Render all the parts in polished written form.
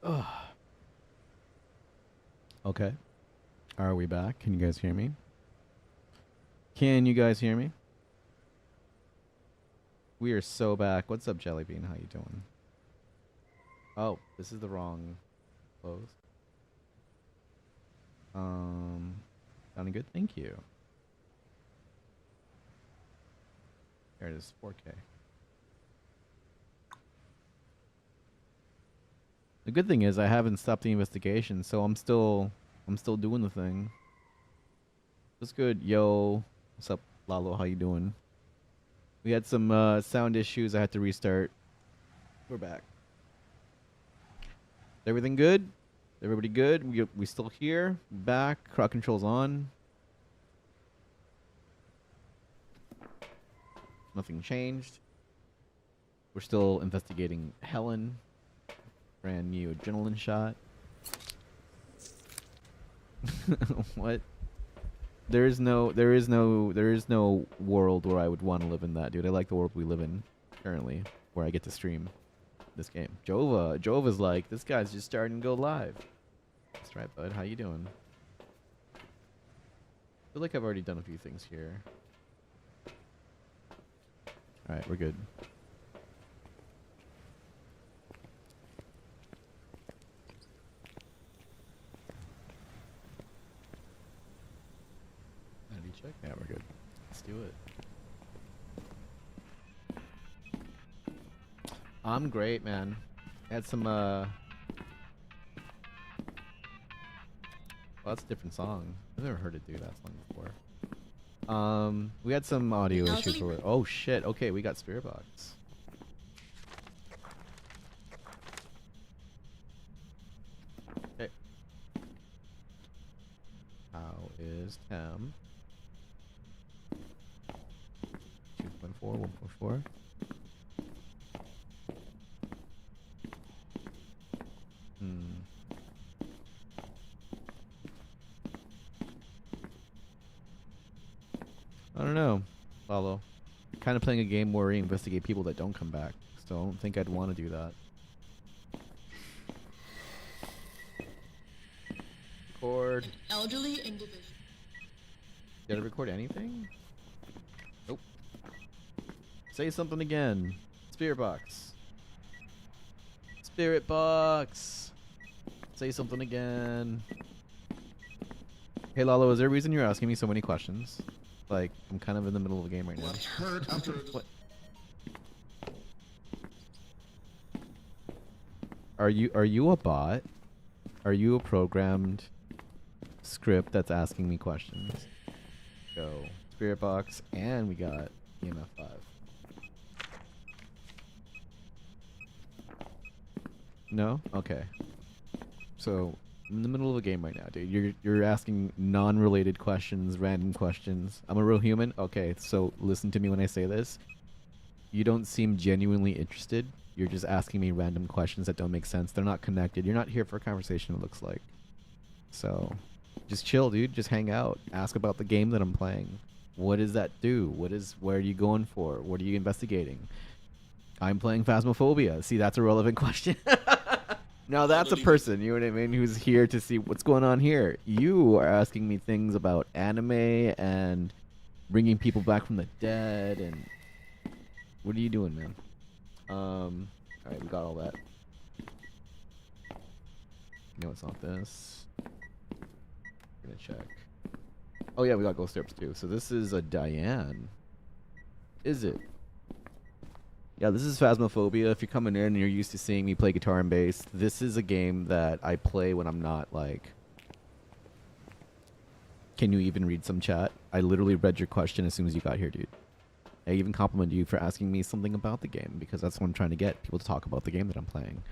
Ugh. Okay. Are we back? Can you guys hear me? Can you guys hear me? We are so back. What's up, Jellybean? How you doing? Oh, this is the wrong close. Sounding good? Thank you. There it is, 4K. The good thing is I haven't stopped the investigation, so I'm still doing the thing. What's good, yo? What's up, Lalo? How you doing? We had some sound issues. I had to restart. We're back. Everything good? Everybody good? We still here? Back. Crowd control's on. Nothing changed. We're still investigating Helen. Brand new adrenaline shot. What? There is no world where I would want to live in that, dude. I like the world we live in currently, where I get to stream this game. Jova's like, this guy's just starting to go live. That's right, bud. How you doing? I feel like I've already done a few things here. All right, we're good. Identity check? Yeah, we're good. Let's do it. I'm great, man. Had some well, that's a different song. I've never heard it do that song before. We had some audio issues where oh shit, okay, we got Spirit Box. Okay. How is Tem? 2.4, 1.4. I don't know, Follow. Kind of playing a game where we investigate people that don't come back, so I don't think I'd want to do that. Record. Elderly individual. Did I record anything? Nope. Say something again. Spirit Box. Spirit Box. Say something again. Hey Lalo, is there a reason you're asking me so many questions? Like, I'm kind of in the middle of a game right now. What? Are you a bot? Are you a programmed script that's asking me questions? Go. Spirit Box, and we got EMF 5. No? Okay. So, I'm in the middle of a game right now, dude. You're asking non-related questions, random questions. I'm a real human? Okay, so listen to me when I say this. You don't seem genuinely interested. You're just asking me random questions that don't make sense. They're not connected. You're not here for a conversation, it looks like. So, just chill, dude. Just hang out. Ask about the game that I'm playing. What does that do? Where are you going for? What are you investigating? I'm playing Phasmophobia. See, that's a relevant question. Now that's a person, you know what I mean, who's here to see what's going on here. You are asking me things about anime and bringing people back from the dead, and what are you doing, man? Alright, we got all that. No, it's not this. We're gonna check. Oh yeah, we got Ghost Steps too. So this is a Diane. Is it? Yeah, this is Phasmophobia. If you're coming in and you're used to seeing me play guitar and bass, this is a game that I play when I'm not like... Can you even read some chat? I literally read your question as soon as you got here, dude. I even complimented you for asking me something about the game, because that's what I'm trying to get people to talk about the game that I'm playing.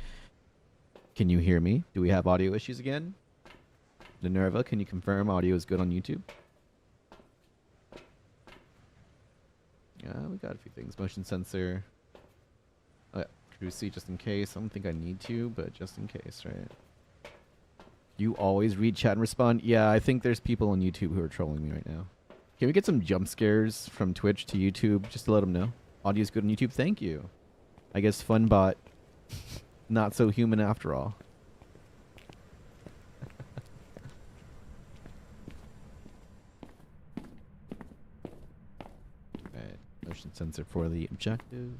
Can you hear me? Do we have audio issues again? Minerva, can you confirm audio is good on YouTube? Yeah, we got a few things. Motion sensor. Just in case. I don't think I need to, but just in case, right? You always read chat and respond? Yeah, I think there's people on YouTube who are trolling me right now. Can we get some jump scares from Twitch to YouTube just to let them know? Audio's good on YouTube? Thank you. I guess Funbot, not so human after all. sensor for the objective.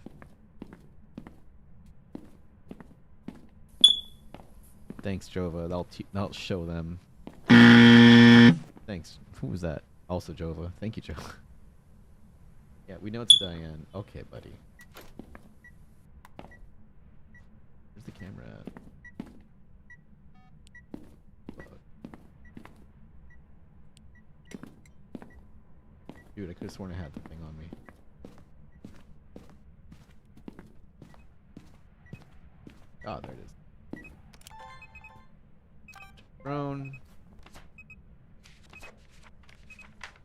Thanks, Jova. That'll show them. Thanks. Who was that? Also Jova. Thank you, Jova. Yeah, we know it's Diane. Okay, buddy. Where's the camera at? Dude, I could have sworn I had the thing on me. Oh, there it is. Drone.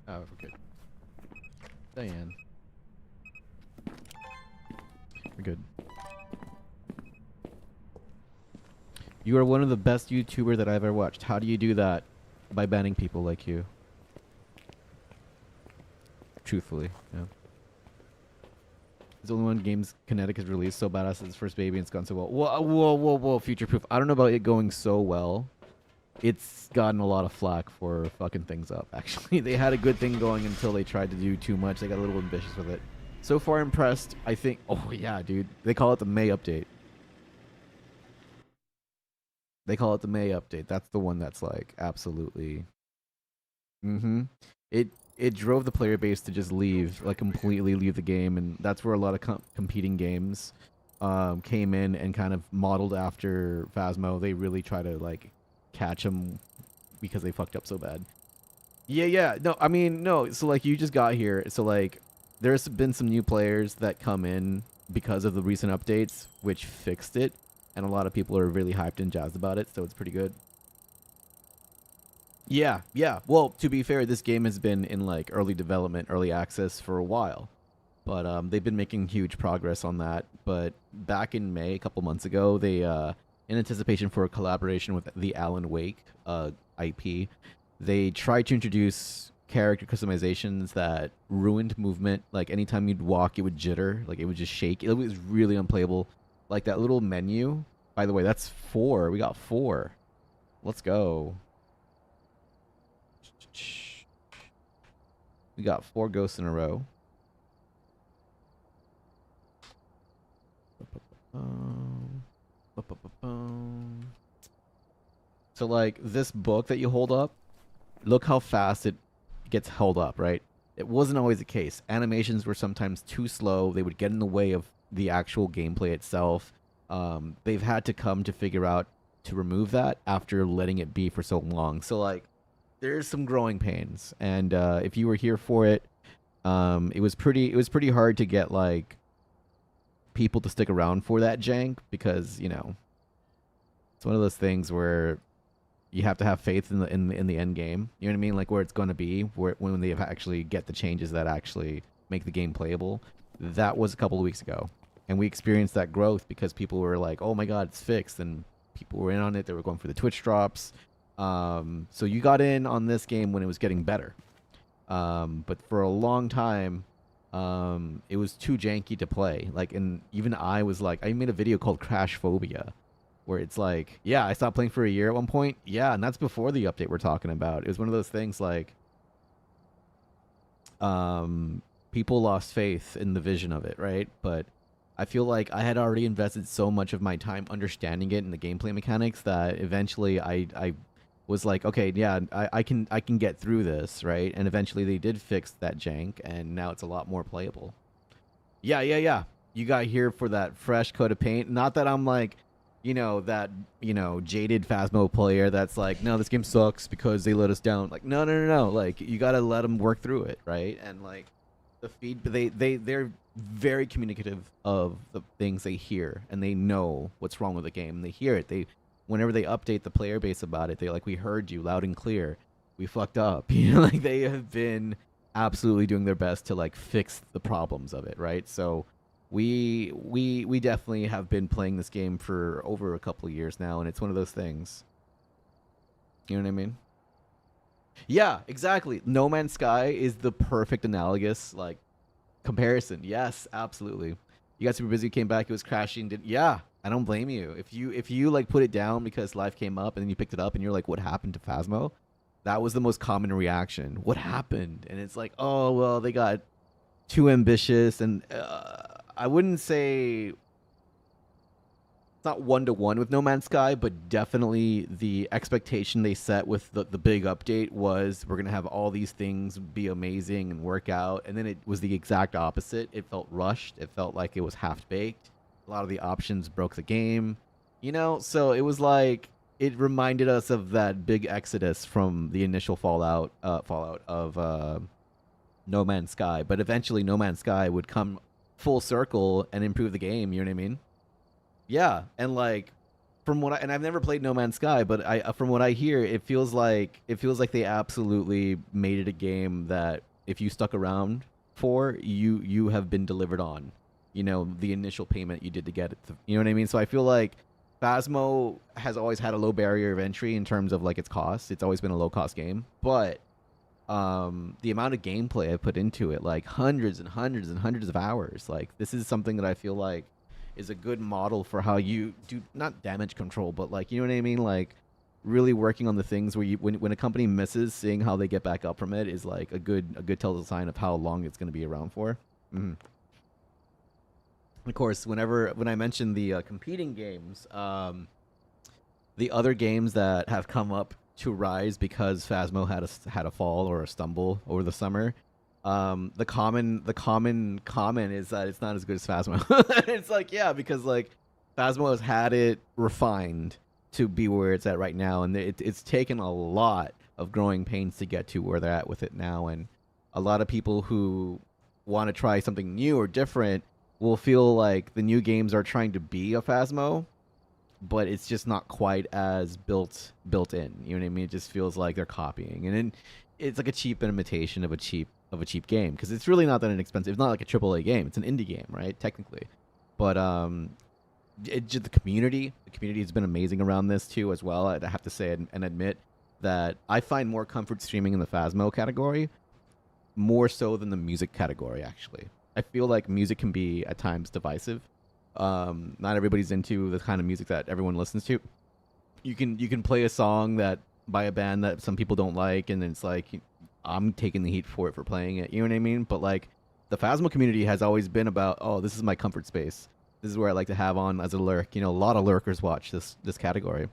Oh, we're good. Diane. We're good. You are one of the best YouTubers that I've ever watched. How do you do that? By banning people like you. Truthfully, yeah. It's the only one games Kinetic has released so badass as its first baby and it's gone so well. Whoa, future proof. I don't know about it going so well. It's gotten a lot of flack for fucking things up, actually. They had a good thing going until they tried to do too much. They got a little ambitious with it. So far impressed, I think. Oh, yeah, dude. They call it the May update. They call it the May update. That's the one that's like absolutely. Mm-hmm. It drove the player base to just leave, like completely leave the game, and that's where a lot of competing games came in and kind of modeled after Phasmo. They really try to like catch them because they fucked up so bad. Yeah. No, I mean, no. So like you just got here, so like there's been some new players that come in because of the recent updates, which fixed it, and a lot of people are really hyped and jazzed about it. So it's pretty good. Yeah. Well, to be fair, this game has been in like early development, early access for a while, but they've been making huge progress on that. But back in May, a couple months ago, they, in anticipation for a collaboration with the Alan Wake IP, they tried to introduce character customizations that ruined movement. Like anytime you'd walk, it would jitter, like it would just shake. It was really unplayable. Like that little menu. By the way, that's 4. We got 4. Let's go. We got 4 ghosts in a row. So like this book that you hold up, look how fast it gets held up, right? It wasn't always the case. Animations were sometimes too slow. They would get in the way of the actual gameplay itself. They've had to come to figure out to remove that after letting it be for so long. So like there's some growing pains, and if you were here for it, it was pretty hard to get like people to stick around for that jank, because you know it's one of those things where you have to have faith in the end game. You know what I mean? Like where it's going to be, when they actually get the changes that actually make the game playable. That was a couple of weeks ago, and we experienced that growth because people were like, "Oh my god, it's fixed," and people were in on it. They were going for the Twitch drops. So you got in on this game when it was getting better. But for a long time, it was too janky to play. Like, and even I was like, I made a video called Phasmophobia, where it's like, yeah, I stopped playing for a year at one point. Yeah, and that's before the update we're talking about. It was one of those things like, people lost faith in the vision of it, right? But I feel like I had already invested so much of my time understanding it and the gameplay mechanics that eventually I was like, okay, yeah, I can get through this, right? And eventually they did fix that jank, and now it's a lot more playable. Yeah. You got here for that fresh coat of paint. Not that I'm like, that, jaded Phasmo player that's like, no, this game sucks because they let us down. Like, no. Like, you got to let them work through it, right? And like the they're very communicative of the things they hear, and they know what's wrong with the game. And they hear it. Whenever they update the player base about it, they like, we heard you loud and clear. We fucked up. Like they have been absolutely doing their best to like fix the problems of it, right? So we definitely have been playing this game for over a couple of years now, and it's one of those things. You know what I mean? Yeah, exactly. No Man's Sky is the perfect analogous like comparison. Yes, absolutely. You got super busy, came back, it was crashing. Yeah, I don't blame you. If you like put it down because life came up and then you picked it up and you're like, what happened to Phasmo? That was the most common reaction. What happened? And it's like, oh well, they got too ambitious, and I wouldn't say it's not one to one with No Man's Sky, but definitely the expectation they set with the big update was we're gonna have all these things be amazing and work out, and then it was the exact opposite. It felt rushed. It felt like it was half baked. A lot of the options broke the game, So it was like it reminded us of that big exodus from the initial fallout of No Man's Sky. But eventually, No Man's Sky would come full circle and improve the game. You know what I mean? Yeah, and like and I've never played No Man's Sky, but I from what I hear, it feels like they absolutely made it a game that if you stuck around for, you have been delivered on. The initial payment you did to get it. You know what I mean? So I feel like Phasmo has always had a low barrier of entry in terms of like its cost. It's always been a low cost game, but the amount of gameplay I put into it, like hundreds and hundreds and hundreds of hours, like this is something that I feel like is a good model for how you do not damage control, but like you know what I mean, like really working on the things where when a company misses, seeing how they get back up from it is like a good telltale sign of how long it's going to be around for. Mm-hmm. Of course, when I mention the competing games, the other games that have come up to rise because Phasmo had a fall or a stumble over the summer. The common comment is that it's not as good as Phasmo. It's like, yeah, because like Phasmo has had it refined to be where it's at right now, and it's taken a lot of growing pains to get to where they're at with it now. And a lot of people who want to try something new or different will feel like the new games are trying to be a Phasmo, but it's just not quite as built in. You know what I mean? It just feels like they're copying, and then it's like a cheap imitation of a cheap game, because it's really not that inexpensive. It's not like a AAA game. It's an indie game, right? Technically, but the community has been amazing around this too as well. I have to say and admit that I find more comfort streaming in the Phasmo category more so than the music category. Actually, I feel like music can be at times divisive. Not everybody's into the kind of music that everyone listens to. You can play a song that by a band that some people don't like, and it's like I'm taking the heat for playing it. You know what I mean? But like the Phasmo community has always been about, oh, this is my comfort space. This is where I like to have on as a lurk. A lot of lurkers watch this category.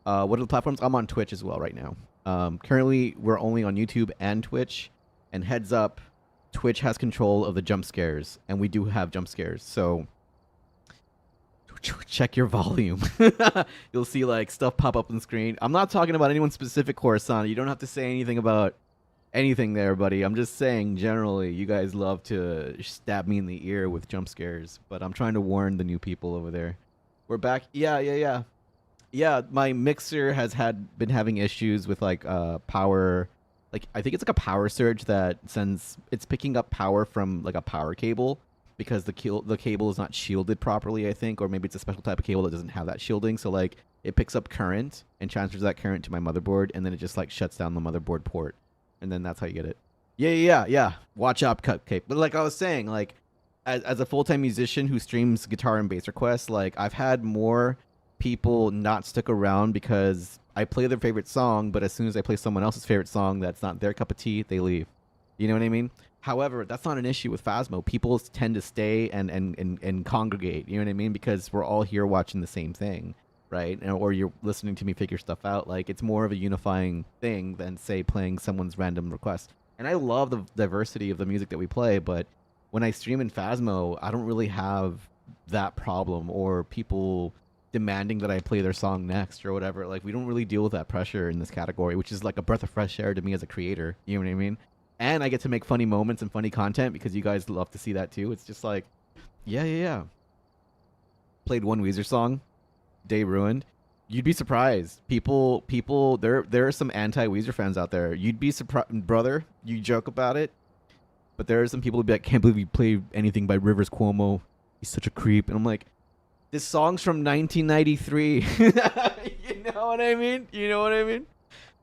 What are the platforms? I'm on Twitch as well right now. Currently, we're only on YouTube and Twitch. And heads up, Twitch has control of the jump scares, and we do have jump scares. So check your volume. You'll see like stuff pop up on the screen. I'm not talking about anyone specific, Coruscant. You don't have to say anything about anything there, buddy. I'm just saying generally you guys love to stab me in the ear with jump scares, but I'm trying to warn the new people over there. We're back. Yeah, my mixer has been having issues with like power. Like I think it's like a power surge that it's picking up power from like a power cable, because the cable is not shielded properly, I think, or maybe it's a special type of cable that doesn't have that shielding. So like it picks up current and transfers that current to my motherboard, and then it just like shuts down the motherboard port, and then that's how you get it. Yeah. Watch out, Cupcake. But like I was saying, like as a full-time musician who streams guitar and bass requests, like I've had more people not stick around because I play their favorite song, but as soon as I play someone else's favorite song that's not their cup of tea, they leave. You know what I mean? However, that's not an issue with Phasmo. People tend to stay and congregate. You know what I mean? Because we're all here watching the same thing, right? Or you're listening to me figure stuff out. Like it's more of a unifying thing than say playing someone's random request. And I love the diversity of the music that we play, but when I stream in Phasmo, I don't really have that problem or people demanding that I play their song next or whatever. Like we don't really deal with that pressure in this category, which is like a breath of fresh air to me as a creator. You know what I mean? And I get to make funny moments and funny content because you guys love to see that too. It's just like, yeah. Played one Weezer song, day ruined. You'd be surprised. People. There are some anti-Weezer fans out there. You'd be surprised, brother. You joke about it, but there are some people who'd be like, "Can't believe you play anything by Rivers Cuomo. He's such a creep." And I'm like, this song's from 1993. You know what I mean?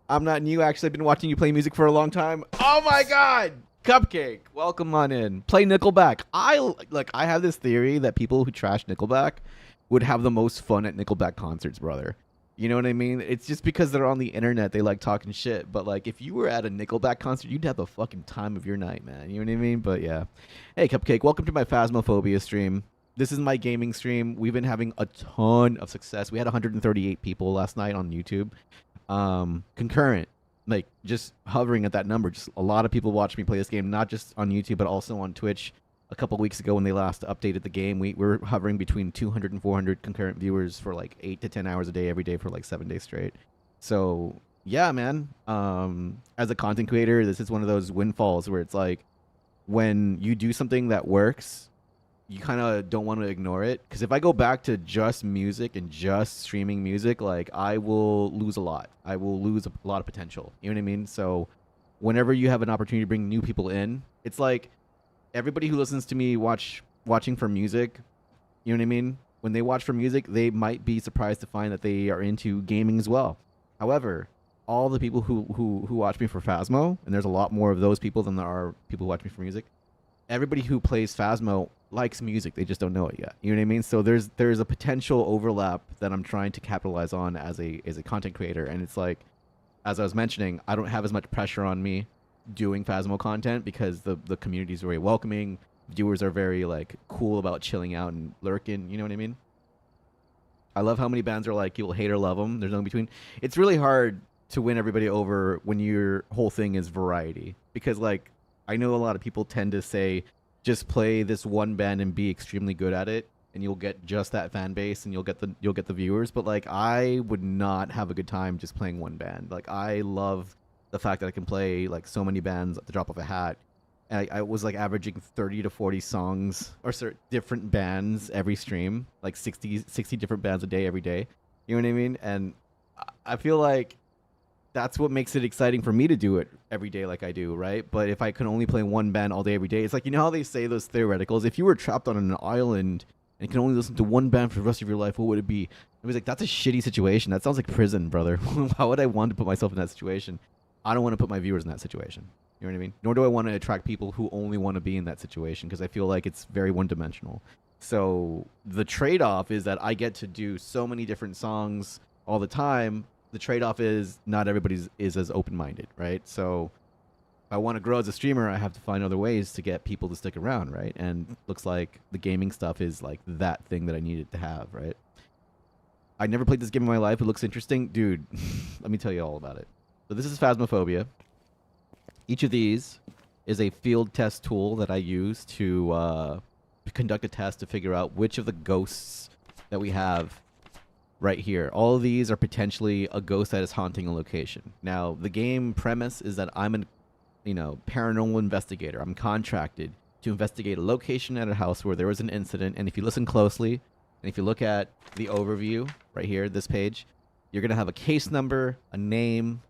I'm not new, actually. I've been watching you play music for a long time. Oh my god! Cupcake, welcome on in. Play Nickelback. I have this theory that people who trash Nickelback would have the most fun at Nickelback concerts, brother. You know what I mean? It's just because they're on the internet, they like talking shit. But like, if you were at a Nickelback concert, you'd have the fucking time of your night, man. You know what I mean? But yeah. Hey, Cupcake, welcome to my Phasmophobia stream. This is my gaming stream. We've been having a ton of success. We had 138 people last night on YouTube, concurrent, like just hovering at that number. Just a lot of people watch me play this game, not just on YouTube, but also on Twitch. A couple weeks ago when they last updated the game, we were hovering between 200 and 400 concurrent viewers for like 8 to 10 hours a day every day for like 7 days straight. So yeah, man. As a content creator, this is one of those windfalls where it's like when you do something that works, you kind of don't want to ignore it, because if I go back to just music and just streaming music, like I will lose a lot. I will lose a lot of potential. You know what I mean? So whenever you have an opportunity to bring new people in, it's like everybody who listens to me watching for music, you know what I mean? When they watch for music, they might be surprised to find that they are into gaming as well. However, all the people who watch me for Phasmo, and there's a lot more of those people than there are people who watch me for music. Everybody who plays Phasmo likes music. They just don't know it yet. You know what I mean? So there's a potential overlap that I'm trying to capitalize on as a content creator. And it's like, as I was mentioning, I don't have as much pressure on me doing Phasmo content because the community is very welcoming. Viewers are very like cool about chilling out and lurking. You know what I mean? I love how many bands are like, you'll hate or love them. There's no in between. It's really hard to win everybody over when your whole thing is variety, because like I know a lot of people tend to say just play this one band and be extremely good at it, and you'll get just that fan base and you'll get the viewers. But like I would not have a good time just playing one band. Like I love the fact that I can play like so many bands at the drop of a hat. And I was like averaging 30 to 40 songs or different bands every stream, like 60 different bands a day every day. You know what I mean? And I feel like that's what makes it exciting for me to do it every day like I do, right? But if I could only play one band all day every day, it's like, you know how they say those theoreticals? If you were trapped on an island and can only listen to one band for the rest of your life, what would it be? It was like, that's a shitty situation. That sounds like prison, brother. Why would I want to put myself in that situation? I don't want to put my viewers in that situation. You know what I mean? Nor do I want to attract people who only want to be in that situation, because I feel like it's very one-dimensional. So the trade-off is that I get to do so many different songs all the time. The trade-off is not everybody is as open-minded, right? So if I want to grow as a streamer, I have to find other ways to get people to stick around, right? And looks like the gaming stuff is like that thing that I needed to have, right? I never played this game in my life. It looks interesting. Dude, let me tell you all about it. So this is Phasmophobia. Each of these is a field test tool that I use to conduct a test to figure out which of the ghosts that we have right here. All of these are potentially a ghost that is haunting a location. Now, the game premise is that I'm a paranormal investigator. I'm contracted to investigate a location at a house where there was an incident. And if you listen closely, and if you look at the overview right here, this page, you're going to have a case number, a name,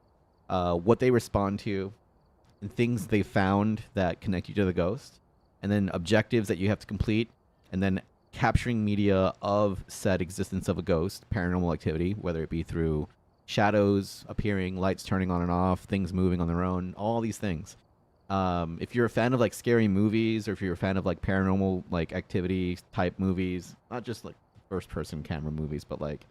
what they respond to, and things they found that connect you to the ghost, and then objectives that you have to complete, and then capturing media of said existence of a ghost, paranormal activity, whether it be through shadows appearing, lights turning on and off, things moving on their own, all these things. If you're a fan of like scary movies, or if you're a fan of like paranormal like activity type movies, not just like first person camera movies, but like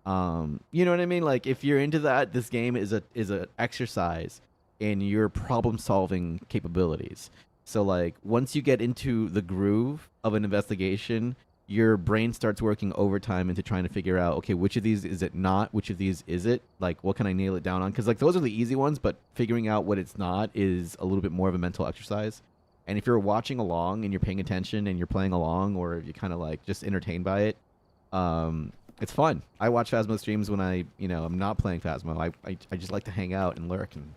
you know what I mean? Like if you're into that, this game is a exercise in your problem solving capabilities. So like once you get into the groove of an investigation, your brain starts working overtime into trying to figure out, okay, which of these is it not? Which of these is it? Like what can I nail it down on? Because like those are the easy ones, but figuring out what it's not is a little bit more of a mental exercise. And if you're watching along and you're paying attention and you're playing along, or if you kind of like just entertained by it, it's fun. I watch Phasmo streams when I'm not playing Phasmo. I just like to hang out and lurk, and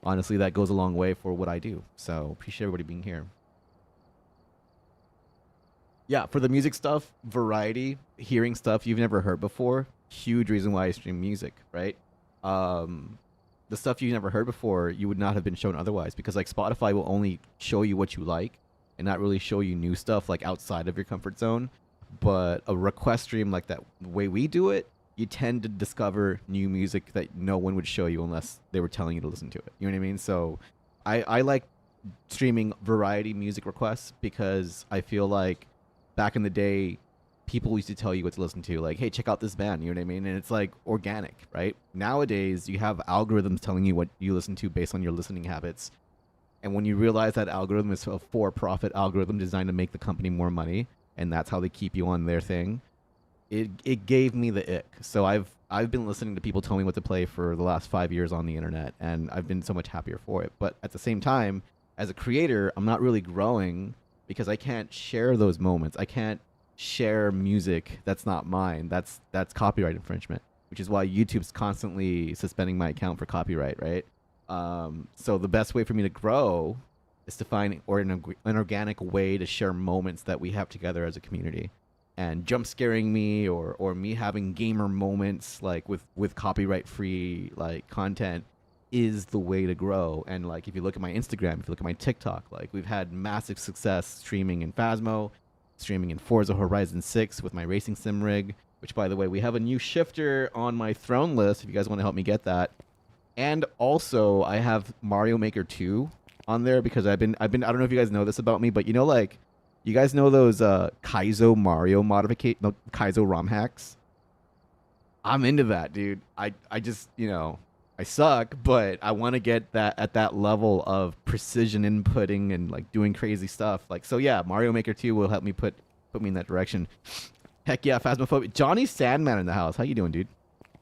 honestly, that goes a long way for what I do. So appreciate everybody being here. Yeah, for the music stuff, variety, hearing stuff you've never heard before, huge reason why I stream music, right? The stuff you've never heard before, you would not have been shown otherwise, because like Spotify will only show you what you like and not really show you new stuff like outside of your comfort zone. But a request stream like that, the way we do it, you tend to discover new music that no one would show you unless they were telling you to listen to it. You know what I mean? So I like streaming variety music requests, because I feel like back in the day, people used to tell you what to listen to, like, hey, check out this band, you know what I mean? And it's like organic, right? Nowadays, you have algorithms telling you what you listen to based on your listening habits. And when you realize that algorithm is a for-profit algorithm designed to make the company more money, and that's how they keep you on their thing, it gave me the ick. So I've been listening to people tell me what to play for the last 5 years on the internet, and I've been so much happier for it. But at the same time, as a creator, I'm not really growing because I can't share those moments. I can't share music that's not mine. That's copyright infringement, which is why YouTube's constantly suspending my account for copyright, right? So the best way for me to grow is to find an organic way to share moments that we have together as a community. And jump scaring me or me having gamer moments like with copyright free like content is the way to grow. And like if you look at my Instagram, if you look at my TikTok, like we've had massive success streaming in Phasmo, streaming in Forza Horizon 6 with my racing sim rig, which by the way, we have a new shifter on my throne list if you guys want to help me get that. And also I have Mario Maker 2 on there because I've been I don't know if you guys know this about me, but you know, like, you guys know those Kaizo Mario Kaizo ROM hacks? I'm into that, dude. I just, you know, I suck, but I want to get that at that level of precision inputting and like doing crazy stuff. Like, so yeah, Mario Maker 2 will help me put me in that direction. Heck yeah, Phasmophobia. Johnny Sandman in the house. How you doing, dude?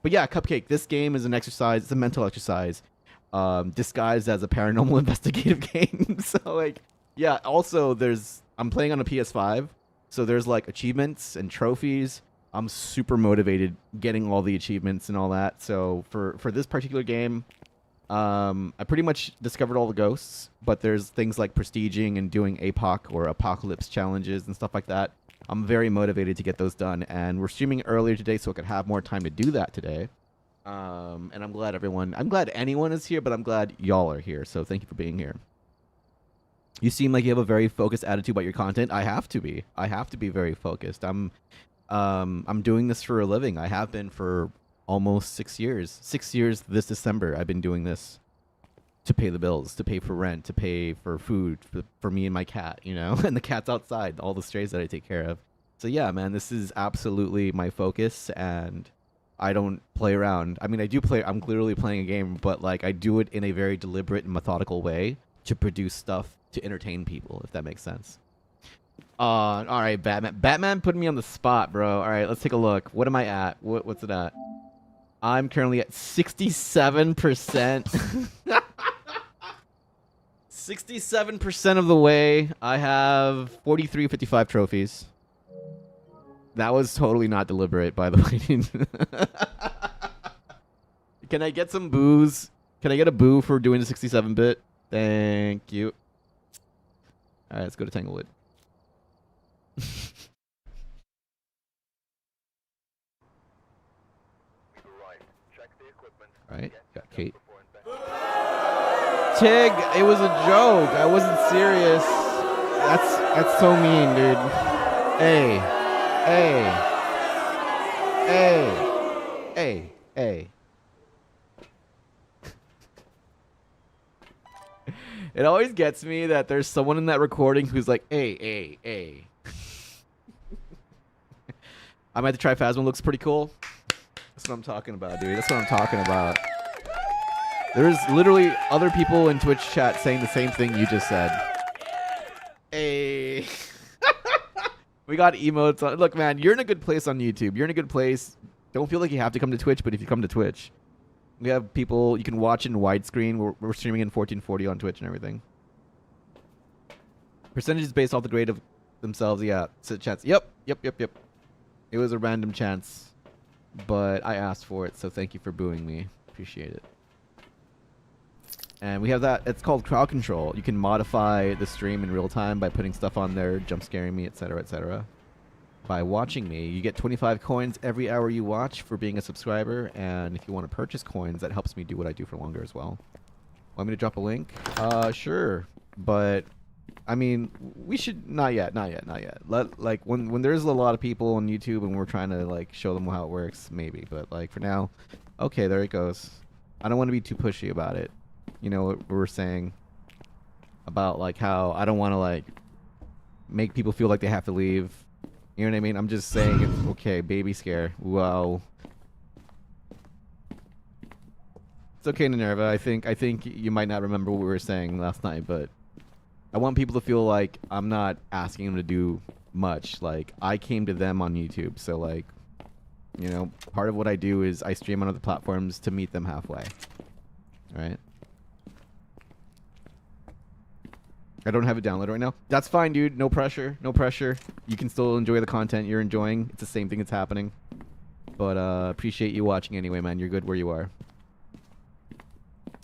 But yeah, Cupcake, this game is an exercise. It's a mental exercise disguised as a paranormal investigative game. So like, yeah, also I'm playing on a PS5, so there's like achievements and trophies. I'm super motivated getting all the achievements and all that. So for this particular game, I pretty much discovered all the ghosts, but there's things like prestiging and doing APOC or apocalypse challenges and stuff like that. I'm very motivated to get those done, and we're streaming earlier today so I could have more time to do that today. And I'm glad anyone is here, but I'm glad y'all are here. So thank you for being here. You seem like you have a very focused attitude about your content. I have to be very focused. I'm doing this for a living. I have been for almost 6 years. 6 years this December. I've been doing this to pay the bills, to pay for rent, to pay for food for me and my cat, you know, and the cat's outside, all the strays that I take care of. So yeah, man, this is absolutely my focus, and I don't play around. I mean, I do play. I'm clearly playing a game, but like I do it in a very deliberate and methodical way to produce stuff to entertain people, if that makes sense. All right, Batman. Batman put me on the spot, bro. All right, let's take a look. What am I at? What's it at? I'm currently at 67%. 67% of the way. I have 4355 trophies. That was totally not deliberate, by the way. Can I get some boos? Can I get a boo for doing the 67-bit? Thank you. All right, let's go to Tanglewood. All right, got Kate. Tig, it was a joke. I wasn't serious. That's so mean, dude. Hey. It always gets me that there's someone in that recording who's like, hey. I might have to try Phasmo. Looks pretty cool. That's what I'm talking about, dude. That's what I'm talking about. There's literally other people in Twitch chat saying the same thing you just said. Hey. We got emotes on. Look, man, you're in a good place on YouTube. You're in a good place. Don't feel like you have to come to Twitch, but if you come to Twitch, we have people you can watch in widescreen. We're streaming in 1440 on Twitch and everything. Percentages based off the grade of themselves. Yeah, it's a chance. Yep. It was a random chance, but I asked for it, so thank you for booing me. Appreciate it. And we have that. It's called crowd control. You can modify the stream in real time by putting stuff on there, jump scaring me, etc., etc. By watching me, you get 25 coins every hour you watch for being a subscriber. And if you want to purchase coins, that helps me do what I do for longer as well. Want me to drop a link? Sure. But I mean, we should not yet. Like when there's a lot of people on YouTube and we're trying to like show them how it works, maybe. But like for now, okay, there it goes. I don't want to be too pushy about it. You know what we were saying about like how I don't want to like make people feel like they have to leave. You know what I mean? I'm just saying it's okay, baby scare. Wow. It's okay, Minerva. I think you might not remember what we were saying last night, but I want people to feel like I'm not asking them to do much. Like, I came to them on YouTube, so like, you know, part of what I do is I stream on other platforms to meet them halfway. Right? I don't have it downloaded right now. That's fine, dude. No pressure. No pressure. You can still enjoy the content you're enjoying. It's the same thing that's happening. But appreciate you watching anyway, man. You're good where you are.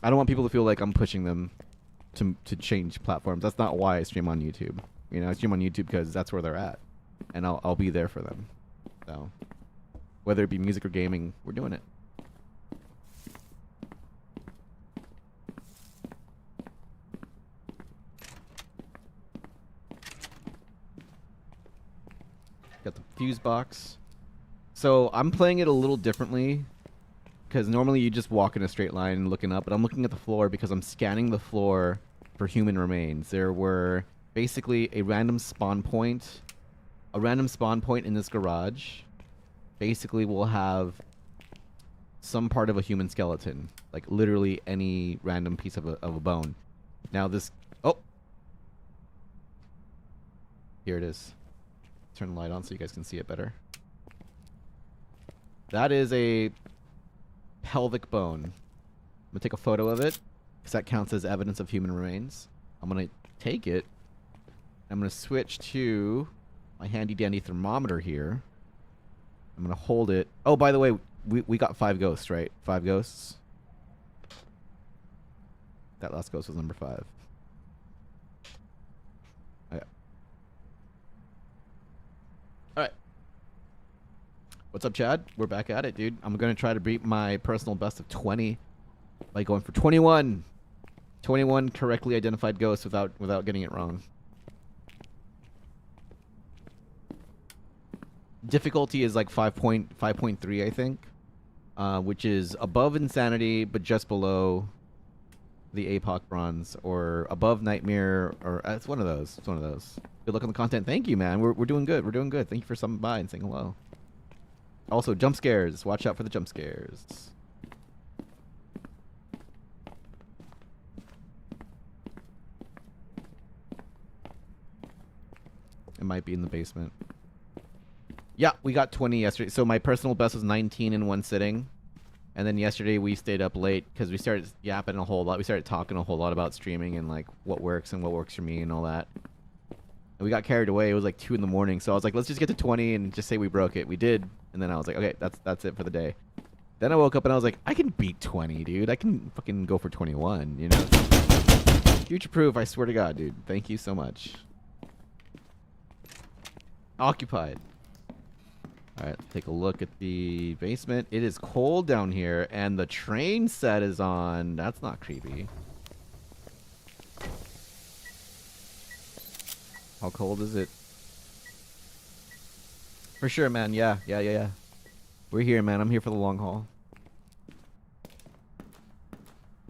I don't want people to feel like I'm pushing them to change platforms. That's not why I stream on YouTube. You know, I stream on YouTube because that's where they're at, and I'll be there for them. So, whether it be music or gaming, we're doing it. Got the fuse box. So I'm playing it a little differently, because normally you just walk in a straight line looking up, but I'm looking at the floor because I'm scanning the floor for human remains. There were basically a random spawn point in this garage. Basically will have some part of a human skeleton, like literally any random piece of a bone. Now this, oh, here it is. Turn the light on so you guys can see it better. That is a pelvic bone. I'm gonna take a photo of it because that counts as evidence of human remains. I'm gonna take it. I'm gonna switch to my handy dandy thermometer here. I'm gonna hold it. Oh, by the way, we got 5 ghosts, right? 5 ghosts. That last ghost was number 5. Okay. All right. What's up, Chad? We're back at it, dude. I'm gonna try to beat my personal best of 20 by going for 21. 21 correctly identified ghosts without getting it wrong. Difficulty is like 5.3, I think, which is above insanity but just below the APOC bronze, or above nightmare, or it's one of those. It's one of those. Good luck on the content. Thank you, man. We're doing good. We're doing good. Thank you for stopping by and saying hello. Also, jump scares. Watch out for the jump scares. It might be in the basement. Yeah, we got 20 yesterday. So my personal best was 19 in one sitting. And then yesterday we stayed up late because we started yapping a whole lot. We started talking a whole lot about streaming and like what works for me and all that. And we got carried away. It was like 2 in the morning. So I was like, let's just get to 20 and just say we broke it. We did. And then I was like, okay, that's it for the day. Then I woke up and I was like, I can beat 20, dude. I can fucking go for 21, you know? Future proof, I swear to God, dude. Thank you so much. Occupied. Alright, let's take a look at the basement. It is cold down here, and the train set is on. That's not creepy. How cold is it? For sure, man. Yeah. We're here, man. I'm here for the long haul.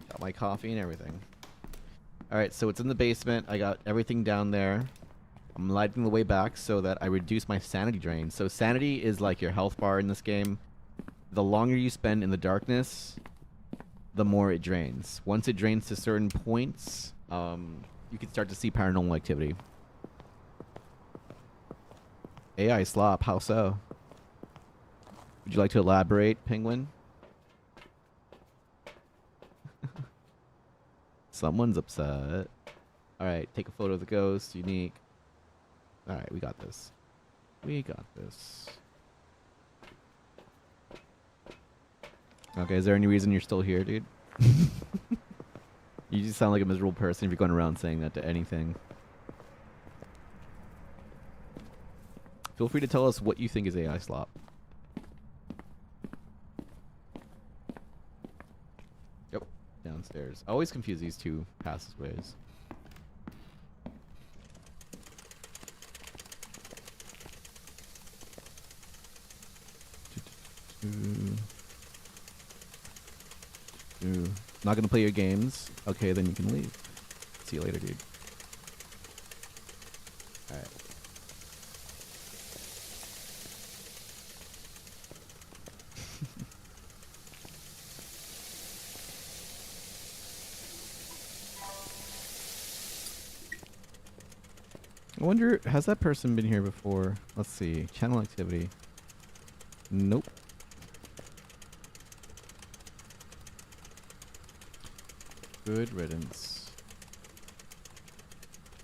Got my coffee and everything. Alright, so it's in the basement. I got everything down there. I'm lighting the way back so that I reduce my sanity drain. So sanity is like your health bar in this game. The longer you spend in the darkness, the more it drains. Once it drains to certain points, you can start to see paranormal activity. AI slop, how so? Would you like to elaborate, Penguin? Someone's upset. Alright, take a photo of the ghost. Unique. Alright, we got this. We got this. Okay, is there any reason you're still here, dude? You just sound like a miserable person if you're going around saying that to anything. Feel free to tell us what you think is AI slop. Yep, downstairs. I always confuse these two passageways. Not gonna play your games? Okay, then you can leave. See you later, dude. Alright. I wonder, has that person been here before? Let's see. Channel activity. Nope. Good riddance.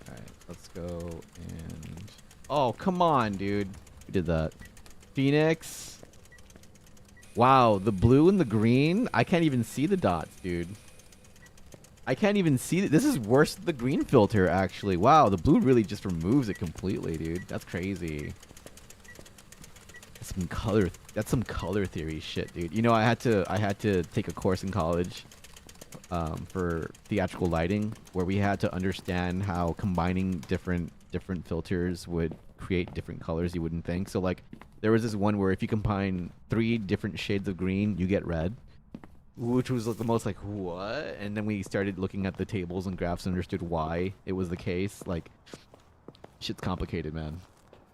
Alright, let's go and... Oh, come on, dude. Who did that? Phoenix? Wow, the blue and the green? I can't even see the dots, dude. I can't even see it. This is worse than the green filter, actually. Wow, the blue really just removes it completely, dude. That's crazy. That's some color theory shit, dude. You know, I had to take a course in college for theatrical lighting, where we had to understand how combining different filters would create different colors you wouldn't think. So like, there was this one where if you combine 3 different shades of green, you get red. Which was like the most like, what? And then we started looking at the tables and graphs and understood why it was the case. Like, shit's complicated, man.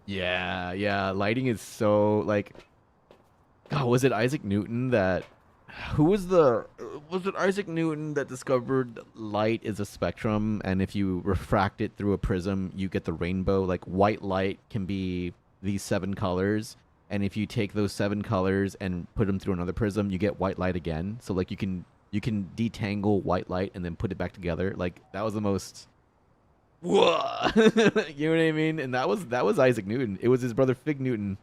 Yeah, lighting is so, like... God, was it Isaac Newton that... Was it Isaac Newton that discovered light is a spectrum, and if you refract it through a prism, you get the rainbow? Like, white light can be these 7 colors, and if you take those 7 colors and put them through another prism, you get white light again. So like, you can detangle white light and then put it back together. Like, that was the most... Whoa! You know what I mean? And that was Isaac Newton. It was his brother Fig Newton.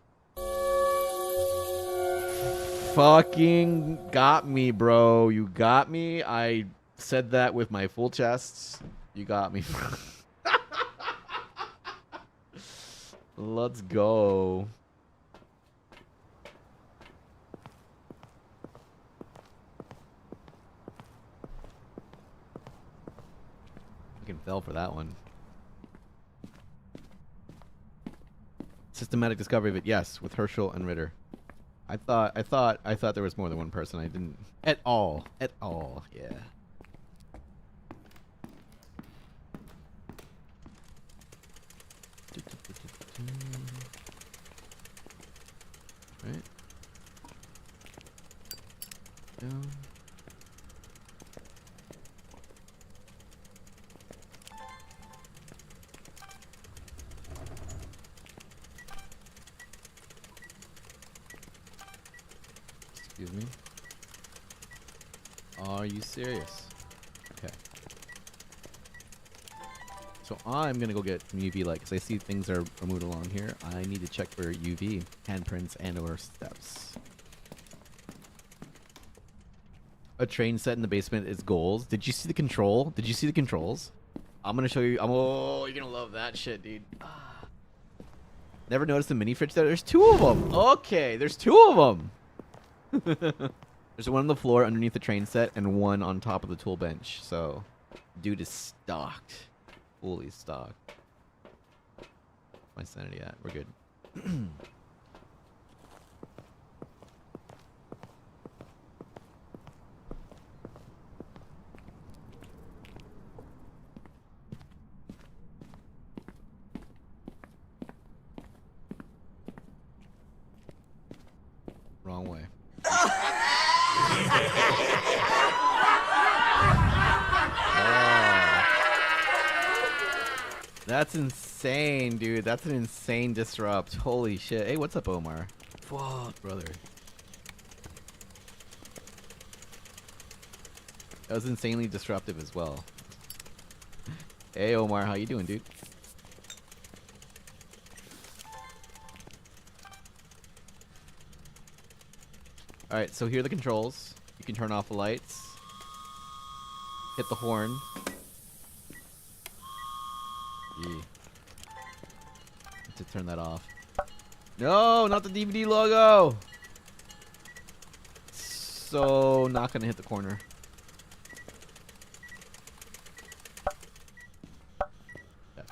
Fucking got me, bro. You got me. I said that with my full chest. You got me. Let's go. Fucking fell for that one. Systematic discovery of it, yes, with Herschel and Ritter. I thought there was more than one person. I didn't at all. Yeah. Right. Down. Excuse me. Are you serious? Okay. So I'm gonna go get some UV light because I see things are moving along here. I need to check for UV handprints and/or steps. A train set in the basement is goals. Did you see the control? Did you see the controls? I'm gonna show you. Oh, you're gonna love that shit, dude. Never noticed the mini fridge there. There's 2 of them. Okay, there's 2 of them. There's one on the floor underneath the train set and one on top of the tool bench. So, dude is stocked. Fully stocked. My sanity at? We're good. Wrong way. That's insane, dude. That's an insane disrupt. Holy shit. Hey, what's up, Omar? Fuck, brother. That was insanely disruptive as well. Hey, Omar. How you doing, dude? Alright, so here are the controls. You can turn off the lights. Hit the horn. To turn that off. No, not the DVD logo. So not gonna hit the corner. Yeah.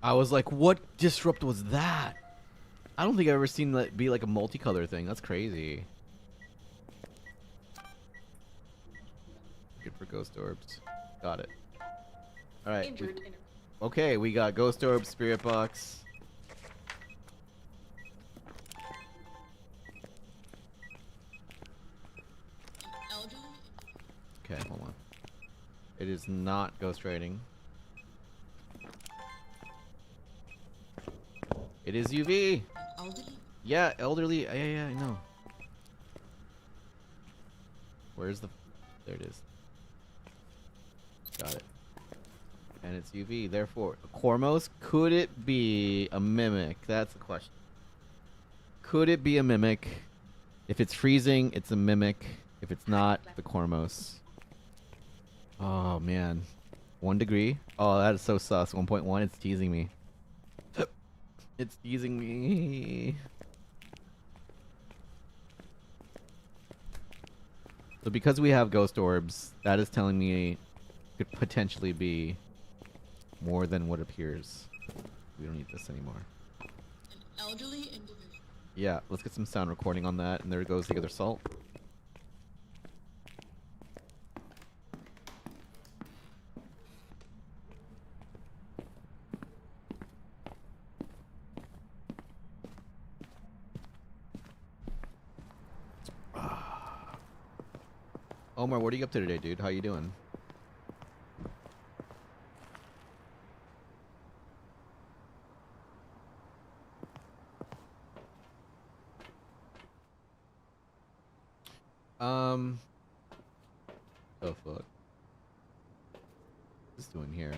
I was like, what disrupt was that? I don't think I've ever seen that be like a multicolor thing. That's crazy. Good for ghost orbs. Got it. Alright. Okay, we got ghost orbs, spirit box. It is not ghostwriting. It is UV. Elderly? Yeah, elderly. Yeah, I know. Where's the... There it is. Got it. And it's UV, therefore... Cormos? Could it be a mimic? That's the question. Could it be a mimic? If it's freezing, it's a mimic. If it's not, the Cormos. Oh, man. 1 degree? Oh, that is so sus. 1.1, it's teasing me. It's teasing me. So because we have ghost orbs, that is telling me it could potentially be more than what appears. We don't need this anymore. An elderly individual. Yeah, let's get some sound recording on that, and there goes the other salt. Omar, what are you up to today, dude? How you doing? Oh fuck. What's this doing here?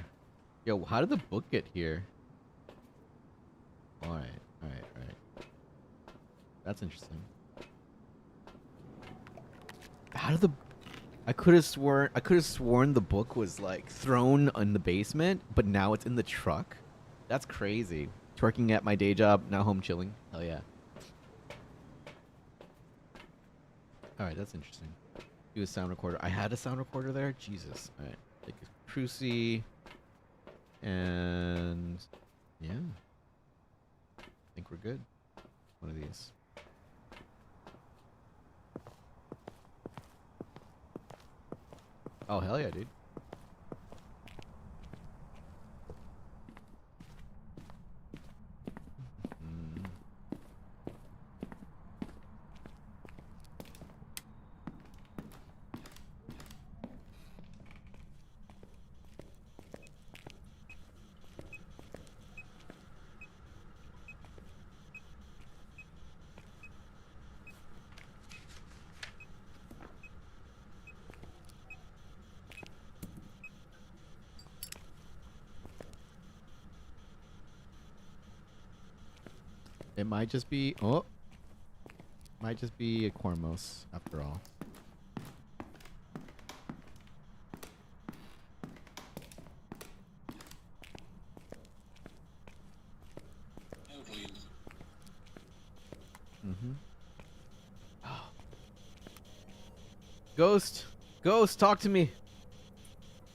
Yo, how did the book get here? Alright. That's interesting. How did the... I could have sworn the book was like thrown in the basement, but now it's in the truck. That's crazy. Twerking at my day job, now home chilling. Hell yeah. Alright, that's interesting. Do a sound recorder. I had a sound recorder there? Jesus. Alright. Take a Cruci. And... yeah. I think we're good. One of these. Oh, hell yeah, dude. It might just be... oh! Might just be a Cormos, after all. Ghost! Ghost, talk to me!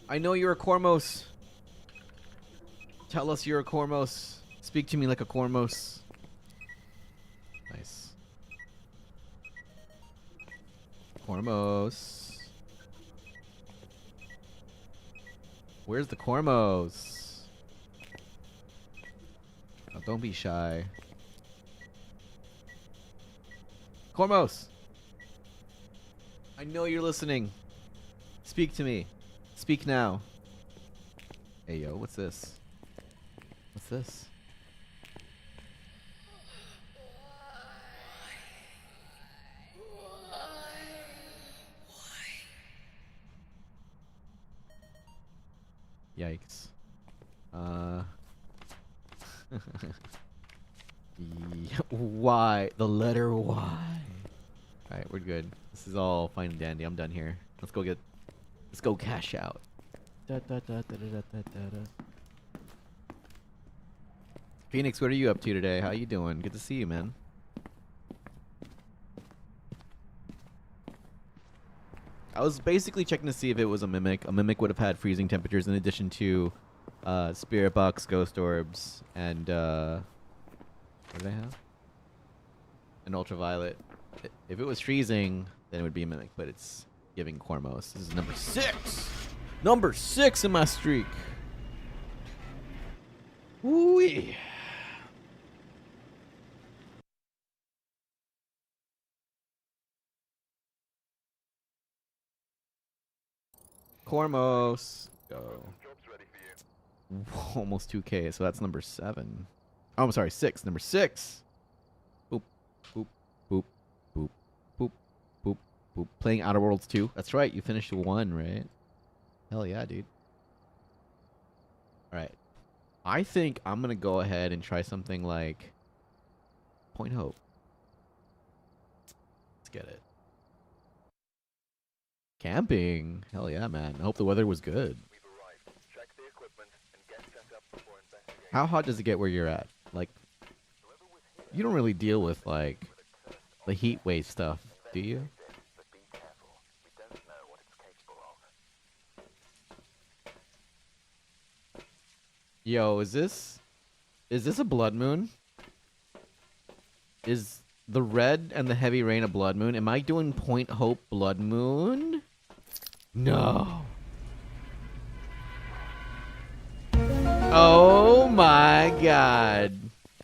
I know you're a Cormos. Tell us you're a Cormos. Speak to me like a Cormos. Nice. Cormos. Where's the Cormos? Oh, don't be shy. Cormos! I know you're listening. Speak to me. Speak now. Hey, yo, what's this? What's this? Yikes. Y. The letter Y. Alright, we're good. This is all fine and dandy. I'm done here. Let's go cash out. Phoenix, what are you up to today? How you doing? Good to see you, man. I was basically checking to see if it was a mimic. A mimic would have had freezing temperatures in addition to spirit box, ghost orbs, and what did I have? An ultraviolet. If it was freezing, then it would be a mimic, but it's giving Cormos. This is number 6! Number 6 in my streak! Woo-wee! Cormos. Go. Almost 2K, so that's number 7. Oh, I'm sorry, 6. Number 6. Boop, boop, boop, boop, boop, boop, boop. Playing Outer Worlds 2. That's right, you finished 1, right? Hell yeah, dude. Alright. I think I'm going to go ahead and try something like Point Hope. Let's get it. Camping. Hell yeah, man. I hope the weather was good. How hot does it get where you're at? Like, you don't really deal with, like, the heat wave stuff, do you? Yo, is this a blood moon? Is the red and the heavy rain a blood moon? Am I doing Point Hope blood moon? No. Oh my god.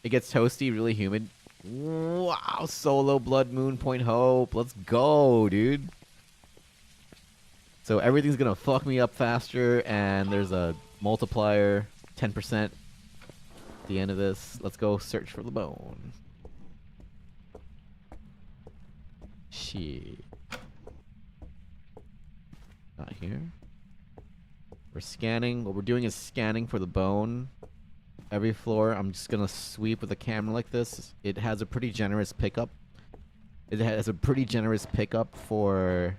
It gets toasty, really humid. Wow, solo blood moon Point Hope. Let's go, dude. So everything's gonna fuck me up faster, and there's a multiplier, 10% at the end of this. Let's go search for the bone. Shit. Not here. We're scanning. What we're doing is scanning for the bone. Every floor, I'm just gonna sweep with a camera like this. It has a pretty generous pickup. It has a pretty generous pickup for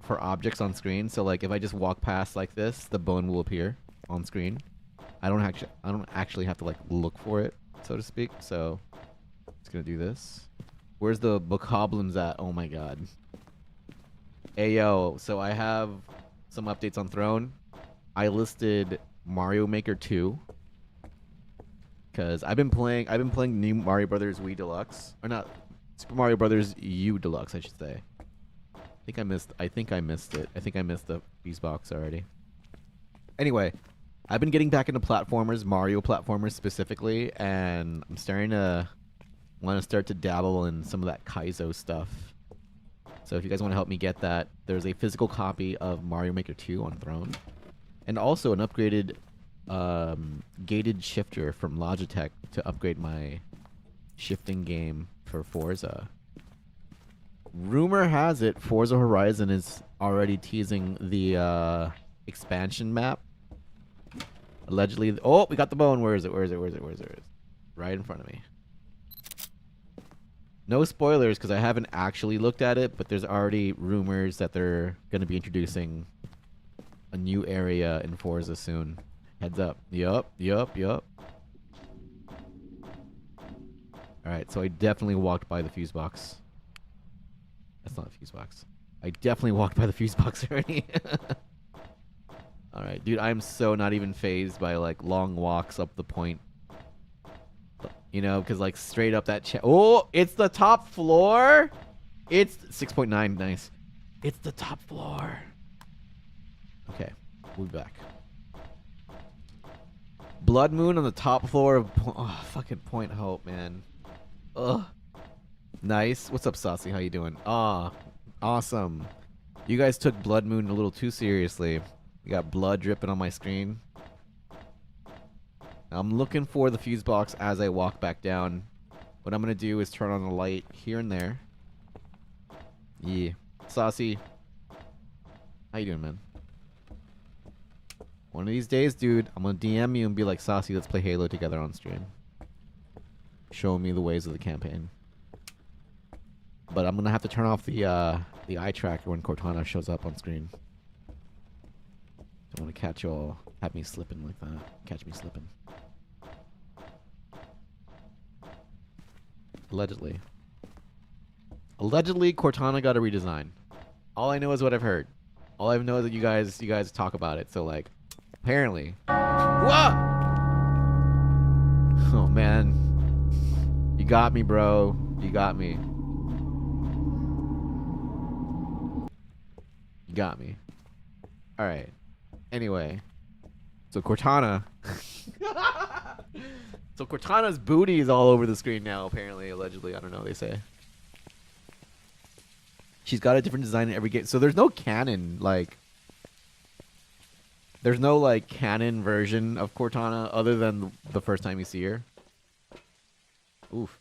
objects on screen. So like if I just walk past like this, the bone will appear on screen. I don't actually have to like look for it, so to speak. So just gonna do this. Where's the bokoblins at? Oh my god. Hey yo, so I have some updates on Throne. I listed Mario Maker 2 because I've been playing new Mario Brothers Wii Deluxe, or not, Super Mario Brothers U Deluxe, I should say. I think I missed it. I think I missed the Beast Box already. Anyway, I've been getting back into platformers, Mario platformers specifically, and I'm starting to want to dabble in some of that Kaizo stuff. So if you guys want to help me get that, there's a physical copy of Mario Maker 2 on Throne. And also an upgraded gated shifter from Logitech to upgrade my shifting game for Forza. Rumor has it Forza Horizon is already teasing the expansion map. Allegedly, oh, we got the bone. Where is it? Right in front of me. No spoilers because I haven't actually looked at it, but there's already rumors that they're going to be introducing a new area in Forza soon. Heads up. Yup. Alright, so I definitely walked by the fuse box. That's not a fuse box. I definitely walked by the fuse box already. Alright, dude, I'm so not even phased by, like, long walks up the point. You know, because, like, straight up that... Oh, it's the top floor? It's 6.9, nice. It's the top floor. Okay, we'll be back. Blood Moon on the top floor of... Oh, fucking Point Hope, man. Ugh. Nice. What's up, Saucy? How you doing? Ah, awesome. You guys took Blood Moon a little too seriously. You got blood dripping on my screen. I'm looking for the fuse box as I walk back down. What I'm going to do is turn on the light here and there. Yeah. Saucy. How you doing, man? One of these days, dude, I'm going to DM you and be like, Saucy, let's play Halo together on stream. Show me the ways of the campaign. But I'm going to have to turn off the eye tracker when Cortana shows up on screen. Don't want to catch y'all, have me slipping like that. Catch me slipping. Allegedly. Allegedly, Cortana got a redesign. All I know is what I've heard. All I know is that you guys talk about it. So like, apparently. Whoa! Oh man, you got me, bro. You got me. You got me. All right. Anyway, so Cortana. So Cortana's booty is all over the screen now. Apparently, allegedly, I don't know. They say. She's got a different design in every game. So there's no canon, like, There's no like canon version of Cortana other than the first time you see her. Oof.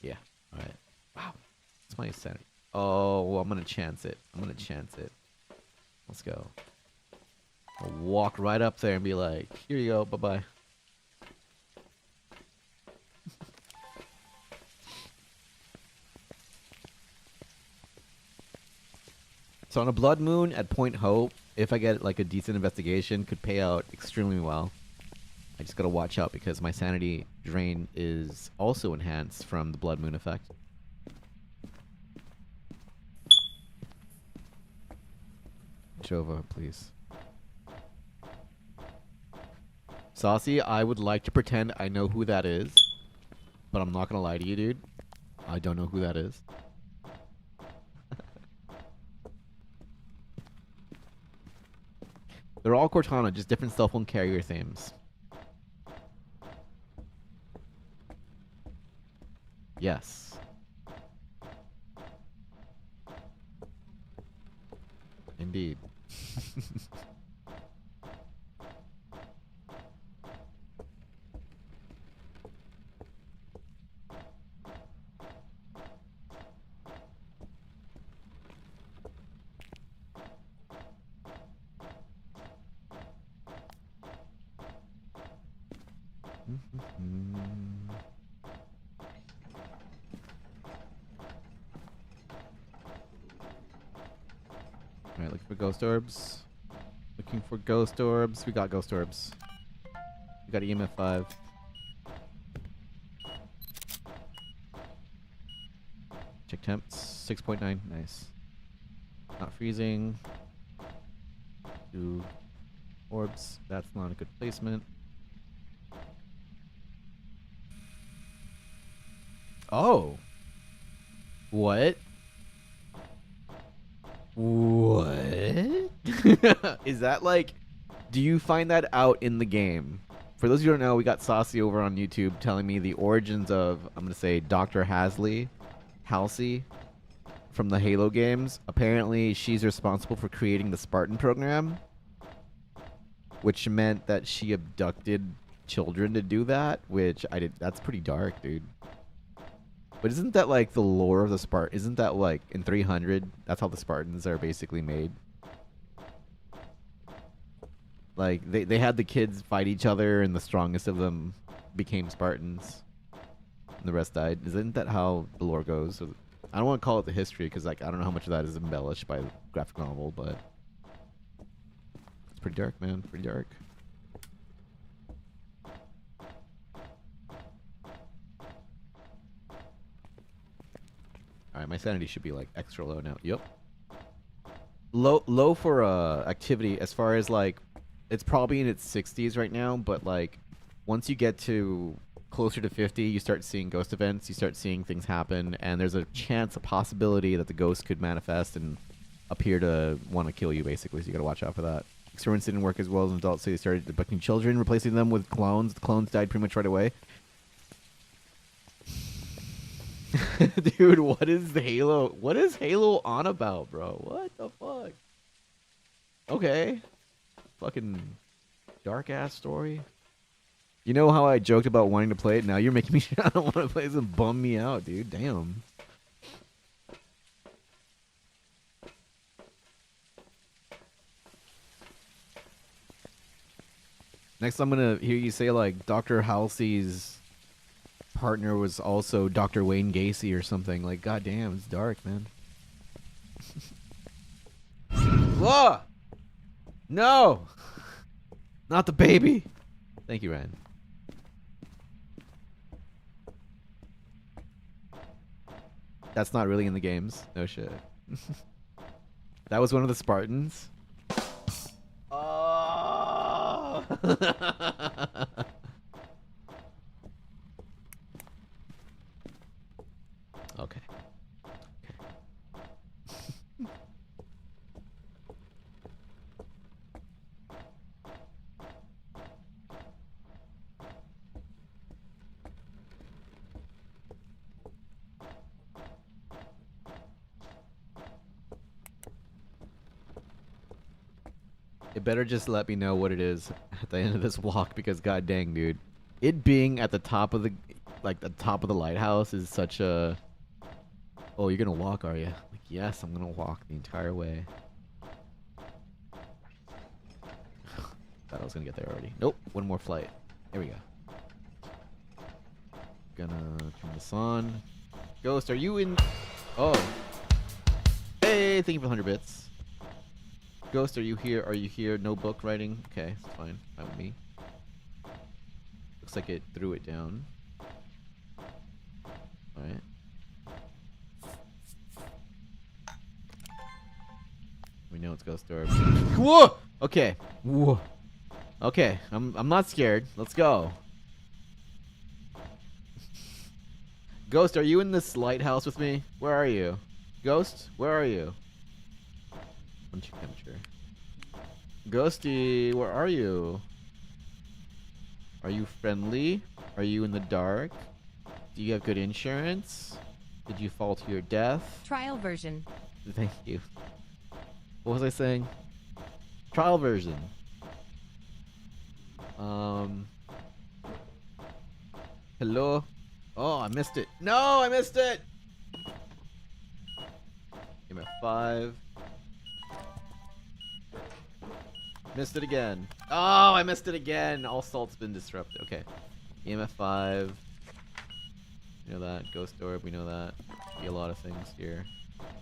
Yeah. All right. Wow. That's my sanity. Oh, well, I'm gonna chance it. I'm gonna chance it. Let's go. I'll walk right up there and be like, "Here you go. Bye bye." So on a blood moon at Point Hope, if I get like a decent investigation, could pay out extremely well. I just gotta watch out because my sanity drain is also enhanced from the blood moon effect. Jova, please. Saucy, I would like to pretend I know who that is, but I'm not gonna lie to you, dude. I don't know who that is. They're all Cortana, just different cell phone carrier themes. Yes. Indeed. Alright, looking for ghost orbs. Looking for ghost orbs. We got ghost orbs. We got EMF 5. Check temps. 6.9. Nice. Not freezing. 2 orbs. That's not a good placement. Oh. What? What? Is that like... Do you find that out in the game? For those of you who don't know, we got Saucy over on YouTube telling me the origins of, I'm going to say, Dr. Halsey from the Halo games. Apparently, she's responsible for creating the Spartan program, which meant that she abducted children to do that, which I did. That's pretty dark, dude. But isn't that like the lore of the Spartan? Isn't that like in 300? That's how the Spartans are basically made. Like they had the kids fight each other, and the strongest of them became Spartans, and the rest died. Isn't that how the lore goes? I don't want to call it the history because like I don't know how much of that is embellished by the graphic novel, but it's pretty dark, man. Pretty dark. All right, my sanity should be like extra low now. Yep. Low for activity as far as like it's probably in its 60s right now, but like once you get to closer to 50, you start seeing ghost events, you start seeing things happen, and there's a chance, a possibility that the ghost could manifest and appear to want to kill you, basically, so you gotta watch out for that. Experiments didn't work as well as adults, so they started abducting children, replacing them with clones. The clones died pretty much right away. Dude, what is Halo? What is Halo on about, bro? What the fuck? Okay. Fucking dark ass story. You know how I joked about wanting to play it? Now you're making me I don't want to play this and bum me out, dude. Damn. Next I'm gonna hear you say like Dr. Halsey's partner was also Dr. Wayne Gacy or something. Like, goddamn, it's dark, man. Whoa! No! Not the baby! Thank you, Ryan. That's not really in the games. No shit. That was one of the Spartans. Oh! Okay. It better just let me know what it is at the end of this walk because god dang, dude. It being at the top of the lighthouse is such a oh, you're gonna walk, are you? Like, yes, I'm gonna walk the entire way. Thought I was gonna get there already. Nope, one more flight. There we go. Gonna turn this on. Ghost, are you in? Oh. Hey, thank you for the 100 bits. Ghost, are you here? Are you here? No book writing? Okay, it's fine. Fine with me. Looks like it threw it down. Alright. We know it's Ghost Orb. Whoa! Okay. Whoa. Okay, I'm not scared. Let's go. Ghost, are you in this lighthouse with me? Where are you? Ghost, where are you? Punch temperature. Ghosty, where are you? Are you friendly? Are you in the dark? Do you have good insurance? Did you fall to your death? Trial version. Thank you. What was I saying? Trial version. Hello? Oh, I missed it. No, I missed it! EMF 5. Missed it again. Oh, I missed it again. All salt's been disrupted. Okay. EMF 5. We know that. Ghost Orb, we know that. Be a lot of things here.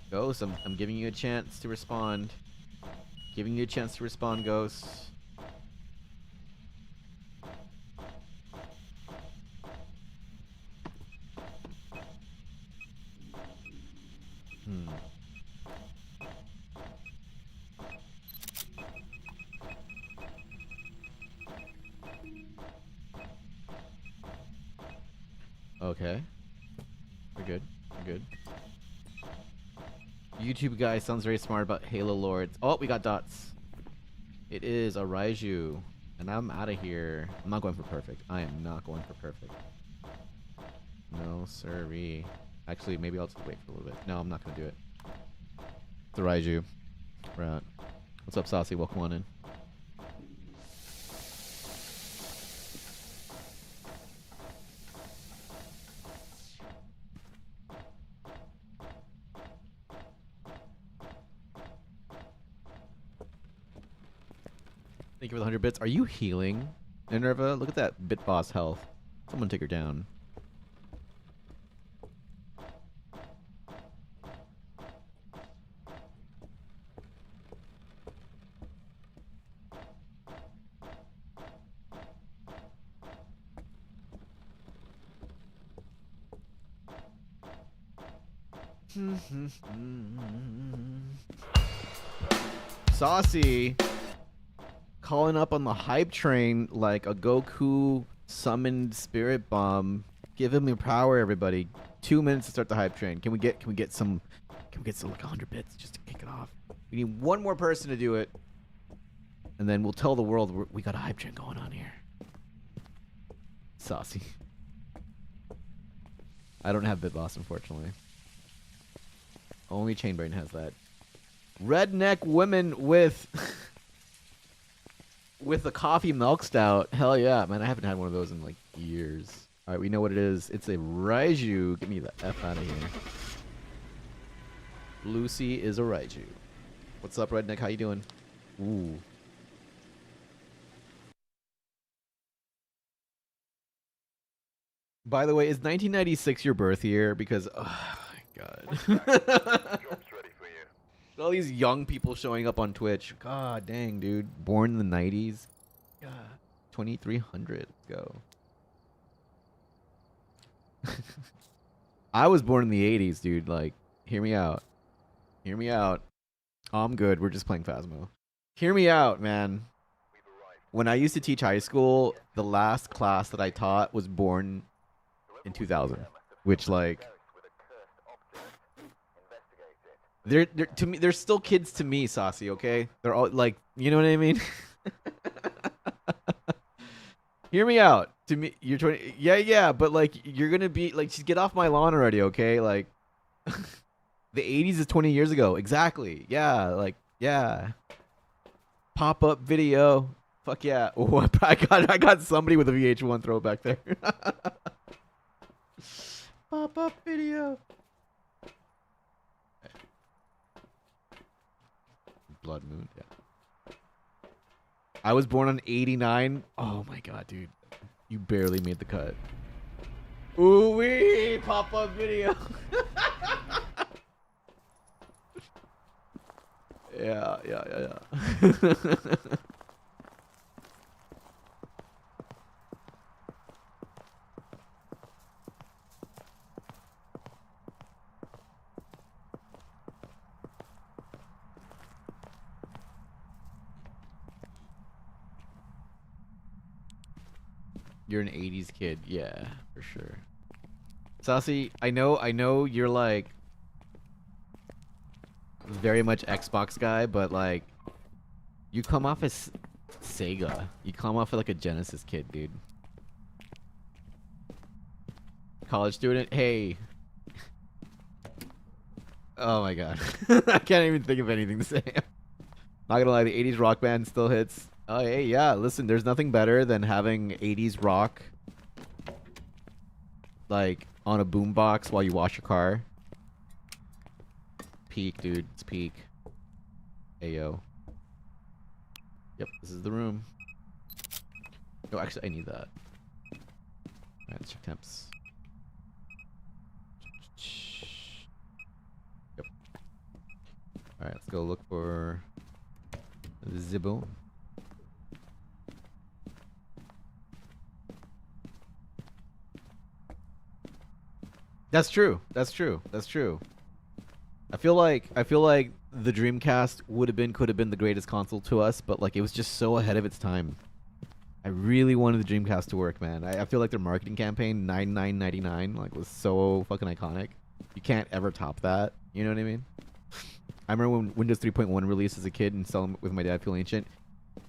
Ghost, I'm giving you a chance to respond. Giving you a chance to respond, Ghost. Okay. We're good. We're good. YouTube guy sounds very smart about Halo Lords. Oh, we got dots. It is a Raiju. And I'm out of here. I'm not going for perfect. I am not going for perfect. No, sirree. Actually, maybe I'll just wait for a little bit. No, I'm not going to do it. It's a Raiju. Right. What's up, Saucy? Welcome on in. Thank you for the 100 bits. Are you healing, Minerva? Look at that bit boss health. Someone take her down. Saucy calling up on the hype train like a Goku summoned spirit bomb. Give him your power, everybody. 2 minutes to start the hype train. Can we get some like 100 bits just to kick it off? We need one more person to do it, and then we'll tell the world we got a hype train going on here. Saucy. I don't have Bit Boss, unfortunately. Only Chainbrain has that. Redneck women with with a coffee milk stout. Hell yeah, man! I haven't had one of those in like years. All right, we know what it is. It's a Raiju. Get me the F out of here. Lucy is a Raiju. What's up, Redneck? How you doing? Ooh. By the way, is 1996 your birth year? Because, oh my god. All these young people showing up on Twitch. God dang, dude. Born in the 90s. God. 2300. Let's go. I was born in the 80s, dude. Like, hear me out. Hear me out. Oh, I'm good. We're just playing Phasmo. Hear me out, man. When I used to teach high school, the last class that I taught was born in 2000, which like they're to me they're still kids to me, Saucy. Okay, they're all like, you know what I mean. Hear me out. To me, you're 20. Yeah, but like you're gonna be like, just get off my lawn already, okay? Like the 80s is 20 years ago, exactly. Yeah, like yeah. Pop-up video. Fuck yeah. Oh, I got somebody with a VH1 throwback there. Pop-up video. Blood Moon, yeah. I was born on 89. Oh my god, dude. You barely made the cut. Ooh wee! Pop-up video. Yeah. You're an 80s kid. Yeah, for sure. Saucy, I know you're like very much Xbox guy, but like you come off as Sega. You come off as like a Genesis kid, dude. College student? Hey. Oh my god. I can't even think of anything to say. Not gonna lie, the 80s rock band still hits. Oh, hey, yeah, listen, there's nothing better than having 80s rock, like, on a boombox while you wash your car. Peak, dude. It's peak. Ayo. Yep, this is the room. Oh, actually, I need that. Alright, let's check temps. Yep. Alright, let's go look for Zibbo. That's true. That's true. That's true. I feel like the Dreamcast could have been the greatest console to us, but like it was just so ahead of its time. I really wanted the Dreamcast to work, man. I feel like their marketing campaign 99.99 like was so fucking iconic. You can't ever top that. You know what I mean? I remember when Windows 3.1 released as a kid and selling with my dad Feel Ancient.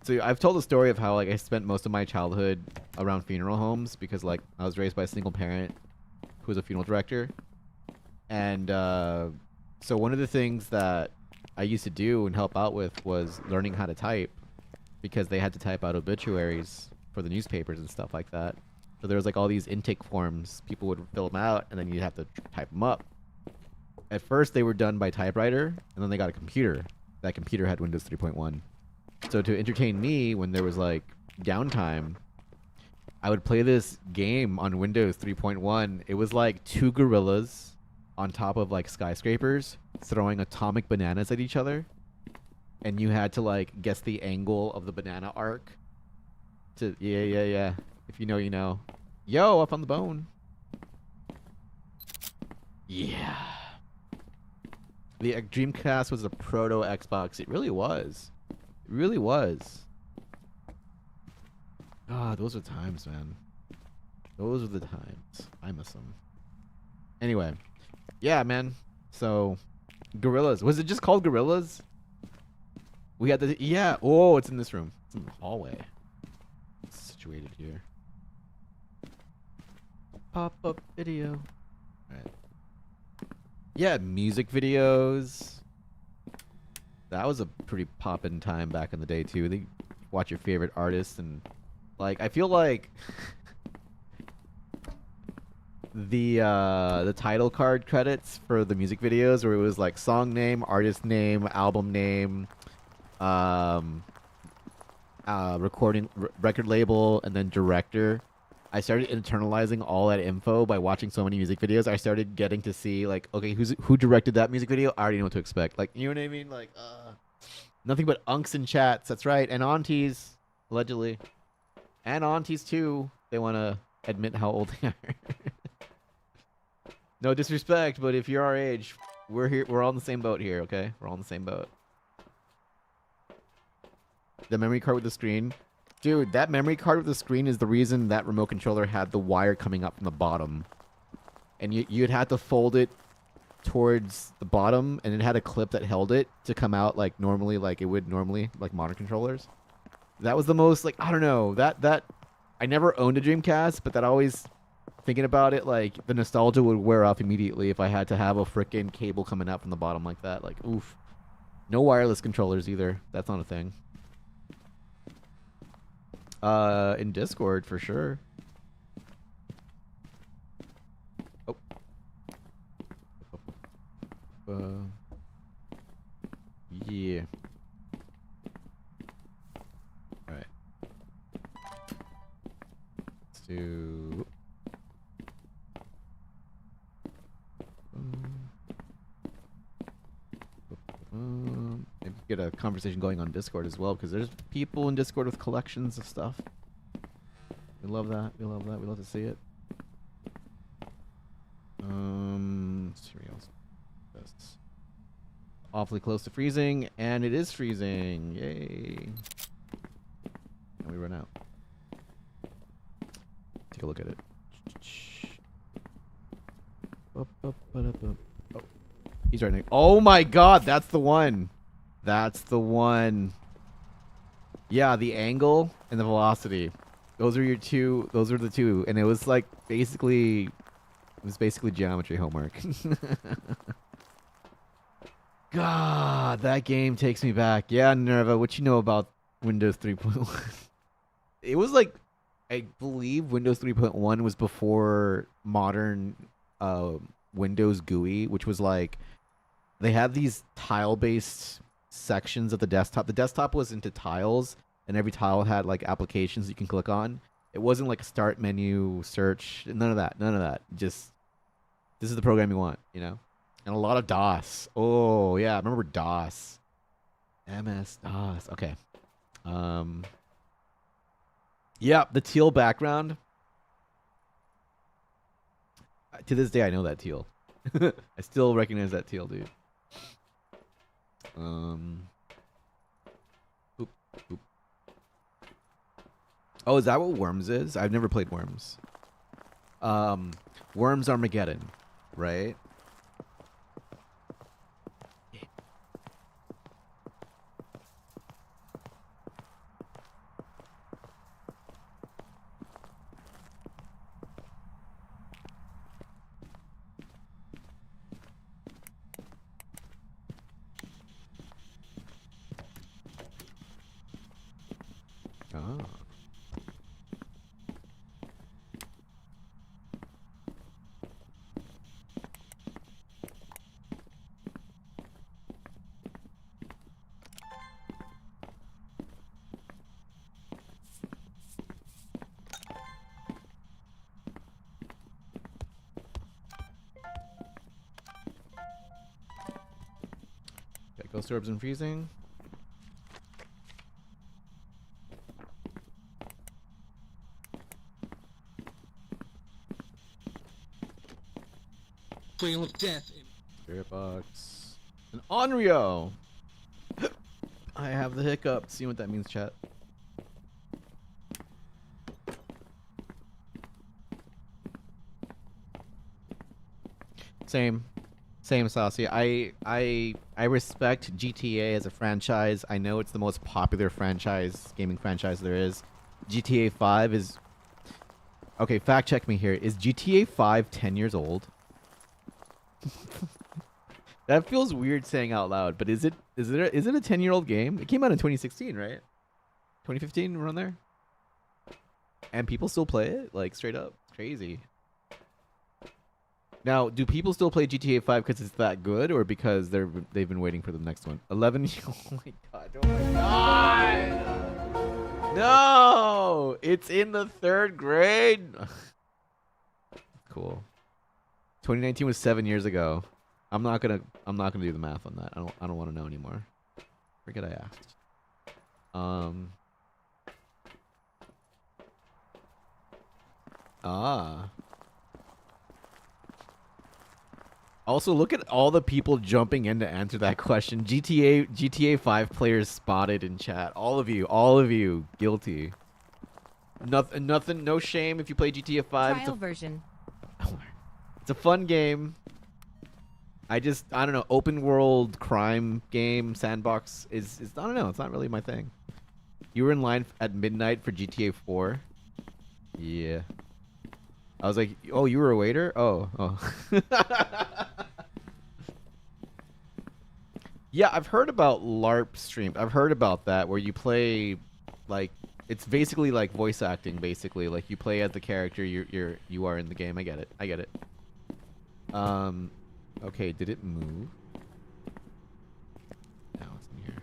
So I've told the story of how like I spent most of my childhood around funeral homes because like I was raised by a single parent who was a funeral director. And so one of the things that I used to do and help out with was learning how to type because they had to type out obituaries for the newspapers and stuff like that. So there was like all these intake forms. People would fill them out and then you'd have to type them up. At first they were done by typewriter and then they got a computer. That computer had Windows 3.1. So to entertain me when there was like downtime, I would play this game on Windows 3.1. It was like two gorillas on top of like skyscrapers throwing atomic bananas at each other. And you had to like guess the angle of the banana arc. Yeah. If you know, you know. Yo, up on the bone. Yeah. The Dreamcast was a proto Xbox. It really was. It really was. Ah, those were times, man. Those were the times. I miss them. Anyway, yeah, man. So, Gorillas. Was it just called Gorillas? We had the yeah. Oh, it's in this room. It's in the hallway. It's situated here. Pop-up video. All right. Yeah, music videos. That was a pretty poppin' time back in the day too. They watch your favorite artists and like I feel like the title card credits for the music videos where it was like song name, artist name, album name, record label, and then director. I started internalizing all that info by watching so many music videos. I started getting to see like, okay, who directed that music video? I already know what to expect. Like, you know what I mean? Like, nothing but unks and chats. That's right, and aunties, allegedly, and aunties too. They want to admit how old they are. No disrespect, but if you're our age, we're here. We're all in the same boat here. Okay, we're all in the same boat. The memory card with the screen. Dude, that memory card with the screen is the reason that remote controller had the wire coming up from the bottom. And you'd have to fold it towards the bottom, and it had a clip that held it to come out like normally, like it would normally, like modern controllers. That was the most, like, I don't know, that I never owned a Dreamcast, but that always, thinking about it, like, the nostalgia would wear off immediately if I had to have a frickin' cable coming out from the bottom like that. Like, oof. No wireless controllers either. That's not a thing. In Discord for sure. Oh. Yeah. All right. Let's do. Maybe get a conversation going on Discord as well, because there's people in Discord with collections of stuff. We love that. We love that. We love to see it. Let's see what else. That's awfully close to freezing, and it is freezing. Yay! And we run out. Take a look at it. Oh, he's right next. Oh my God, that's the one. That's the one. Yeah, the angle and the velocity. Those are your two. Those are the two, and it was like basically, it was basically geometry homework. God, that game takes me back. Yeah, Nerva, what you know about Windows 3.1? It was like, I believe Windows 3.1 was before modern Windows GUI, which was like, they had these tile-based sections of the desktop. The desktop was into tiles, and every tile had like applications you can click on. It wasn't like a start menu, search, none of that. None of that. Just, this is the program you want, you know? And a lot of DOS. Oh, yeah, I remember DOS. MS-DOS. Okay. Yeah, the teal background. To this day, I know that teal. I still recognize that teal, dude. Oop, oop. Oh, is that what Worms is? I've never played Worms. Worms Armageddon, right? Ah. Okay, ghost orbs and freezing. Trail of death. Spirit box. An Onryo! I have the hiccup. See what that means, chat. Same. Same, Saucy. I respect GTA as a franchise. I know it's the most popular franchise, gaming franchise there is. GTA 5 is... Okay, fact check me here. Is GTA 5 10 years old? That feels weird saying out loud, but is it a 10-year-old game? It came out in 2016, right? 2015, around there? And people still play it? Like, straight up. Crazy. Now, do people still play GTA 5 because it's that good, or because they've been waiting for the next one? 11. Oh my god! Oh my god! No, it's in the 3rd grade. Cool. 2019 was 7 years ago. I'm not gonna do the math on that. I don't want to know anymore. Forget I asked. Also, look at all the people jumping in to answer that question. GTA 5 players spotted in chat. All of you, guilty. Nothing, no shame if you play GTA 5. Trial version. It's a fun game. I don't know, open world crime game, sandbox is I don't know, it's not really my thing. You were in line at midnight for GTA 4? Yeah. I was like, oh, you were a waiter? Oh. Yeah, I've heard about LARP stream. I've heard about that where you play, like, It's basically like voice acting. Basically, like you play as the character you are in the game. I get it. I get it. Okay. Did it move? Now it's in here.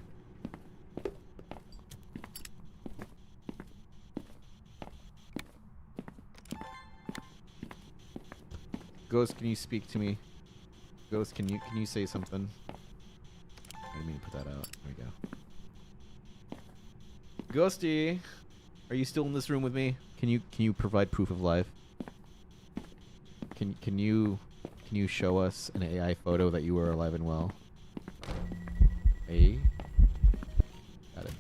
Ghost, can you speak to me? Ghost, can you say something? I didn't mean to put that out. There we go. Ghosty, are you still in this room with me? Can you provide proof of life? Can you show us an AI photo that you were alive and well? A. Got it.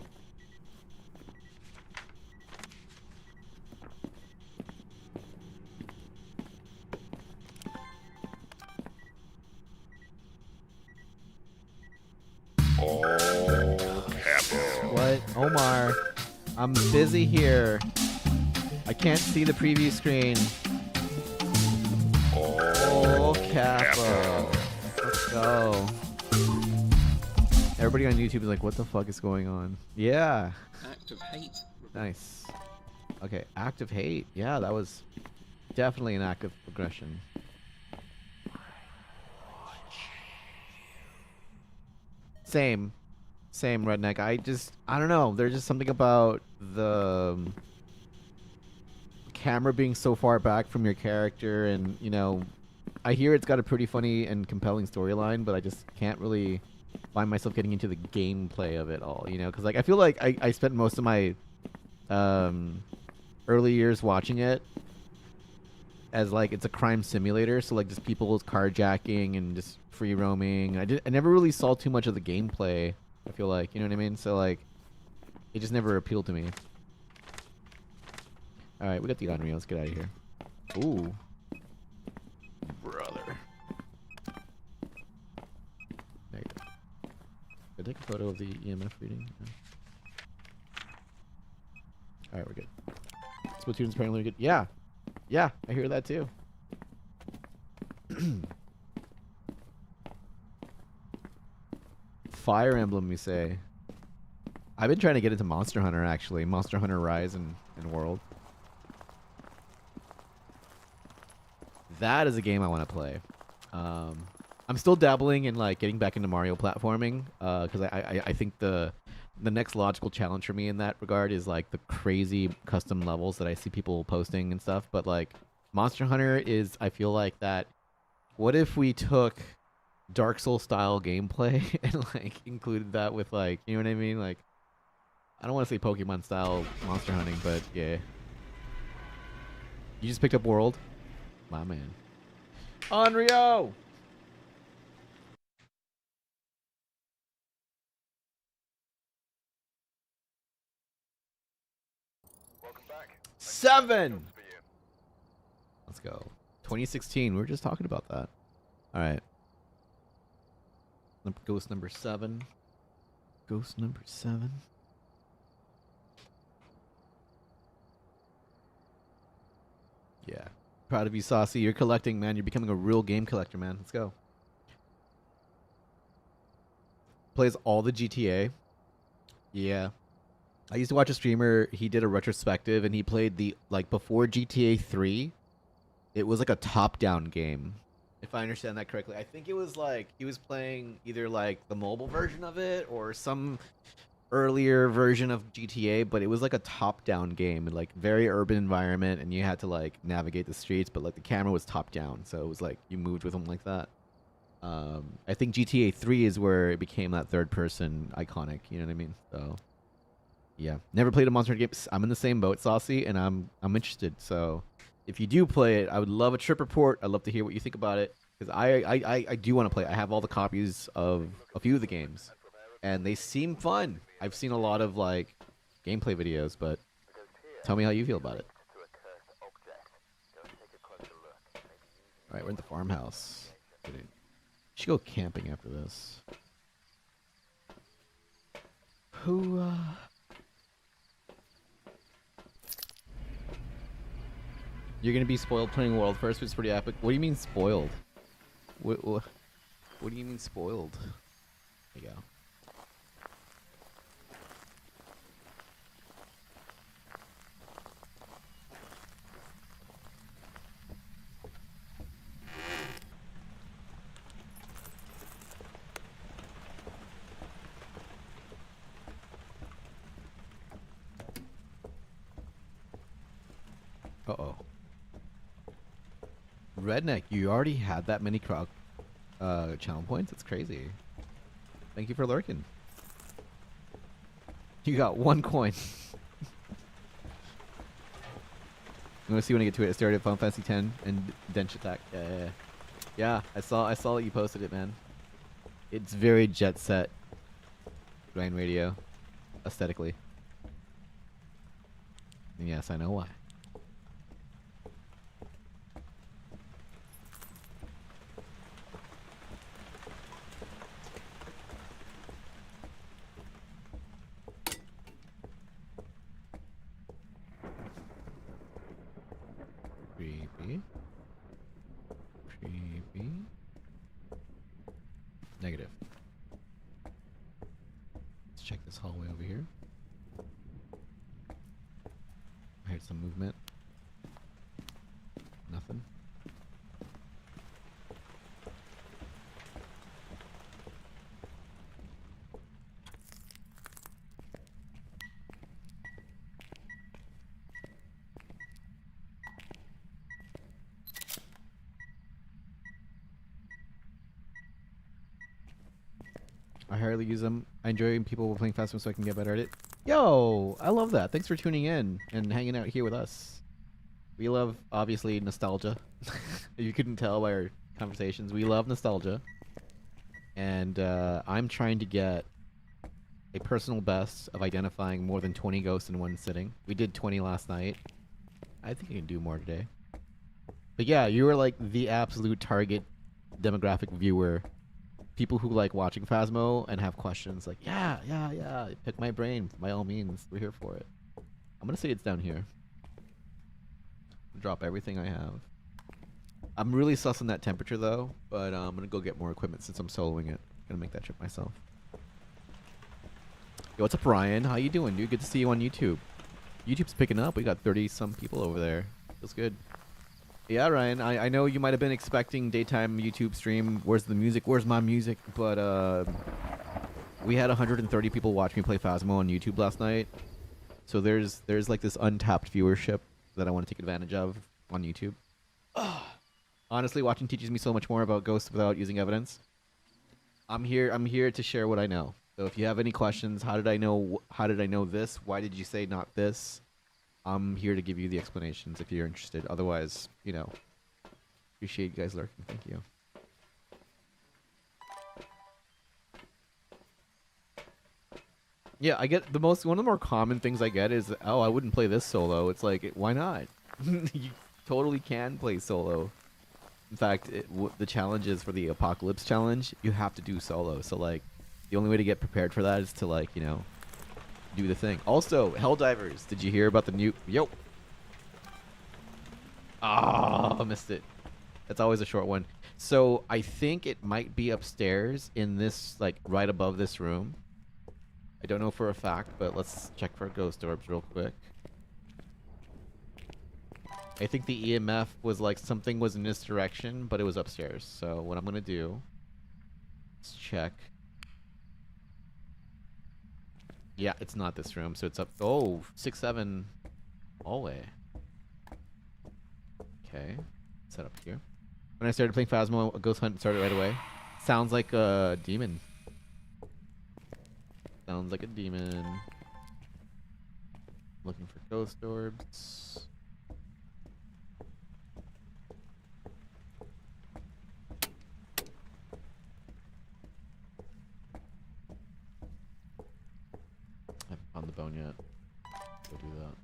What? Omar, I'm busy here. I can't see the preview screen. Oh, Capo. Let's go. Everybody on YouTube is like, what the fuck is going on? Yeah. Act of hate. Nice. Okay, act of hate. Yeah, that was definitely an act of aggression. Same, redneck. I don't know. There's just something about the camera being so far back from your character, and I hear it's got a pretty funny and compelling storyline, but I just can't really find myself getting into the gameplay of it all. Because like I feel like I spent most of my early years watching it as like it's a crime simulator, so like just people carjacking and just free roaming. I never really saw too much of the gameplay. I feel like, you know what I mean? So like it just never appealed to me. All right, we got the Unreal. Let's get out of here. Ooh, brother. There you go. Did I take a photo of the EMF reading? No. All right, we're good. Splatoon's apparently good. Yeah, yeah, I hear that too. Fire Emblem, you say? I've been trying to get into Monster Hunter, actually. Monster Hunter Rise and World. That is a game I want to play. I'm still dabbling in like getting back into Mario platforming, because I think the next logical challenge for me in that regard is like the crazy custom levels that I see people posting and stuff. But like Monster Hunter is, I feel like that. What if we took Dark Souls style gameplay and like included that with like, you know what I mean? Like, I don't want to say Pokemon style monster hunting, but yeah. You just picked up World? My man. Onryo! Welcome back. 7! Let's go. 2016. We were just talking about that. Alright. Ghost number 7. Ghost number 7. Yeah. Proud of you, Saucy. You're collecting, man. You're becoming a real game collector, man. Let's go. Plays all the GTA. Yeah. I used to watch a streamer. He did a retrospective, and he played the, like, before GTA 3, it was like a top-down game. If I understand that correctly. I think it was like, he was playing either like the mobile version of it or some earlier version of GTA, but it was like a top-down game, like very urban environment, and you had to like navigate the streets, but like the camera was top-down, so it was like you moved with them like that. I think GTA 3 is where it became that third-person iconic. You know what I mean? So, yeah, never played a Monster Hunter game. I'm in the same boat, Saucy, and I'm interested. So, if you do play it, I would love a trip report. I'd love to hear what you think about it, because I do want to play it. I have all the copies of a few of the games, and they seem fun. I've seen a lot of like gameplay videos, but tell me how you feel about it. All right, we're in the farmhouse. We should go camping after this. Who? You're gonna be spoiled playing World first, which is pretty epic. What do you mean spoiled? What do you mean spoiled? There you go. Uh-oh. Redneck, you already had that many crowd channel points? It's crazy. Thank you for lurking. You got 1 coin. I'm gonna see when I get to it. I started Final Fantasy 10 and Dench Attack. Yeah. I saw that you posted it, man. It's very jet set. Grind radio, aesthetically. And yes, I know why. Creepy. Creepy. Negative. Let's check this hallway over here. I heard some movement. Nothing. I hardly use them. I enjoy when people playing Phasmo so I can get better at it. Yo, I love that. Thanks for tuning in and hanging out here with us. We love, obviously, nostalgia. If you couldn't tell by our conversations, we love nostalgia. And I'm trying to get a personal best of identifying more than 20 ghosts in one sitting. We did 20 last night. I think I can do more today. But yeah, you were like the absolute target demographic viewer. People who like watching Phasmo and have questions like, yeah, pick my brain, by all means, we're here for it. I'm gonna say it's down here. Drop everything I have. I'm really sussing that temperature though, but I'm gonna go get more equipment since I'm soloing it. Gonna make that trip myself. Yo, what's up, Ryan? How you doing, dude? Good to see you on YouTube. YouTube's picking up. We got 30-some people over there. Feels good. Yeah, Ryan, I know you might have been expecting daytime YouTube stream. Where's the music? Where's my music? But we had 130 people watch me play Phasmo on YouTube last night. So there's like this untapped viewership that I want to take advantage of on YouTube. Honestly, watching teaches me so much more about ghosts without using evidence. I'm here to share what I know. So if you have any questions, how did I know this? Why did you say not this? I'm here to give you the explanations if you're interested. Otherwise, you know, appreciate you guys lurking. Thank you. Yeah, I get one of the more common things I get is, oh, I wouldn't play this solo. It's like, why not? You totally can play solo. In fact, the challenge is for the Apocalypse Challenge, you have to do solo. So, like, the only way to get prepared for that is to, like, you know, do the thing. Also, Helldivers, did you hear about the new... Yo! Ah, I missed it. That's always a short one. So, I think it might be upstairs in this, like, right above this room. I don't know for a fact, but let's check for ghost orbs real quick. I think the EMF was like something was in this direction, but it was upstairs. So what I'm gonna do is check. Yeah, it's not this room, so it's up. Oh, 6-7 hallway. Okay, set up here. When I started playing Phasmo, a ghost hunt started right away. Sounds like a demon. Sounds like a demon. Looking for ghost orbs. I haven't found the bone yet. Go do that.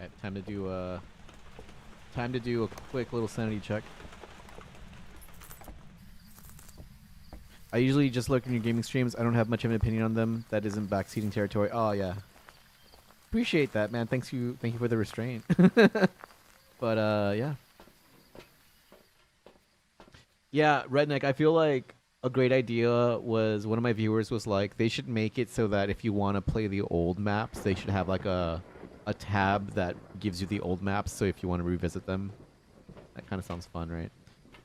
Alright, time to do a quick little sanity check. I usually just look in your gaming streams. I don't have much of an opinion on them. That isn't backseating territory. Oh yeah. Appreciate that, man. Thank you for the restraint. But yeah. Yeah, Redneck, I feel like a great idea was one of my viewers was like they should make it so that if you want to play the old maps, they should have like a a tab that gives you the old maps. So if you want to revisit them, that kind of sounds fun, right?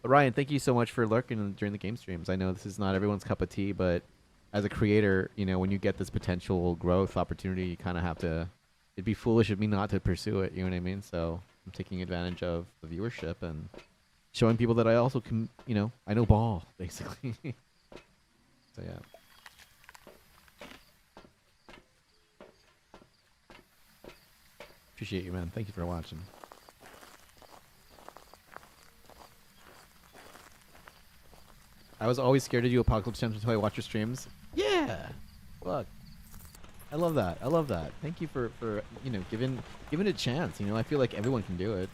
But Ryan, thank you so much for lurking during the game streams. I know this is not everyone's cup of tea, but as a creator, you know, when you get this potential growth opportunity, you kind of have to. It'd be foolish of me not to pursue it. You know what I mean? So I'm taking advantage of the viewership and showing people that I also can. You know, I know ball basically. So yeah. Appreciate you, man. Thank you for watching. I was always scared to do Apocalypse Champs until I watch your streams. Yeah. Fuck. I love that. I love that. Thank you for you know giving it a chance. You know, I feel like everyone can do it.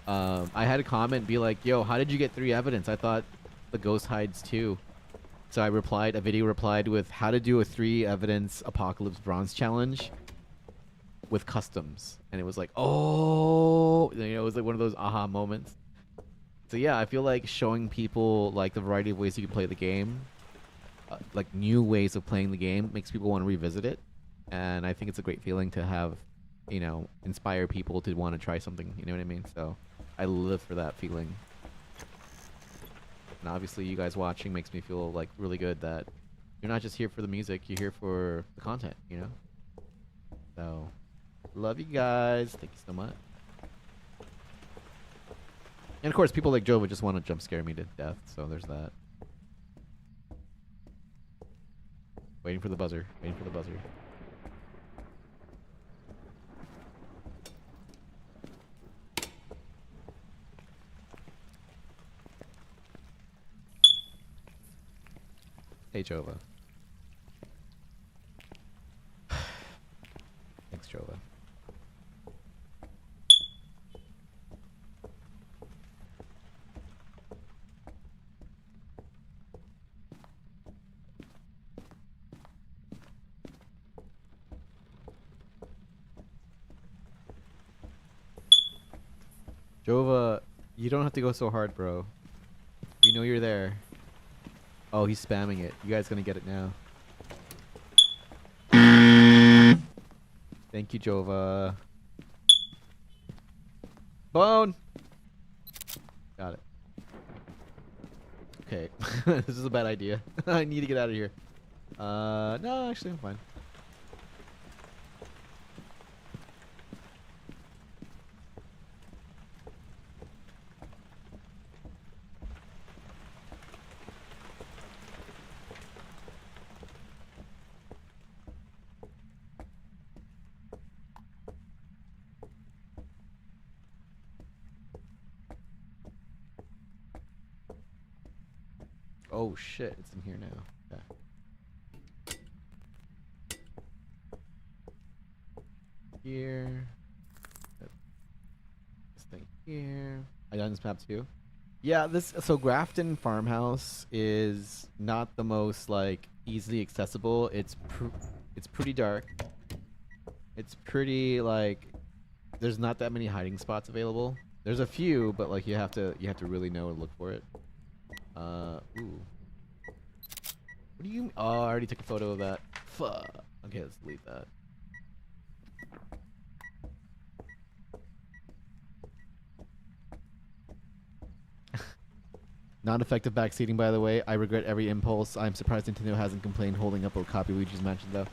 I had a comment be like, "Yo, how did you get 3 evidence? I thought the ghost hides 2." So I replied. A video replied with how to do a 3 evidence Apocalypse Bronze challenge with customs, and it was like, oh, you know, it was like one of those aha moments. So yeah, I feel like showing people like the variety of ways you can play the game, like new ways of playing the game, makes people want to revisit it, and I think it's a great feeling to have, you know, inspire people to want to try something. You know what I mean? So I live for that feeling, and obviously you guys watching makes me feel like really good that you're not just here for the music, you're here for the content. You know? So love you guys. Thank you so much. And of course, people like Joe would just want to jump scare me to death, so there's that. Waiting for the buzzer. Waiting for the buzzer. Hey, Jova. Thanks, Jova. Jova, you don't have to go so hard, bro. We know you're there. Oh, he's spamming it. You guys gonna get it now. Thank you, Jova. Bone! Got it. Okay. This is a bad idea. I need to get out of here. No, actually I'm fine. Oh shit, it's in here now. Okay. Here. This thing here. I done this map too. Yeah, so Grafton Farmhouse is not the most like easily accessible. It's pretty dark. It's pretty like there's not that many hiding spots available. There's a few, but like you have to really know to look for it. Ooh. What do you? Oh, I already took a photo of that. Fuck. Okay, let's delete that. Non-effective backseating, by the way. I regret every impulse. I'm surprised Nintendo hasn't complained holding up or copy Luigi's Mansion though.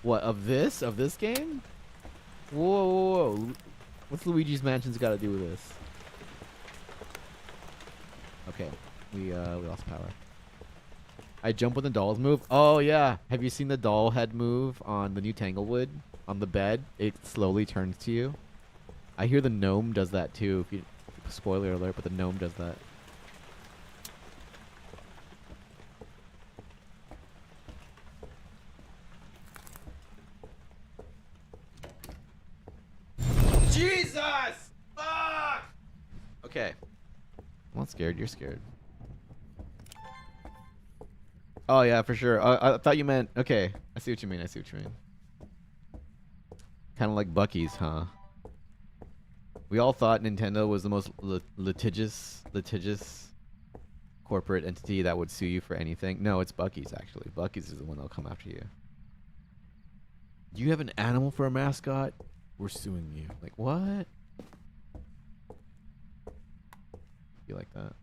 What, of this? Of this game? Whoa, whoa, whoa. What's Luigi's Mansion's got to do with this? Okay, we lost power. I jump when the dolls move. Oh yeah, have you seen the doll head move on the new Tanglewood? On the bed, it slowly turns to you. I hear the gnome does that too. If you, spoiler alert, but the gnome does that. Jesus! Fuck! Okay. I'm not scared. You're scared. Oh yeah, for sure. I thought you meant. Okay, I see what you mean. I see what you mean. Kind of like Bucky's, huh? We all thought Nintendo was the most litigious corporate entity that would sue you for anything. No, it's Bucky's actually. Bucky's is the one that'll come after you. Do you have an animal for a mascot? We're suing you. Like, what? You like that?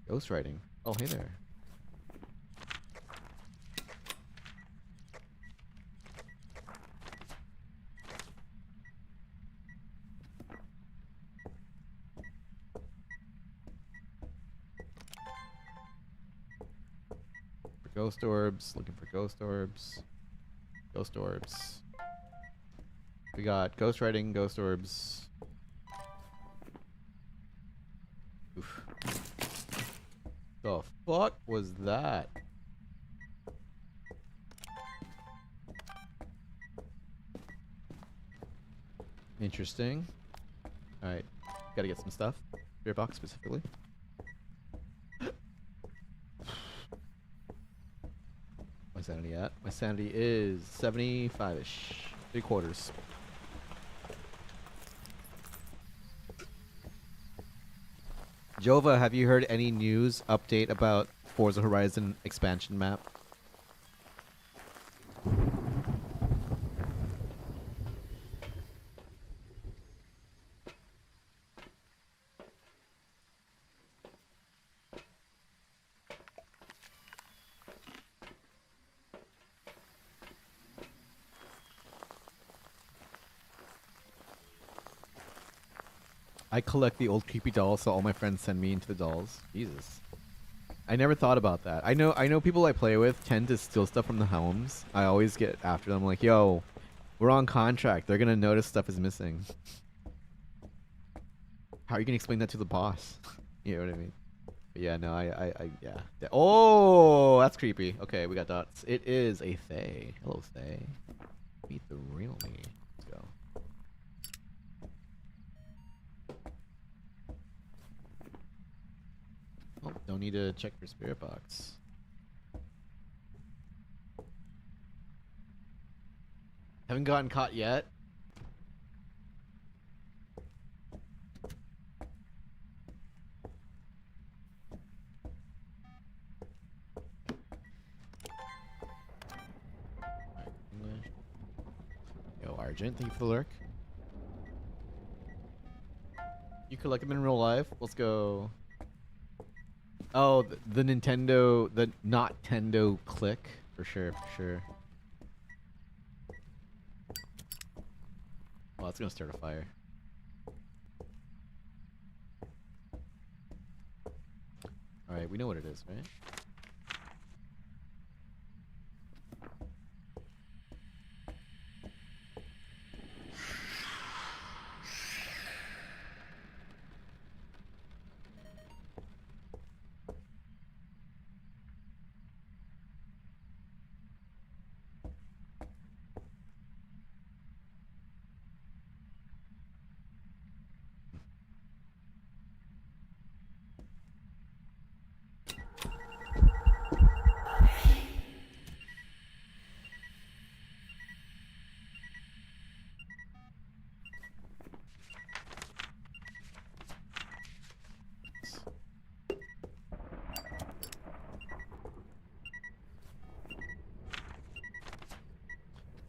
Ghostwriting. Oh, hey there. For ghost orbs. Looking for ghost orbs. Ghost orbs. We got ghostwriting, ghost orbs. Oof. The fuck was that? Interesting. Alright. Gotta get some stuff. Spirit box specifically. My sanity at? My sanity is 75-ish. 3/4. Jova, have you heard any news update about Forza Horizon expansion map? I collect the old creepy dolls, so all my friends send me into the dolls. Jesus. I never thought about that. I know people I play with tend to steal stuff from the homes. I always get after them like, yo, we're on contract. They're gonna notice stuff is missing. How are you gonna explain that to the boss? You know what I mean? But yeah, no, yeah. Oh, that's creepy. Okay, we got dots. It is a Fae. Hello, Fae. Meet the real me. Let's go. Oh, don't need to check your spirit box. Haven't gotten caught yet. Alright, English. Yo, Argent, thank you for the lurk. You collect them in real life? Let's go. Oh, the Nintendo, the not Tendo click. For sure, for sure. Oh, that's gonna start a fire. Alright, we know what it is, right?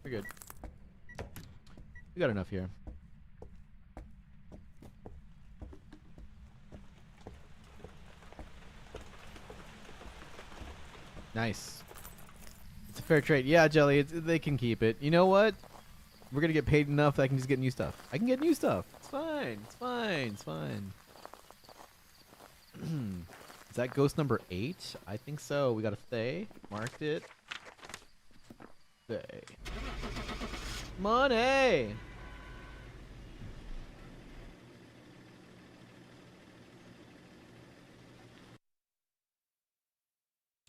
We're good. We got enough here. Nice. It's a fair trade. Yeah, Jelly, they can keep it. You know what? We're gonna get paid enough that I can just get new stuff. I can get new stuff. It's fine. It's fine. It's fine. Is that ghost number 8? I think so. We got a Thay. Marked it. Thay. Money!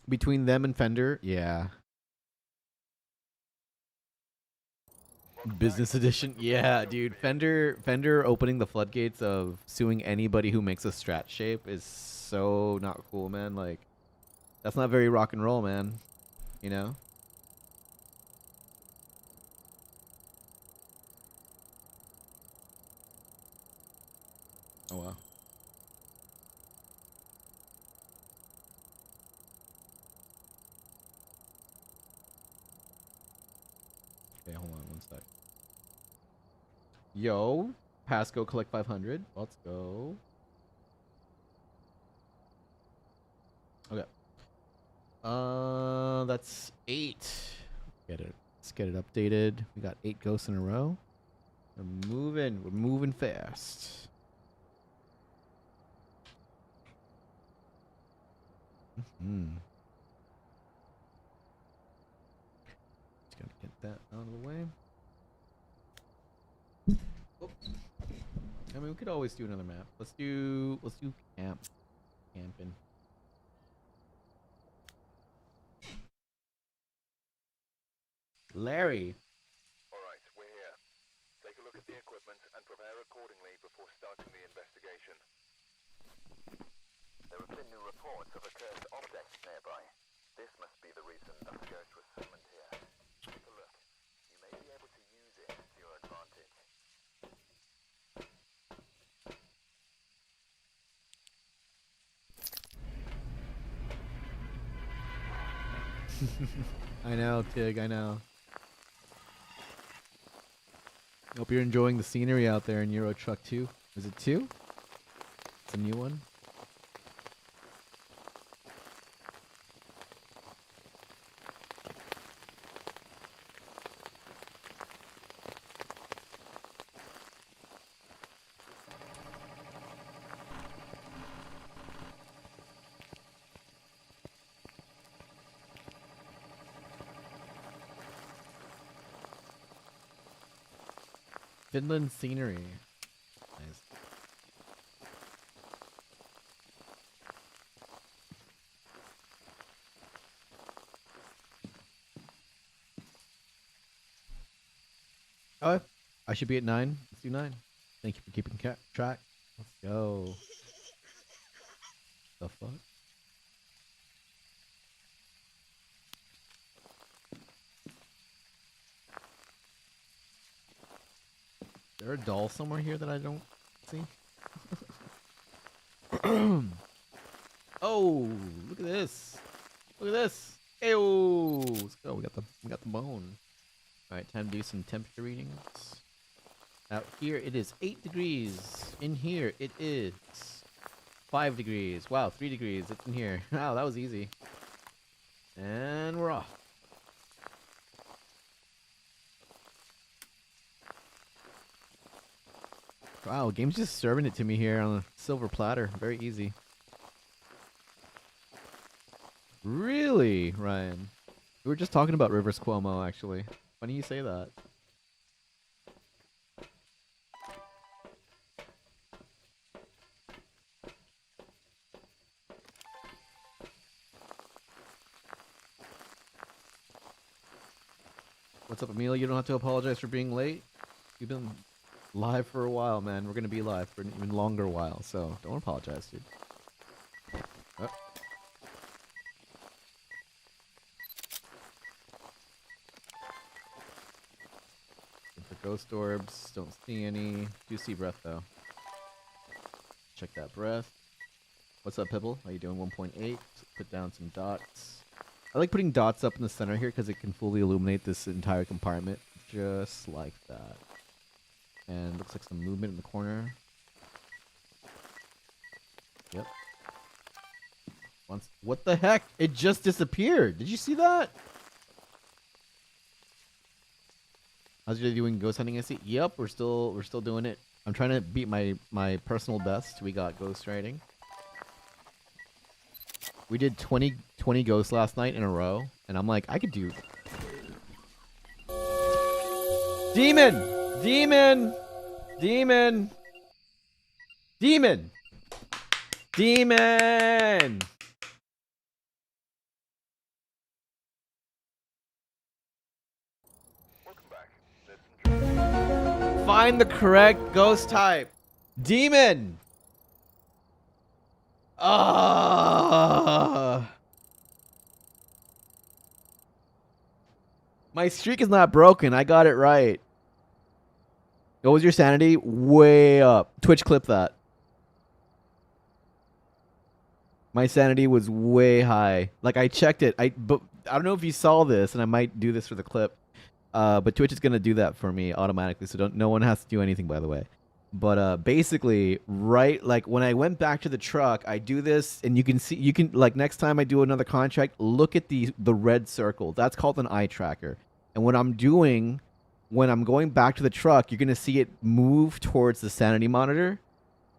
Between them and Fender? Yeah. Business edition? Yeah, dude. Fender opening the floodgates of suing anybody who makes a strat shape is so not cool, man. Like, that's not very rock and roll, man. You know? Oh, wow. Okay, hold on one sec. Yo, Pasco collect 500. Let's go. Okay. That's 8. Get it. Let's get it updated. We got 8 ghosts in a row. We're moving. We're moving fast. Hmm. Just gotta get that out of the way. Oh. I mean, we could always do another map. Let's do camping. Larry. Alright, we're here. Take a look at the equipment and prepare accordingly before starting the investigation. There have been new reports of a cursed object nearby. This must be the reason a ghost was summoned here. Take a look. You may be able to use it to your advantage. I know, Tig, I know. Hope you're enjoying the scenery out there in Euro Truck 2. Is it 2? It's a new one. Finland scenery. Nice. Oh, I should be at 9. Let's do 9. Thank you for keeping track. Let's go. The fuck? Is there a doll somewhere here that I don't see? Oh, look at this. Look at this. Ew. Let's go. We got the bone. Alright, time to do some temperature readings. Out here it is 8 degrees. In here it is 5 degrees. Wow, 3 degrees. It's in here. Wow, that was easy. And we're off. Wow, game's just serving it to me here on a silver platter. Very easy. Really, Ryan? We were just talking about Rivers Cuomo, actually. Funny you say that. What's up, Amelia? You don't have to apologize for being late. You've been live for a while, man. We're gonna be live for an even longer while, so don't apologize, dude. Oh. For ghost orbs, don't see any. Do see breath though. Check that breath. What's up, Pibble? How you doing? 1.8. Put down some dots. I like putting dots up in the center here because it can fully illuminate this entire compartment, just like that. And looks like some movement in the corner. Yep. What the heck? It just disappeared. Did you see that? How's your day doing ghost hunting? I see. Yep, we're still doing it. I'm trying to beat my personal best. We got ghost writing. We did 20 ghosts last night in a row, and I'm like, I could do. Demon! Demon! Demon! Demon! Demon! Welcome back. Find the correct ghost type. Demon! My streak is not broken. I got it right. What was your sanity? Way up. Twitch clip that. My sanity was way high. Like I checked it. But I don't know if you saw this, and I might do this for the clip. But Twitch is gonna do that for me automatically, so no one has to do anything, by the way. But basically, right, like when I went back to the truck, I do this, and you can like next time I do another contract, look at the red circle. That's called an eye tracker. And when I'm going back to the truck, you're gonna see it move towards the sanity monitor,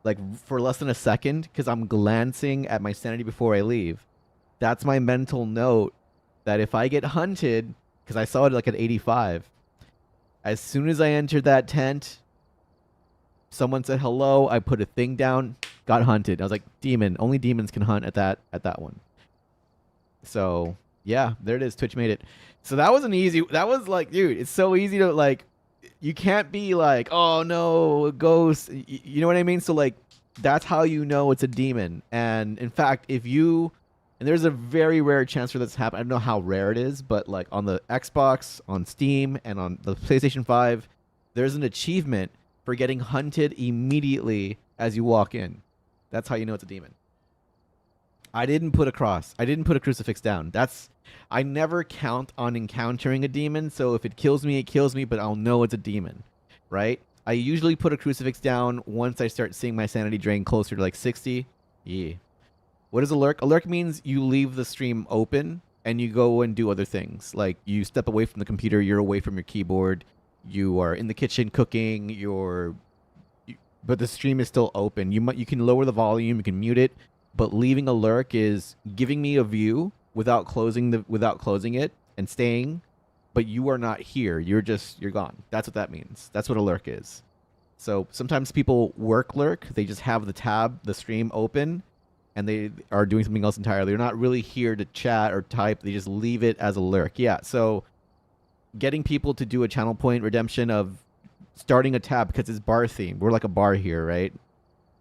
like for less than a second, because I'm glancing at my sanity before I leave. That's my mental note that if I get hunted, because I saw it like at 85, as soon as I entered that tent, someone said hello. I put a thing down, got hunted. I was like, demon. Only demons can hunt at that one. So yeah, there it is. Twitch made it. So that was an easy. That was like, dude, it's so easy to like. You can't be like, oh no, a ghost. You know what I mean? So like, that's how you know it's a demon. And in fact, if you and there's a very rare chance for this to happen. I don't know how rare it is, but like on the Xbox, on Steam, and on the PlayStation 5, there's an achievement for getting hunted immediately as you walk in. That's how you know it's a demon. I didn't put a cross. I didn't put a crucifix down. I never count on encountering a demon, so if it kills me, it kills me, but I'll know it's a demon, right? I usually put a crucifix down once I start seeing my sanity drain closer to like 60. Yeah. What is a lurk? A lurk means you leave the stream open and you go and do other things. Like you step away from the computer, you're away from your keyboard, you are in the kitchen cooking, but the stream is still open. You can lower the volume, you can mute it, but leaving a lurk is giving me a view without closing it and staying, but you are not here. You're gone. That's what that means. That's what a lurk is. So sometimes people work lurk. They just have the stream open, and they are doing something else entirely. They're not really here to chat or type. They just leave it as a lurk. Yeah. So getting people to do a channel point redemption of starting a tab because it's bar themed. We're like a bar here, right?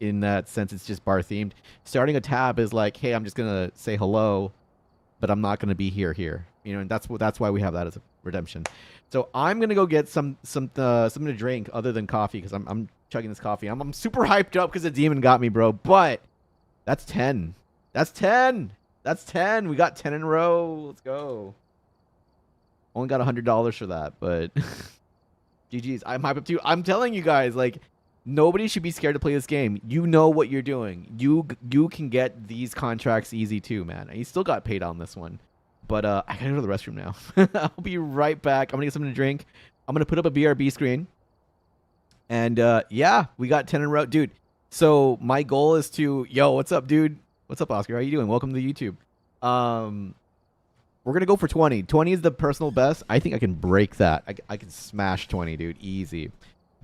In that sense, it's just bar themed. Starting a tab is like, hey, I'm just gonna say hello, but I'm not gonna be here. You know, and that's why we have that as a redemption. So I'm gonna go get something to drink other than coffee because I'm chugging this coffee. I'm super hyped up because the demon got me, bro. But that's 10. That's 10. That's 10. We got 10 in a row. Let's go. Only got $100 for that, but GG's. I'm hyped up too. I'm telling you guys, like, nobody should be scared to play this game. You know what you're doing. You can get these contracts easy too, man. You still got paid on this one. But I gotta go to the restroom now. I'll be right back. I'm gonna get something to drink. I'm gonna put up a BRB screen. And yeah, we got 10 in a row. Dude, so my goal is to what's up, dude? What's up, Oscar? How you doing? Welcome to YouTube. We're gonna go for 20. 20 is the personal best. I think I can break that. I can smash 20, dude. Easy.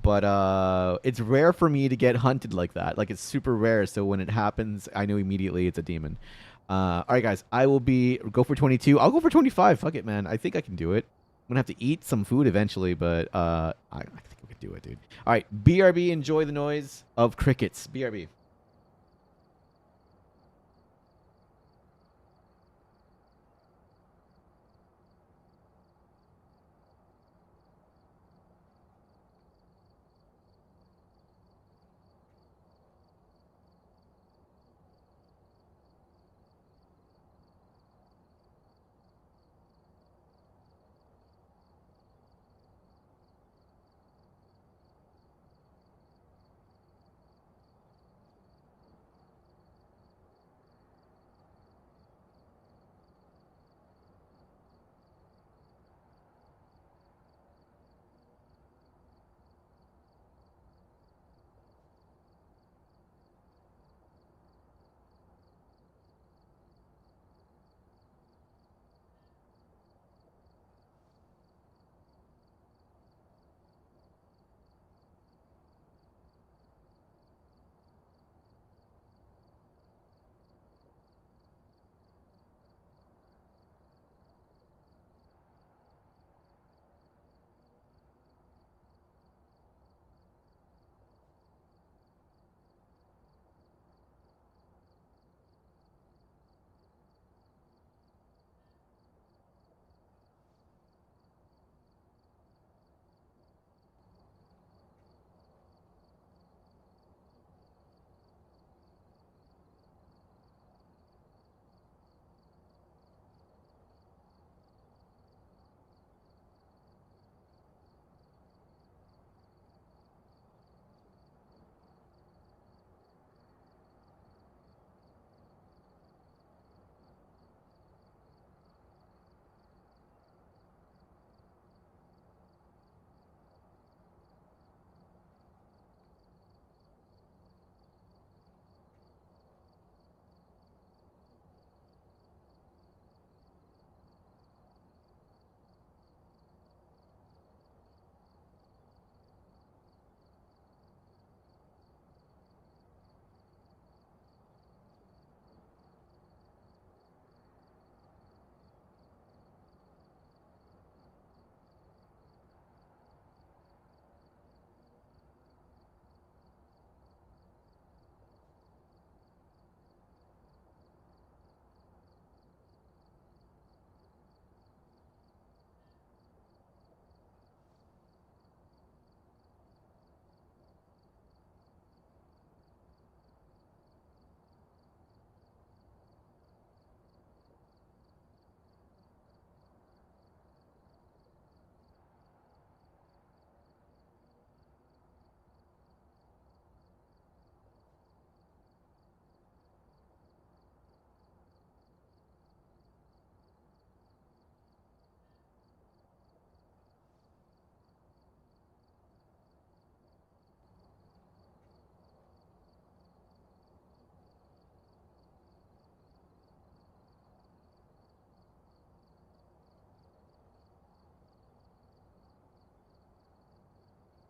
But it's rare for me to get hunted like that. Like, it's super rare. So when it happens, I know immediately it's a demon. All right, guys. I will go for 22. I'll go for 25. Fuck it, man. I think I can do it. I'm gonna have to eat some food eventually, but I think we can do it, dude. All right, BRB. Enjoy the noise of crickets. BRB.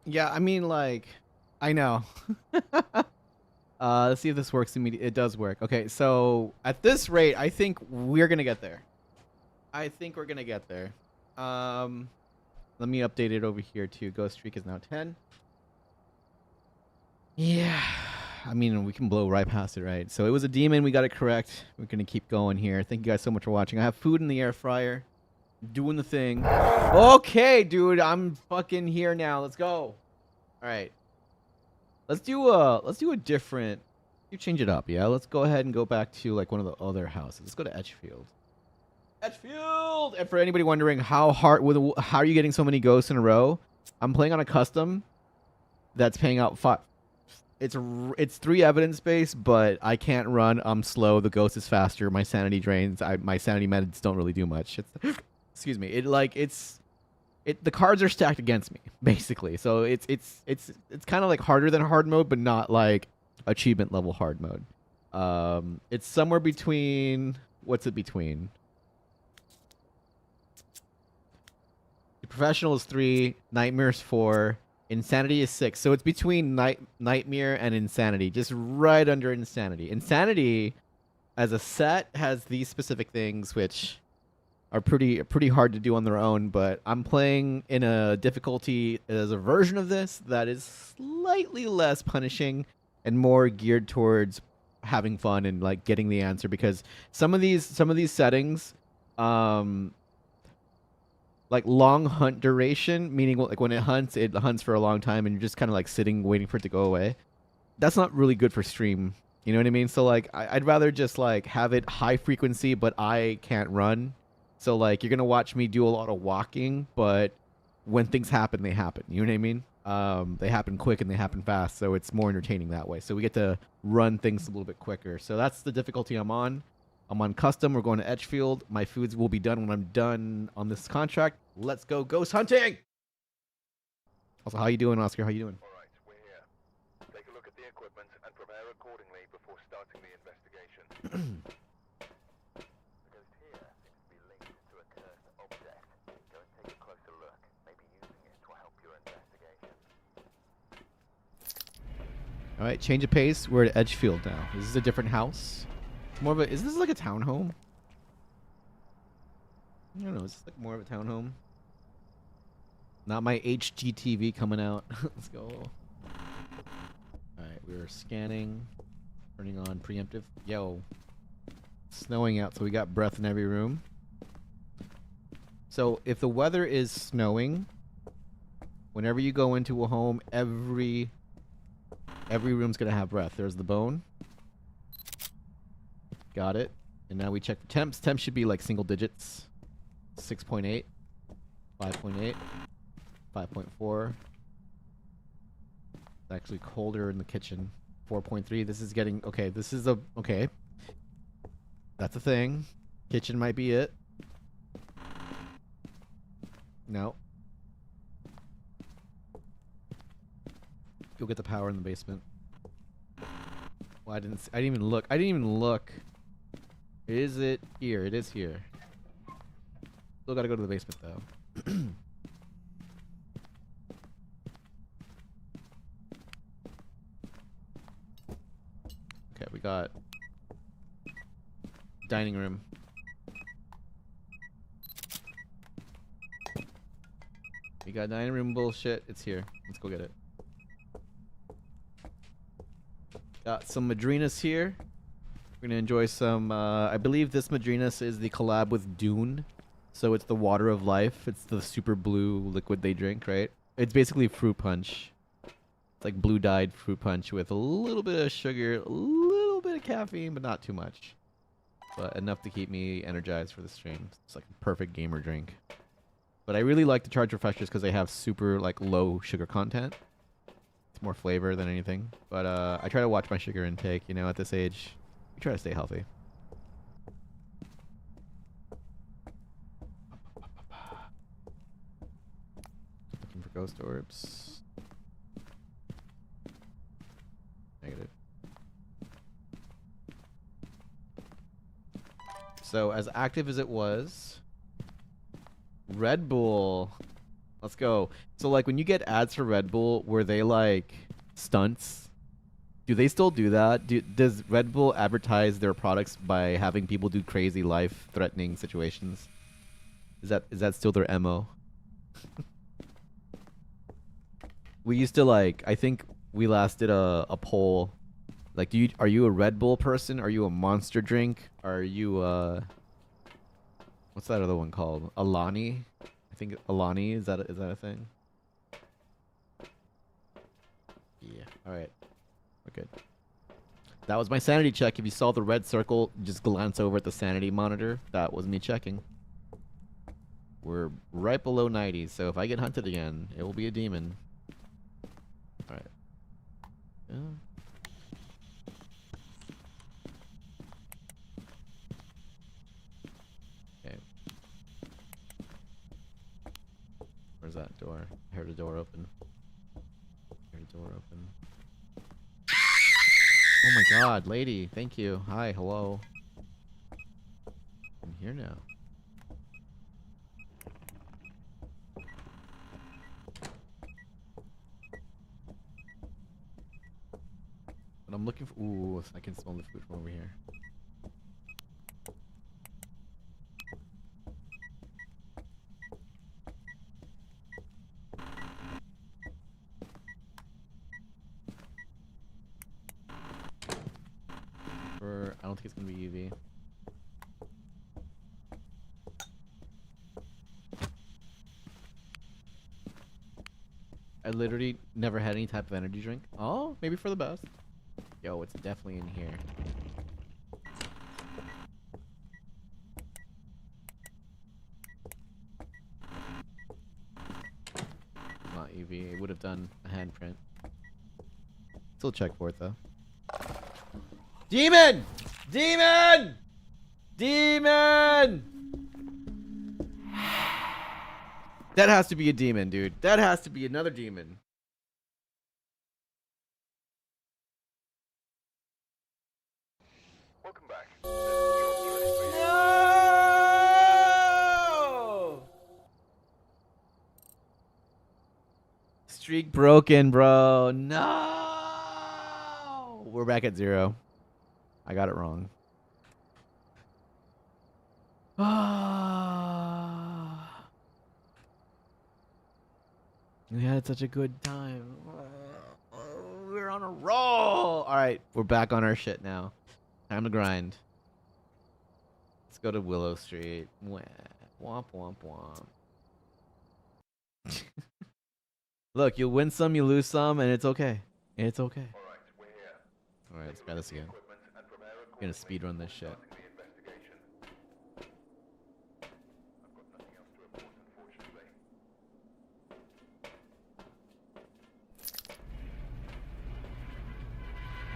Yeah, I mean, like, I know. Let's see if this works immediately. It does work. Okay, so at this rate, I think we're gonna get there. I think we're gonna get there. Um, Let me update it over here too. Ghost streak is now 10. Yeah, I mean, we can blow right past it, right? So it was a demon. We got it correct. We're gonna keep going here. Thank you guys so much for watching. I have food in the air fryer, doing the thing. Okay, dude, I'm fucking here now. Let's go. All right, let's do a different. You change it up, yeah. Let's go ahead and go back to like one of the other houses. Let's go to Edgefield. Edgefield. And for anybody wondering how are you getting so many ghosts in a row? I'm playing on a custom that's paying out five. It's 3 evidence based, but I can't run. I'm slow. The ghost is faster. My sanity drains. My sanity meds don't really do much. Excuse me. The cards are stacked against me basically. So it's kind of like harder than hard mode, but not like achievement level hard mode. It's somewhere between. What's it between? The professional is 3. Nightmare is 4. Insanity is 6, so it's between Nightmare and Insanity, just right under Insanity. Insanity, as a set, has these specific things, which are pretty hard to do on their own. But I'm playing in a difficulty as a version of this that is slightly less punishing and more geared towards having fun and like getting the answer. Because some of these settings, like long hunt duration, meaning like when it hunts for a long time, and you're just kind of like sitting waiting for it to go away. That's not really good for stream. You know what I mean? So like, I'd rather just like have it high frequency, but I can't run. So like, you're gonna watch me do a lot of walking, but when things happen, they happen. You know what I mean? They happen quick and they happen fast, so it's more entertaining that way. So we get to run things a little bit quicker. So that's the difficulty I'm on. I'm on custom. We're going to Edgefield. My foods will be done when I'm done on this contract. Let's go ghost hunting. Also, how you doing, Oscar? How you doing? All right, we're here. Take a look at the equipment and prepare accordingly before starting the investigation. The ghost here seems to be linked to a cursed object. Go and take a closer look. Maybe using it will help your investigation. All right, change of pace. We're at Edgefield now. This is a different house. It's more of a. Is this like a townhome? I don't know. Is this like more of a townhome? Not my HGTV coming out. Let's go. Alright, we're scanning. Turning on preemptive. Yo. It's snowing out, so we got breath in every room. So if the weather is snowing, whenever you go into a home, every room's gonna have breath. There's the bone. Got it. And now we check the temps. Temps should be like single digits. 6.8, 5.8, 5.4. It's actually colder in the kitchen. 4.3. This is getting okay. This is okay. That's a thing. Kitchen might be it. No. You'll get the power in the basement. Well, I didn't even look. I didn't even look. Is it here? It is here. Still gotta go to the basement though. Okay, we got dining room. We got dining room bullshit. It's here. Let's go get it. Got some Madrinas here. We're gonna enjoy some. I believe this Madrinas is the collab with Dune. So it's the water of life. It's the super blue liquid they drink, right? It's basically fruit punch. It's like blue dyed fruit punch with a little bit of sugar, a little bit of caffeine, but not too much. But enough to keep me energized for the stream. It's like a perfect gamer drink. But I really like the charge refreshers because they have super like low sugar content. It's more flavor than anything. But I try to watch my sugar intake, you know, at this age. We try to stay healthy. Looking for ghost orbs. Negative. So as active as it was, Red Bull Let's go. So like when you get ads for Red Bull, were they like stunts? Do they still do that? Does Red Bull advertise their products by having people do crazy life-threatening situations? Is that still their MO? We used to like I think we last did a poll. Like are you a Red Bull person? Are you a Monster drink? Are you what's that other one called? Alani? I think Alani is that a thing? Yeah. All right. We're good. That was my sanity check. If you saw the red circle, just glance over at the sanity monitor. That was me checking. We're right below 90, so if I get hunted again, it will be a demon. Alright. Yeah. Okay. Where's that door? I heard a door open. I heard a door open. Oh my god, lady. Thank you. Hi, hello. I'm here now. But I'm looking for... Ooh, I can smell the food from over here. I don't think it's gonna be UV. I literally never had any type of energy drink. Oh, maybe for the best. Yo, it's definitely in here. Not UV. It would have done a handprint. Still check for it though. Demon! Demon! Demon! That has to be a demon, dude. That has to be another demon. Welcome back. No! Streak broken, bro. No! We're back at 0. I got it wrong. We had such a good time. We're on a roll. All right, we're back on our shit now. Time to grind. Let's go to Willow Street. Womp womp womp. Look, you win some, you lose some, and it's okay. It's okay. All right, we're here. All right, let's try this again. Equipment and prepare I'm gonna speed run this shit. starting the investigation. I've got nothing else to report, unfortunately.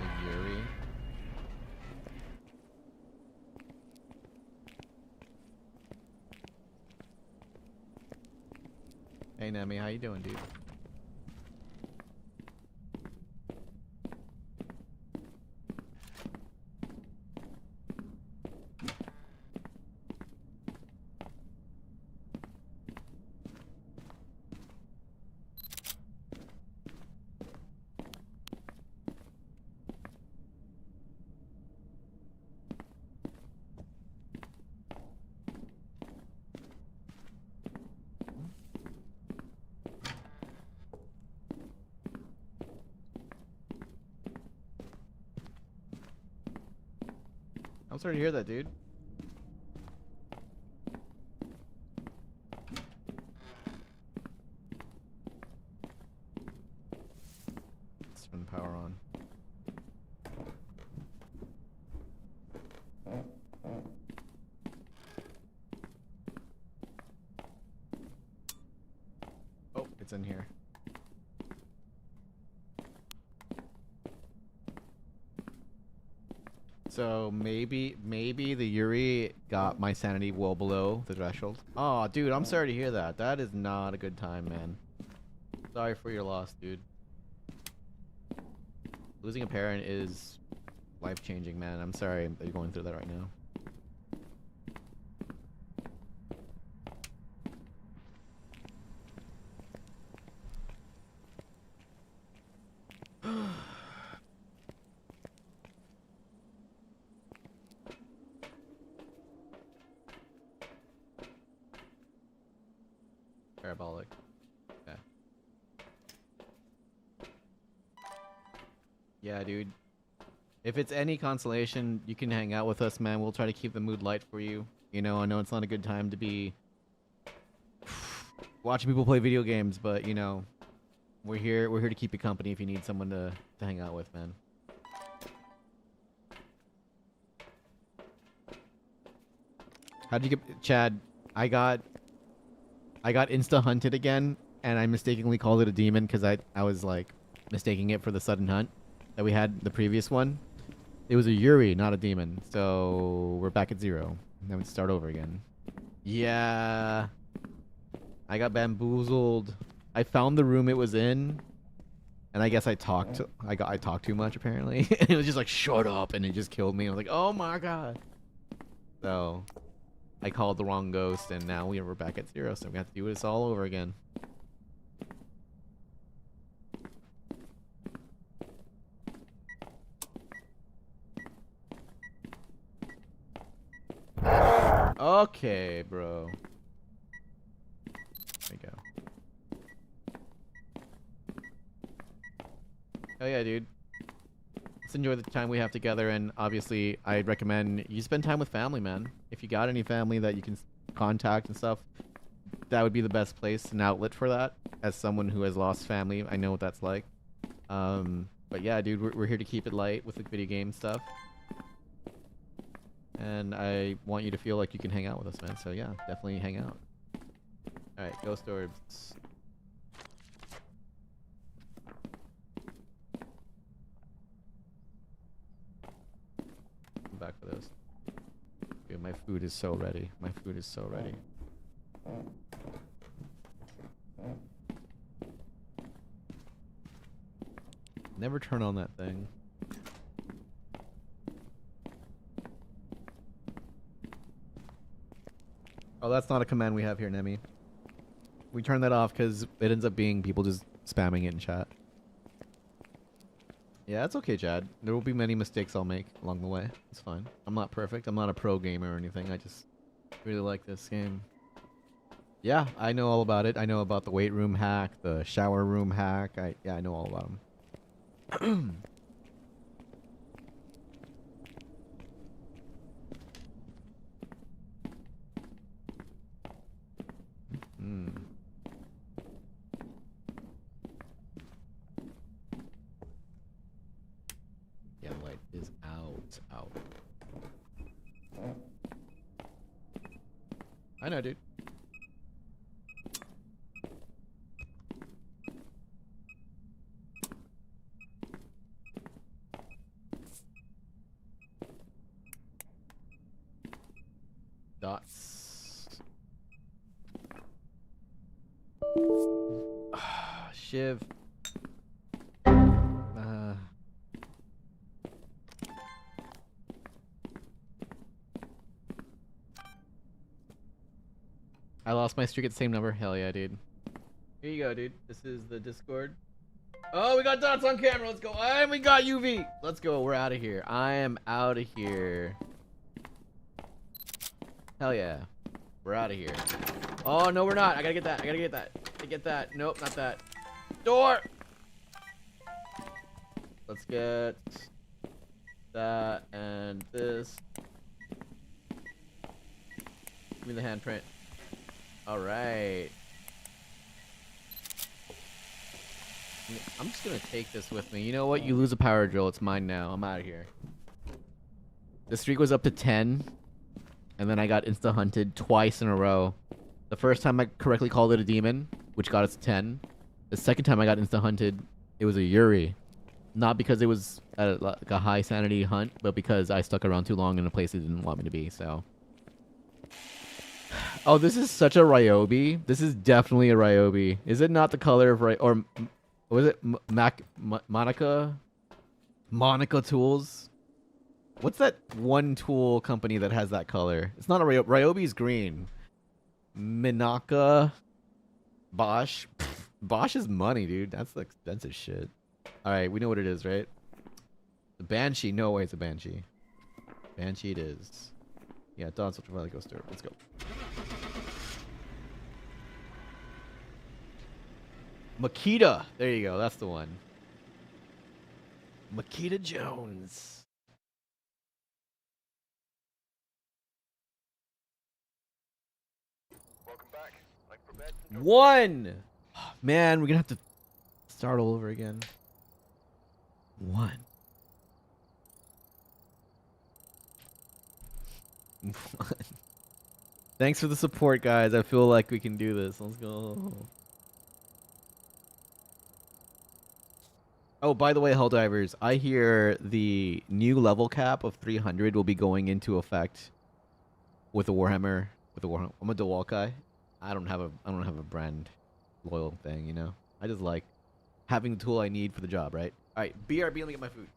The Yuri. Hey Nemi, how you doing, dude? I'm sorry to hear that, dude. Let's turn the power on. Oh, it's in here. So maybe the Yuri got my sanity well below the threshold. Oh, dude, I'm sorry to hear that. That is not a good time, man. Sorry for your loss, dude. Losing a parent is life-changing, man. I'm sorry that you're going through that right now. parabolic. Yeah. Yeah, dude. If it's any consolation, you can hang out with us, man. We'll try to keep the mood light for you. You know, I know it's not a good time to be watching people play video games, but you know, we're here to keep you company if you need someone to hang out with, man. How'd you get Chad? I got insta hunted again, and I mistakenly called it a demon because I was like mistaking it for the sudden hunt that we had the previous one. It was a Yuri, not a demon. So we're back at 0. Now we start over again. Yeah. I got bamboozled. I found the room it was in, and I guess I talked too much apparently. And it was just like, shut up, and it just killed me. I was like, oh my god. So I called the wrong ghost, and now we're back at 0, so we have to do this all over again. Okay, bro. There we go. Oh yeah, dude. Let's enjoy the time we have together, and obviously, I'd recommend you spend time with family, man. If you got any family that you can contact and stuff, that would be the best place, an outlet for that. As someone who has lost family, I know what that's like. But yeah, dude, we're here to keep it light with the video game stuff. And I want you to feel like you can hang out with us, man. So yeah, definitely hang out. Alright, ghost orbs. I'm back for this. Dude, my food is so ready. My food is so ready. Never turn on that thing. Oh, that's not a command we have here, Nemi. We turn that off because it ends up being people just spamming it in chat. Yeah, it's okay, Chad. There will be many mistakes I'll make along the way. It's fine. I'm not perfect. I'm not a pro gamer or anything. I just really like this game. Yeah, I know all about it. I know about the weight room hack, the shower room hack. Yeah, I know all about them. Yeah, light is out. I know, dude. Dots. Shiv. I lost my streak at the same number. Hell yeah, dude. Here you go, dude. This is the Discord. Oh, we got dots on camera. Let's go. And we got UV. Let's go. We're out of here. I am out of here. Hell yeah. We're out of here. Oh, no, we're not. I gotta get that. I gotta get that. I get that. Nope, not that. Door! Let's get that and this. Give me the handprint. Alright. I'm just gonna take this with me. You know what? You lose a power drill. It's mine now. I'm out of here. The streak was up to 10. And then I got insta-hunted twice in a row. The first time I correctly called it a demon, which got us to 10. The second time I got insta-hunted, it was a Yuri. Not because it was like a high sanity hunt, but because I stuck around too long in a place it didn't want me to be, so. Oh, this is such a Ryobi. This is definitely a Ryobi. Is it not the color of Ryobi? Or was it Monica? Monica Tools? What's that one tool company that has that color? It's not a Ryobi. Ryobi's green. Minaka? Bosch? Pfft, Bosch is money, dude. That's the expensive shit. Alright, we know what it is, right? The Banshee. No way it's a Banshee. Banshee it is. Yeah, Dawn's Ultraviolet Ghost Orb. Let's go. Makita. There you go. That's the one. Makita Jones. Welcome back. I've prepared some jobs. One. Man, we're gonna have to start all over again. One. One. Thanks for the support, guys. I feel like we can do this. Let's go. Oh, by the way, Helldivers, I hear the new level cap of 300 will be going into effect with the Warhammer. With the Warhammer, I'm a DeWalt guy. I don't have a brand loyal thing, you know. I just like having the tool I need for the job, right? All right, BRB. Let me get my food.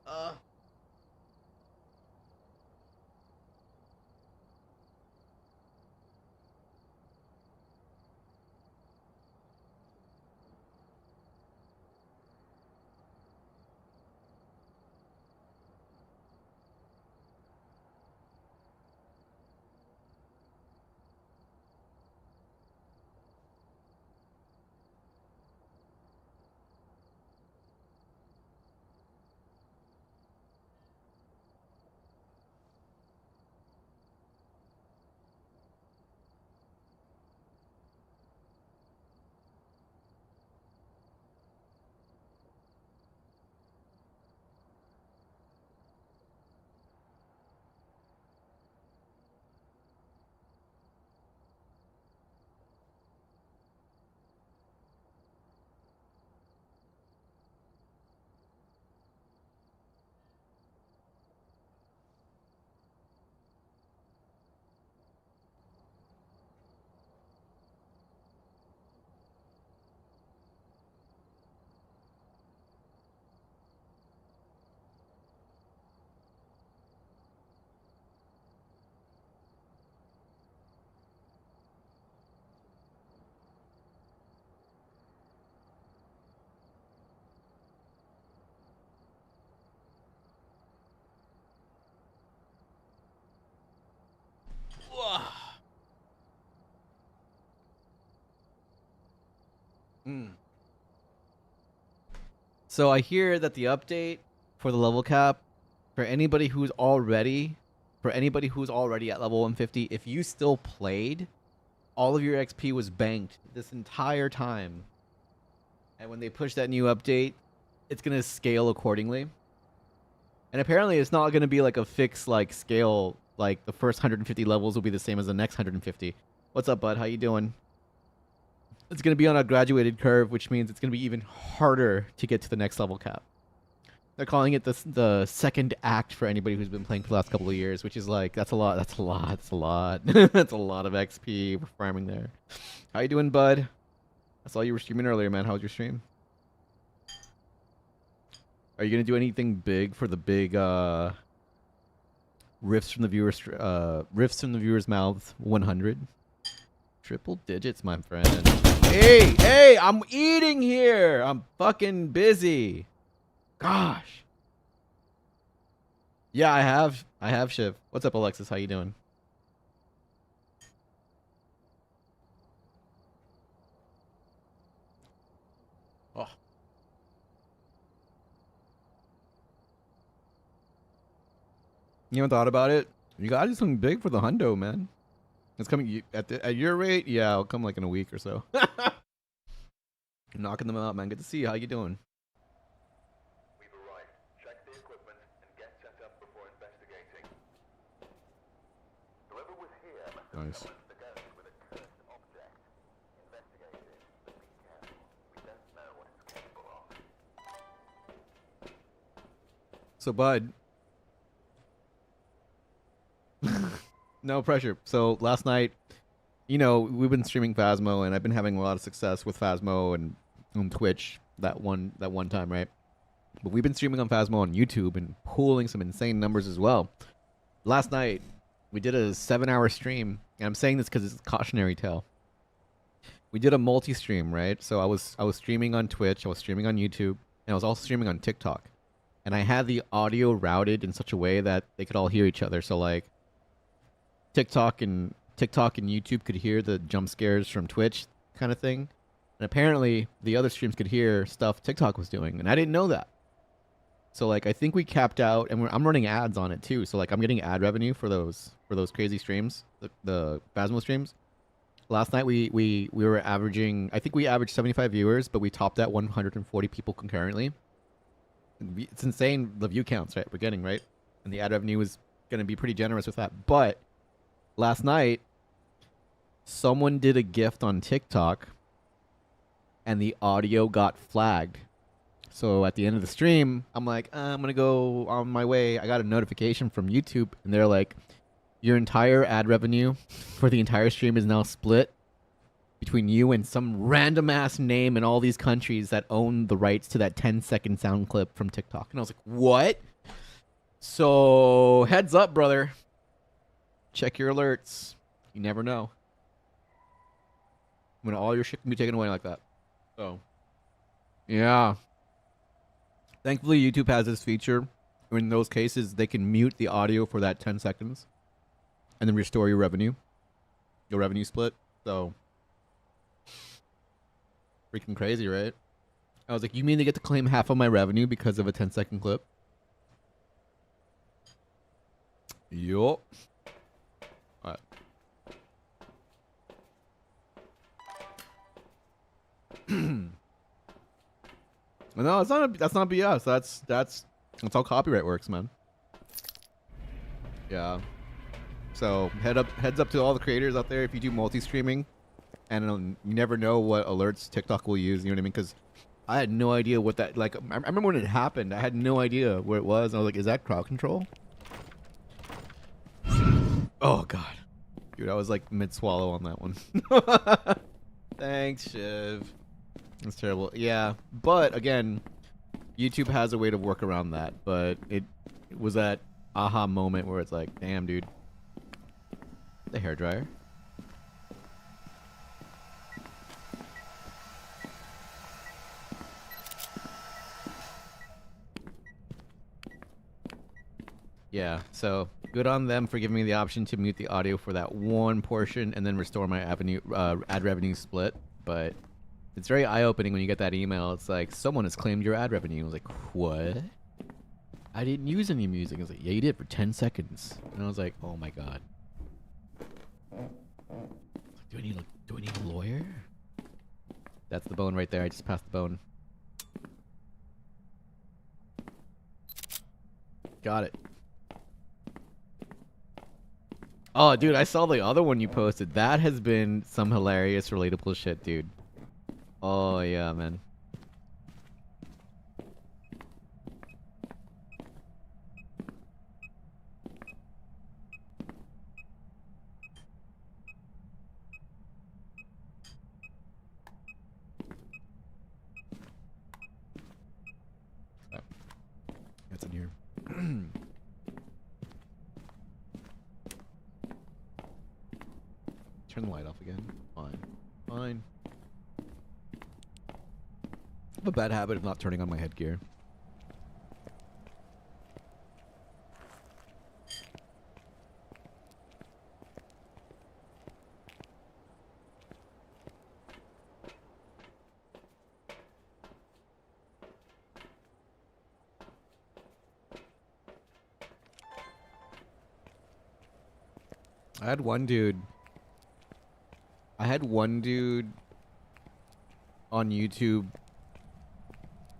Mm. So I hear that the update for the level cap for anybody who's already at level 150, if you still played, all of your XP was banked this entire time. And when they push that new update, it's going to scale accordingly. And apparently it's not going to be like a fixed like scale, like the first 150 levels will be the same as the next 150. What's up, bud? How you doing? It's going to be on a graduated curve, which means it's going to be even harder to get to the next level cap. They're calling it the second act for anybody who's been playing for the last couple of years, which is like, that's a lot. That's a lot of XP we're farming there. How you doing, bud? I saw you were streaming earlier, man. How was your stream? Are you going to do anything big for the big riffs from the viewer's mouth 100? Triple digits, my friend. Hey, I'm eating here. I'm fucking busy. Gosh. Yeah, I have Shiv. What's up, Alexis? How you doing? Oh. You haven't thought about it? You gotta do something big for the hundo, man. It's coming at your rate. Yeah, I'll come like in a week or so. Knocking them out, man. Good to see you. How you doing? We've arrived. Check the equipment and get set up before investigating. Whoever was here must have Nice. summoned the ghost with a cursed object. Investigate it, but be careful. We don't know what it's capable of. So, bud. No pressure. So last night, you know, we've been streaming Phasmo, and I've been having a lot of success with Phasmo and on Twitch that one time, right? But we've been streaming on Phasmo on YouTube and pulling some insane numbers as well. Last night, we did a 7-hour stream, and I'm saying this because it's a cautionary tale. We did a multi-stream, right? So I was streaming on Twitch, I was streaming on YouTube, and I was also streaming on TikTok. And I had the audio routed in such a way that they could all hear each other. So like TikTok and YouTube could hear the jump scares from Twitch kind of thing. And apparently, the other streams could hear stuff TikTok was doing, and I didn't know that. So like, I think we capped out, and I'm running ads on it too. So like, I'm getting ad revenue for those crazy streams, the Phasmo streams. Last night we were averaging, I think we averaged 75 viewers, but we topped at 140 people concurrently. It's insane the view counts, right? We're getting, right? And the ad revenue is going to be pretty generous with that. But last night, someone did a gift on TikTok and the audio got flagged. So at the end of the stream, I'm like, I'm going to go on my way. I got a notification from YouTube and they're like, your entire ad revenue for the entire stream is now split between you and some random ass name in all these countries that own the rights to that 10-second sound clip from TikTok. And I was like, what? So heads up, brother. Check your alerts. You never know when all your shit can be taken away like that. So, yeah. Thankfully, YouTube has this feature. In those cases, they can mute the audio for that 10 seconds and then restore your revenue split. So, freaking crazy, right? I was like, you mean they get to claim half of my revenue because of a 10-second clip? Yup. Alright. No, that's not BS. That's how copyright works, man. Yeah. So heads up to all the creators out there if you do multi-streaming, and you never know what alerts TikTok will use. You know what I mean? Because I had no idea what that, like. I remember when it happened. I had no idea where it was. And I was like, is that crowd control? Oh god, dude, I was like mid swallow on that one. Thanks, Shiv. That's terrible. Yeah, but again, YouTube has a way to work around that. But it was that aha moment where it's like, damn, dude. The hairdryer. Yeah, so good on them for giving me the option to mute the audio for that one portion and then restore my ad revenue split. But it's very eye-opening when you get that email. It's like, someone has claimed your ad revenue. I was like, what? I didn't use any music. I was like, yeah, you did for 10 seconds. And I was like, oh my god. Do I need a lawyer? That's the bone right there. I just passed the bone. Got it. Oh, dude, I saw the other one you posted. That has been some hilarious, relatable shit, dude. Oh, yeah, man. That's in here. Turn the light off again. Fine. Fine. I have a bad habit of not turning on my headgear. I had one dude on YouTube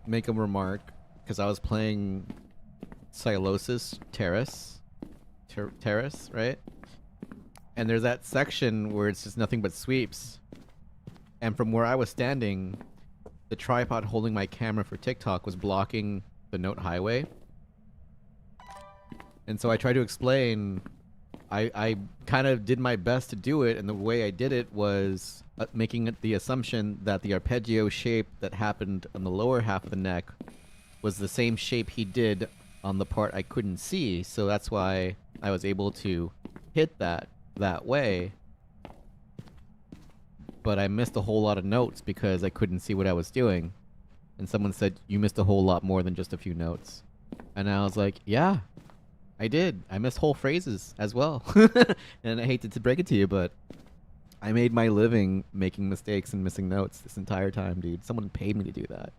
make a remark because I was playing Silosis Terrace, right? And there's that section where it's just nothing but sweeps. And from where I was standing, the tripod holding my camera for TikTok was blocking the note highway. And so I tried to explain. I kind of did my best to do it, and the way I did it was making it the assumption that the arpeggio shape that happened on the lower half of the neck was the same shape he did on the part I couldn't see, so that's why I was able to hit that way. But I missed a whole lot of notes because I couldn't see what I was doing. And someone said, you missed a whole lot more than just a few notes. And I was like, yeah. I did. I missed whole phrases as well. And I hate to break it to you, but I made my living making mistakes and missing notes this entire time, dude. Someone paid me to do that.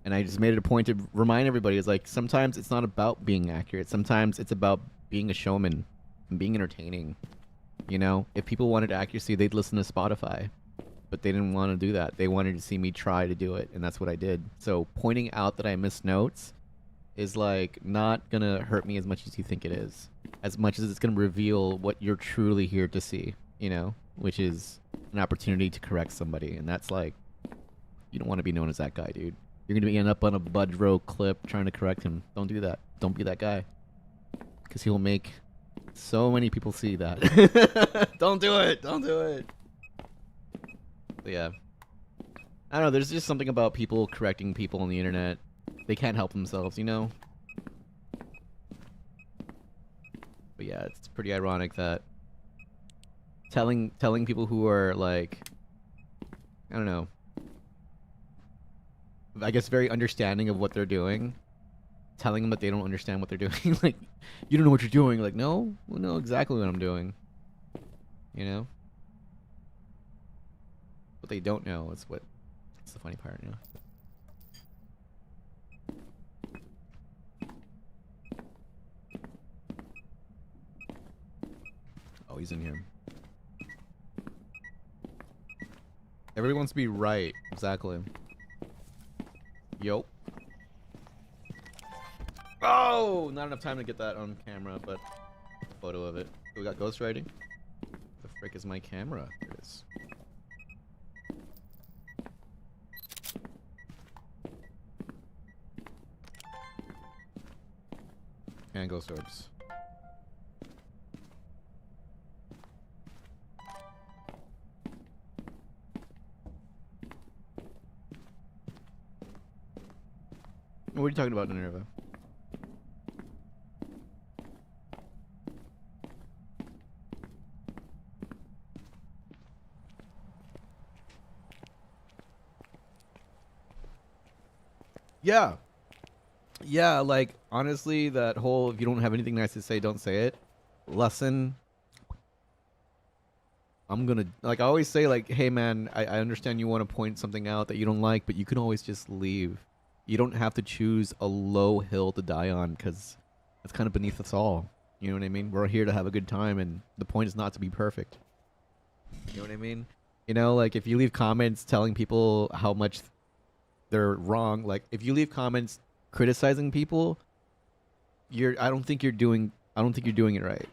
And I just made it a point to remind everybody, it's like sometimes it's not about being accurate. Sometimes it's about being a showman and being entertaining. You know, if people wanted accuracy, they'd listen to Spotify. But they didn't want to do that. They wanted to see me try to do it, and that's what I did. So pointing out that I missed notes is like not gonna hurt me as much as you think it is. As much as it's gonna reveal what you're truly here to see, you know, which is an opportunity to correct somebody, and that's like you don't want to be known as that guy, dude. You're gonna end up on a Budrow clip trying to correct him. Don't do that. Don't be that guy, because he'll make so many people see that. Don't do it. Don't do it. But yeah, I don't know. There's just something about people correcting people on the internet. They can't help themselves, you know. But yeah, it's pretty ironic that telling people who are like, I don't know, I guess very understanding of what they're doing, telling them that they don't understand what they're doing. Like, you don't know what you're doing. Like, no, I know exactly what I'm doing. You know. What they don't know is what's the funny part, you know. Oh, he's in here. Everybody wants to be right. Exactly. Yo. Oh! Not enough time to get that on camera, but photo of it. We got ghostwriting. The frick is my camera? There it is. And ghost orbs. What are you talking about, Minerva? Yeah. Yeah, like, honestly, that whole if you don't have anything nice to say, don't say it lesson. I'm gonna, like, I always say, like, hey, man, I understand you want to point something out that you don't like, but you can always just leave. You don't have to choose a low hill to die on, because that's kind of beneath us all. You know what I mean? We're here to have a good time, and the point is not to be perfect. You know what I mean? You know, like, if you leave comments telling people how much they're wrong, like, if you leave comments criticizing people, I don't think you're doing it right.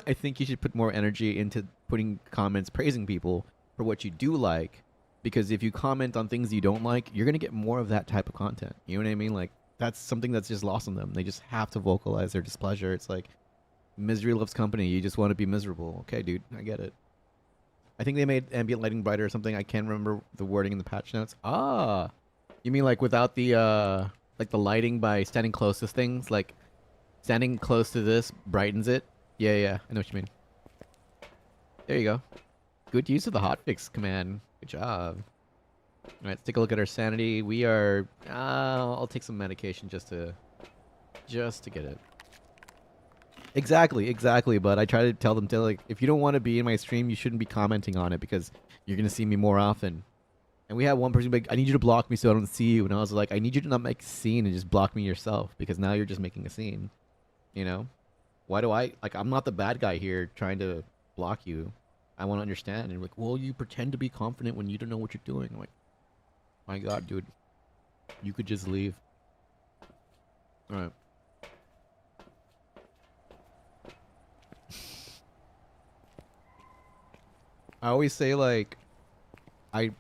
I think you should put more energy into putting comments praising people for what you do like, because if you comment on things you don't like, you're going to get more of that type of content. You know what I mean? Like, that's something that's just lost on them. They just have to vocalize their displeasure. It's like misery loves company. You just want to be miserable. Okay, dude, I get it. I think they made ambient lighting brighter or something. I can't remember the wording in the patch notes. Ah, you mean like without the like the lighting by standing close to things, like standing close to this brightens it? Yeah, yeah, I know what you mean. There you go. Good use of the hotfix command. Good job. All right, let's take a look at our sanity. We are. I'll take some medication just to get it. Exactly, exactly. But I try to tell them to, like, if you don't want to be in my stream, you shouldn't be commenting on it because you're gonna see me more often. And we had one person like, I need you to block me so I don't see you. And I was like, I need you to not make a scene and just block me yourself, because now you're just making a scene. You know? Why do I'm not the bad guy here trying to block you. I want to understand. And like, well, you pretend to be confident when you don't know what you're doing. I'm like, my God, dude. You could just leave. Alright. I always say, like, I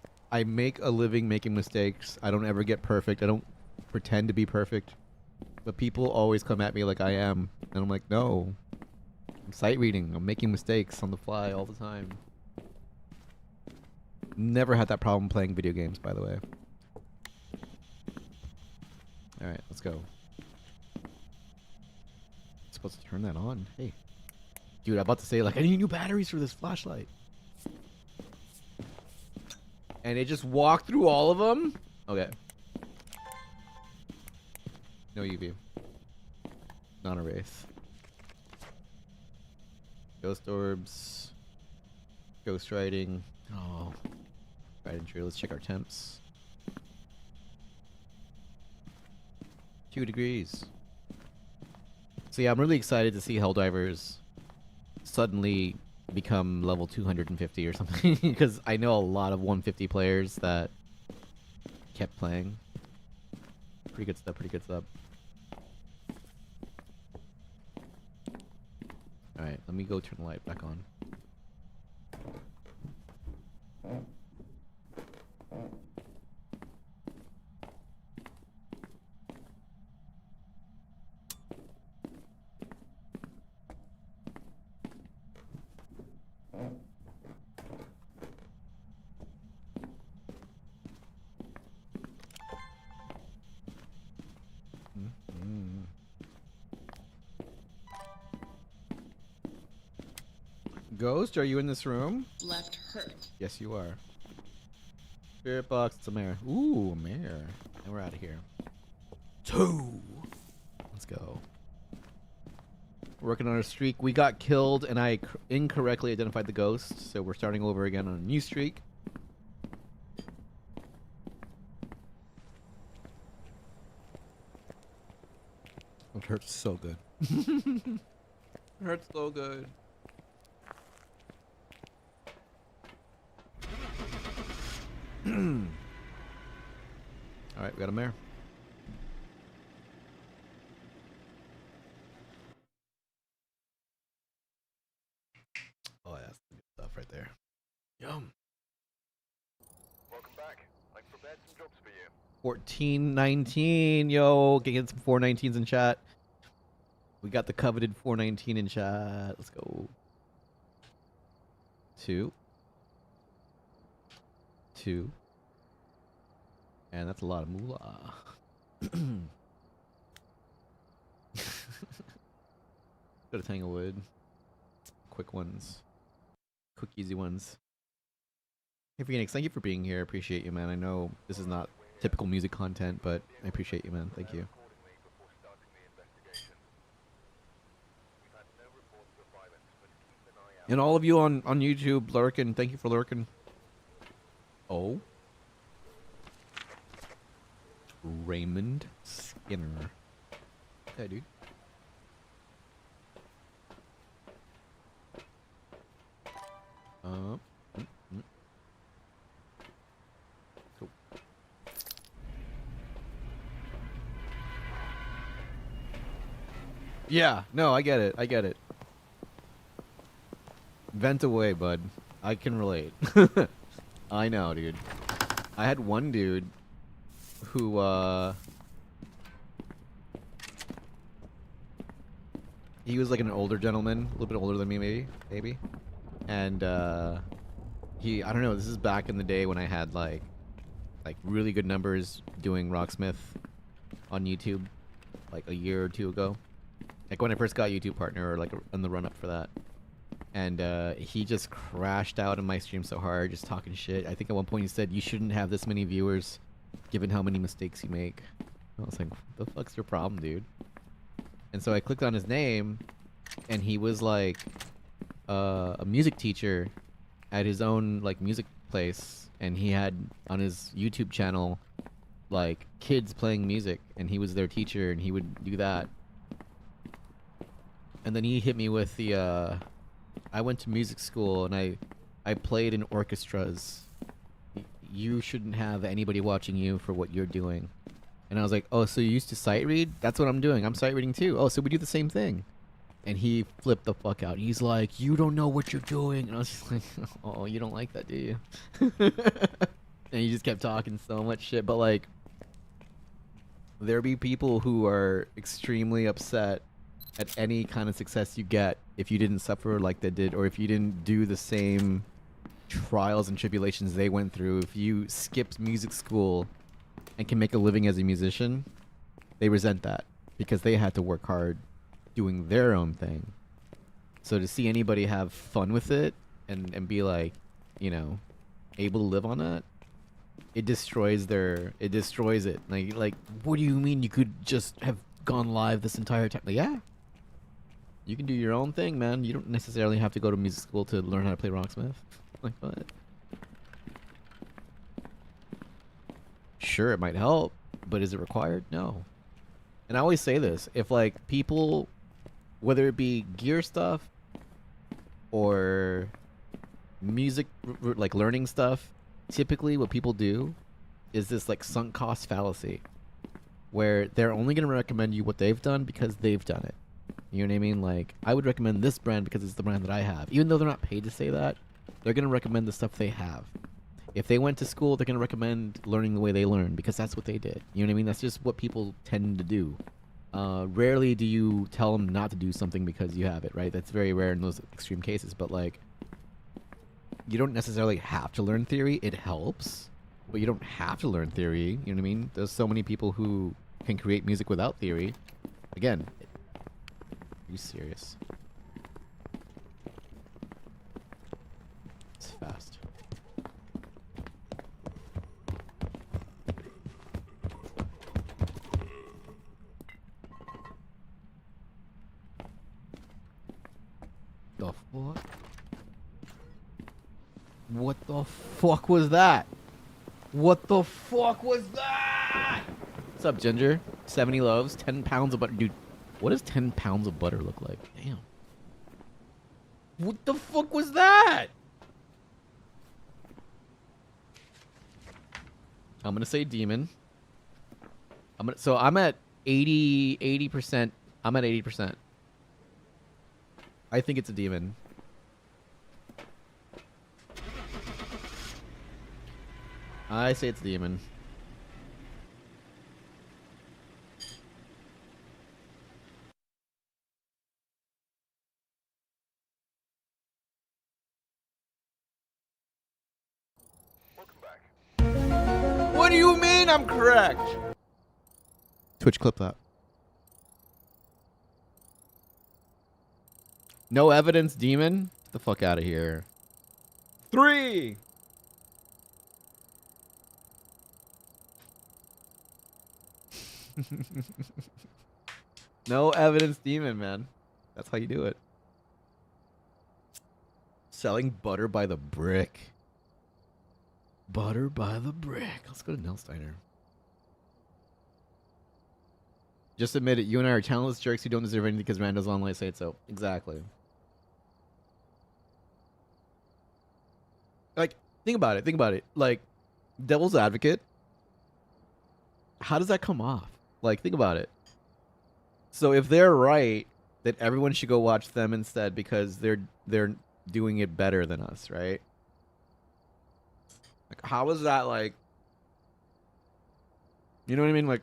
make a living making mistakes. I don't ever get perfect. I don't pretend to be perfect. But people always come at me like I am. And I'm like, no. I'm sight reading. I'm making mistakes on the fly all the time. Never had that problem playing video games, by the way. Alright, let's go. Supposed to turn that on? Hey. Dude, I'm about to say, like, I need new batteries for this flashlight. And it just walked through all of them? Okay. No UV. Not a race. Ghost orbs. Ghost writing. Oh. Right and true. Let's check our temps. 2 degrees. So yeah, I'm really excited to see Helldivers suddenly become level 250 or something because I know a lot of 150 players that kept playing. Pretty good stuff, pretty good stuff. Alright, let me go turn the light back on. Ghost, are you in this room? Left hurt. Yes, you are. Spirit box, it's a mare. Ooh, a mare. And we're out of here. 2. Let's go. Working on our streak. We got killed, and I incorrectly identified the ghost, so we're starting over again on a new streak. It hurts so good. It hurts so good. Alright, we got a mare. Oh, yeah, that's the good stuff right there. Yum. Welcome back. I've prepared some jobs for you. 1419, yo, get some 419s in chat. We got the coveted 419 in chat. Let's go. 2. 2. And that's a lot of moolah. Go to Tanglewood. Quick ones. Quick, easy ones. Hey, Phoenix, thank you for being here. Appreciate you, man. I know this is not typical music content, but I appreciate you, man. Thank you. Accordingly before starting the investigation. We've had no reports of violence, but keep an eye out. And all of you on YouTube lurking, thank you for lurking. Oh. Raymond Skinner. Okay, dude. Cool. Yeah, no, I get it. I get it. Vent away, bud. I can relate. I know, dude. I had one dude who, he was like an older gentleman, a little bit older than me, maybe. And, I don't know, this is back in the day when I had, like really good numbers doing Rocksmith on YouTube, like a year or 2 ago. Like when I first got YouTube Partner, or like on the run-up for that. And, he just crashed out in my stream so hard, just talking shit. I think at one point he said, you shouldn't have this many viewers, given how many mistakes you make. I was like, what the fuck's your problem, dude? And so I clicked on his name, and he was like a music teacher at his own like music place, and he had on his YouTube channel like kids playing music, and he was their teacher, and he would do that. And then he hit me with the I went to music school and I played in orchestras. You shouldn't have anybody watching you for what you're doing. And I was like, oh, so you used to sight read? That's what I'm doing. I'm sight reading too. Oh, so we do the same thing. And he flipped the fuck out. He's like, you don't know what you're doing. And I was just like, oh, you don't like that, do you? And he just kept talking so much shit. But like, there be people who are extremely upset at any kind of success you get if you didn't suffer like they did, or if you didn't do the same trials and tribulations they went through. If you skipped music school and can make a living as a musician, they resent that because they had to work hard doing their own thing. So to see anybody have fun with it and be like, you know, able to live on that, it destroys it. Like, what do you mean you could just have gone live this entire time? Like, yeah. You can do your own thing, man. You don't necessarily have to go to music school to learn how to play Rocksmith. Like, what? Sure, it might help, but is it required? No. And I always say this: if like people, whether it be gear stuff or music, like learning stuff, typically what people do is this like sunk cost fallacy, where they're only going to recommend you what they've done because they've done it. You know what I mean? Like, I would recommend this brand because it's the brand that I have. Even though they're not paid to say that, they're going to recommend the stuff they have. If they went to school, they're going to recommend learning the way they learn because that's what they did. You know what I mean? That's just what people tend to do. Rarely do you tell them not to do something because you have it, right? That's very rare in those extreme cases. But, like, you don't necessarily have to learn theory. It helps, but you don't have to learn theory. You know what I mean? There's so many people who can create music without theory. Again, are you serious? It's fast. The fuck? What the fuck was that? What the fuck was that? What's up, Ginger? 70 loaves, 10 pounds of butter. Dude, what does 10 pounds of butter look like? Damn. What the fuck was that? I'm gonna say demon. So I'm at 80%. I'm at 80%. I think it's a demon. I say it's a demon. Welcome back. What do you mean I'm correct? Twitch, clip that. No evidence, demon? Get the fuck out of here. 3! No evidence, demon, man. That's how you do it. Selling butter by the brick. Butter by the brick. Let's go to Nelsteiner. Just admit it. You and I are talentless jerks who don't deserve anything because Rando's online say it so. Exactly. Like, think about it. Think about it. Like, devil's advocate. How does that come off? Like, think about it. So if they're right that everyone should go watch them instead because they're doing it better than us, right? Like, how is that like? You know what I mean? Like,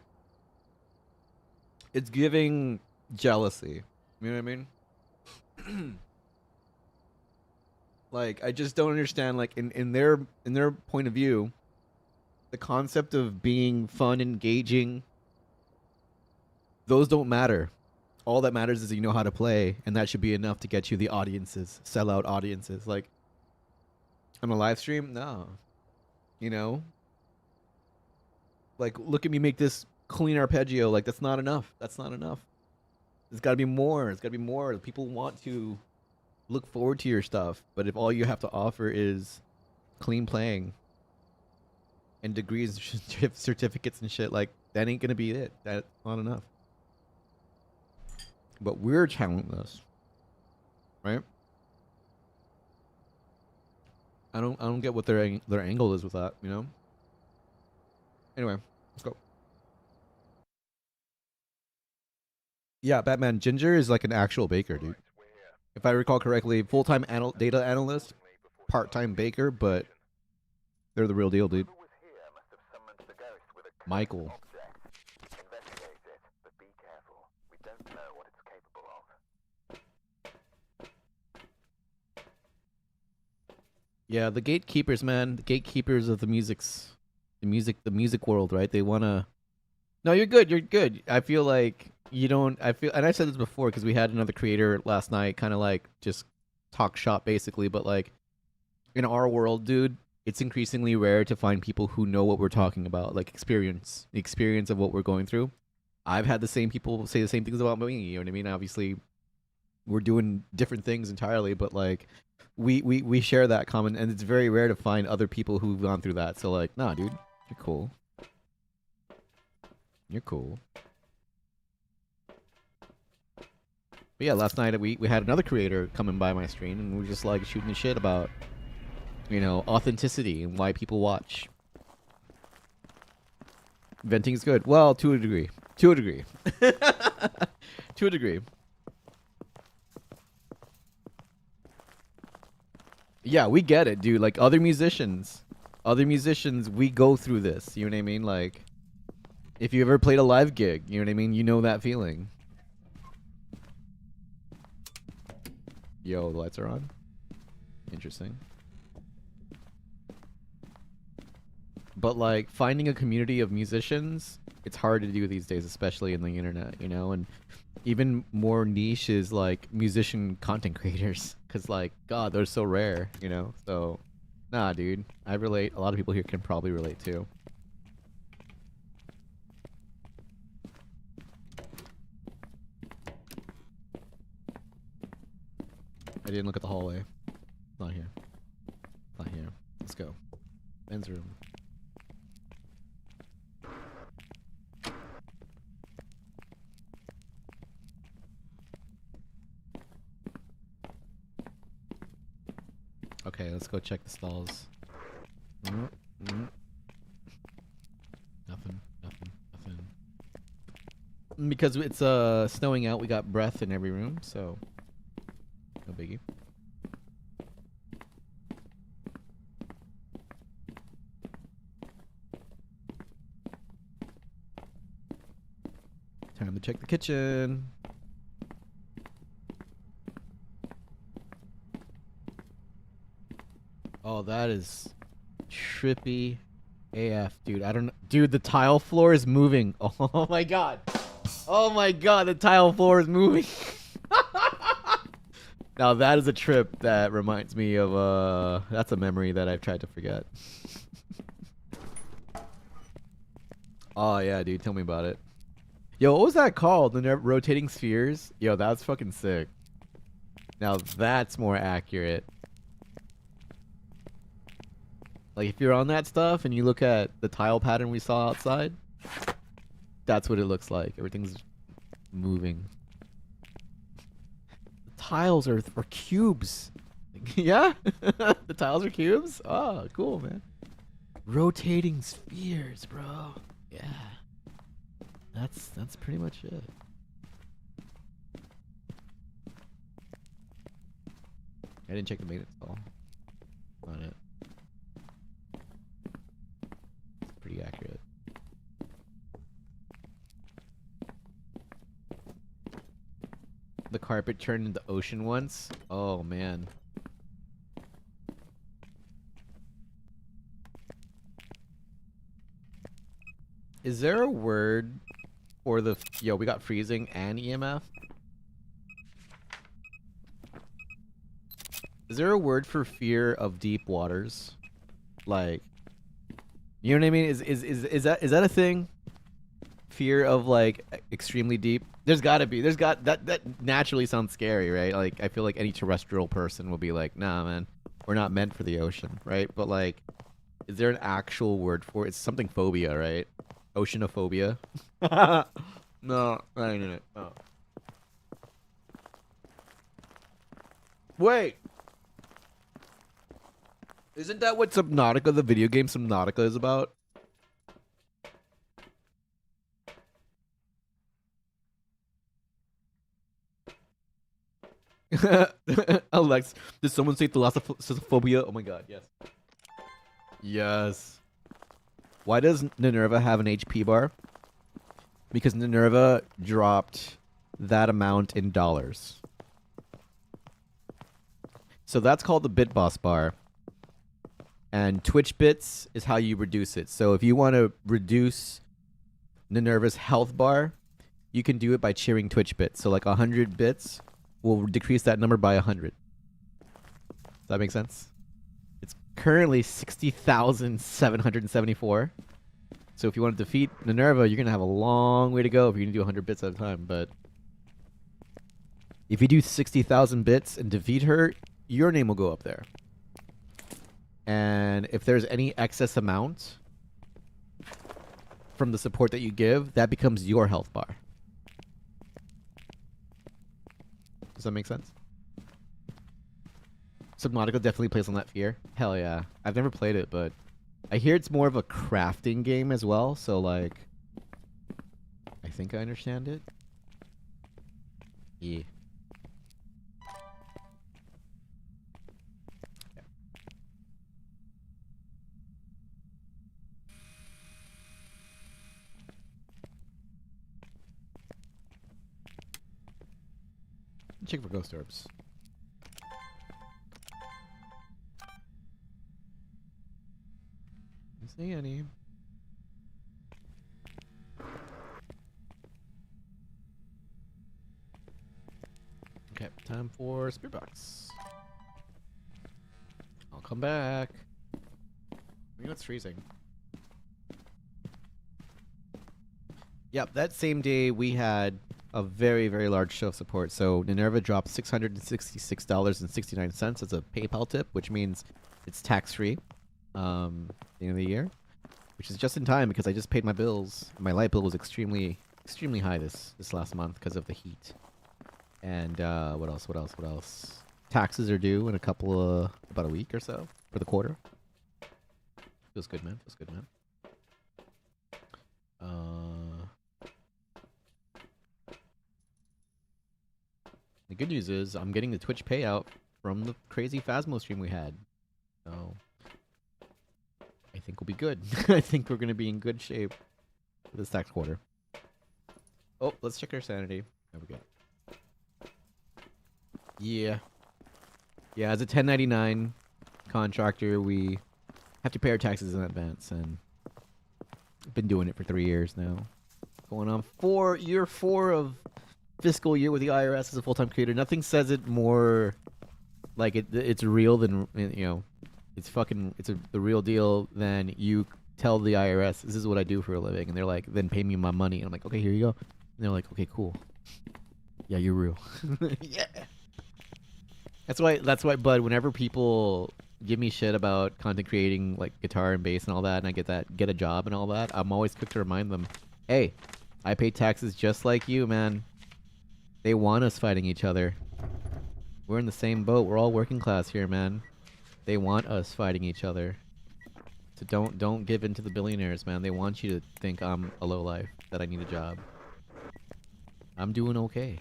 it's giving jealousy. You know what I mean? Like, I just don't understand. Like, in their point of view, the concept of being fun, engaging, those don't matter. All that matters is you know how to play, and that should be enough to get you the audiences, sell out audiences. Like, on a live stream, no. You know? Like, look at me make this clean arpeggio. Like, that's not enough. That's not enough. There's got to be more. There's got to be more. People want to look forward to your stuff, but if all you have to offer is clean playing and degrees, certificates and shit, like, that ain't gonna be it. That's not enough. But we're talentless, right? I don't get what their angle is with that, you know. Anyway, let's go. Yeah, Batman. Ginger is like an actual baker, dude. If I recall correctly, full-time data analyst, part-time baker, but they're the real deal, dude. Whoever was here must have summoned the ghost with a cursed Michael. object. Investigate it, but be careful. We don't know what it's capable of. Yeah, the gatekeepers, man. The gatekeepers of the music world, right? They wanna. No, you're good. You're good. I feel like you don't. I feel, and I said this before because we had another creator last night, kind of like just talk shop basically. But like in our world, dude, it's increasingly rare to find people who know what we're talking about, like the experience of what we're going through. I've had the same people say the same things about me. You know what I mean? Obviously, we're doing different things entirely, but like we share that common, and it's very rare to find other people who've gone through that. So like, nah, dude, you're cool. You're cool. But yeah, last night we had another creator coming by my stream, and we were just like shooting the shit about, you know, authenticity and why people watch. Venting is good. Well, to a degree. To a degree. To a degree. Yeah, we get it, dude. Like other musicians, we go through this. You know what I mean? Like, if you ever played a live gig, you know what I mean? You know that feeling. Yo, the lights are on. Interesting. But like finding a community of musicians, it's hard to do these days, especially in the internet, you know, and even more niche is like musician content creators, because like God, they're so rare, you know. So, nah, dude, I relate. A lot of people here can probably relate too. I didn't look at the hallway. It's not here. It's not here. Let's go. Men's room. Okay, let's go check the stalls. Nothing. Because it's snowing out, we got breath in every room, so no biggie. Time to check the kitchen. Oh, that is trippy AF, dude. I don't know. Dude, the tile floor is moving. Oh my god. Oh my god, the tile floor is moving. Now that is a trip that reminds me of that's a memory that I've tried to forget. Oh yeah, dude, tell me about it. Yo, what was that called? The rotating spheres? Yo, that's fucking sick. Now that's more accurate. Like if you're on that stuff and you look at the tile pattern we saw outside, that's what it looks like. Everything's moving. The tiles are cubes. Yeah? The tiles are cubes? Oh, cool, man. Rotating spheres, bro. Yeah. That's pretty much it. I didn't check the maintenance at all. On it. It's pretty accurate. The carpet turned into ocean once? Oh man. Is there a word for the... Yo, we got freezing and EMF? Is there a word for fear of deep waters? Like... You know what I mean? Is that a thing? Fear of like extremely deep? There's gotta be. That naturally sounds scary, right? Like I feel like any terrestrial person will be like, nah man, we're not meant for the ocean, right? But like, is there an actual word for it? It's something phobia, right? Oceanophobia. No, I ain't in it. Oh. Wait. Isn't that what Subnautica, the video game Subnautica, is about? Alex, did someone say thalassophobia? Oh my god, yes. Yes. Why does Minerva have an HP bar? Because Minerva dropped that amount in dollars. So that's called the bit boss bar. And Twitch bits is how you reduce it. So if you want to reduce Minerva's health bar, you can do it by cheering Twitch bits. So like 100 bits will decrease that number by 100. Does that make sense? It's currently 60,774. So if you want to defeat Minerva, you're going to have a long way to go if you're going to do 100 bits at a time. But if you do 60,000 bits and defeat her, your name will go up there. And if there's any excess amount, from the support that you give, that becomes your health bar. Does that make sense? Subnautica definitely plays on that fear. Hell yeah. I've never played it, but I hear it's more of a crafting game as well, so like I think I understand it. Yeah. Check for ghost orbs. Don't see any. Okay, time for spirit box. I'll come back. You know it's freezing. Yep, that same day we had a very, very large show of support. So Minerva dropped $666.69 as a PayPal tip, which means it's tax-free at the end of the year, which is just in time because I just paid my bills. My light bill was extremely high this last month because of the heat. And what else? Taxes are due in about a week or so for the quarter. Feels good, man. The good news is I'm getting the Twitch payout from the crazy Phasmo stream we had. So I think we'll be good. I think we're going to be in good shape for this next quarter. Oh, let's check our sanity. There we go. Yeah. Yeah, as a 1099 contractor, we have to pay our taxes in advance, and I've been doing it for 3 years now. Going on year 4 of fiscal year with the IRS as a full-time creator. Nothing says it more like it's real than, you know, it's the real deal than you tell the IRS, this is what I do for a living, and they're like, then pay me my money. And I'm like, okay, here you go. And they're like, okay, cool. Yeah, you're real. Yeah. That's why, Bud, whenever people give me shit about content creating, like guitar and bass and all that, and I get a job and all that, I'm always quick to remind them, hey, I pay taxes just like you, man. They want us fighting each other. We're in the same boat. We're all working class here, man. They want us fighting each other. So don't give in to the billionaires, man. They want you to think I'm a lowlife, that I need a job. I'm doing okay.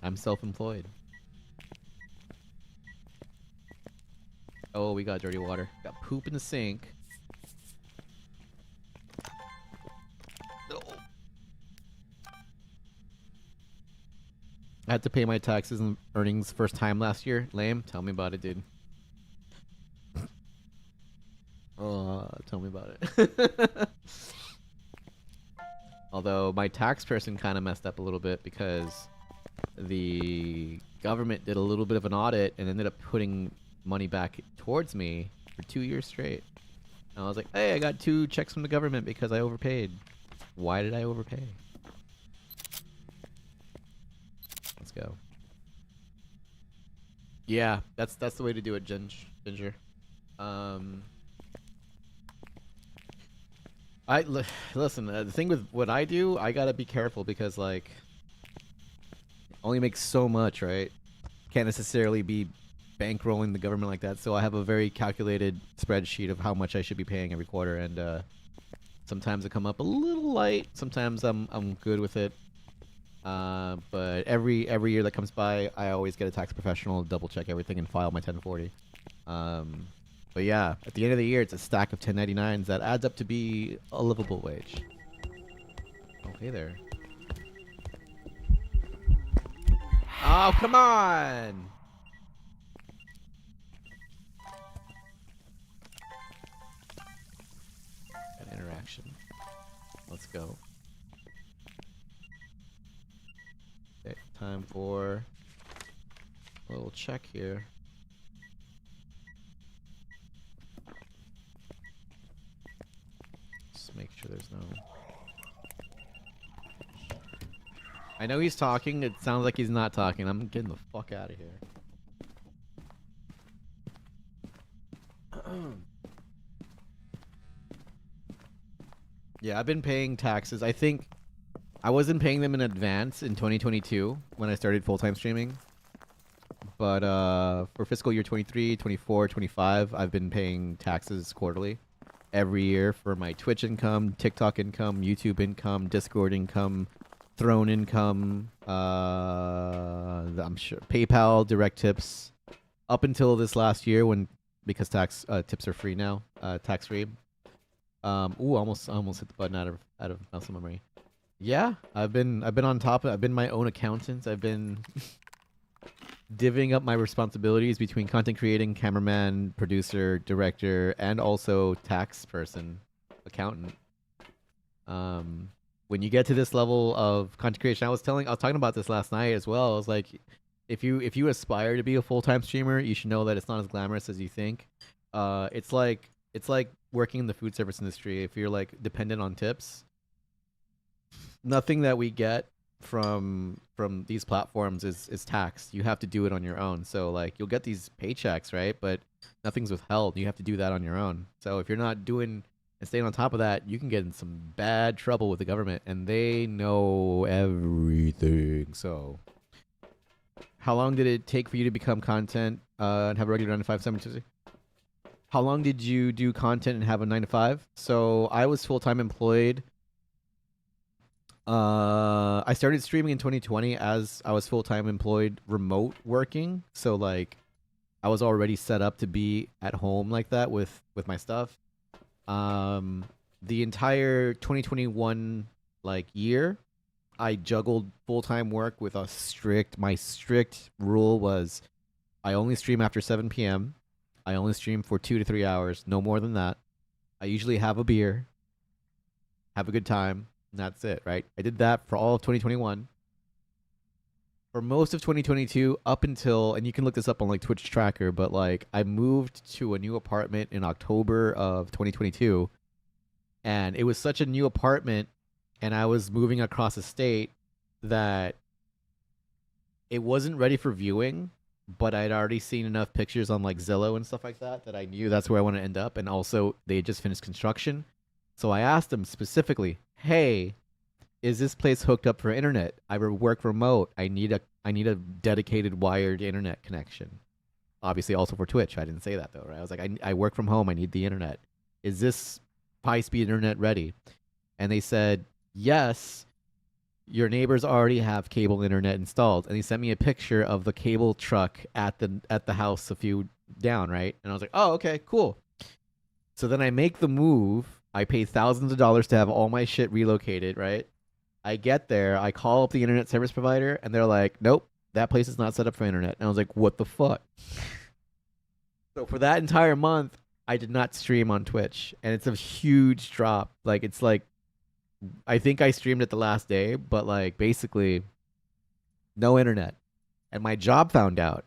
I'm self-employed. Oh, we got dirty water. Got poop in the sink. Oh. I had to pay my taxes and earnings first time last year. Lame. Tell me about it, dude. Oh, tell me about it. Although my tax person kind of messed up a little bit because the government did a little bit of an audit and ended up putting money back towards me for 2 years straight. And I was like, hey, I got 2 checks from the government because I overpaid. Why did I overpay? Let's go. Yeah, that's the way to do it, Ginger. Listen. The thing with what I do, I gotta be careful because like, only makes so much, right? Can't necessarily be bankrolling the government like that. So I have a very calculated spreadsheet of how much I should be paying every quarter, and sometimes I come up a little light. Sometimes I'm good with it. But every year that comes by, I always get a tax professional, double check everything, and file my 1040. But yeah, at the end of the year, it's a stack of 1099s that adds up to be a livable wage. Okay, there. Oh, come on! An interaction. Let's go. Okay, time for a little check here. Just make sure there's no... I know he's talking. It sounds like he's not talking. I'm getting the fuck out of here. Yeah, I've been paying taxes. I think I wasn't paying them in advance in 2022 when I started full-time streaming. But for fiscal year 23, 24, 25, I've been paying taxes quarterly every year for my Twitch income, TikTok income, YouTube income, Discord income, Throne income, I'm sure PayPal, direct tips, up until this last year when because tax tips are free now, tax free. Almost hit the button out of muscle memory. Yeah, I've been on top of it. I've been my own accountant. I've been divvying up my responsibilities between content creating, cameraman, producer, director, and also tax person, accountant. When you get to this level of content creation, I was talking about this last night as well. I was like, if you aspire to be a full-time streamer, you should know that it's not as glamorous as you think. It's like working in the food service industry. If you're like dependent on tips, nothing that we get from these platforms is taxed. You have to do it on your own. So like you'll get these paychecks, right? But nothing's withheld. You have to do that on your own. So if you're not doing and staying on top of that, you can get in some bad trouble with the government, and they know everything. So how long did it take for you to become content and have a regular 9 to 5 7 How long did you do content and have a 9 to 5? So I was full-time employed. I started streaming in 2020 as I was full-time employed remote working. So like I was already set up to be at home like that with my stuff. The entire 2021 like year, I juggled full-time work with my strict rule was I only stream after 7 p.m. I only stream for 2 to 3 hours, no more than that. I usually have a beer, have a good time, and that's it, right? I did that for all of 2021. For most of 2022, up until, and you can look this up on like Twitch Tracker, but like I moved to a new apartment in October of 2022, and it was such a new apartment, and I was moving across the state that it wasn't ready for viewing, but I'd already seen enough pictures on like Zillow and stuff like that that I knew that's where I want to end up, and also they had just finished construction. So I asked them specifically, hey, is this place hooked up for internet? I work remote. I need a dedicated wired internet connection. Obviously, also for Twitch. I didn't say that though, right? I was like, I work from home. I need the internet. Is this high-speed internet ready? And they said, yes. Your neighbors already have cable internet installed. And they sent me a picture of the cable truck at the house a few down, right? And I was like, oh, okay, cool. So then I make the move. I pay thousands of dollars to have all my shit relocated, right? I get there, I call up the internet service provider, and they're like, nope, that place is not set up for internet. And I was like, what the fuck? So for that entire month, I did not stream on Twitch. And it's a huge drop. Like, it's like, I think I streamed it the last day, but like, basically, no internet. And my job found out.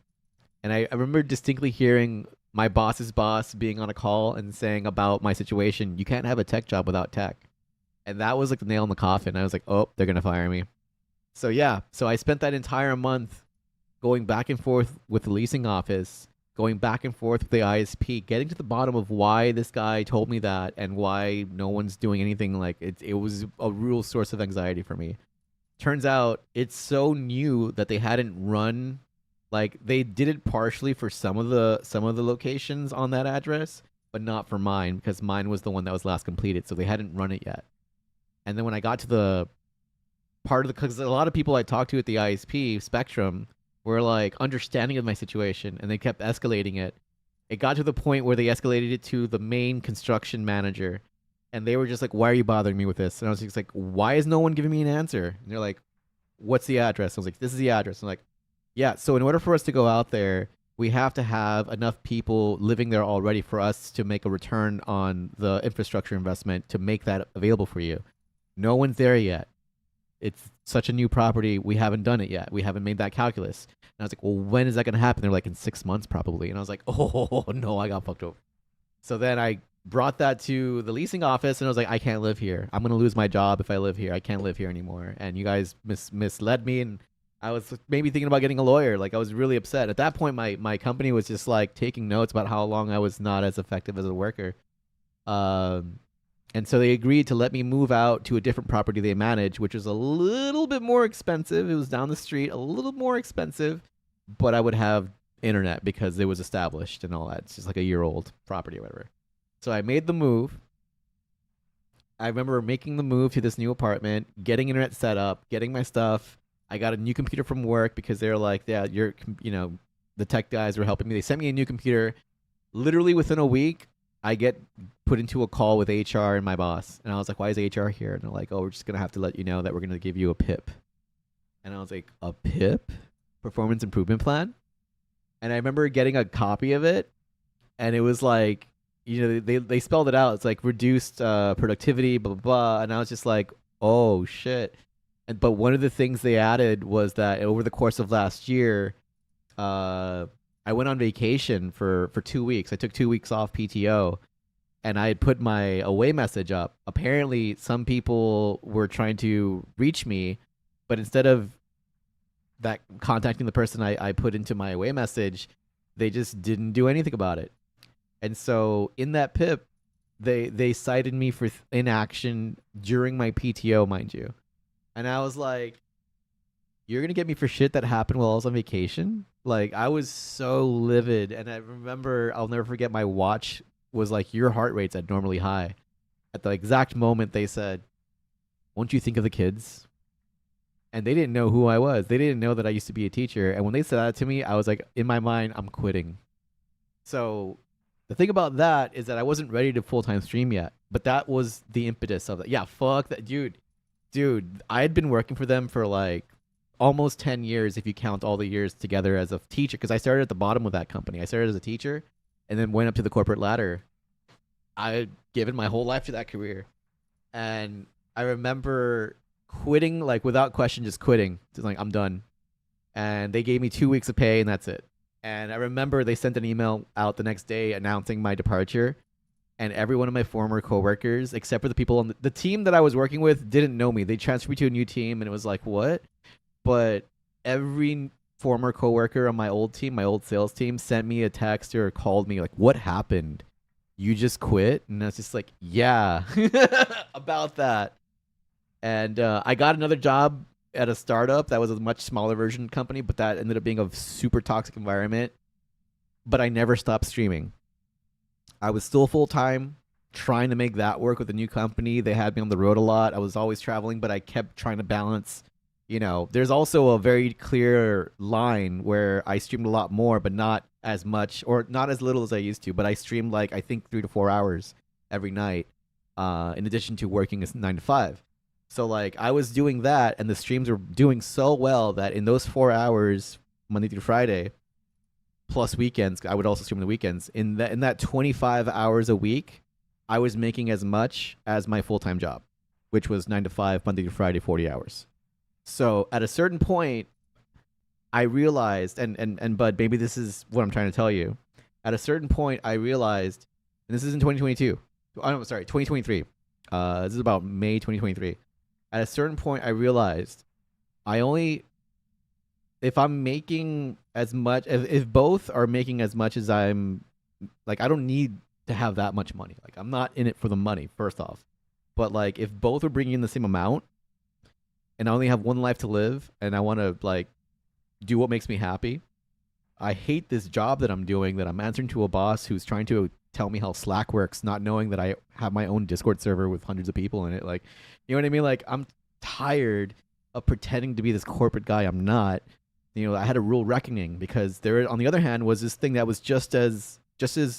And I remember distinctly hearing my boss's boss being on a call and saying about my situation, you can't have a tech job without tech. And that was like the nail in the coffin. I was like, oh, they're going to fire me. So yeah, so I spent that entire month going back and forth with the leasing office, going back and forth with the ISP, getting to the bottom of why this guy told me that and why no one's doing anything. Like it was a real source of anxiety for me. Turns out it's so new that they hadn't run, like they did it partially for some of the locations on that address, but not for mine because mine was the one that was last completed. So they hadn't run it yet. And then when I got to the part of the, because a lot of people I talked to at the ISP Spectrum were like understanding of my situation, and they kept escalating it. It got to the point where they escalated it to the main construction manager, and they were just like, "Why are you bothering me with this?" And I was just like, "Why is no one giving me an answer?" And they're like, "What's the address?" I was like, "This is the address." I'm like, "Yeah." So in order for us to go out there, we have to have enough people living there already for us to make a return on the infrastructure investment to make that available for you. No one's there yet. It's such a new property. We haven't done it yet. We haven't made that calculus. And I was like, well, when is that going to happen? They're like, in 6 months probably. And I was like, oh, no, I got fucked over. So then I brought that to the leasing office, and I was like, I can't live here. I'm going to lose my job if I live here. I can't live here anymore. And you guys misled me, and I was maybe thinking about getting a lawyer. Like, I was really upset. At that point, my company was just like taking notes about how long I was not as effective as a worker. And so they agreed to let me move out to a different property they manage, which was a little bit more expensive. It was down the street, a little more expensive, but I would have internet because it was established and all that. It's just like a year old property or whatever. So I made the move. I remember making the move to this new apartment, getting internet set up, getting my stuff. I got a new computer from work because they were like, yeah, the tech guys were helping me. They sent me a new computer. Literally within a week, I get put into a call with HR and my boss. And I was like, why is HR here? And they're like, oh, we're just going to have to let you know that we're going to give you a PIP. And I was like, a PIP? Performance Improvement Plan? And I remember getting a copy of it. And it was like, they spelled it out. It's like reduced productivity, blah, blah, blah. And I was just like, oh, shit. But one of the things they added was that over the course of last year, I went on vacation for 2 weeks. I took 2 weeks off PTO, and I had put my away message up. Apparently, some people were trying to reach me, but instead of that contacting the person I put into my away message, they just didn't do anything about it. And so in that PIP, they cited me for inaction during my PTO, mind you. And I was like, you're going to get me for shit that happened while I was on vacation? Like, I was so livid. And I remember, I'll never forget, my watch was like, your heart rate's abnormally high. At the exact moment they said, won't you think of the kids? And they didn't know who I was. They didn't know that I used to be a teacher. And when they said that to me, I was like, in my mind, I'm quitting. So the thing about that is that I wasn't ready to full-time stream yet. But that was the impetus of it. Yeah, fuck that. Dude, I had been working for them for like almost 10 years if you count all the years together as a teacher, because I started at the bottom of that company. I started as a teacher and then went up to the corporate ladder. I had given my whole life to that career. And I remember quitting, like without question, just quitting. Just like, I'm done. And they gave me 2 weeks of pay and that's it. And I remember they sent an email out the next day announcing my departure. And every one of my former coworkers, except for the people on the team that I was working with, didn't know me. They transferred me to a new team, and it was like, what? But every former coworker on my old team, my old sales team, sent me a text or called me like, what happened? You just quit? And I was just like, yeah, about that. And I got another job at a startup that was a much smaller version company, but that ended up being a super toxic environment. But I never stopped streaming. I was still full-time trying to make that work with the new company. They had me on the road a lot. I was always traveling, but I kept trying to balance. There's also a very clear line where I streamed a lot more, but not as much or not as little as I used to. But I streamed like, I think 3 to 4 hours every night, in addition to working a 9 to 5. So like I was doing that, and the streams were doing so well that in those 4 hours, Monday through Friday, plus weekends, I would also stream on the weekends. In that 25 hours a week, I was making as much as my full-time job, which was 9 to 5, Monday to Friday, 40 hours. So at a certain point, I realized, and Bud, maybe this is what I'm trying to tell you. At a certain point, I realized, and this is in 2022. I'm sorry, 2023. This is about May 2023. At a certain point, I realized if I'm making as much, if both are making as much as I'm, like, I don't need to have that much money. Like, I'm not in it for the money, first off. But like, if both are bringing in the same amount, and I only have one life to live, and I want to like do what makes me happy, I hate this job that I'm doing, that I'm answering to a boss who's trying to tell me how Slack works, not knowing that I have my own Discord server with hundreds of people in it. Like, you know what I mean? Like, I'm tired of pretending to be this corporate guy I'm not. I had a real reckoning, because there, on the other hand, was this thing that was just as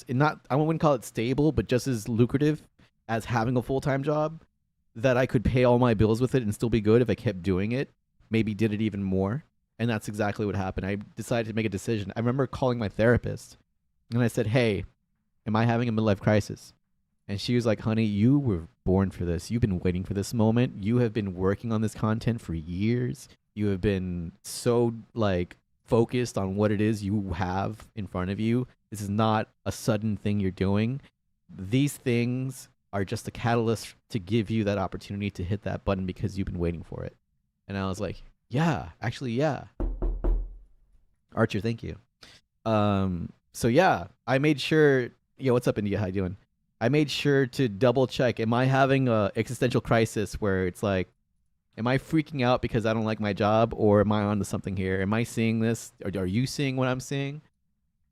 not, I wouldn't call it stable, but just as lucrative as having a full-time job, that I could pay all my bills with it and still be good if I kept doing it, maybe did it even more. And that's exactly what happened. I decided to make a decision. I remember calling my therapist, and I said, hey, am I having a midlife crisis? And she was like, honey, you were born for this. You've been waiting for this moment. You have been working on this content for years. You have been so like focused on what it is you have in front of you. This is not a sudden thing you're doing. These things are just a catalyst to give you that opportunity to hit that button because you've been waiting for it. And I was like, yeah, actually, yeah. Archer, thank you. So yeah, I made sure. Yo, what's up, India? How you doing? I made sure to double check. Am I having a existential crisis where it's like, am I freaking out because I don't like my job, or am I onto something here? Am I seeing this, or are you seeing what I'm seeing?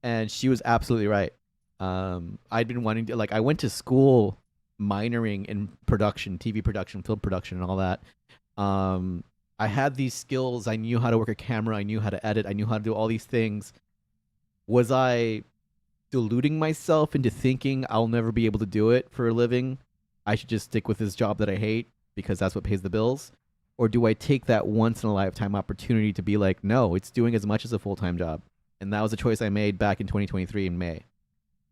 And she was absolutely right. I'd been wanting to, like, I went to school minoring in production, TV production, film production, and all that. Um, I had these skills. I knew how to work a camera. I knew how to edit. I knew how to do all these things. Was I deluding myself into thinking I'll never be able to do it for a living? I should just stick with this job that I hate because that's what pays the bills? Or do I take that once in a lifetime opportunity to be like, no, it's doing as much as a full time job? And that was a choice I made back in 2023 in May.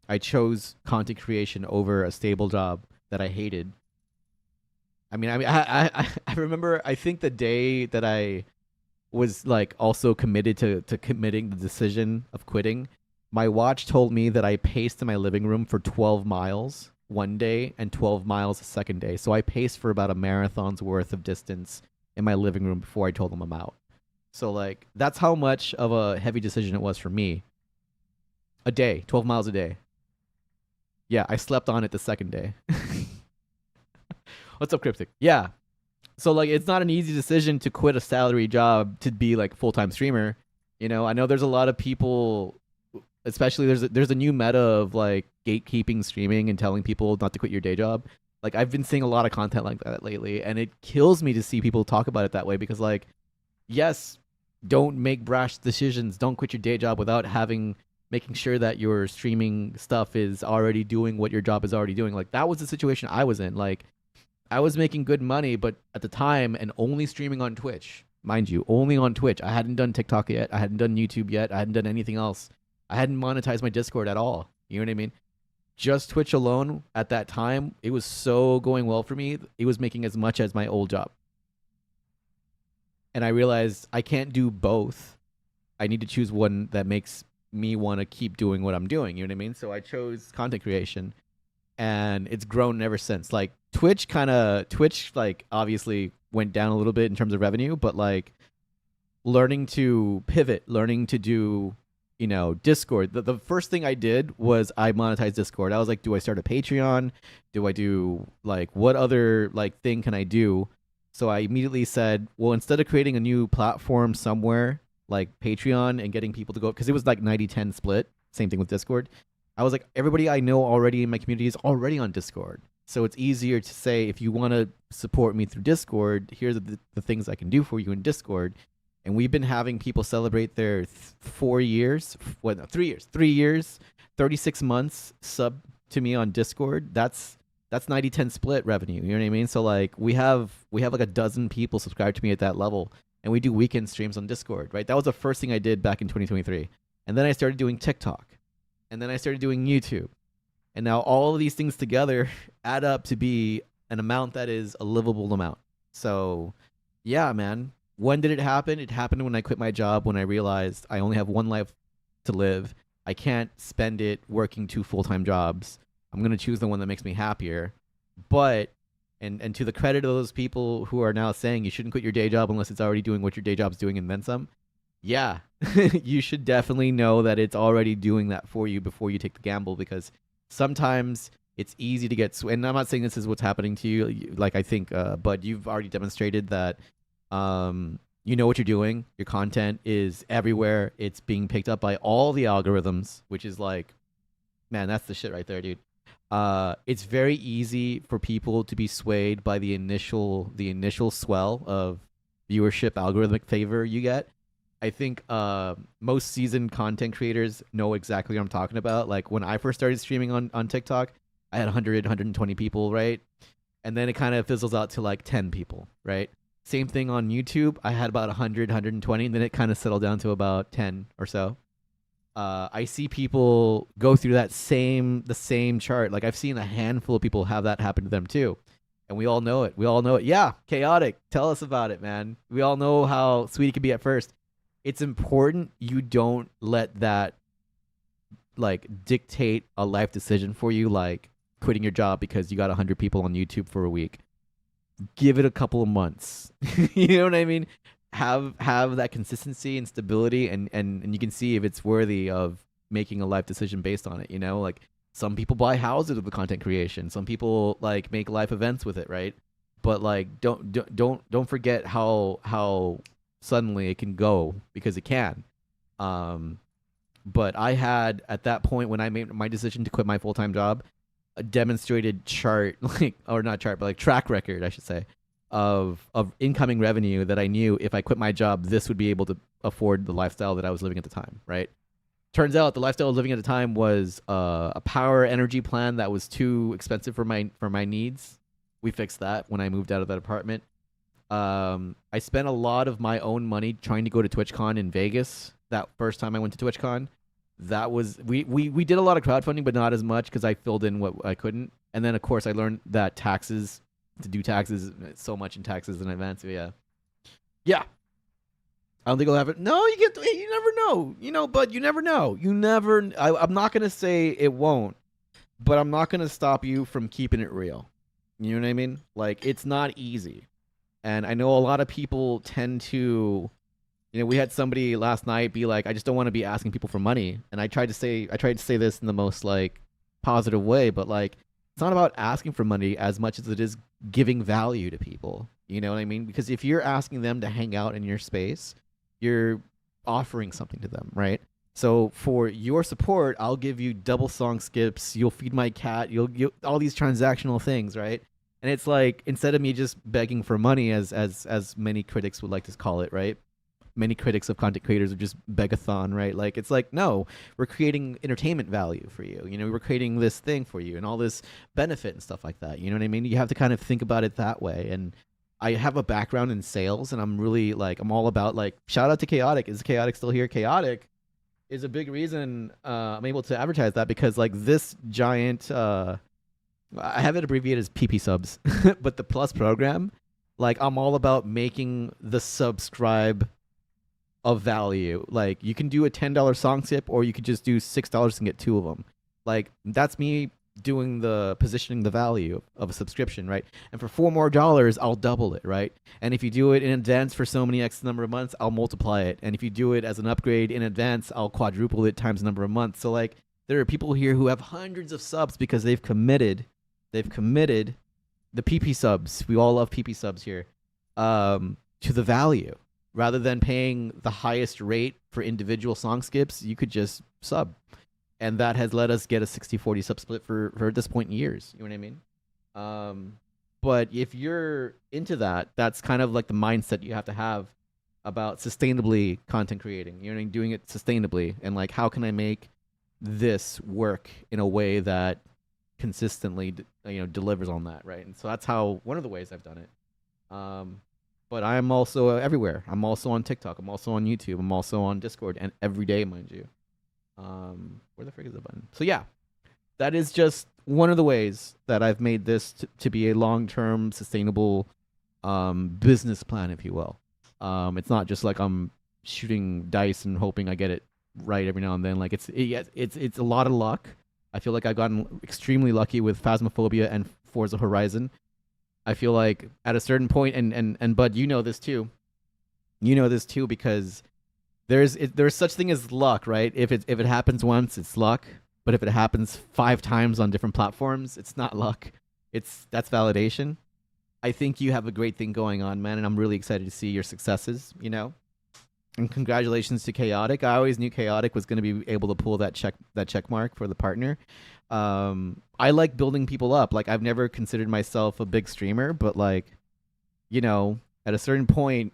I chose content creation over a stable job that I hated. I remember. I think the day that I was like also committed to committing the decision of quitting, my watch told me that I paced in my living room for 12 miles one day and 12 miles the second day. So I paced for about a marathon's worth of distance in my living room before I told them I'm out. So like that's how much of a heavy decision it was for me. A day, 12 miles a day. Yeah, I slept on it the second day. What's up, Cryptic? Yeah. So like it's not an easy decision to quit a salary job to be like a full-time streamer. You know, I know there's a lot of people, especially there's a new meta of like gatekeeping streaming and telling people not to quit your day job. Like I've been seeing a lot of content like that lately, and it kills me to see people talk about it that way because like yes, don't make brash decisions. Don't quit your day job without making sure that your streaming stuff is already doing what your job is already doing. Like that was the situation I was in. Like I was making good money, but at the time and only streaming on Twitch, mind you, only on Twitch. I hadn't done TikTok yet. I hadn't done YouTube yet. I hadn't done anything else. I hadn't monetized my Discord at all. You know what I mean? Just Twitch alone at that time, it was so going well for me. It was making as much as my old job. And I realized I can't do both. I need to choose one that makes me want to keep doing what I'm doing. You know what I mean? So I chose content creation, and it's grown ever since. Like Twitch like obviously went down a little bit in terms of revenue, but like learning to pivot, learning to do, you know, Discord. The first thing I did was I monetized Discord. I was like, do I start a Patreon? Do I do like what other like thing can I do? So I immediately said, well, instead of creating a new platform somewhere like Patreon and getting people to go, because it was like 90-10 split, same thing with Discord. I was like, everybody I know already in my community is already on Discord. So it's easier to say, if you want to support me through Discord, here's the things I can do for you in Discord. And we've been having people celebrate their 4 years, 3 years, 36 months sub to me on Discord. That's 90-10 split revenue. You know what I mean? So like we have like a dozen people subscribed to me at that level, and we do weekend streams on Discord, right? That was the first thing I did back in 2023. And then I started doing TikTok. And then I started doing YouTube. And now all of these things together add up to be an amount that is a livable amount. So, yeah, man. When did it happen? It happened when I quit my job, when I realized I only have one life to live. I can't spend it working 2 full-time jobs. I'm going to choose the one that makes me happier. But, and to the credit of those people who are now saying you shouldn't quit your day job unless it's already doing what your day job's doing and then some, yeah, you should definitely know that it's already doing that for you before you take the gamble, because sometimes it's easy to get and I'm not saying this is what's happening to you, like I think, but you've already demonstrated that you know what you're doing. Your content is everywhere. It's being picked up by all the algorithms, which is like, man, that's the shit right there, dude. It's very easy for people to be swayed by the initial swell of viewership algorithmic favor you get. I think most seasoned content creators know exactly what I'm talking about. Like when I first started streaming on TikTok, I had 100, 120 people, right? And then it kind of fizzles out to like 10 people, right? Same thing on YouTube. I had about 100, 120, and then it kind of settled down to about 10 or so. I see people go through the same chart. Like I've seen a handful of people have that happen to them too. And we all know it. Yeah, chaotic. Tell us about it, man. We all know how sweet it can be at first. It's important you don't let that like dictate a life decision for you, like quitting your job because you got 100 people on YouTube for a week. Give it a couple of months. You know what I mean? Have that consistency and stability, and you can see if it's worthy of making a life decision based on it. You know, like Some people buy houses with the content creation. Some people like make live events with it, right? But like don't forget how suddenly it can go, because it can. Um, but I had at that point when I made my decision to quit my full time job, a demonstrated chart, like, or not chart, but like track record, I should say, of incoming revenue that I knew if I quit my job, this would be able to afford the lifestyle that I was living at the time, right? Turns out the lifestyle I was living at the time was a power energy plan that was too expensive for my needs. We fixed that when I moved out of that apartment. I spent a lot of my own money trying to go to TwitchCon in Vegas. That first time I went to TwitchCon, that was we did a lot of crowdfunding, but not as much because I filled in what I couldn't. And then of course I learned that taxes to do taxes so much in taxes in advance. So yeah, yeah. I don't think I'll have it. No, you get. You never know. But you never know. You never. I'm not gonna say it won't, but I'm not gonna stop you from keeping it real. You know what I mean? Like, it's not easy, and I know a lot of people tend to. We had somebody last night be like, "I just don't want to be asking people for money," and I tried to say this in the most like positive way, but like, it's not about asking for money as much as it is giving value to people. You know what I mean? Because if you're asking them to hang out in your space, you're offering something to them, right? So for your support, I'll give you double song skips. You'll feed my cat. You'll all these transactional things, right? And it's like, instead of me just begging for money, as many critics would like to call it, right? Many critics of content creators are just begathon, right? Like, it's like, no, we're creating entertainment value for you. We're creating this thing for you and all this benefit and stuff like that. You know what I mean? You have to kind of think about it that way. And I have a background in sales, and I'm really like, I'm all about like, shout out to Chaotic. Is Chaotic still here? Chaotic is a big reason I'm able to advertise that, because like this giant, I have it abbreviated as PP subs, but the Plus program, like, I'm all about making the subscribe of value. Like, you can do a $10 song skip, or you could just do $6 and get two of them. Like, that's me doing the positioning the value of a subscription, right? And for $4 more, I'll double it, right? And if you do it in advance for so many X number of months, I'll multiply it. And if you do it as an upgrade in advance, I'll quadruple it times the number of months. So like, there are people here who have hundreds of subs because they've committed the PP subs. We all love PP subs here, to the value. Rather than paying the highest rate for individual song skips, you could just sub. And that has let us get a 60-40 sub split for at this point in years. You know what I mean? But if you're into that, that's kind of like the mindset you have to have about sustainably content creating. You know what I mean? Doing it sustainably, and like, how can I make this work in a way that consistently, delivers on that, right? And so that's one of the ways I've done it. But I'm also everywhere. I'm also on TikTok. I'm also on YouTube. I'm also on Discord, and every day, mind you. Where the frick is the button? So yeah, that is just one of the ways that I've made this to be a long-term, sustainable business plan, if you will. It's not just like I'm shooting dice and hoping I get it right every now and then. Like, it's a lot of luck. I feel like I've gotten extremely lucky with Phasmophobia and Forza Horizon. I feel like at a certain point, and Bud, you know this too. You know this too, because there's such thing as luck, right? If it happens once, it's luck. But if it happens 5 times on different platforms, it's not luck. That's validation. I think you have a great thing going on, man, and I'm really excited to see your successes. And congratulations to Chaotic. I always knew Chaotic was going to be able to pull that check mark for the partner. I like building people up. Like, I've never considered myself a big streamer, but like, at a certain point,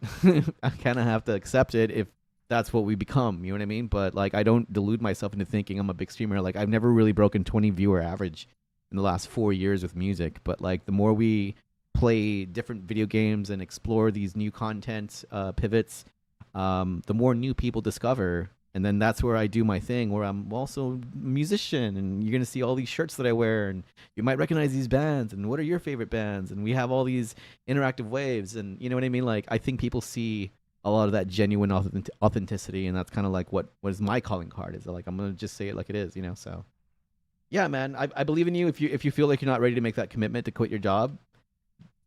I kind of have to accept it if that's what we become. You know what I mean? But like, I don't delude myself into thinking I'm a big streamer. Like, I've never really broken 20 viewer average in the last 4 years with music. But like, the more we play different video games and explore these new content pivots, the more new people discover. And then that's where I do my thing, where I'm also a musician, and you're going to see all these shirts that I wear, and you might recognize these bands, and what are your favorite bands? And we have all these interactive waves, and you know what I mean? Like, I think people see a lot of that genuine authenticity, and that's kind of like what is my calling card, is like, I'm going to just say it like it is, so. Yeah, man, I believe in you. If you feel like you're not ready to make that commitment to quit your job,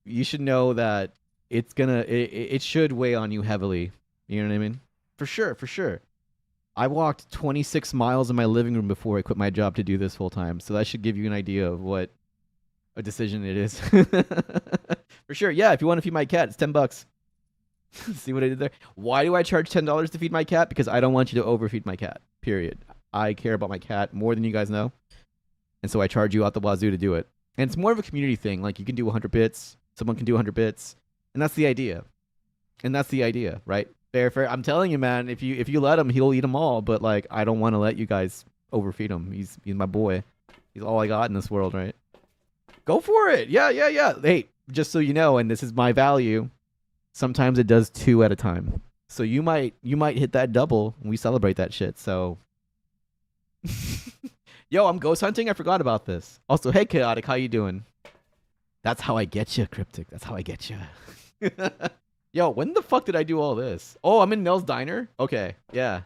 you should know that it should weigh on you heavily. You know what I mean? For sure. I walked 26 miles in my living room before I quit my job to do this full time. So that should give you an idea of what a decision it is. For sure. Yeah, if you want to feed my cat, it's $10. See what I did there? Why do I charge $10 to feed my cat? Because I don't want you to overfeed my cat. Period. I care about my cat more than you guys know. And so I charge you out the wazoo to do it. And it's more of a community thing. Like you can do 100 bits, someone can do 100 bits, and that's the idea. And that's the idea, right? Fair, fair. I'm telling you, man. If you let him, he'll eat them all. But like, I don't want to let you guys overfeed him. He's my boy. He's all I got in this world, right? Go for it. Yeah, yeah, yeah. Hey, just so you know, and this is my value. Sometimes it does 2 at a time. So you might hit that double, and we celebrate that shit. So. Yo, I'm ghost hunting. I forgot about this. Also, hey, Chaotic, how you doing? That's how I get you, Cryptic. That's how I get you. Yo, when the fuck did I do all this? Oh, I'm in Nell's Diner? Okay, yeah.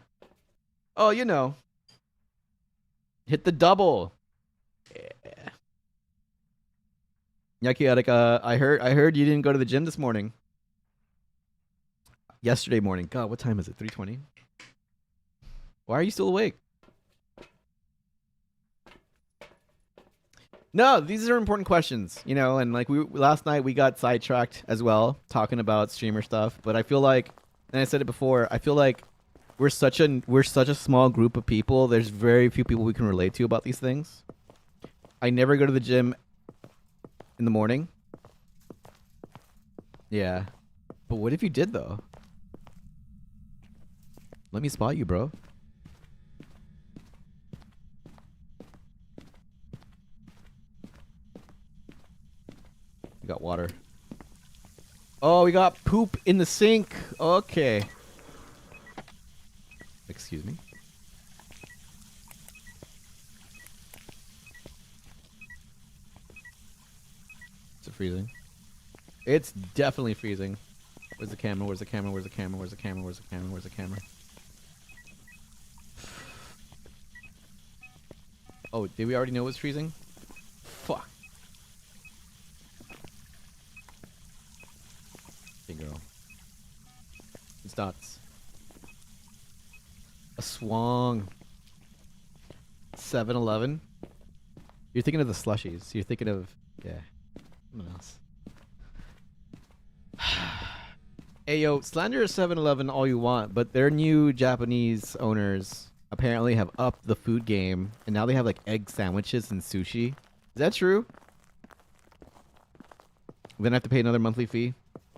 Oh, you know. Hit the double. Yeah. Yeah, Chaotic, I heard you didn't go to the gym this morning. Yesterday morning. God, what time is it? 3:20? Why are you still awake? No, these are important questions, you know, and like last night we got sidetracked as well talking about streamer stuff, but I feel like, and I said it before, I feel like we're such a small group of people. There's very few people we can relate to about these things. I never go to the gym in the morning. Yeah. But what if you did though? Let me spot you, bro. We got water. Oh, we got poop in the sink. Okay. Excuse me. Is it freezing? It's definitely freezing. Where's the camera? Where's the camera? Where's the camera? Where's the camera? Where's the camera? Where's the camera? Oh, did we already know it was freezing? Fuck. Hey, girl. It's dots. A swang. 7-Eleven. You're thinking of the slushies. You're thinking of, yeah. Someone else. Hey, yo, slander 7-Eleven all you want, but their new Japanese owners apparently have upped the food game, and now they have like egg sandwiches and sushi. Is that true? Then I have to pay another monthly fee?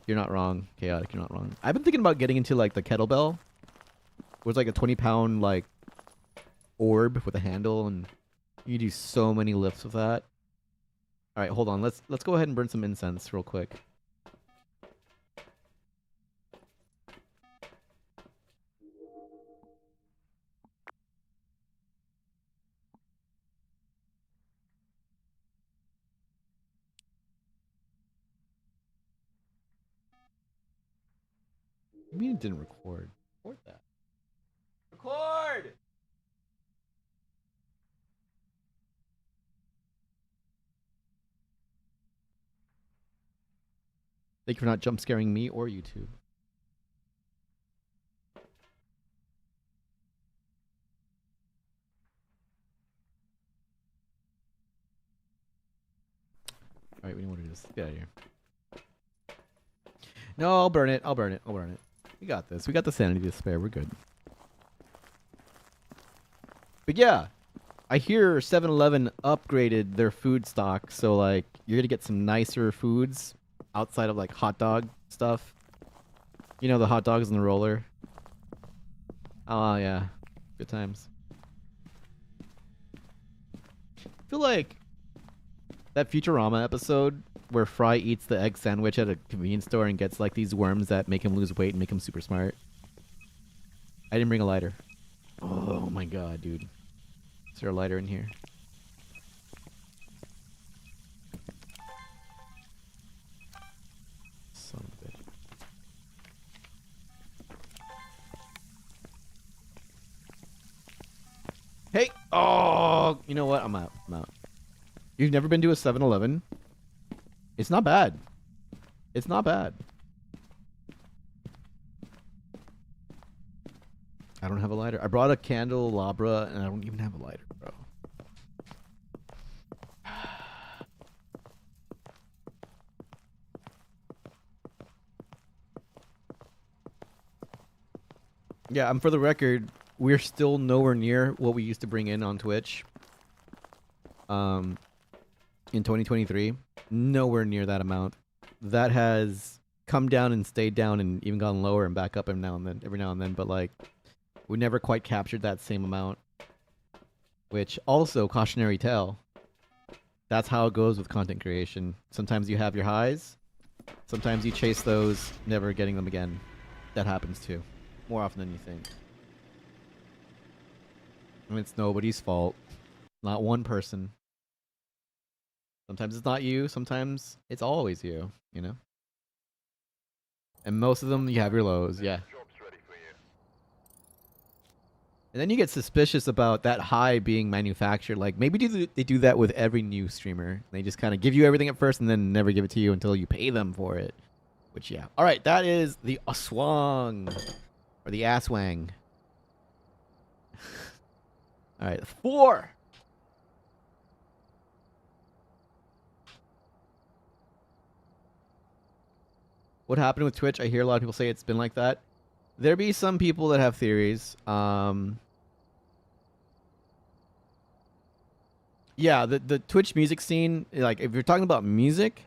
You're not wrong, Chaotic, you're not wrong. I've been thinking about getting into like the kettlebell. Where it's like a 20-pound like orb with a handle, and you can do so many lifts with that. Alright, hold on. Let's go ahead and burn some incense real quick. You mean it didn't record? Record that. Record! Thank you for not jump scaring me or YouTube. Alright, we know what it is. Get out of here. No, I'll burn it. I'll burn it. I'll burn it. We got this. We got the sanity to spare. We're good. But yeah, I hear 7-Eleven upgraded their food stock, so like you're gonna get some nicer foods outside of like hot dog stuff. You know, the hot dogs and the roller. Oh yeah, good times. I feel like that Futurama episode where Fry eats the egg sandwich at a convenience store and gets like these worms that make him lose weight and make him super smart. I didn't bring a lighter. Oh my god, dude. Is there a lighter in here? Son of a bitch. Hey! Oh! You know what? I'm out. I'm out. You've never been to a 7-Eleven? It's not bad. It's not bad. I don't have a lighter. I brought a candelabra and I don't even have a lighter, bro. Yeah, for the record, we're still nowhere near what we used to bring in on Twitch. In 2023, nowhere near that amount. That has come down and stayed down and even gone lower and back up every now and then. But like, we never quite captured that same amount. Which also cautionary tale. That's how it goes with content creation. Sometimes you have your highs. Sometimes you chase those, never getting them again. That happens too. More often than you think. I mean, it's nobody's fault. Not one person. Sometimes it's not you. Sometimes it's always you, you know? And most of them, you have your lows, yeah. Job's ready for you. And then you get suspicious about that high being manufactured. Like, maybe they do that with every new streamer. They just kind of give you everything at first and then never give it to you until you pay them for it. Which, yeah. All right, that is the Aswang. Or the Aswang. All right, 4. What happened with Twitch? I hear a lot of people say it's been like that. There be some people that have theories. Yeah, the Twitch music scene, like if you're talking about music,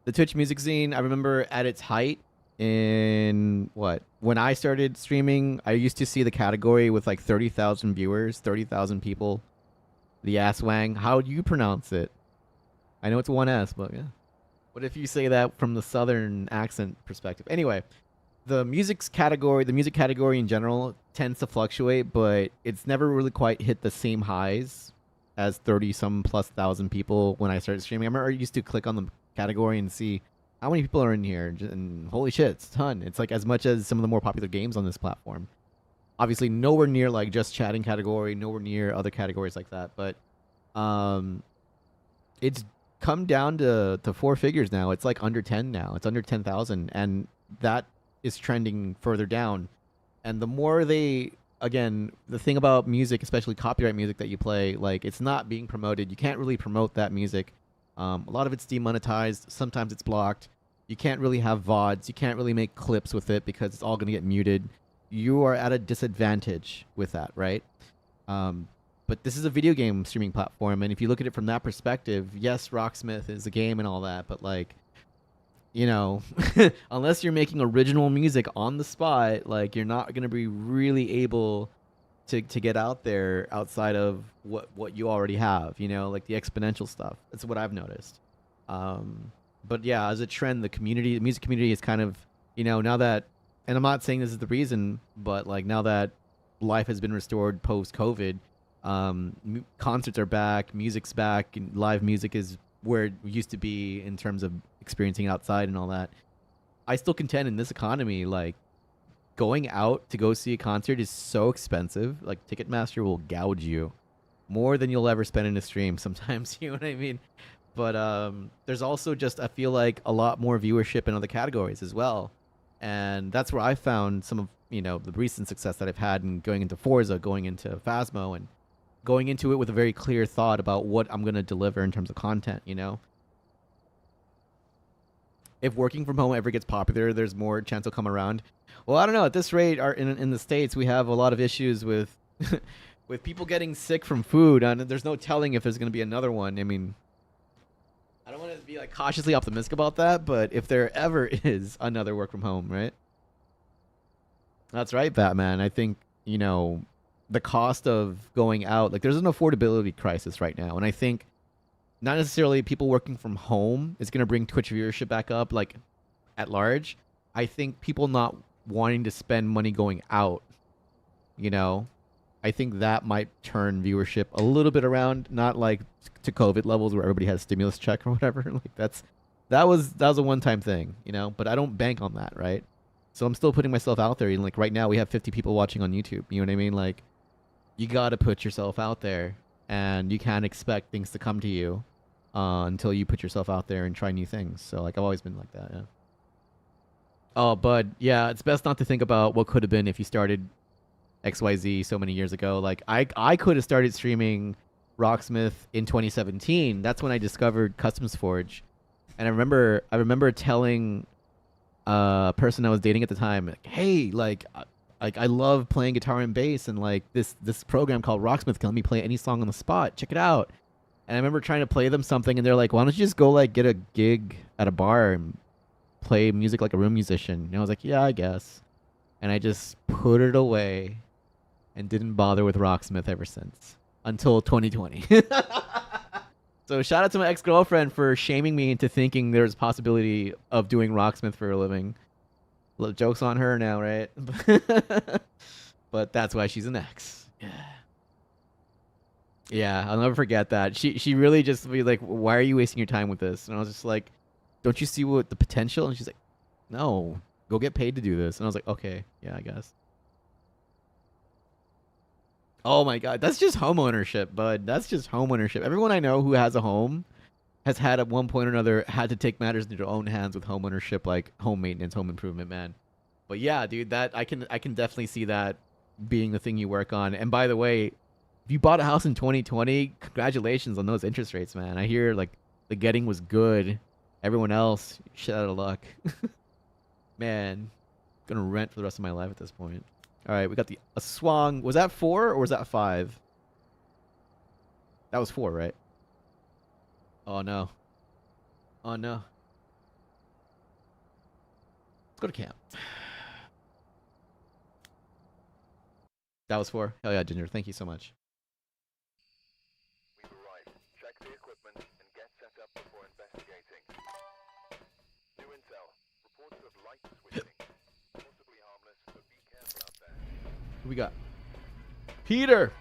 the Twitch music scene, I remember at its height in when I started streaming, I used to see the category with like 30,000 viewers, 30,000 people. The Aswang. How do you pronounce it? I know it's one S, but yeah. What if you say that from the southern accent perspective? Anyway, the music category in general tends to fluctuate, but it's never really quite hit the same highs as 30 some plus thousand people when I started streaming. I remember I used to click on the category and see how many people are in here, and holy shit, it's a ton. It's like as much as some of the more popular games on this platform. Obviously, nowhere near like just chatting category, nowhere near other categories like that, but it's come down to 4 figures now. It's like under 10 now. It's under 10,000, and that is trending further down. And the more the thing about music, especially copyright music that you play, like it's not being promoted. You can't really promote that music. A lot of it's demonetized. Sometimes it's blocked. You can't really have VODs. You can't really make clips with it because it's all going to get muted. You are at a disadvantage with that, right? But this is a video game streaming platform, and if you look at it from that perspective, yes, Rocksmith is a game and all that, but like, you know, unless you're making original music on the spot, like you're not going to be really able to get out there outside of what you already have, you know, like the exponential stuff. That's what I've noticed. But yeah, as a trend, the music community is kind of, you know, now that, and I'm not saying this is the reason, but like now that life has been restored post-COVID, concerts are back, music's back, and live music is where it used to be in terms of experiencing outside and all that. I still contend in this economy, like going out to go see a concert is so expensive. Like Ticketmaster will gouge you more than you'll ever spend in a stream sometimes. You know what I mean? But there's also just, I feel like, a lot more viewership in other categories as well. And that's where I found some of, you know, the recent success that I've had in going into Forza, going into Phasmo, and going into it with a very clear thought about what I'm going to deliver in terms of content, you know? If working from home ever gets popular, there's more chance it'll come around. Well, I don't know. At this rate, in the States, we have a lot of issues with with people getting sick from food, and there's no telling if there's going to be another one. I mean, I don't want to be like cautiously optimistic about that, but if there ever is another work from home, right? That's right, Batman. I think, you know, the cost of going out, like there's an affordability crisis right now, and I think not necessarily people working from home is going to bring Twitch viewership back up, like at large. I think people not wanting to spend money going out, you know, I think that might turn viewership a little bit around, not like to COVID levels where everybody has a stimulus check or whatever. Like that was a one-time thing, you know, but I don't bank on that, right? So I'm still putting myself out there. And like right now we have 50 people watching on YouTube. You know what I mean? Like you got to put yourself out there, and you can't expect things to come to you until you put yourself out there and try new things. So like I've always been like that, yeah. Oh, but yeah, it's best not to think about what could have been if you started XYZ so many years ago. Like I could have started streaming Rocksmith in 2017. That's when I discovered Customs Forge. And I remember telling a person I was dating at the time, like, hey, like I love playing guitar and bass, and like this program called Rocksmith can let me play any song on the spot. Check it out. And I remember trying to play them something, and they're like, why don't you just go like get a gig at a bar and play music like a room musician? And I was like, yeah, I guess. And I just put it away and didn't bother with Rocksmith ever since until 2020. So shout out to my ex-girlfriend for shaming me into thinking there's possibility of doing Rocksmith for a living. Little jokes on her now, right? But that's why she's an ex. Yeah. Yeah, I'll never forget that. She really just be like, "Why are you wasting your time with this?" And I was just like, "Don't you see what the potential?" And she's like, "No, go get paid to do this." And I was like, "Okay, yeah, I guess." Oh my god, that's just home ownership, bud. That's just home ownership. Everyone I know who has a home has had at one point or another had to take matters into their own hands with home ownership, like home maintenance, home improvement, man. But yeah, dude, that I can definitely see that being the thing you work on. And by the way, if you bought a house in 2020, congratulations on those interest rates, man. I hear like the getting was good. Everyone else, shit out of luck. Man, gonna rent for the rest of my life at this point. All right, we got the a swang. Was that 4 or was that 5? That was 4, right? Oh no. Oh no. Let's go to camp. That was 4. Hell yeah, Ginger. Thank you so much. We've arrived. Check the equipment and get set up before investigating. New intel. Reports of light switching. Possibly harmless, but be careful out there. Who we got? Peter.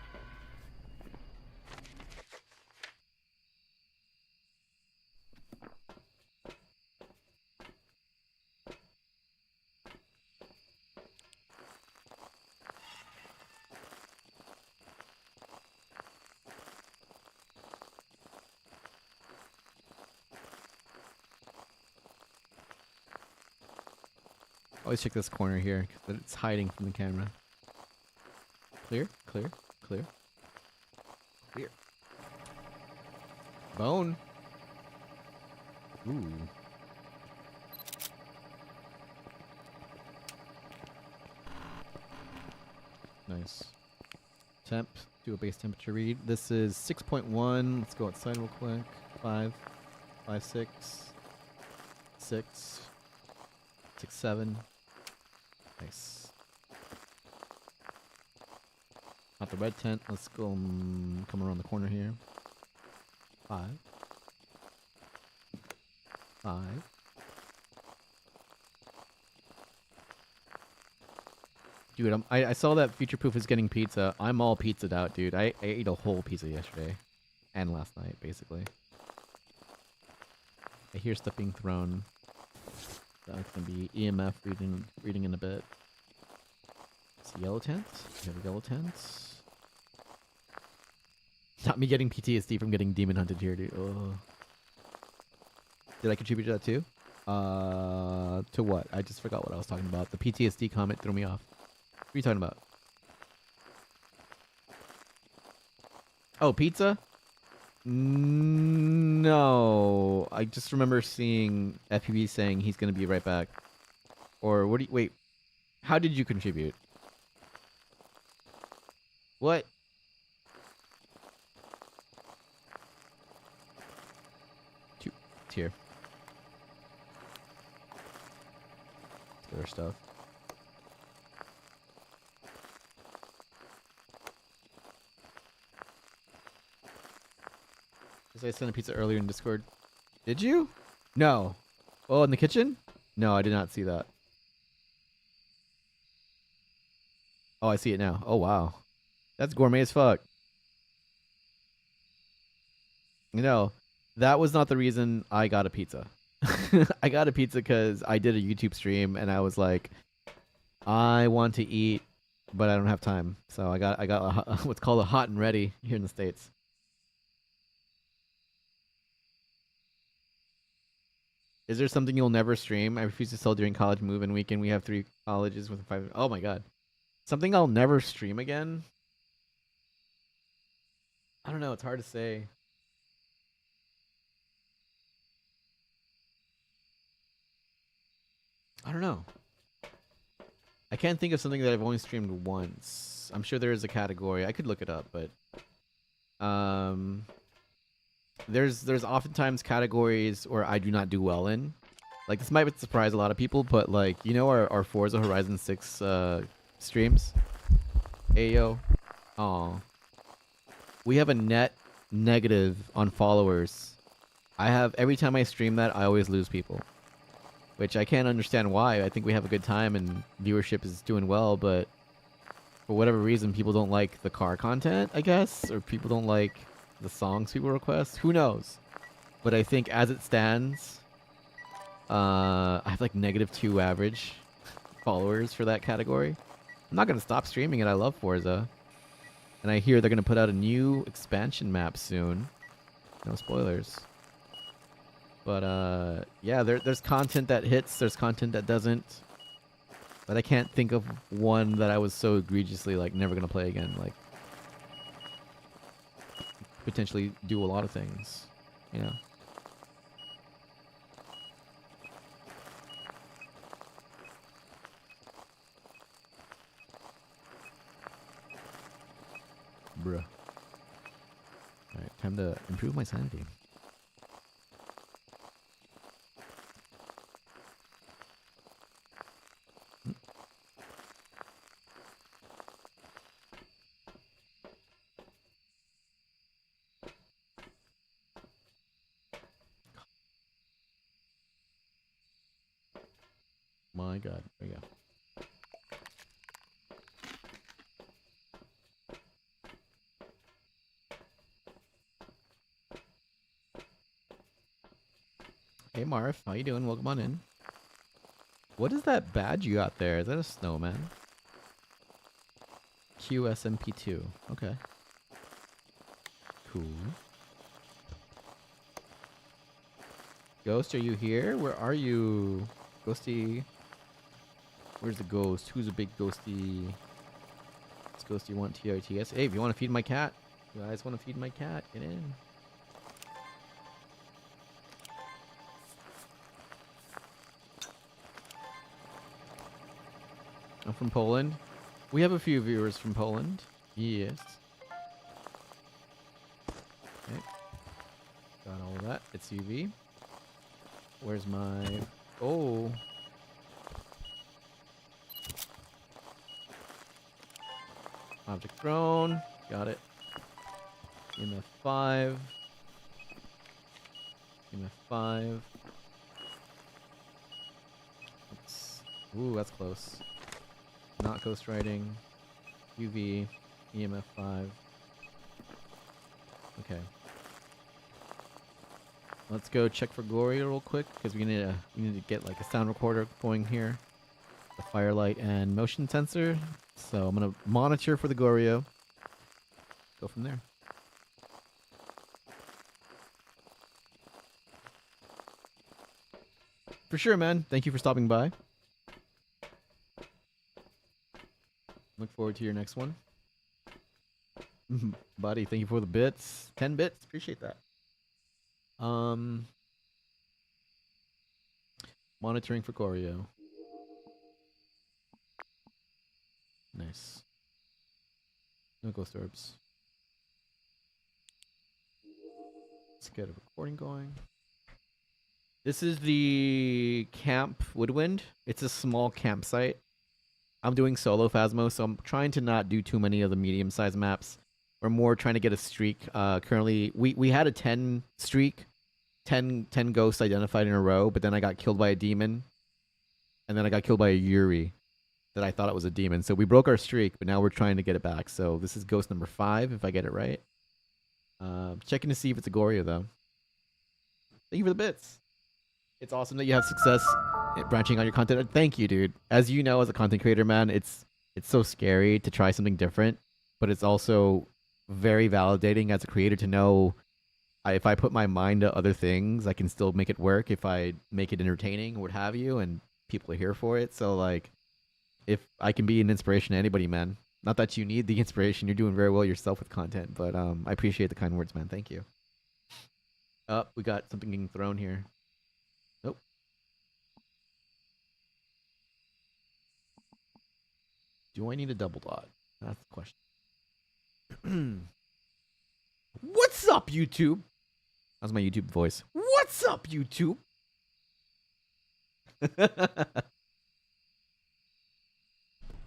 Always check this corner here because it's hiding from the camera. Clear, clear, clear, clear. Bone. Ooh. Nice. Temp. Do a base temperature read. This is 6.1. Let's go outside real quick. 5, 5, 6, 6, 6, 7. Nice. Not the red tent. Let's go come around the corner here. 5. 5. Dude, I saw that Future Proof is getting pizza. I'm all pizzaed out, dude. I ate a whole pizza yesterday. And last night, basically. I hear stuff being thrown. That's gonna be EMF reading in a bit. It's yellow tents. We have yellow tents. Not me getting PTSD from getting demon hunted here, dude. Oh. Did I contribute to that too? To what? I just forgot what I was talking about. The PTSD comment threw me off. What are you talking about? Oh, pizza? No. I just remember seeing FPV saying he's going to be right back. Or what do you... Wait. How did you contribute? What? It's here. Let's get our stuff. I sent a pizza earlier in Discord. Did you? No. Oh, in the kitchen? No, I did not see that. Oh, I see it now. Oh, wow. That's gourmet as fuck. You know, that was not the reason I got a pizza. I got a pizza because I did a YouTube stream and I was like, I want to eat, but I don't have time. So I got what's called a hot and ready here in the States. Is there something you'll never stream? I refuse to sell during college move-in weekend. We have 3 colleges with 5. Oh my god. Something I'll never stream again. I don't know. It's hard to say. I don't know. I can't think of something that I've only streamed once. I'm sure there is a category. I could look it up, but there's oftentimes categories where I do not do well in. Like this might surprise a lot of people, but like you know our Forza Horizon 6 streams. Ayo. Aw. We have a net negative on followers. I have every time I stream that I always lose people. Which I can't understand why. I think we have a good time and viewership is doing well, but for whatever reason, people don't like the car content, I guess, or people don't like the songs people request. Who knows? But I think as it stands, I have like -2 average followers for that category. I'm not gonna stop streaming it. I love Forza, and I hear they're gonna put out a new expansion map soon. No spoilers. But yeah, there's content that hits, there's content that doesn't. But I can't think of one that I was so egregiously like never gonna play again. Like potentially do a lot of things, you know. Bruh. Alright, time to improve my sanity. My god, there we go. Hey Marv, how you doing? Welcome on in. What is that badge you got there? Is that a snowman? QSMP2. Okay. Cool. Ghost, are you here? Where are you? Ghosty. Where's the ghost? Who's a big ghosty? It's ghosty want TRTS. Hey, if you want to feed my cat. You guys want to feed my cat? Get in. I'm from Poland. We have a few viewers from Poland. Yes. Okay. Got all of that. It's UV. Where's my... Oh. Object thrown. Got it. EMF 5. EMF 5. Ooh, that's close. Not ghost riding. UV. EMF 5. Okay. Let's go check for Gloria real quick because we need to get like a sound recorder going here, the firelight and motion sensor. So I'm gonna monitor for the Goryo. Go from there. For sure, man. Thank you for stopping by. Look forward to your next one. Buddy, thank you for the bits. 10 bits. Appreciate that. Monitoring for Goryo. Nice. No ghost orbs. Let's get a recording going. This is the Camp Woodwind. It's a small campsite. I'm doing solo Phasmo, so I'm trying to not do too many of the medium-sized maps. We're more trying to get a streak. Currently, we had a 10 streak. 10 ghosts identified in a row, but then I got killed by a demon. And then I got killed by a Yuri that I thought it was a demon. So we broke our streak, but now we're trying to get it back. So this is ghost number 5, if I get it right. Checking to see if it's a Goryo, though. Thank you for the bits. It's awesome that you have success branching on your content. Thank you, dude. As you know, as a content creator, man, it's so scary to try something different, but it's also very validating as a creator to know if I put my mind to other things, I can still make it work if I make it entertaining or what have you, and people are here for it. So, like, if I can be an inspiration to anybody, man. Not that you need the inspiration. You're doing very well yourself with content, but I appreciate the kind words, man. Thank you. We got something getting thrown here. Nope. Do I need a double dot? That's the question. What's up, YouTube? That's my YouTube voice. What's up, YouTube?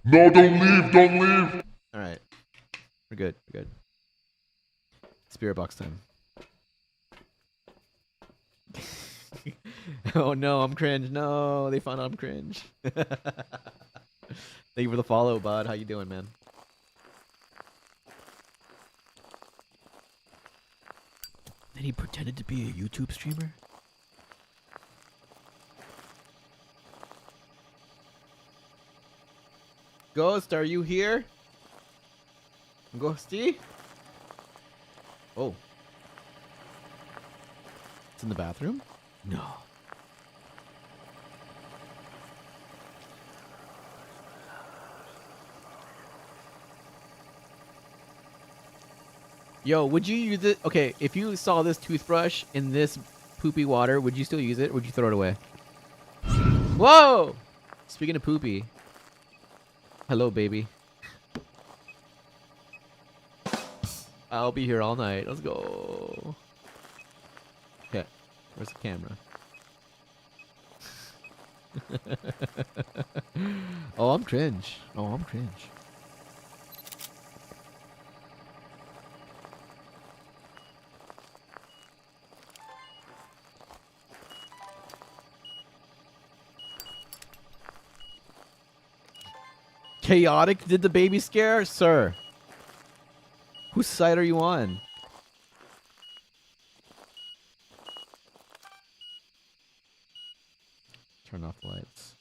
No, don't leave, don't leave. All right. We're good. We're good. Spirit box time. Oh no, I'm cringe. No, they found out I'm cringe. Thank you for the follow, bud. How you doing, man? Then he pretended to be a YouTube streamer? Ghost, are you here? Ghosty? Oh. It's in the bathroom? No. Yo, would you use it? Okay, if you saw this toothbrush in this poopy water, would you still use it or would you throw it away? Whoa! Speaking of poopy. Hello, baby. I'll be here all night. Let's go. Okay, where's the camera? Oh, I'm cringe. Oh, I'm cringe. Chaotic did the baby scare? Sir. Whose side are you on? Turn off the lights.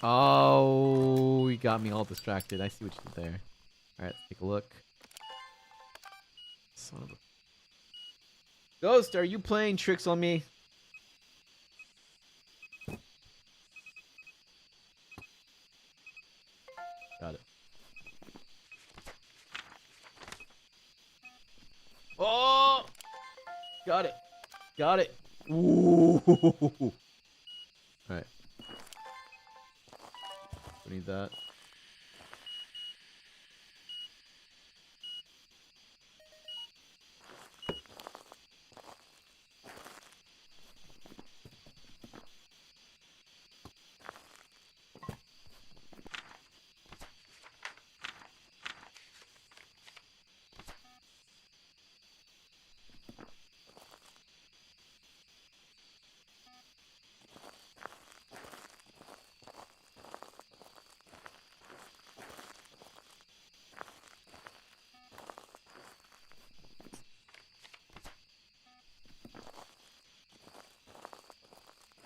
Oh, you got me all distracted. I see what you did there. Alright, let's take a look. Son of a... Ghost, are you playing tricks on me? Got it. Oh! Got it. Got it. Ooh. Alright. We need that.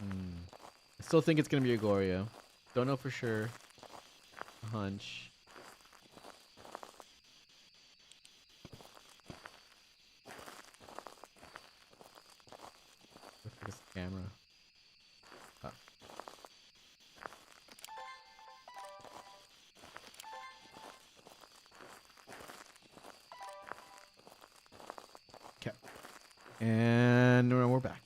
I still think it's gonna be a Goryo. Don't know for sure. A hunch. Focus the camera. Oh. Okay. And we're back.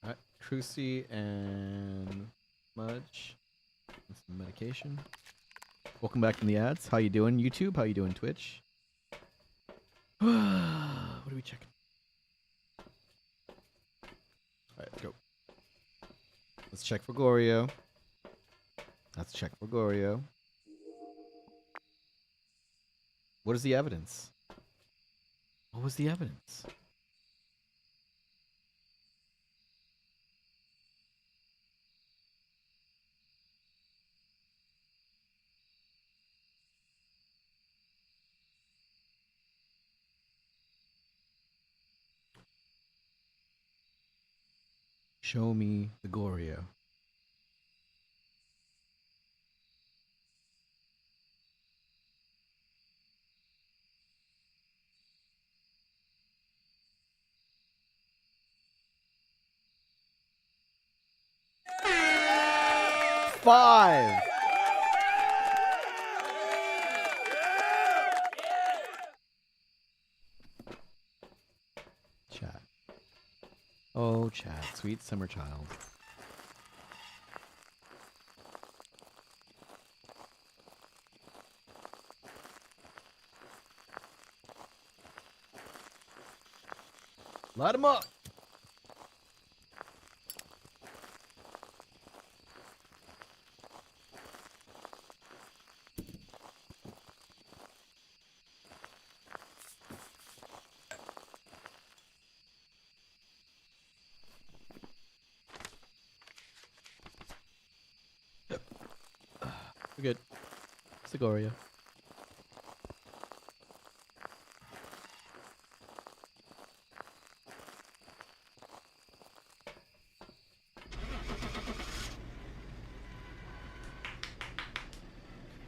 Alright, Crucy and Mudge. And some medication. Welcome back from the ads. How you doing, YouTube? How you doing, Twitch? What are we checking? Alright, let's go. Let's check for Goryo. Let's check for Goryo. What is the evidence? What was the evidence? Show me the Goria. Five. Chat. Oh, chat. Sweet summer child. Light him up. We're good. Sigoria.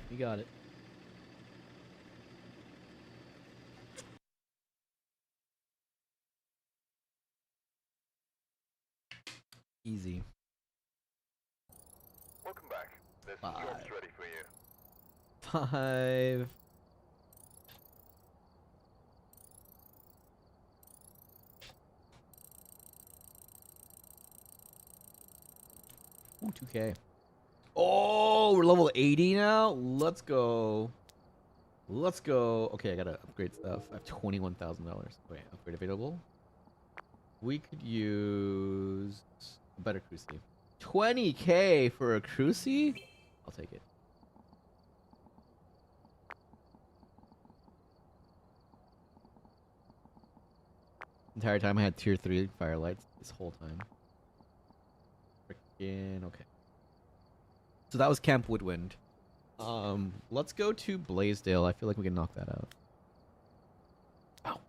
You got it. Easy. Welcome back. There's some jobs ready for you. 5. Ooh, 2K. Oh, we're level 80 now? Let's go. Let's go. Okay, I gotta upgrade stuff. I have $21,000. Wait, upgrade available? We could use a better crucie. 20K for a crucie? I'll take it. Entire time I had tier 3 firelights this whole time. Frickin' okay. So that was Camp Woodwind. Let's go to Blaisdell. I feel like we can knock that out. Ow.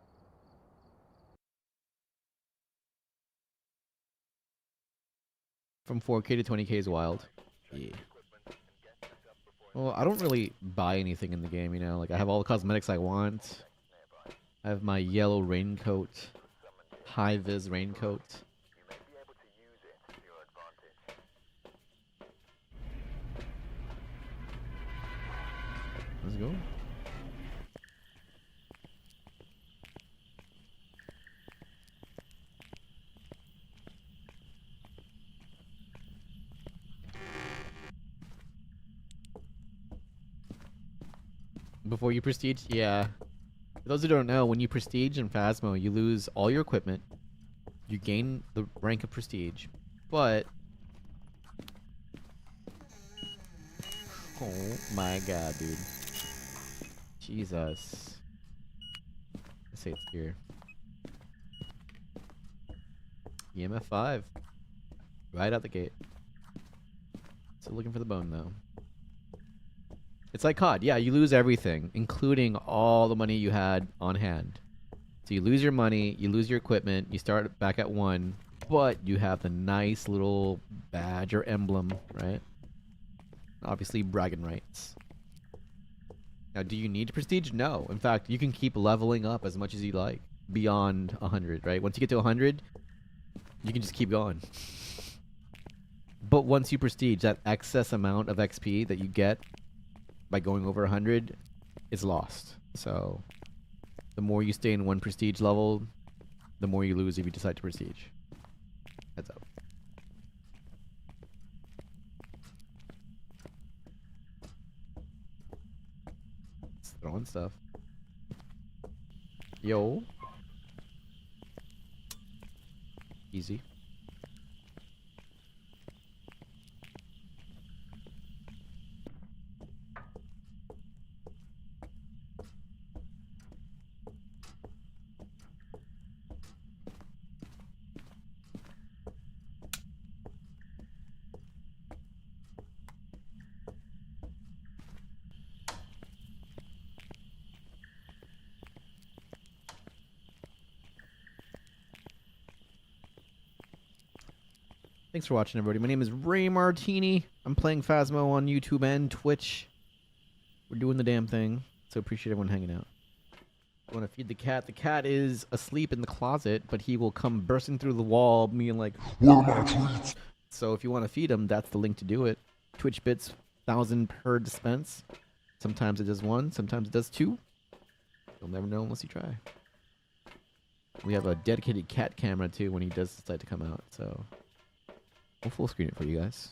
From 4K to 20K is wild. Yeah. Well, I don't really buy anything in the game, you know? Like, I have all the cosmetics I want. I have my yellow raincoat. High-vis raincoat. Let's go. Before you prestige? Yeah. For those who don't know, when you prestige in Phasmo, you lose all your equipment. You gain the rank of prestige. But... oh my god, dude. Jesus. Let's say it's here. EMF 5. Right out the gate. Still looking for the bone, though. It's like COD. Yeah, you lose everything, including all the money you had on hand. So you lose your money, you lose your equipment, you start back at 1, but you have the nice little badge or emblem, right? Obviously, bragging rights. Now, do you need prestige? No. In fact, you can keep leveling up as much as you like beyond 100, right? Once you get to 100, you can just keep going. But once you prestige, that excess amount of XP that you get by going over 100 is lost. So the more you stay in one prestige level, the more you lose if you decide to prestige. Heads up. Just throwing stuff. Yo. Easy. Thanks for watching, everybody. My name is Ray Martini. I'm playing Phasmo on YouTube and Twitch. We're doing the damn thing. So appreciate everyone hanging out. I want to feed the cat. The cat is asleep in the closet, but he will come bursting through the wall, being like, Where are my treats? so if you want to feed him, that's the link to do it. Twitch bits, 1,000 per dispense. Sometimes it does 1, sometimes it does 2. You'll never know unless you try. We have a dedicated cat camera too when he does decide to come out, so we'll full screen it for you guys.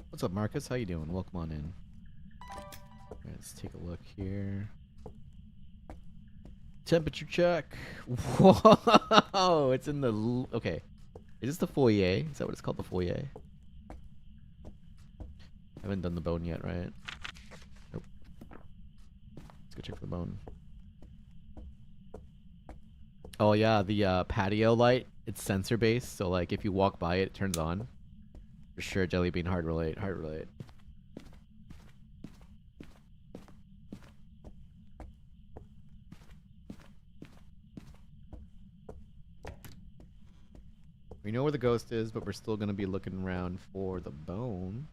What's up, Marcus? How you doing? Welcome on in. Let's take a look here. Temperature check. Whoa! It's in the... Okay. Is this the foyer? Is that what it's called, the foyer? Haven't done the bone yet, right? Nope. Let's go check for the bone. Oh yeah, the patio light, it's sensor based, so like if you walk by it, it turns on. For sure, Jelly Bean, hard relate, hard relate. We know where the ghost is, but we're still gonna be looking around for the bone.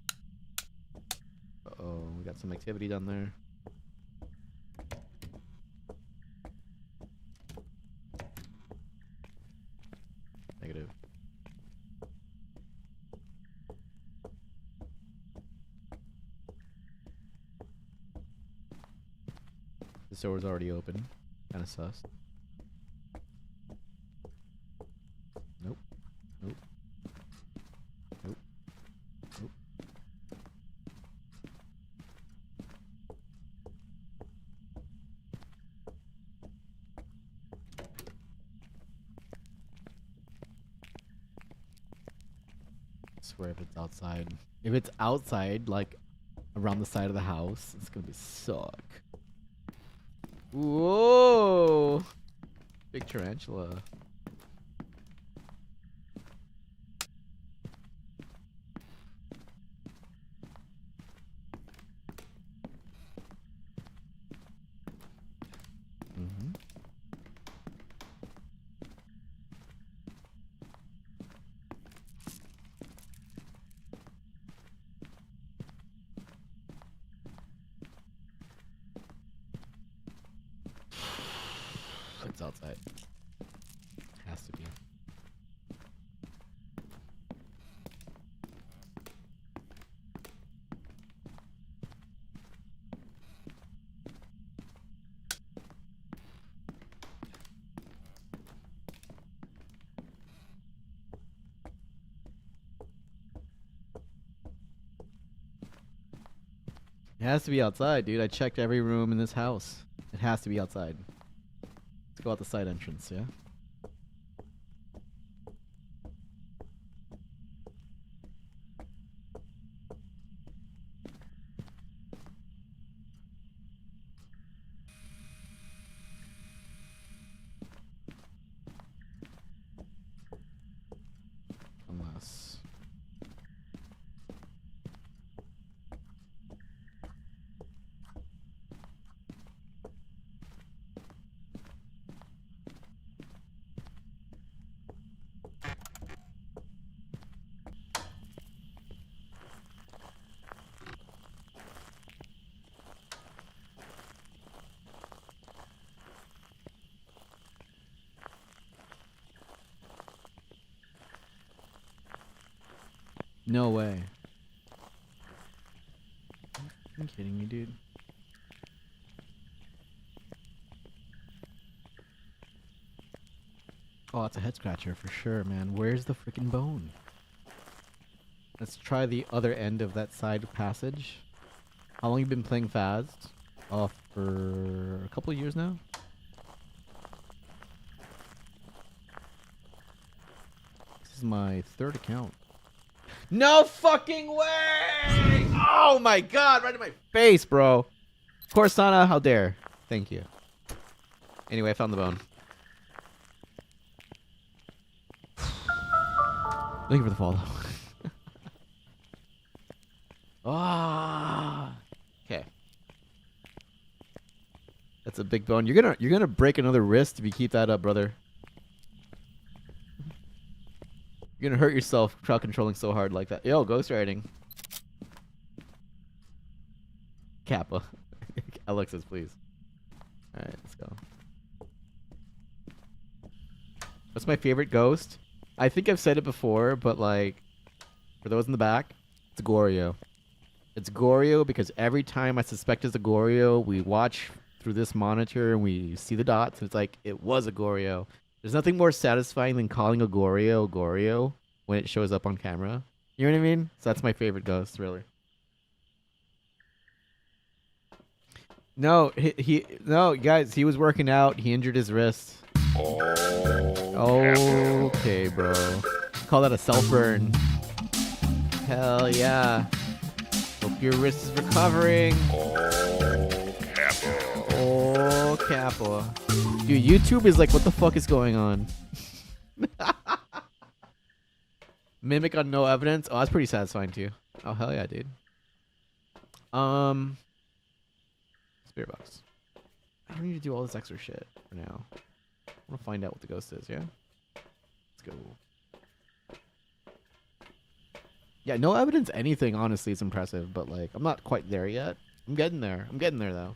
Uh-oh, we got some activity down there. Negative. The door's already open. Kinda sus. Nope. Nope. Nope. Nope. I swear if it's outside. If it's outside, like around the side of the house, it's gonna be suck. Whoa! Big tarantula. Mm-hmm. It's outside. Has to be. It has to be outside, dude. I checked every room in this house. It has to be outside. Let's go out the side entrance, yeah? Unless... No way. You're kidding me, dude. Oh, that's a head scratcher for sure, man. Where's the freaking bone? Let's try the other end of that side passage. How long you been playing Phas? Oh, for a couple of years now? This is my 3rd account. No fucking way! Oh my god, right in my face, bro. Corsana, how dare. Thank you. Anyway, I found the bone. Looking for the follow. Ah. Okay. That's a big bone. You're gonna break another wrist if you keep that up, brother. You're gonna hurt yourself crowd controlling so hard like that. Yo, ghost riding. Kappa. Alexis, please. Alright, let's go. What's my favorite ghost? I think I've said it before, but like, for those in the back, it's Goryo. It's Goryo because every time I suspect it's a Goryo, we watch through this monitor and we see the dots, and it's like, it was a Goryo. There's nothing more satisfying than calling a Goryo when it shows up on camera. You know what I mean? So that's my favorite ghost, really. No, no, guys, he was working out. He injured his wrist. Okay, bro. Call that a self-burn. Hell yeah. Hope your wrist is recovering. Oh, Kappa. Dude, YouTube is like, what the fuck is going on? Mimic on no evidence? Oh, that's pretty satisfying too. Oh, hell yeah, dude. Spirit box. I don't need to do all this extra shit for now. I want to find out what the ghost is, yeah? Let's go. Yeah, no evidence anything, honestly, is impressive, but like, I'm not quite there yet. I'm getting there. I'm getting there, though.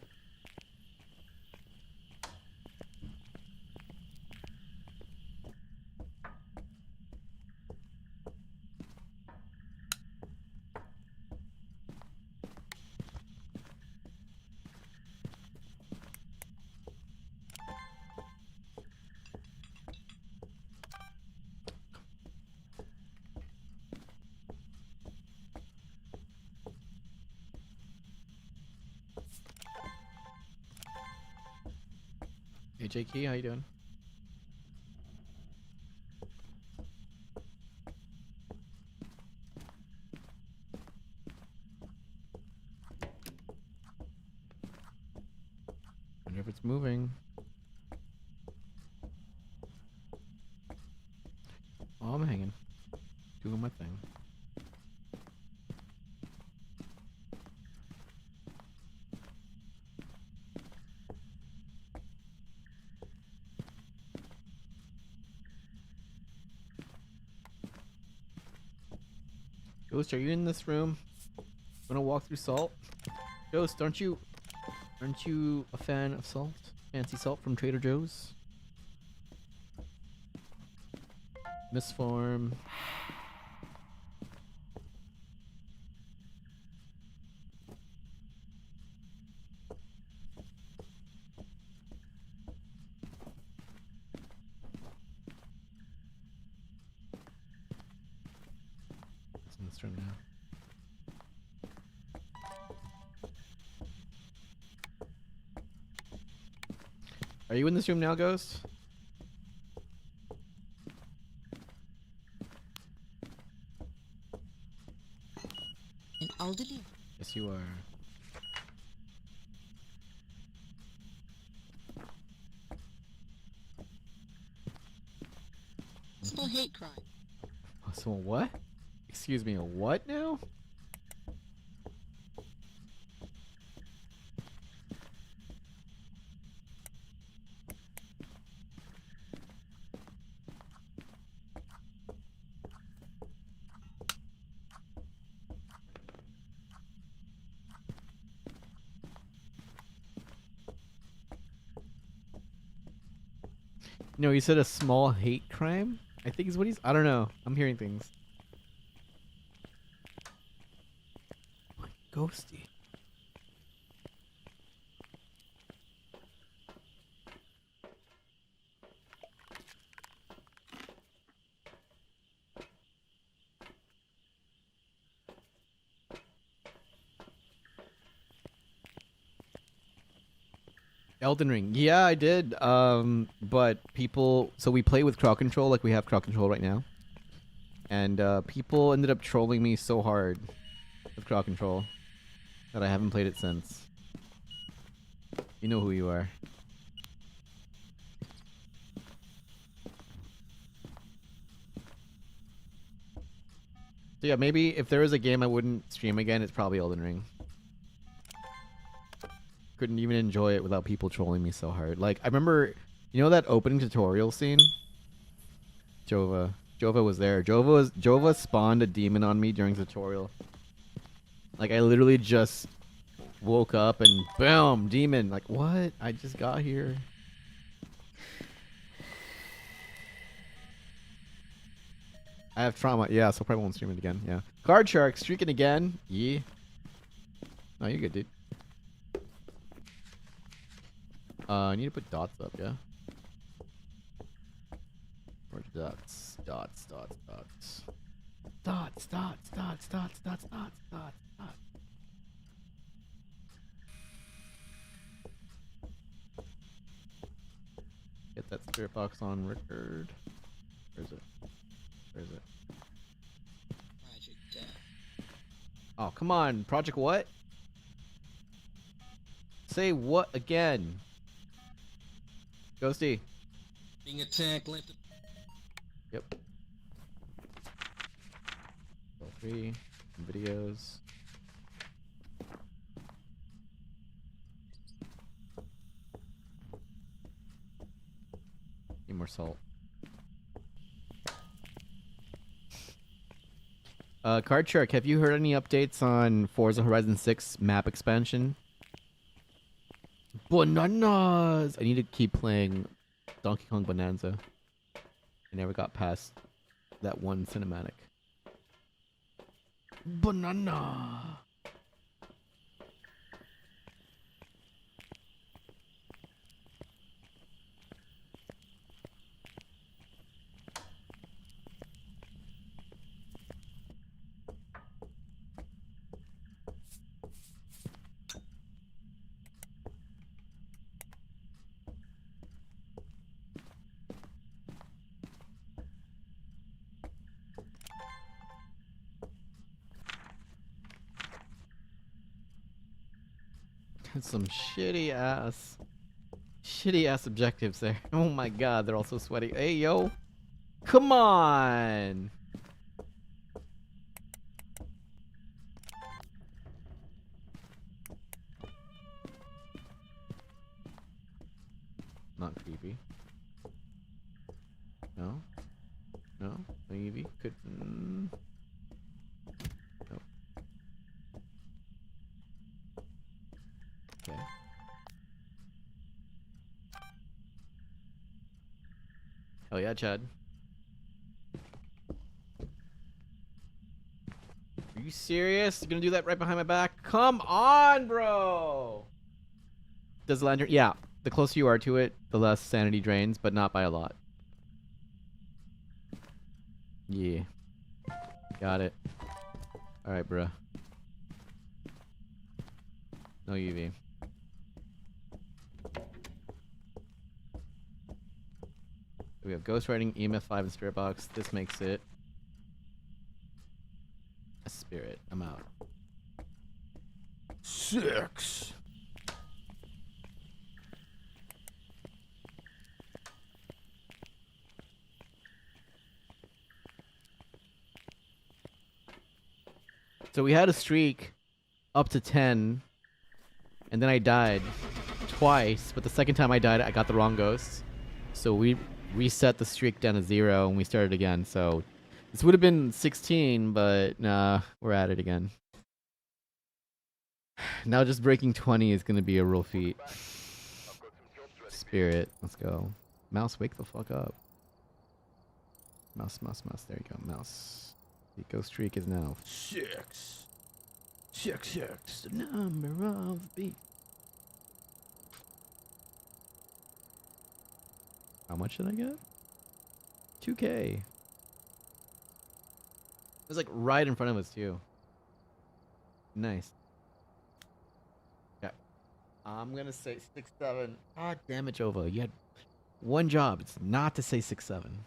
Hey, J-Key, how you doing? Wonder if it's moving. Oh, I'm hanging. Doing my thing. Ghost, are you in this room? Wanna walk through salt? Ghost, aren't you a fan of salt? Fancy salt from Trader Joe's? Misform. Let's try now. Are you in this room now, Ghost? An elderly. Yes, you are. Possible hate crime. Oh, so a what? Excuse me, a what now? No, you said a small hate crime? I think is what he's... I don't know. I'm hearing things. Ghosty. Elden Ring. Yeah, I did. But people... So we play with crowd control like we have crowd control right now. And people ended up trolling me so hard with crowd control that I haven't played it since. You know who you are. So yeah, maybe if there was a game I wouldn't stream again, it's probably Elden Ring. Couldn't even enjoy it without people trolling me so hard. Like, I remember, you know that opening tutorial scene? Jova. Jova was there. Jova spawned a demon on me during the tutorial. Like, I literally just woke up and boom, demon. Like, what? I just got here. I have trauma. Yeah, so probably won't stream it again. Yeah. Card Shark streaking again. Yeah. No, you're good, dude. I need to put dots up, yeah? Or dots. Dots, dots, dots. Dots, dots, dots, dots, dots, dots, dots, dots. Get that spirit box on record. Where is it? Where is it? Project Death. Oh, come on. Project what? Say what again? Ghosty. Being attacked, left. Yep. Level 3. Videos. Need more salt. Card Shark, have you heard any updates on Forza Horizon 6 map expansion? Bananas! I need to keep playing Donkey Kong Bonanza. I never got past that one cinematic. Banana! Some shitty ass objectives there. Oh my god, they're all so sweaty. Hey yo, come on! Not creepy. No, no, maybe could. No. Okay. Oh yeah, Chad. Are you serious? You're gonna do that right behind my back? Come on, bro! Does the lantern... Yeah, the closer you are to it, the less sanity drains, but not by a lot. Yeah. Got it. Alright, bruh. No UV. We have Ghostwriting, EMF 5, and Spirit Box. This makes it a spirit. I'm out. 6. So we had a streak up to 10, and then I died twice, but the second time I died, I got the wrong ghost. So we reset the streak down to 0, and we started again. So this would have been 16, but nah, we're at it again. Now just breaking 20 is going to be a real feat. Spirit, let's go. Mouse, wake the fuck up. Mouse, mouse, mouse. There you go, mouse. The ghost streak is now 6. 6, 6, the number of the beast. How much did I get? 2K. It was like right in front of us too. Nice. Okay. I'm gonna say 6, 7. God damn it, Jova. You had one job. It's not to say 6, 7.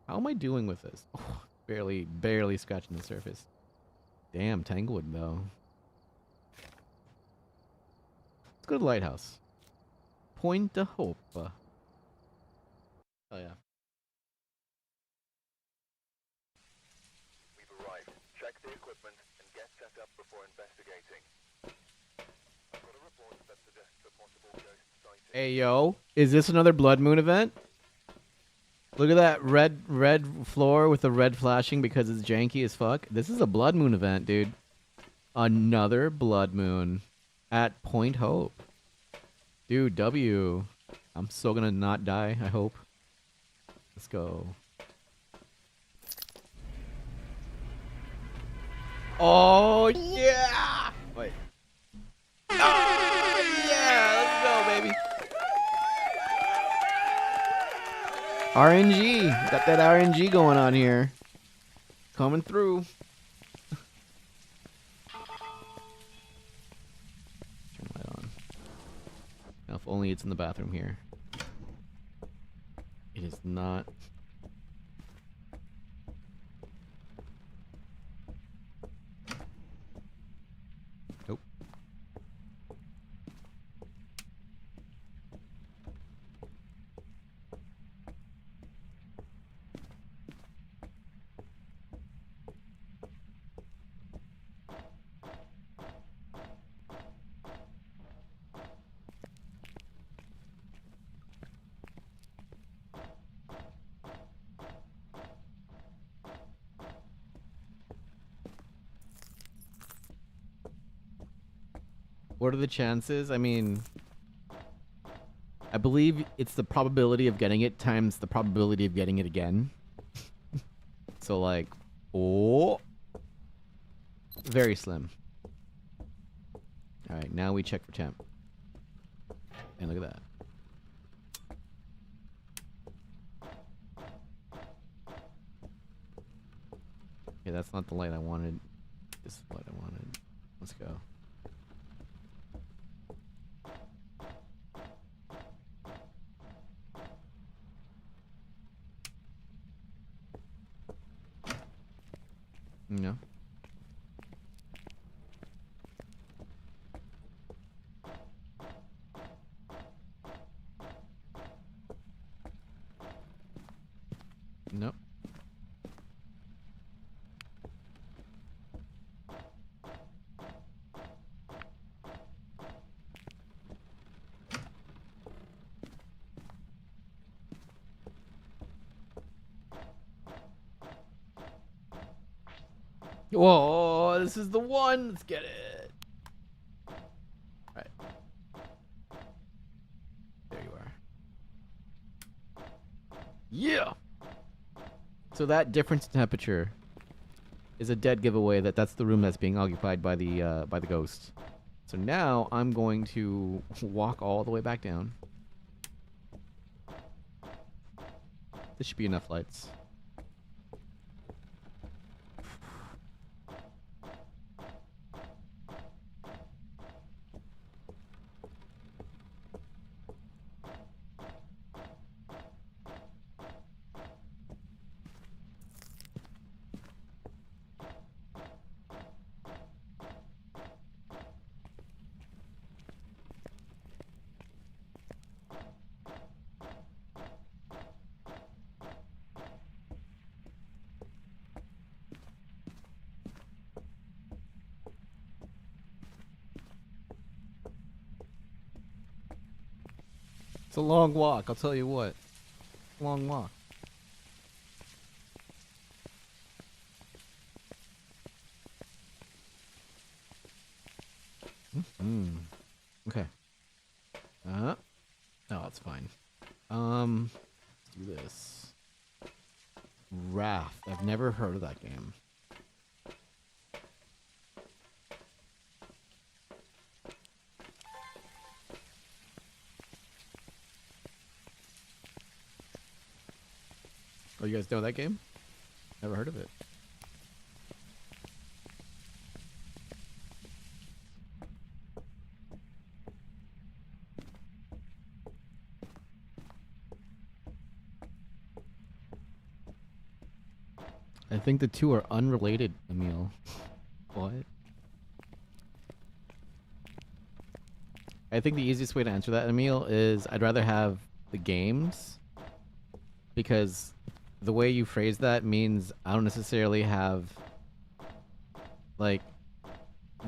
How am I doing with this? Oh, barely scratching the surface. Damn, Tanglewood though. Let's go to the lighthouse. Point de Hope. Oh yeah. before investigating. I've got a report that suggests a possible ghost sighting. Hey yo, is this another blood moon event? Look at that red floor with the red flashing because it's janky as fuck. This is a blood moon event, dude. Another blood moon at Point Hope. Dude, W. I'm still gonna not die, I hope. Let's go. Oh yeah! Wait. Oh yeah! Let's go, baby. RNG. Got that RNG going on here. Coming through. Turn the light on. Now, if only it's in the bathroom here. It is not. Nope. What are the chances? I mean, I believe it's the probability of getting it times the probability of getting it again. So like, oh, very slim. All right, now we check for temp. And look at that. Okay, that's not the light I wanted. This is what I wanted. Let's go. No. Nope. Whoa, this is the one. Let's get it. All right. There you are. Yeah. So that difference in temperature is a dead giveaway that that's the room that's being occupied by the ghost. So now I'm going to walk all the way back down. This should be enough lights. It's a long walk, I'll tell you what. Long walk. Okay. No, it's fine. Let's do this. Raft. I've never heard of that game. Oh, you guys know that game? Never heard of it. I think the two are unrelated, Emil. What? I think the easiest way to answer that, Emil, is I'd rather have the games, because the way you phrase that means I don't necessarily have, like,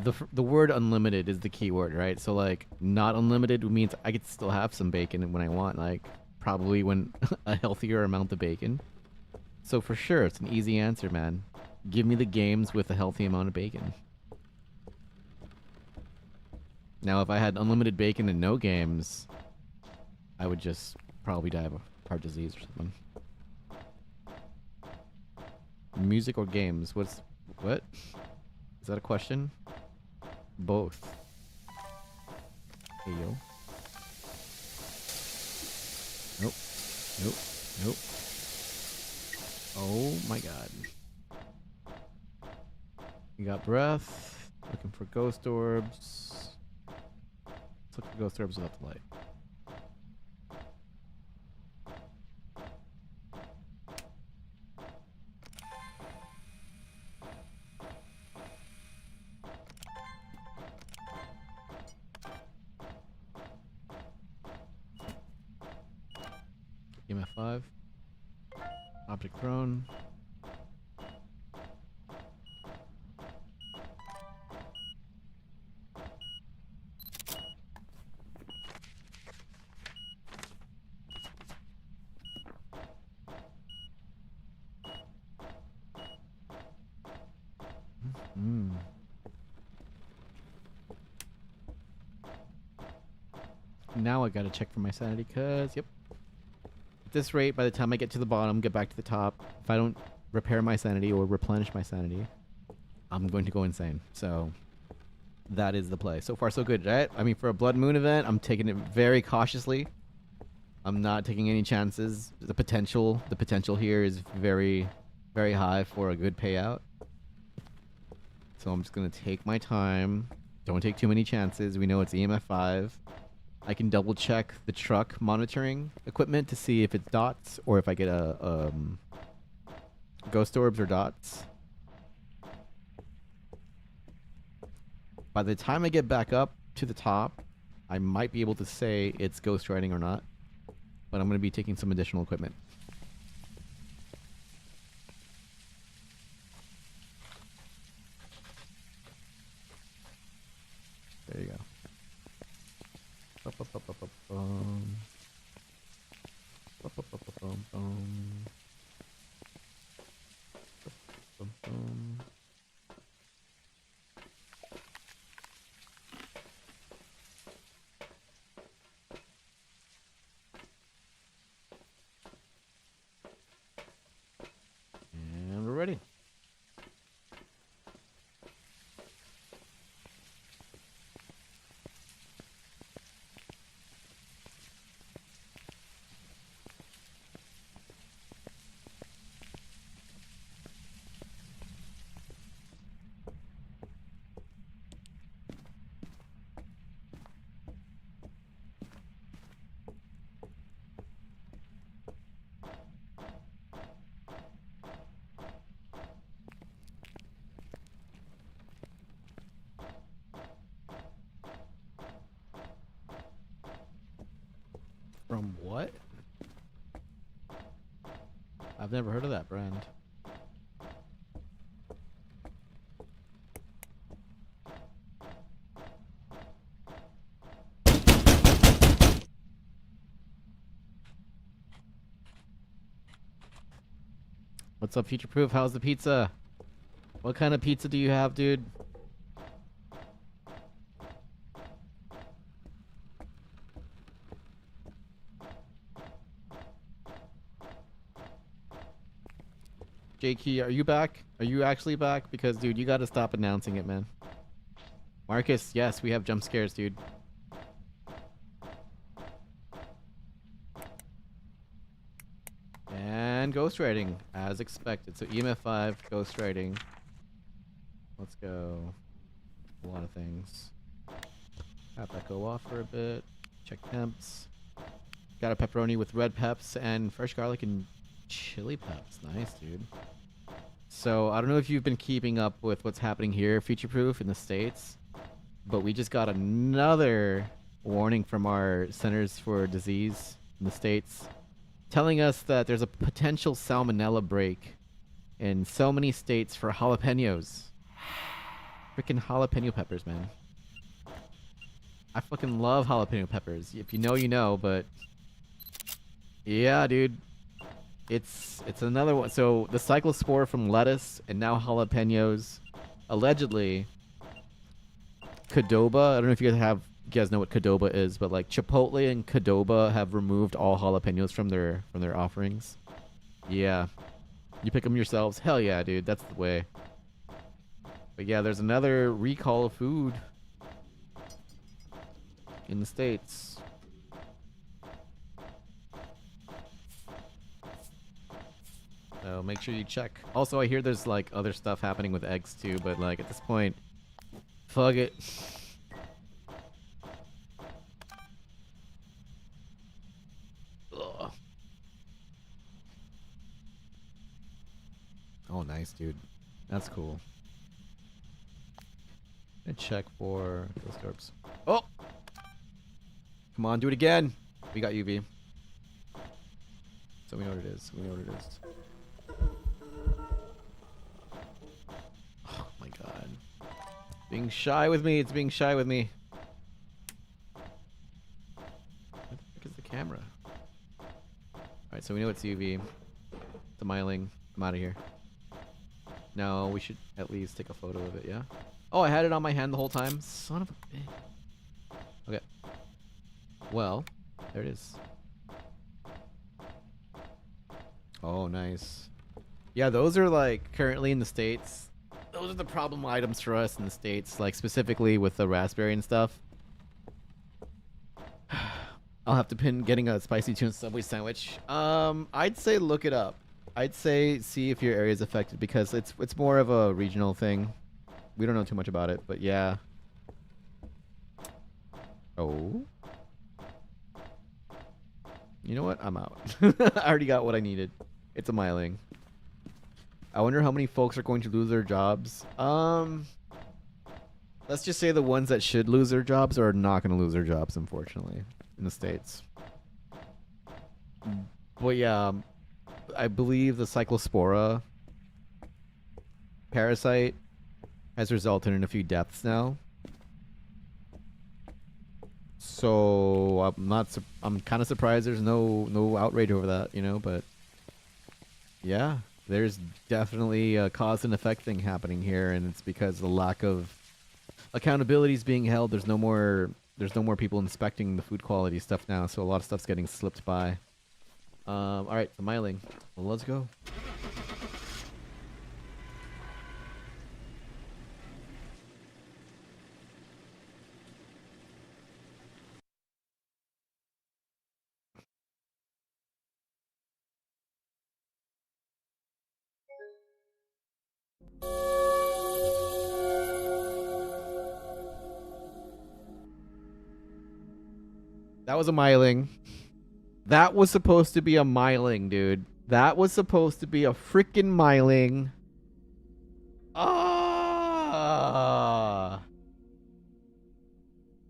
the word unlimited is the key word, right? So like not unlimited means I could still have some bacon when I want, like probably when a healthier amount of bacon. So for sure, it's an easy answer, man. Give me the games with a healthy amount of bacon. Now, if I had unlimited bacon and no games, I would just probably die of a heart disease or something. Music or games? What? Is that a question? Both. Hey, yo. Nope. Nope. Nope. Oh my god. You got breath. Looking for ghost orbs. Let's look for ghost orbs without the light. EMF 5. Object thrown. Now I gotta check for my sanity, cause yep. At this rate, by the time I get to the bottom, get back to the top, if I don't repair my sanity or replenish my sanity, I'm going to go insane. So that is the play. So far, so good, right? I mean, for a Blood Moon event, I'm taking it very cautiously. I'm not taking any chances. The potential here is very, very high for a good payout. So I'm just gonna take my time. Don't take too many chances. We know it's EMF 5. I can double check the truck monitoring equipment to see if it's dots or if I get a ghost orbs or dots. By the time I get back up to the top, I might be able to say it's ghost riding or not, but I'm going to be taking some additional equipment. There you go. And we're ready. From what? I've never heard of that brand. What's up, Future Proof? How's the pizza? What kind of pizza do you have, dude? J-Key, are you back? Are you actually back? Because, dude, you gotta stop announcing it, man. Marcus, yes, we have jump scares, dude. And ghostwriting, as expected. So EMF 5, ghostwriting. Let's go. A lot of things. Have that go off for a bit. Check temps. Got a pepperoni with red peps and fresh garlic and chili peps. Nice, dude. So I don't know if you've been keeping up with what's happening here, Future Proof, in the States, but we just got another warning from our Centers for Disease in the States, telling us that there's a potential salmonella break in so many states for jalapenos. Freaking jalapeno peppers, man. I fucking love jalapeno peppers. If you know, you know, but yeah, dude. It's another one. So the cyclospore from lettuce and now jalapenos. Allegedly, Qdoba. I don't know if you guys know what Qdoba is, but like Chipotle and Qdoba have removed all jalapenos from their offerings. Yeah, you pick them yourselves. Hell yeah, dude. That's the way. But yeah, there's another recall of food in the States. So make sure you check. Also, I hear there's like other stuff happening with eggs too, but like at this point, fuck it. Ugh. Oh, nice, dude. That's cool. And check for those orbs. Oh! Come on, do it again! We got UV. So we know what it is. We know what it is. Oh my god. Being shy with me. It's being shy with me. Where the fuck is the camera? Alright, so we know it's UV. It's a myling. I'm out of here. No, we should at least take a photo of it, yeah? Oh, I had it on my hand the whole time? Son of a bitch. Okay. Well, there it is. Oh, nice. Yeah, those are like currently in the States. Those are the problem items for us in the States, like specifically with the raspberry and stuff. I'll have to pin getting a spicy tuna Subway sandwich. I'd say look it up. I'd say see if your area is affected because it's more of a regional thing. We don't know too much about it, but yeah. Oh. You know what? I'm out. I already got what I needed. It's a myling. I wonder how many folks are going to lose their jobs. Let's just say the ones that should lose their jobs are not going to lose their jobs, unfortunately, in the States. But yeah, I believe the Cyclospora parasite has resulted in a few deaths now. So I'm kind of surprised there's no outrage over that, you know, but yeah, there's definitely a cause and effect thing happening here, and it's because the lack of accountability is being held. There's no more people inspecting the food quality stuff now, so a lot of stuff's getting slipped by. All right, the myling. Well, let's go. That was a myling. That was supposed to be a myling, dude. That was supposed to be a freaking myling. Ah.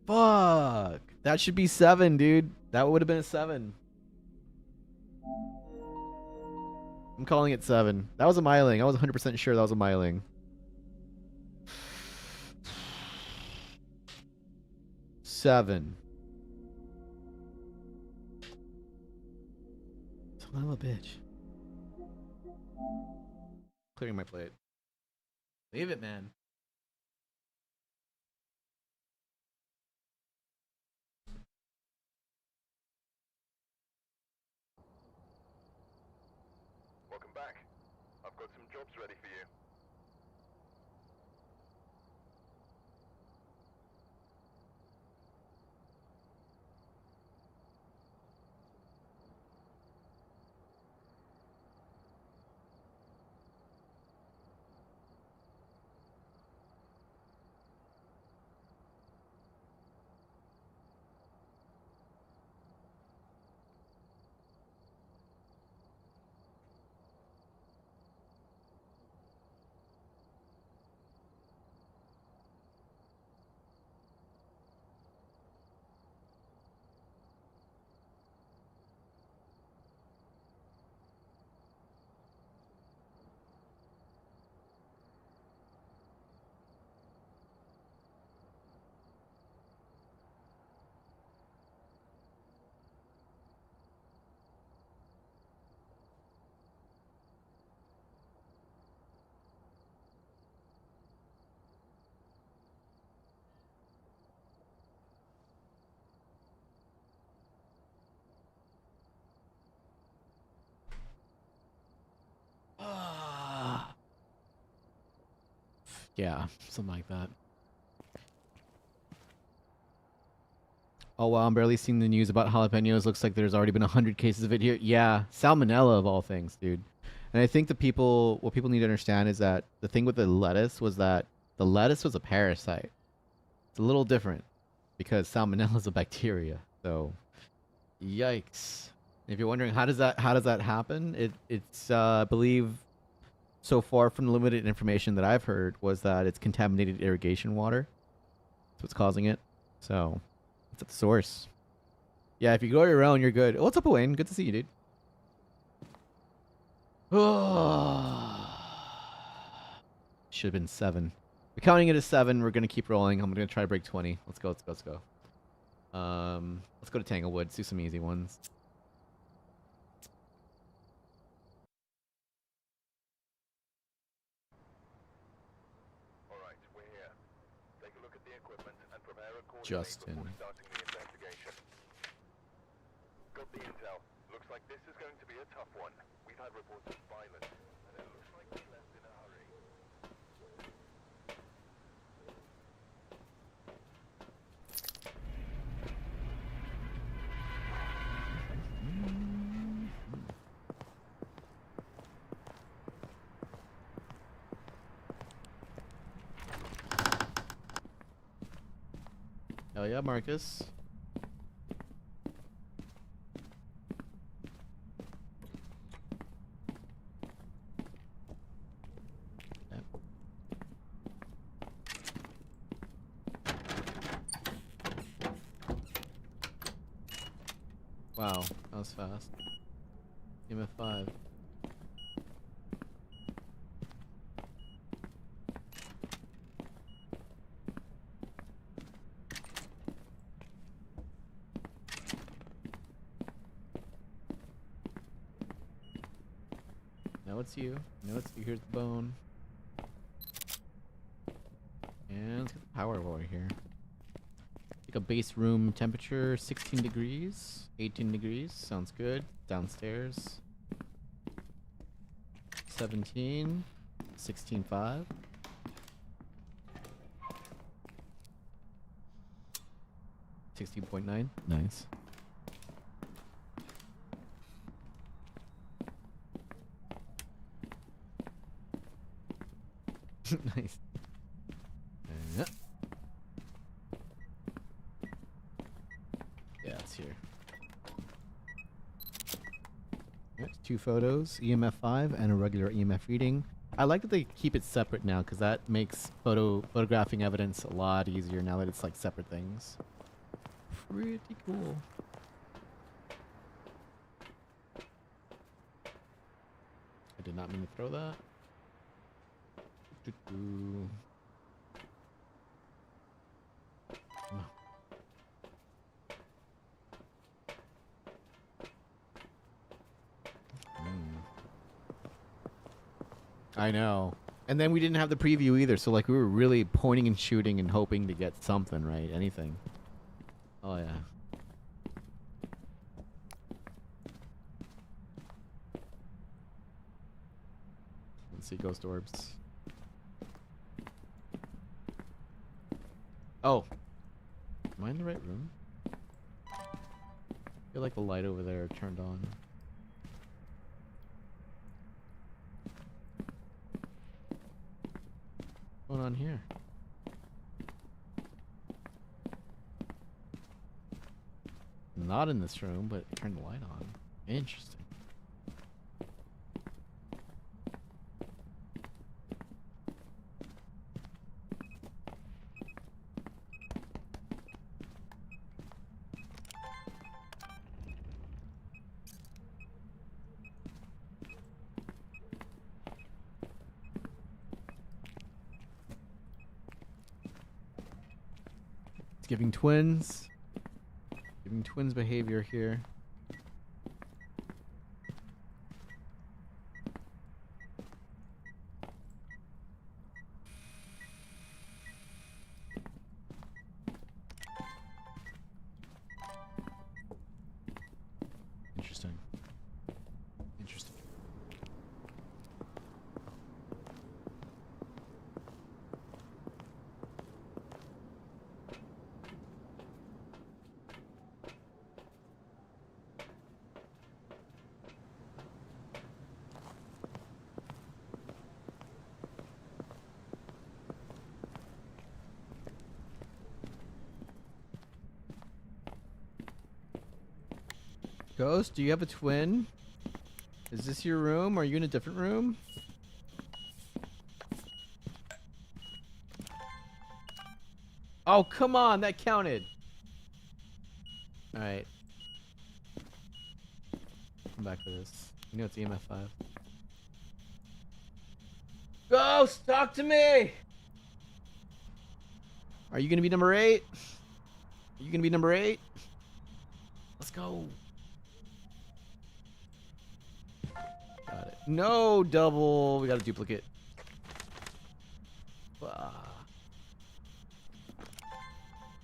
Fuck. That should be 7, dude. That would have been a 7. I'm calling it 7. That was a myling. I was 100% sure that was a myling. Seven. Son of a bitch. Clearing my plate. Leave it, man. Welcome back. I've got some jobs ready for you. Yeah, something like that. Oh wow, I'm barely seeing the news about jalapenos. Looks like there's already been 100 cases of it here. Yeah, salmonella of all things, dude. And I think what people need to understand is that the thing with the lettuce was that the lettuce was a parasite. It's a little different because salmonella is a bacteria. So, yikes. If you're wondering how does that happen, it's I believe so far from the limited information that I've heard was that it's contaminated irrigation water. That's what's causing it. So, it's at the source. Yeah, if you go your own, you're good. What's up, Wayne? Good to see you, dude. Should have been 7. We're counting it as 7. We're gonna keep rolling. I'm gonna try to break 20. Let's go. Let's go. Let's go. Let's go to Tanglewood. Let's do some easy ones. Alright, we're here. Take a look at the equipment and prepare accordingly Justin. before starting the investigation. Got the intel. Looks like this is going to be a tough one. We've had reports of violence, and it looks like we left in a hurry. Hell yeah, Marcus. Yep. Wow, that was fast. EMF 5. Now it's you. Now it's you. Here's the bone. And let's get the power while we're here. Take a base room temperature 16 degrees, 18 degrees. Sounds good. Downstairs 17, 16.5. 16.9. Nice. Nice. Yeah. Yeah, it's here. Yep, 2 photos, EMF 5 and a regular EMF reading. I like that they keep it separate now because that makes photographing evidence a lot easier now that it's like separate things. Pretty cool. I did not mean to throw that. Doo-doo. No. I know. And then we didn't have the preview either, so like we were really pointing and shooting and hoping to get something, right? Anything. Oh yeah. Let's see ghost orbs. Oh. Am I in the right room? I feel like the light over there turned on. What's going on here? Not in this room, but turn the light on. Interesting. It's giving twins. Giving twins behavior here. Interesting. Interesting. Ghost, do you have a twin? Is this your room? Are you in a different room? Oh, come on, that counted. Alright. Come back for this. You know it's EMF 5. Ghost, talk to me! Are you gonna be number 8? Are you gonna be number 8? Let's go. Got it. No double. We got a duplicate.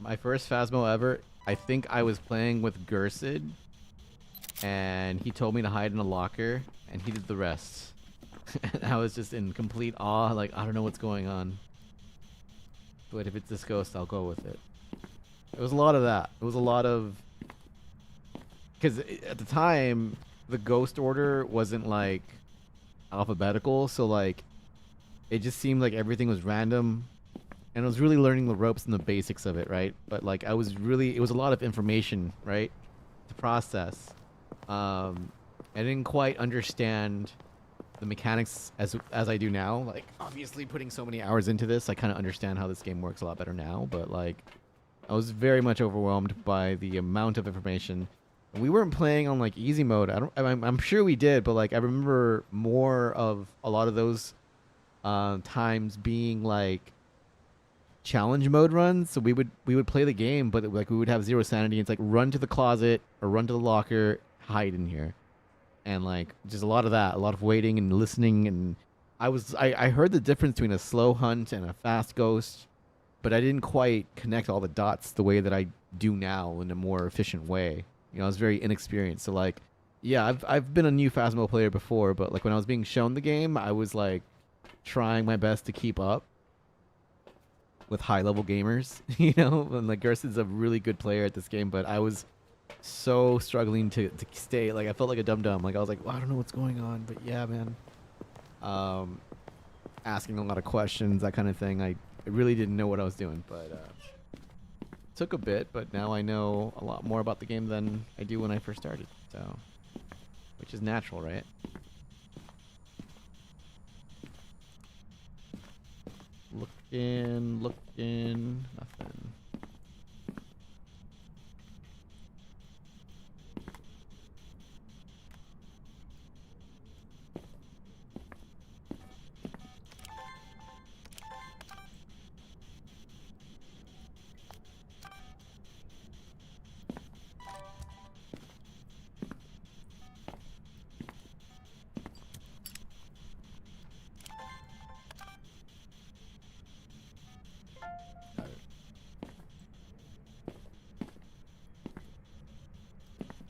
My first Phasmo ever. I think I was playing with Gersid, and he told me to hide in a locker, and he did the rest. And I was just in complete awe, like, I don't know what's going on. But if it's this ghost, I'll go with it. It was a lot of that. It was a lot of... Because at the time, the ghost order wasn't, like, alphabetical, so, like, it just seemed like everything was random. And I was really learning the ropes and the basics of it, right? But, like, it was a lot of information, right? To process. I didn't quite understand the mechanics as I do now. Like, obviously putting so many hours into this, I kind of understand how this game works a lot better now. But, like, I was very much overwhelmed by the amount of information. We weren't playing on, like, easy mode. I'm sure we did, but, like, I remember more of a lot of those times being, like, challenge mode runs. So we would play the game, but, like, we would have 0 sanity. It's like, run to the closet or run to the locker, hide in here. And, like, just a lot of that, a lot of waiting and listening. And I heard the difference between a slow hunt and a fast ghost, but I didn't quite connect all the dots the way that I do now in a more efficient way. You know, I was very inexperienced. So, like, yeah, I've been a new Phasmo player before, but, like, when I was being shown the game, I was, like, trying my best to keep up with high-level gamers, you know? And, like, Gerst's a really good player at this game, but I was so struggling to stay. Like, I felt like a dum-dum. Like, I was like, well, I don't know what's going on, but yeah, man. Asking a lot of questions, that kind of thing. I really didn't know what I was doing, but took a bit, but now I know a lot more about the game than I do when I first started, so, which is natural, right? Looking, nothing.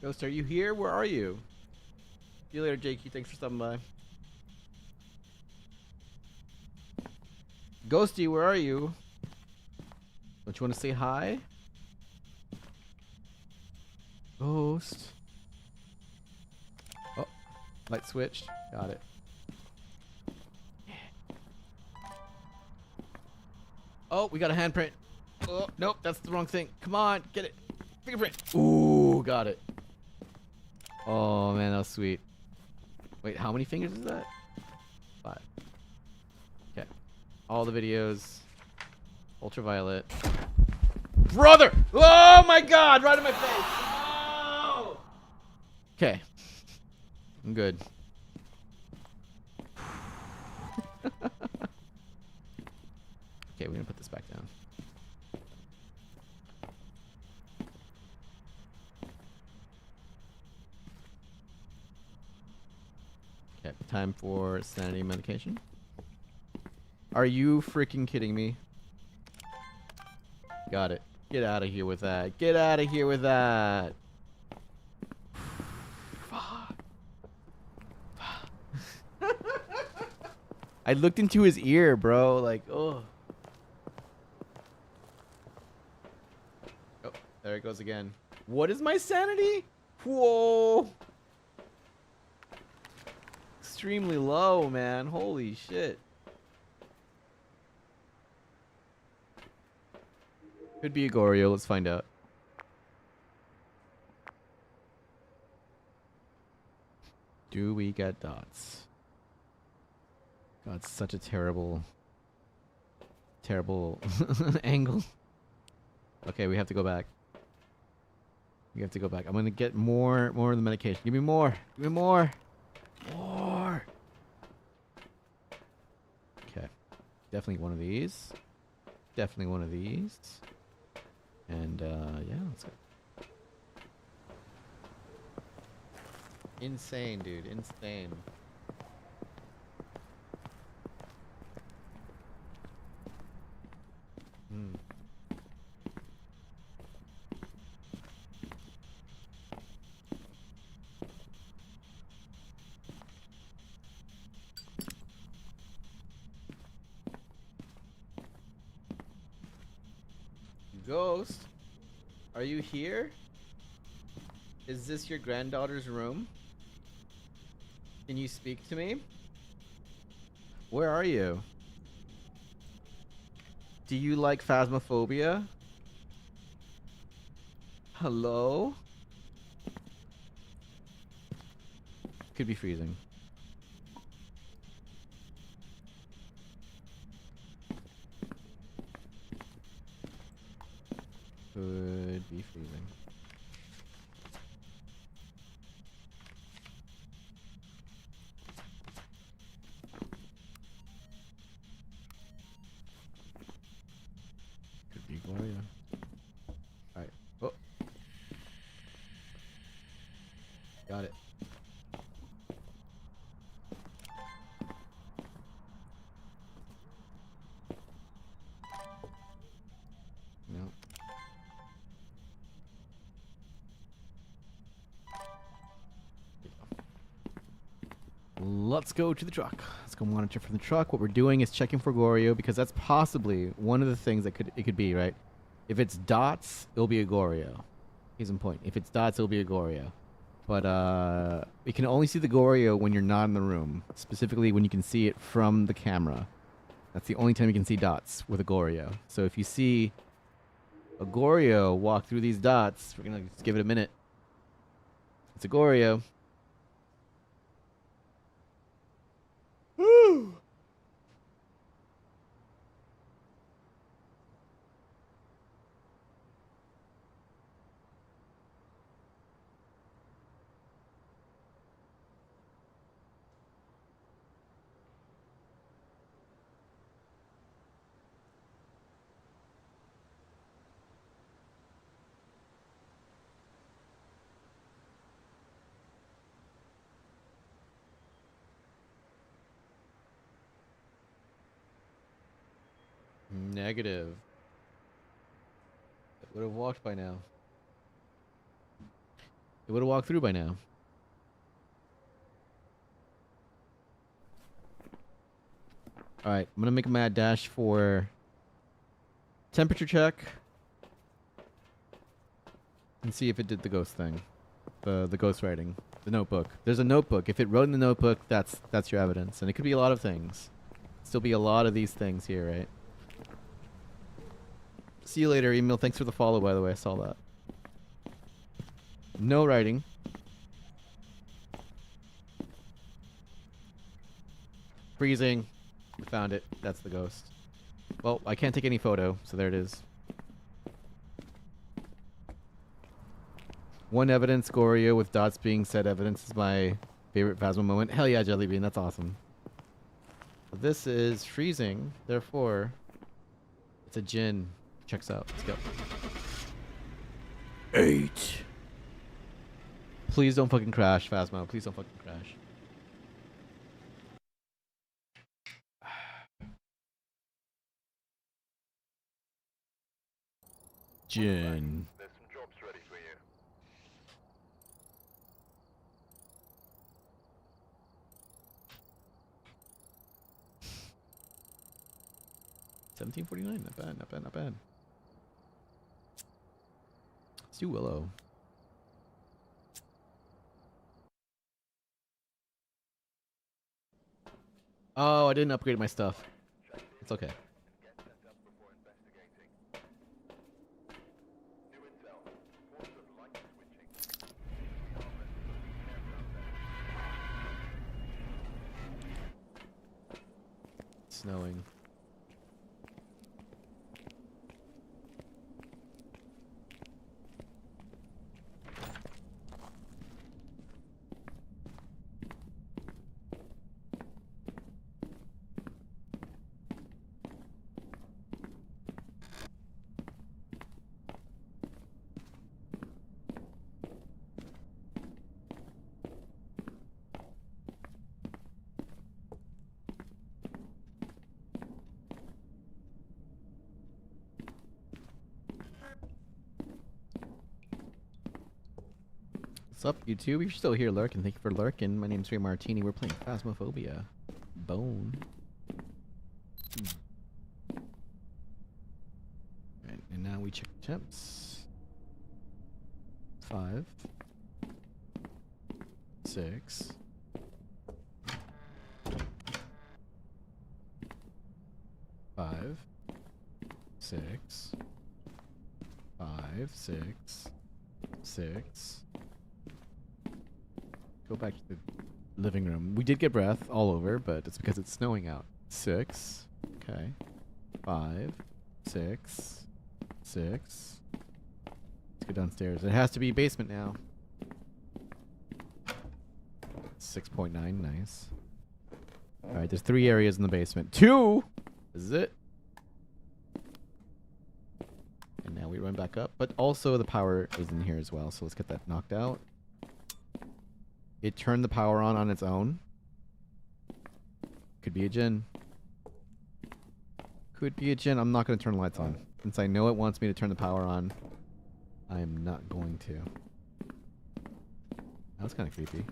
Ghost, are you here? Where are you? See you later, Jakey. Thanks for stopping by. Ghosty, where are you? Don't you want to say hi? Ghost. Oh, light switched. Got it. Oh, we got a handprint. Oh, nope, that's the wrong thing. Come on, get it. Fingerprint. Ooh, got it. Oh, man, that was sweet. Wait, how many fingers is that? 5. Okay. All the videos. Ultraviolet. Brother! Oh, my God! Right in my face! Oh! Okay. I'm good. Okay, we're gonna put this back down. Okay, time for sanity medication. Are you freaking kidding me? Got it. Get out of here with that. Get out of here with that. I looked into his ear, bro. Like, oh. Oh, there it goes again. What is my sanity? Whoa. Extremely low, man. Holy shit. Could be a Goryo. Let's find out. Do we get dots? God, it's such a terrible, terrible angle. Okay, we have to go back. We have to go back. I'm gonna get more of the medication. Give me more. Give me more. More. Okay. Definitely one of these. Definitely one of these. And yeah, let's go. Insane, dude. Insane. Hmm. Ghost, are you here? Is this your granddaughter's room? Can you speak to me? Where are you? Do you like Phasmophobia? Hello? Could be freezing. Could be freezing. Could be Gloria. Alright. Oh. Got it. No. Let's go to the truck. Let's go monitor from the truck. What we're doing is checking for Goryo because that's possibly one of the things that it could be, right? If it's dots, it'll be a Goryo. Case in point. If it's dots, it'll be a Goryo. But we can only see the Goryo when you're not in the room. Specifically when you can see it from the camera. That's the only time you can see dots with a Goryo. So if you see a Goryo walk through these dots, we're gonna just give it a minute. It's a Goryo. Woo! Negative. It would have walked by now. It would have walked through by now. Alright, I'm gonna make a mad dash for temperature check. And see if it did the ghost thing. The ghost writing. The notebook. There's a notebook. If it wrote in the notebook, that's your evidence. And it could be a lot of things. Still be a lot of these things here, right? See you later, email. Thanks for the follow, by the way. I saw that. No writing. Freezing. We found it. That's the ghost. Well, I can't take any photo, so there it is. One evidence, Goryo, with dots being said evidence is my favorite Phasmo moment. Hell yeah, Jellybean. That's awesome. This is freezing. Therefore, it's a Jinn. Checks out. Let's go. 8. Please don't fucking crash, Phasmo. Please don't fucking crash. Jinn. There's some jobs ready for you. $17.49. Not bad. Not bad. Not bad. Let's do Willow. Oh, I didn't upgrade my stuff. It's okay. Get set up before investigating. New intel. Reports of light switching. Carmen, be careful out there. snowing. What's up, YouTube? You're still here lurking. Thank you for lurking. My name's Ray Martini. We're playing Phasmophobia. Bone. Right, and now we check temps. 5, 6, 5, 6, 5, 6, 6. Go back to the living room. We did get breath all over, but it's because it's snowing out. 6. Okay. 5, 6, 6. Let's go downstairs. It has to be basement now. 6.9. Nice. Alright, there's 3 areas in the basement. 2! This is it. And now we run back up. But also the power is in here as well, so let's get that knocked out. It turned the power on its own. Could be a djinn. Could be a djinn. I'm not going to turn the lights on. Since I know it wants me to turn the power on, I am not going to. That's kind of creepy.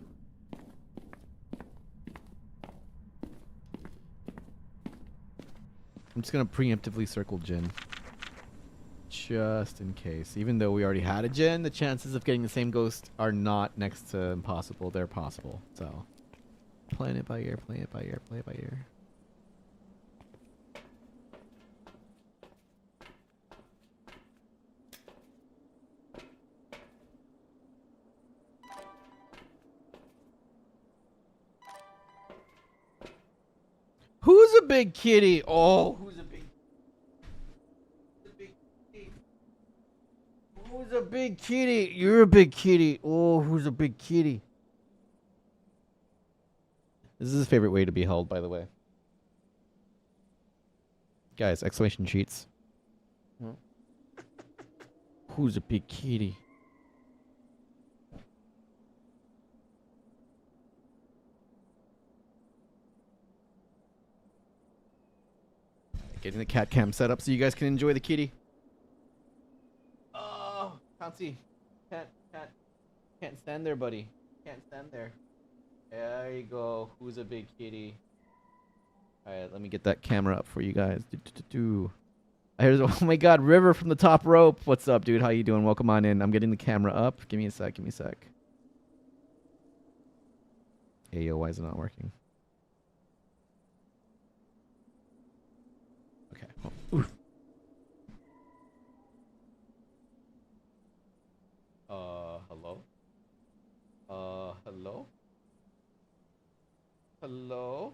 I'm just going to preemptively circle djinn. Just in case. Even though we already had a djinn, the chances of getting the same ghost are not next to impossible. They're possible. So, playing it by ear, playing it by ear, play it by ear. Who's a big kitty? Oh, who's a big Who's a big kitty? You're a big kitty. Oh, who's a big kitty? This is his favorite way to be held, by the way. Guys, exclamation sheets. Who's a big kitty? Getting the cat cam set up so you guys can enjoy the kitty. Oh, Pouncy. Can't stand there, buddy. Can't stand there. There you go. Who's a big kitty? Alright, let me get that camera up for you guys. Here's, oh my god, River from the top rope. What's up, dude? How you doing? Welcome on in. I'm getting the camera up. Give me a sec. Hey, yo, why is it not working? Okay. Oh, oof. Hello? Hello? Hello?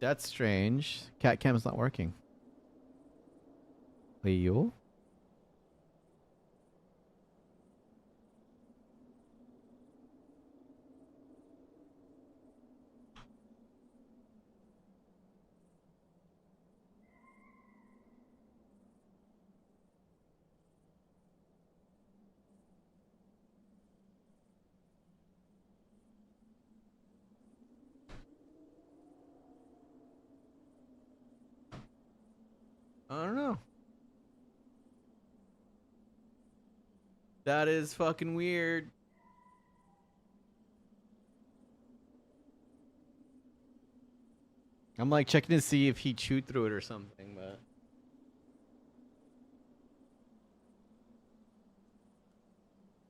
That's strange. Cat cam is not working. Leo? I don't know. That is fucking weird. I'm like checking to see if he chewed through it or something, but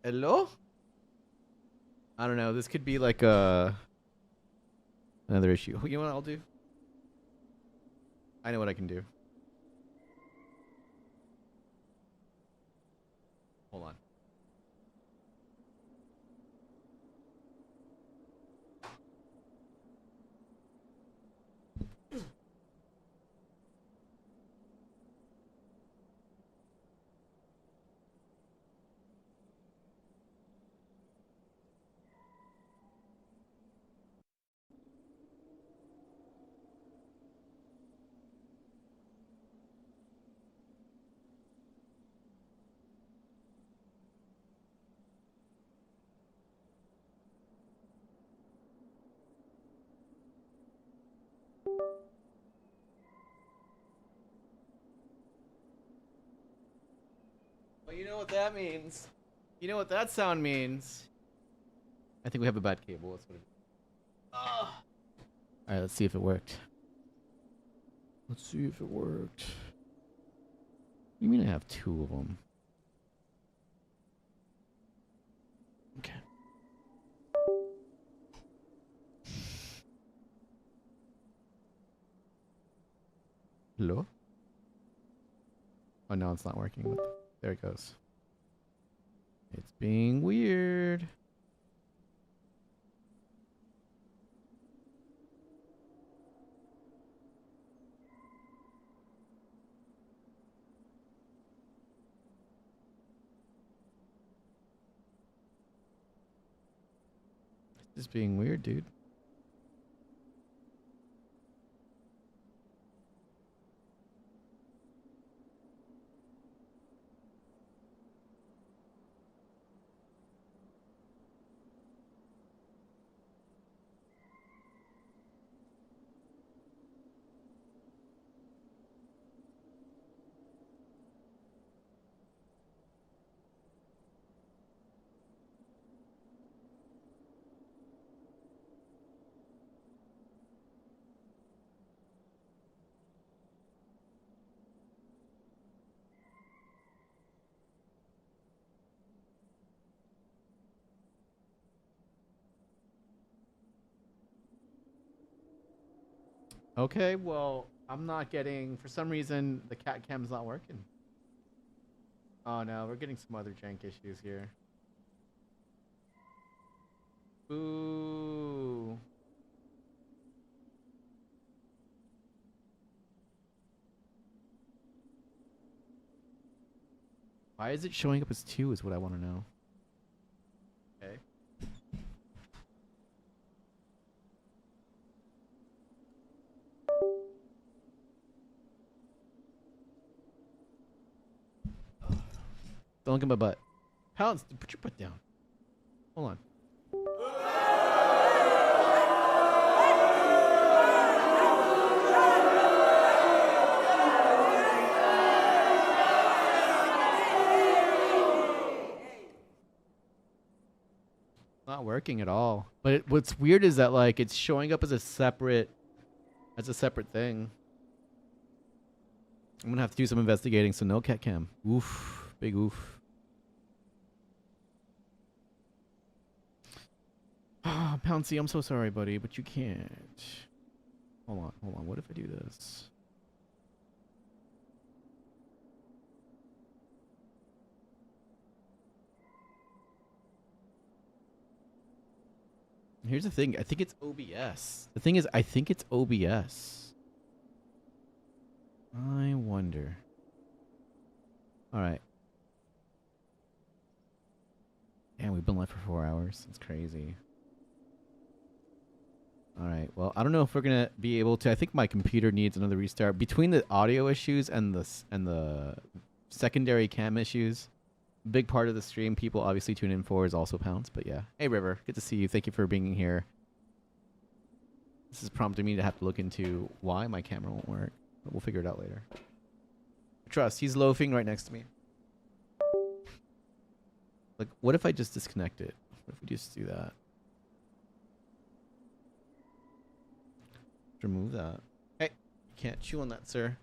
hello? I don't know. This could be like another issue. You know what I'll do? I know what I can do. Hold on. Well, you know what that means. You know what that sound means. I think we have a bad cable. That's what it is. All right, let's see if it worked. Let's see if it worked. You mean I have two of them? Okay. Hello? Oh no, it's not working. There it goes. It's being weird. It's just being weird, dude. Okay, well, I'm not getting, for some reason, the cat cam's not working. Oh no, we're getting some other jank issues here. Ooh. Why is it showing up as 2 is what I want to know. Okay. Don't look at my butt. Pounce, put your butt down. Hold on. Not working at all. But what's weird is that like it's showing up as a separate thing. I'm gonna have to do some investigating. So no cat cam. Oof, big oof. Ah, Pouncy, I'm so sorry, buddy, but you can't. Hold on. What if I do this? Here's the thing. I think it's OBS. The thing is, I think it's OBS. I wonder. All right. Damn, we've been live for 4 hours. That's crazy. All right. Well, I don't know if we're gonna be able to. I think my computer needs another restart. Between the audio issues and the secondary cam issues, a big part of the stream people obviously tune in for is also Pounce. But yeah. Hey River, good to see you. Thank you for being here. This is prompting me to have to look into why my camera won't work. But we'll figure it out later. Trust, he's loafing right next to me. Like, what if I just disconnect it? What if we just do that? Remove that. Hey, can't chew on that, sir.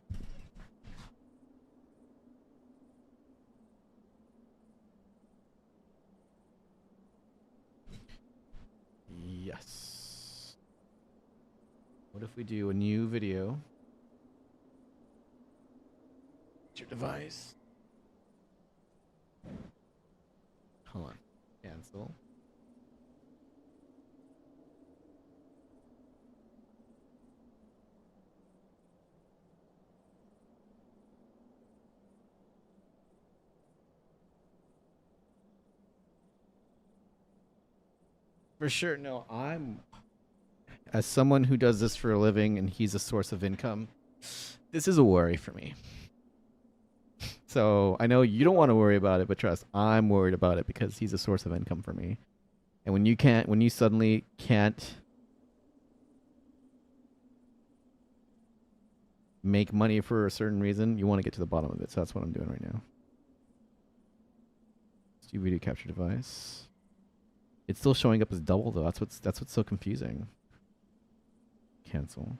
Yes. What if we do a new video? It's your device. Hold on. Cancel. For sure. No, as someone who does this for a living and he's a source of income, this is a worry for me. So I know you don't want to worry about it, but trust, I'm worried about it because he's a source of income for me. And when you suddenly can't make money for a certain reason, you want to get to the bottom of it. So that's what I'm doing right now. Let's do video capture device. It's still showing up as double though. That's what's so confusing. Cancel.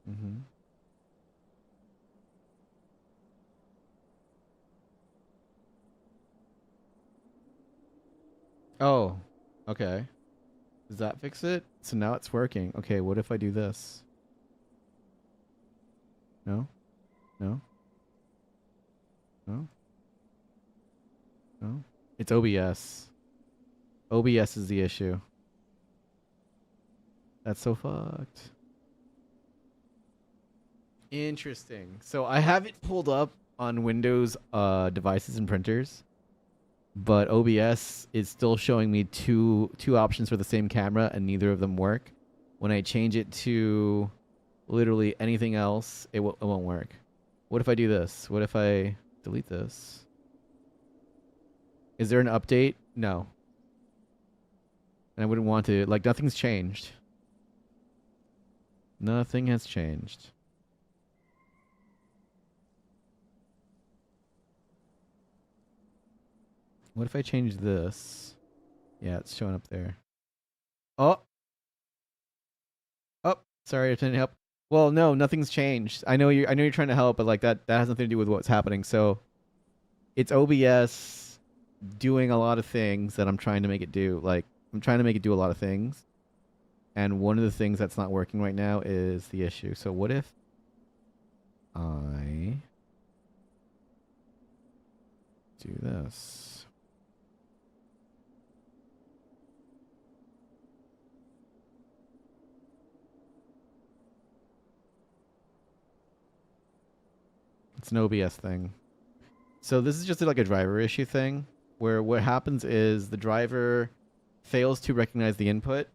Mm-hmm. Oh, okay. Does that fix it? So now it's working. Okay, what if I do this? No? No? No? No? It's OBS. OBS is the issue. That's so fucked. Interesting. So I have it pulled up on Windows devices and printers, but OBS is still showing me two options for the same camera and neither of them work. When I change it to literally anything else, it won't work. What if I do this? What if I delete this? Is there an update? No. And I wouldn't want to. Like, nothing's changed. Nothing has changed. What if I change this? Yeah, it's showing up there. Oh. Oh, sorry, I didn't help. Well, no, nothing's changed. I know you're trying to help, but like that has nothing to do with what's happening. So it's OBS doing a lot of things that I'm trying to make it do. Like, I'm trying to make it do a lot of things. And one of the things that's not working right now is the issue. So what if I do this? It's an OBS thing. So this is just like a driver issue thing where what happens is the driver fails to recognize the input,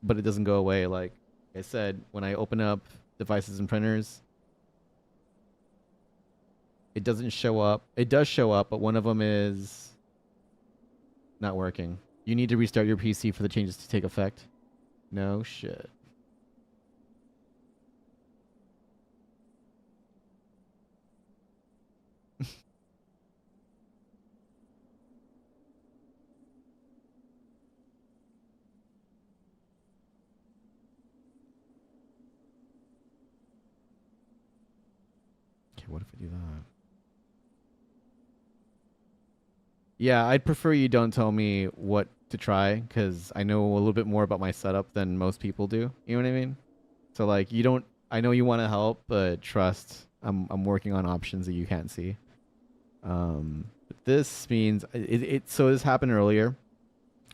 but it doesn't go away. Like I said, when I open up devices and printers, it doesn't show up. It does show up, but one of them is not working. You need to restart your PC for the changes to take effect. No shit. Okay, what if I do that? Yeah, I'd prefer you don't tell me what to try because I know a little bit more about my setup than most people do. You know what I mean? So like you don't I know you want to help, but trust I'm working on options that you can't see. But this means so this happened earlier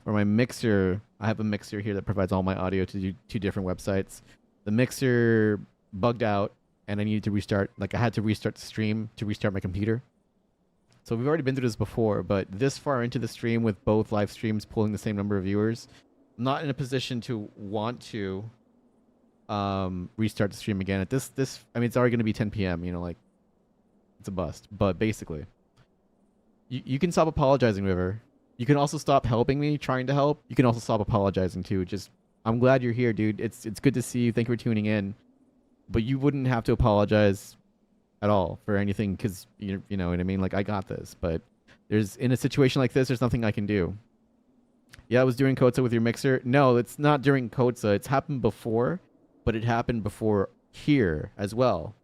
where my mixer, I have a mixer here that provides all my audio to two different websites. The mixer bugged out and I needed to restart, like I had to restart the stream to restart my computer. So we've already been through this before, but this far into the stream with both live streams pulling the same number of viewers, I'm not in a position to want to restart the stream again. At this I mean it's already going to be 10 p.m., you know, like It's a bust. But basically, you can stop apologizing, River. You can also stop helping me, trying to help. You can also stop apologizing too. Just, I'm glad you're here, dude. It's good to see you. Thank you for tuning in. But you wouldn't have to apologize at all for anything because you know what I mean. Like I got this. But there's in a situation like this, there's nothing I can do. Yeah, it was during Kotsa with your mixer. No, it's not during Kotsa. It's happened before, but it happened before here as well.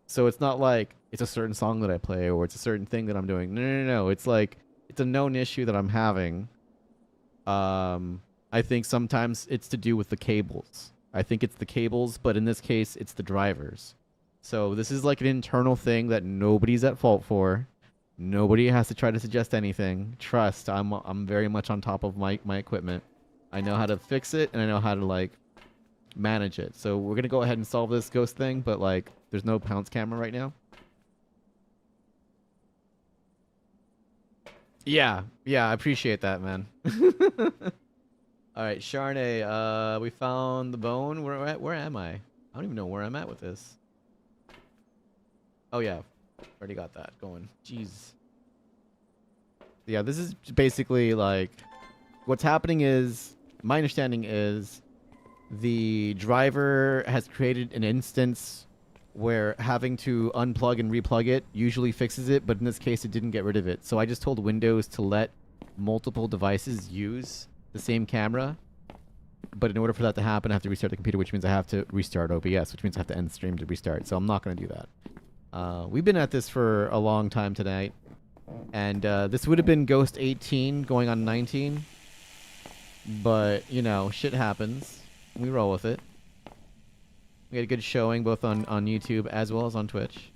So it's not like it's a certain song that I play or it's a certain thing that I'm doing. No, no, no, no. It's like it's a known issue that I'm having. I think sometimes it's to do with the cables. I think it's the cables, but in this case, it's the drivers. So this is like an internal thing that nobody's at fault for. Nobody has to try to suggest anything. Trust, I'm very much on top of my equipment. I know how to fix it and I know how to like manage it. So we're gonna go ahead and solve this ghost thing, but like there's no pounce camera right now. Yeah, I appreciate that, man. All right, Sharnay, we found the bone. Where am I? I don't even know where I'm at with this. Oh yeah, already got that going. Jeez. Yeah, this is basically like what's happening is my understanding is the driver has created an instance where having to unplug and replug it usually fixes it, but in this case it didn't get rid of it. So I just told Windows to let multiple devices use the same camera, but in order for that to happen I have to restart the computer, which means I have to restart OBS, which means I have to end stream to restart. So I'm not going to do that. We've been at this for a long time tonight, and this would have been Ghost 18 going on 19, but you know, shit happens. We roll with it. We had a good showing both on YouTube as well as on Twitch.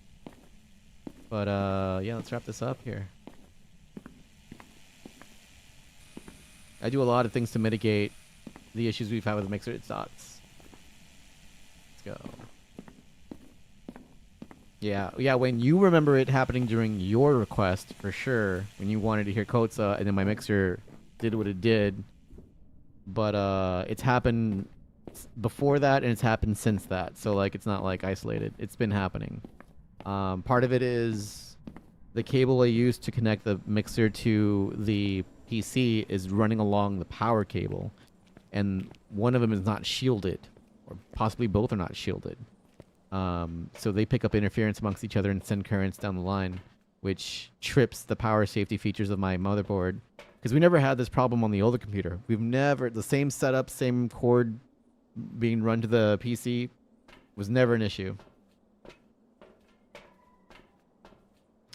But yeah, let's wrap this up here. I do a lot of things to mitigate the issues we've had with the mixer. It sucks. Let's go. Yeah, when you remember it happening during your request, for sure, when you wanted to hear Kotsa, and then my mixer did what it did. But it's happened before that, and it's happened since that. So, like, it's not, like, isolated. It's been happening. Part of it is the cable I use to connect the mixer to the PC is running along the power cable. And one of them is not shielded. Or possibly both are not shielded. So they pick up interference amongst each other and send currents down the line, which trips the power safety features of my motherboard. Because we never had this problem on the older computer. We've never, the same setup, same cord being run to the PC was never an issue.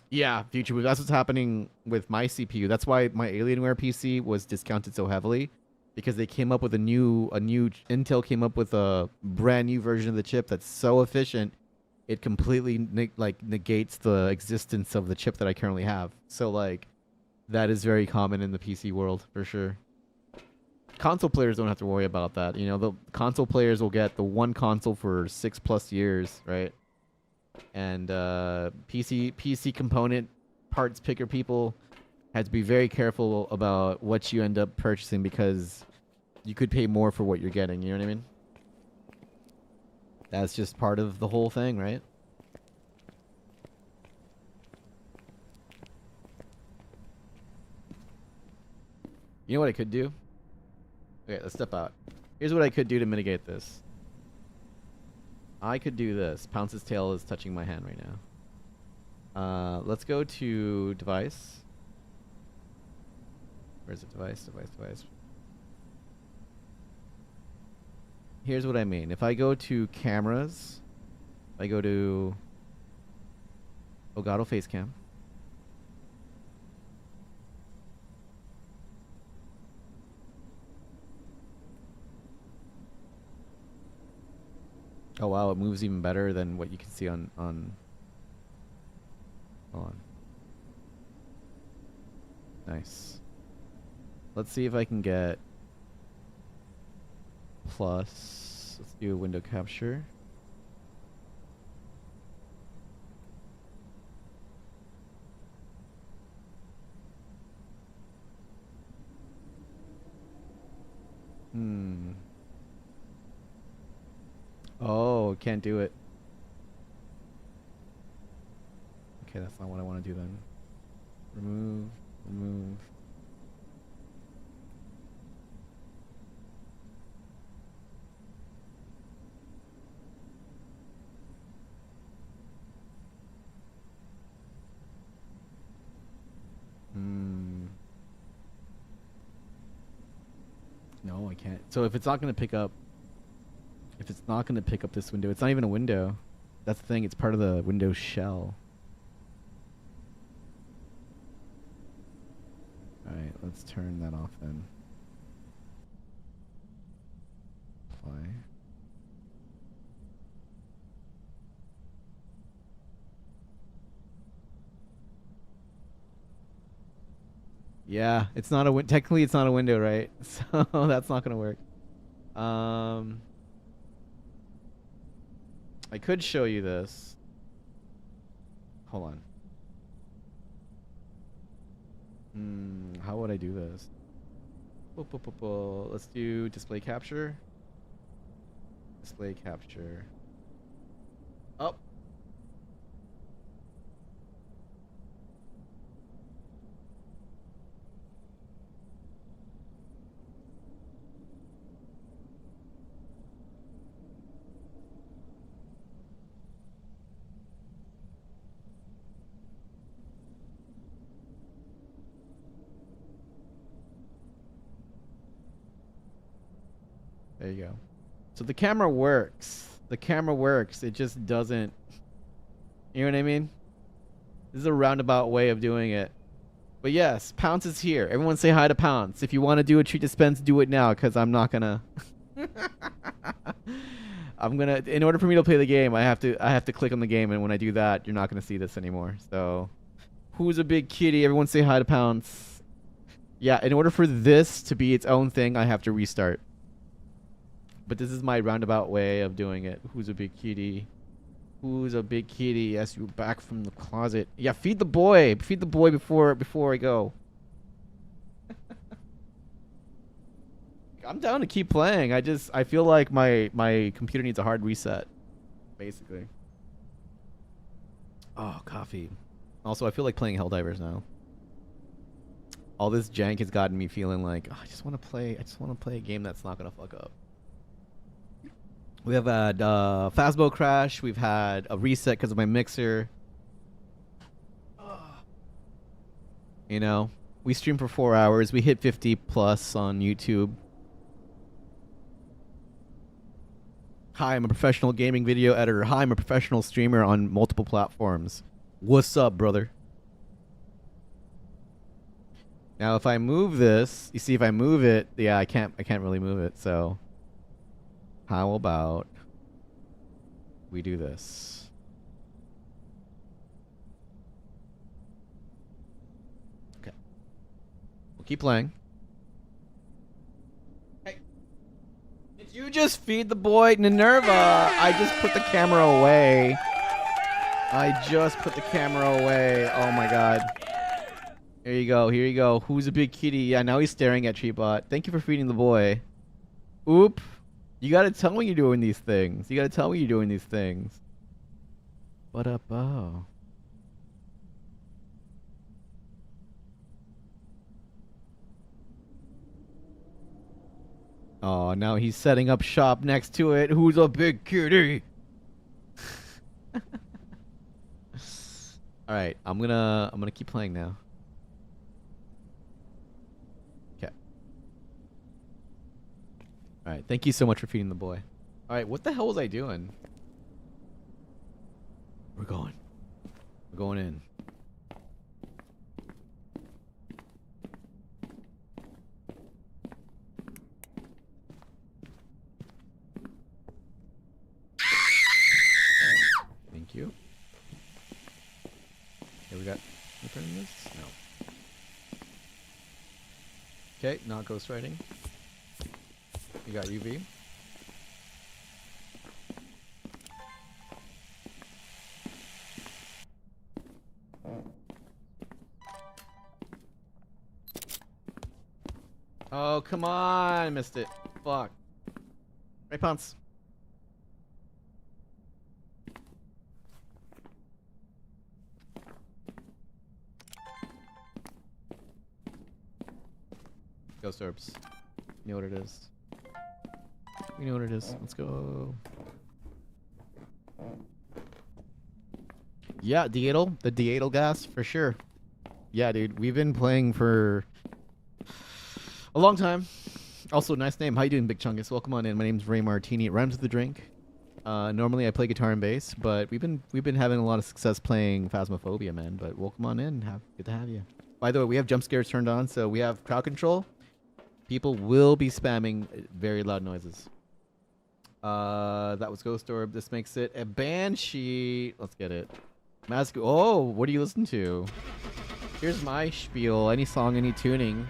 Yeah, future. That's what's happening with my CPU. That's why my Alienware PC was discounted so heavily, because they came up with a new Intel came up with a brand new version of the chip that's so efficient, it completely negates the existence of the chip that I currently have. So like, that is very common in the PC world for sure. Console players don't have to worry about that. You know, the console players will get the one console for 6+ years, right? And PC component parts picker people had to be very careful about what you end up purchasing, because you could pay more for what you're getting. You know what I mean? That's just part of the whole thing, right? You know what I could do? Okay, let's step out. Here's what I could do to mitigate this. I could do this. Pounce's tail is touching my hand right now. Let's go to device. Where's it? Device. Here's what I mean. If I go to cameras, I go to Elgato Facecam. Oh wow, it moves even better than what you can see on Hold on. Nice. Let's see if I can get plus. Let's do a window capture. Oh, can't do it. Okay, that's That's not what I want to do then. Remove, remove. No, I can't. So if it's not gonna pick up, this window, it's not even a window. That's the thing. It's part of the Windows shell. All right, let's turn that off then. Apply. Yeah, it's not a technically it's not a window, right? So that's not gonna work. I could show you this. Hold on. How would I do this? Let's do display capture. Display capture. Oh. There you go. So the camera works. The camera works. It just doesn't. You know what I mean? This is a roundabout way of doing it. But yes, Pounce is here. Everyone say hi to Pounce. If you want to do a treat dispense, do it now, because I'm not gonna. I'm gonna. In order for me to play the game, I have to click on the game, and when I do that, you're not gonna see this anymore. So, who's a big kitty? Everyone say hi to Pounce. Yeah. In order for this to be its own thing, I have to restart. But this is my roundabout way of doing it. Who's a big kitty? Who's a big kitty? Yes, you're back from the closet. Yeah, feed the boy. Feed the boy before I go. I'm down to keep playing. I feel like my computer needs a hard reset, basically. Oh, coffee. Also, I feel like playing Helldivers now. All this jank has gotten me feeling like, oh, I just want to play a game that's not gonna fuck up. We have had Phasmo crash. We've had a reset because of my mixer. You know, we stream for 4 hours. We hit 50 plus on YouTube. Hi, I'm a professional gaming video editor. Hi, I'm a professional streamer on multiple platforms. What's up, brother? Now, if I move this, you see, if I move it, yeah, I can't really move it. So, how about we do this? Okay. We'll keep playing. Hey. Did you just feed the boy Minerva? I just put the camera away. Oh my god. Here you go. Here you go. Who's a big kitty? Yeah, now he's staring at Treebot. Thank you for feeding the boy. Oop. You gotta tell me you're doing these things. What up, oh? Oh, now he's setting up shop next to it. Who's a big kitty? All right, I'm gonna keep playing now. Okay. All right, thank you so much for feeding the boy. All right, what the hell was I doing? We're going in. Thank you. Okay, we got anything this? No. Okay, not ghostwriting. You got UV. Oh, come on. I missed it. Fuck. Right, Pounce. Ghost orbs. You know what it is. We know what it is. Let's go. Yeah, Deatle. The Deatle gas, for sure. Yeah, dude. We've been playing for a long time. Also, nice name. How you doing, Big Chungus? Welcome on in. My name's Ray Martini. It rhymes with the drink. Normally I play guitar and bass, but we've been having a lot of success playing Phasmophobia, man. But welcome on in. Good to have you. By the way, we have jump scares turned on, so we have crowd control. People will be spamming very loud noises. That was Ghost Orb. This makes it a Banshee. Let's get it. Mask. Oh, what do you listen to? Here's my spiel. Any song, any tuning.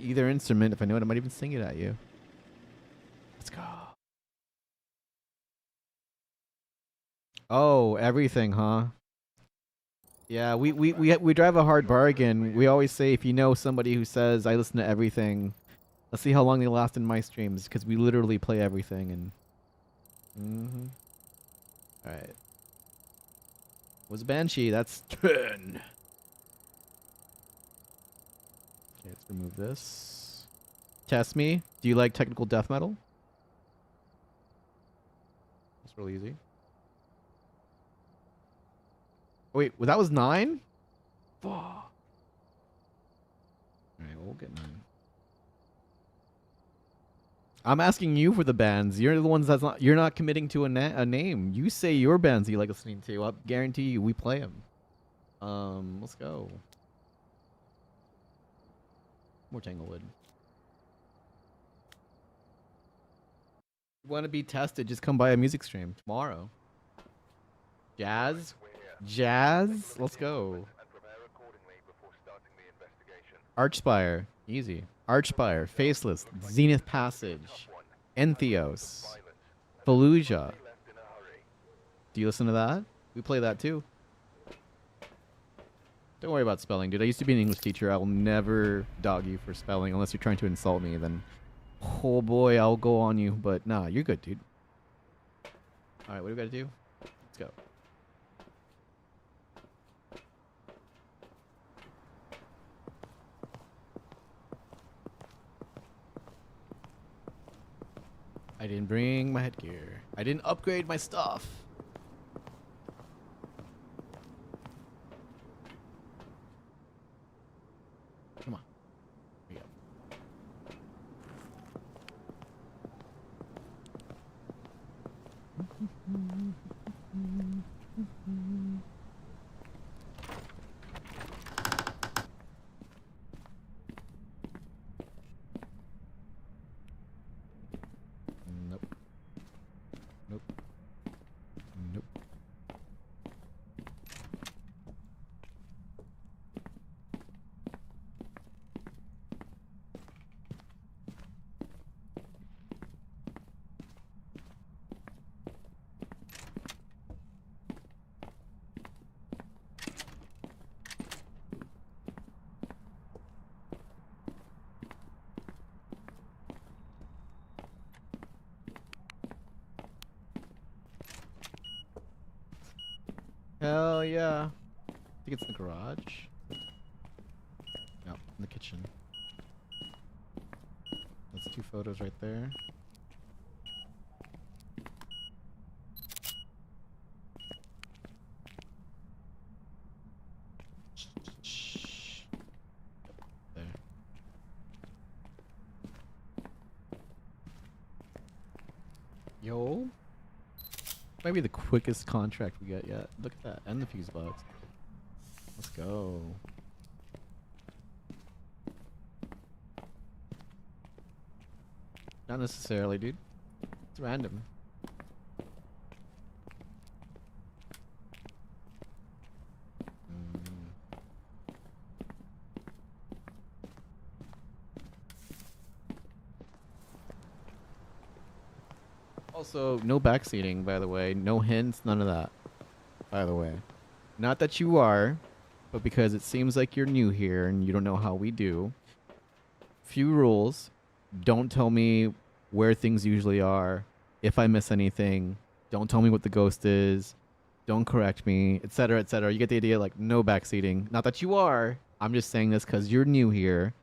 Either instrument. If I know it, I might even sing it at you. Let's go. Oh, everything, huh? Yeah, we drive a hard bargain. We always say if you know somebody who says I listen to everything, let's see how long they last in my streams, because we literally play everything. And all right, was Banshee? That's 10. Okay, let's remove this. Test me. Do you like technical death metal? It's real easy. Wait, well, that was 9? Fuck. Alright, we'll get 9. I'm asking you for the bands. You're the ones you're not committing to a name. You say your bands you like listening to. I'll guarantee you we play them. Let's go. More Tanglewood. You want to be tested? Just come by a music stream tomorrow. Jazz? Jazz? Let's go. Archspire. Easy. Archspire. Faceless. Zenith Passage. Entheos. Fallujah. Do you listen to that? We play that too. Don't worry about spelling, dude. I used to be an English teacher. I will never dog you for spelling unless you're trying to insult me. Then, oh boy, I'll go on you. But nah, you're good, dude. Alright, what do we gotta do? Let's go. I didn't bring my headgear. I didn't upgrade my stuff. Come on. Here we go. Nope. Nope. Nope. Hell yeah. I think it's in the garage. No, in the kitchen. That's 2 photos right there. There. Yo. Might be the quickest contract we got yet. Look at that. And the fuse box. Let's go. Not necessarily, dude. It's random. Also, no backseating, by the way. No hints, none of that. By the way. Not that you are, but because it seems like you're new here and you don't know how we do. Few rules. Don't tell me where things usually are. If I miss anything, don't tell me what the ghost is. Don't correct me, etc., etc. You get the idea, like, no backseating. Not that you are. I'm just saying this because you're new here.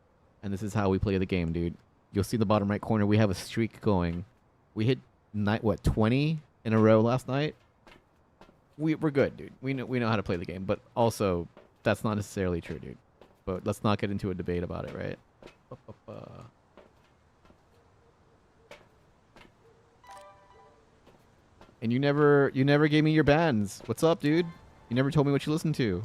and this is how we play the game, dude. You'll see in the bottom right corner we have a streak going. We hit 20 in a row last night. We're good, dude. We know how to play the game, but also that's not necessarily true, dude. But let's not get into a debate about it, right? And you never gave me your bands. What's up, dude? You never told me what you listened to.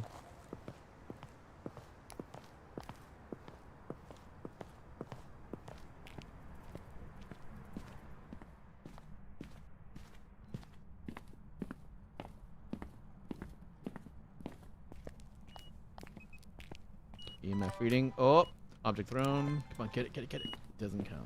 EMF reading. Oh, object thrown. Come on, get it, get it, get it. Doesn't count.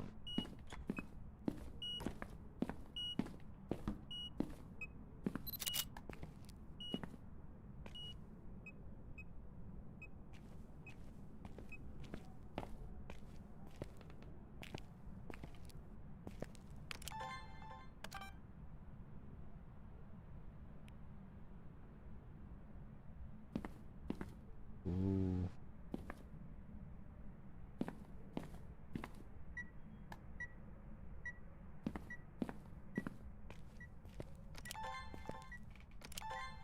Ooh.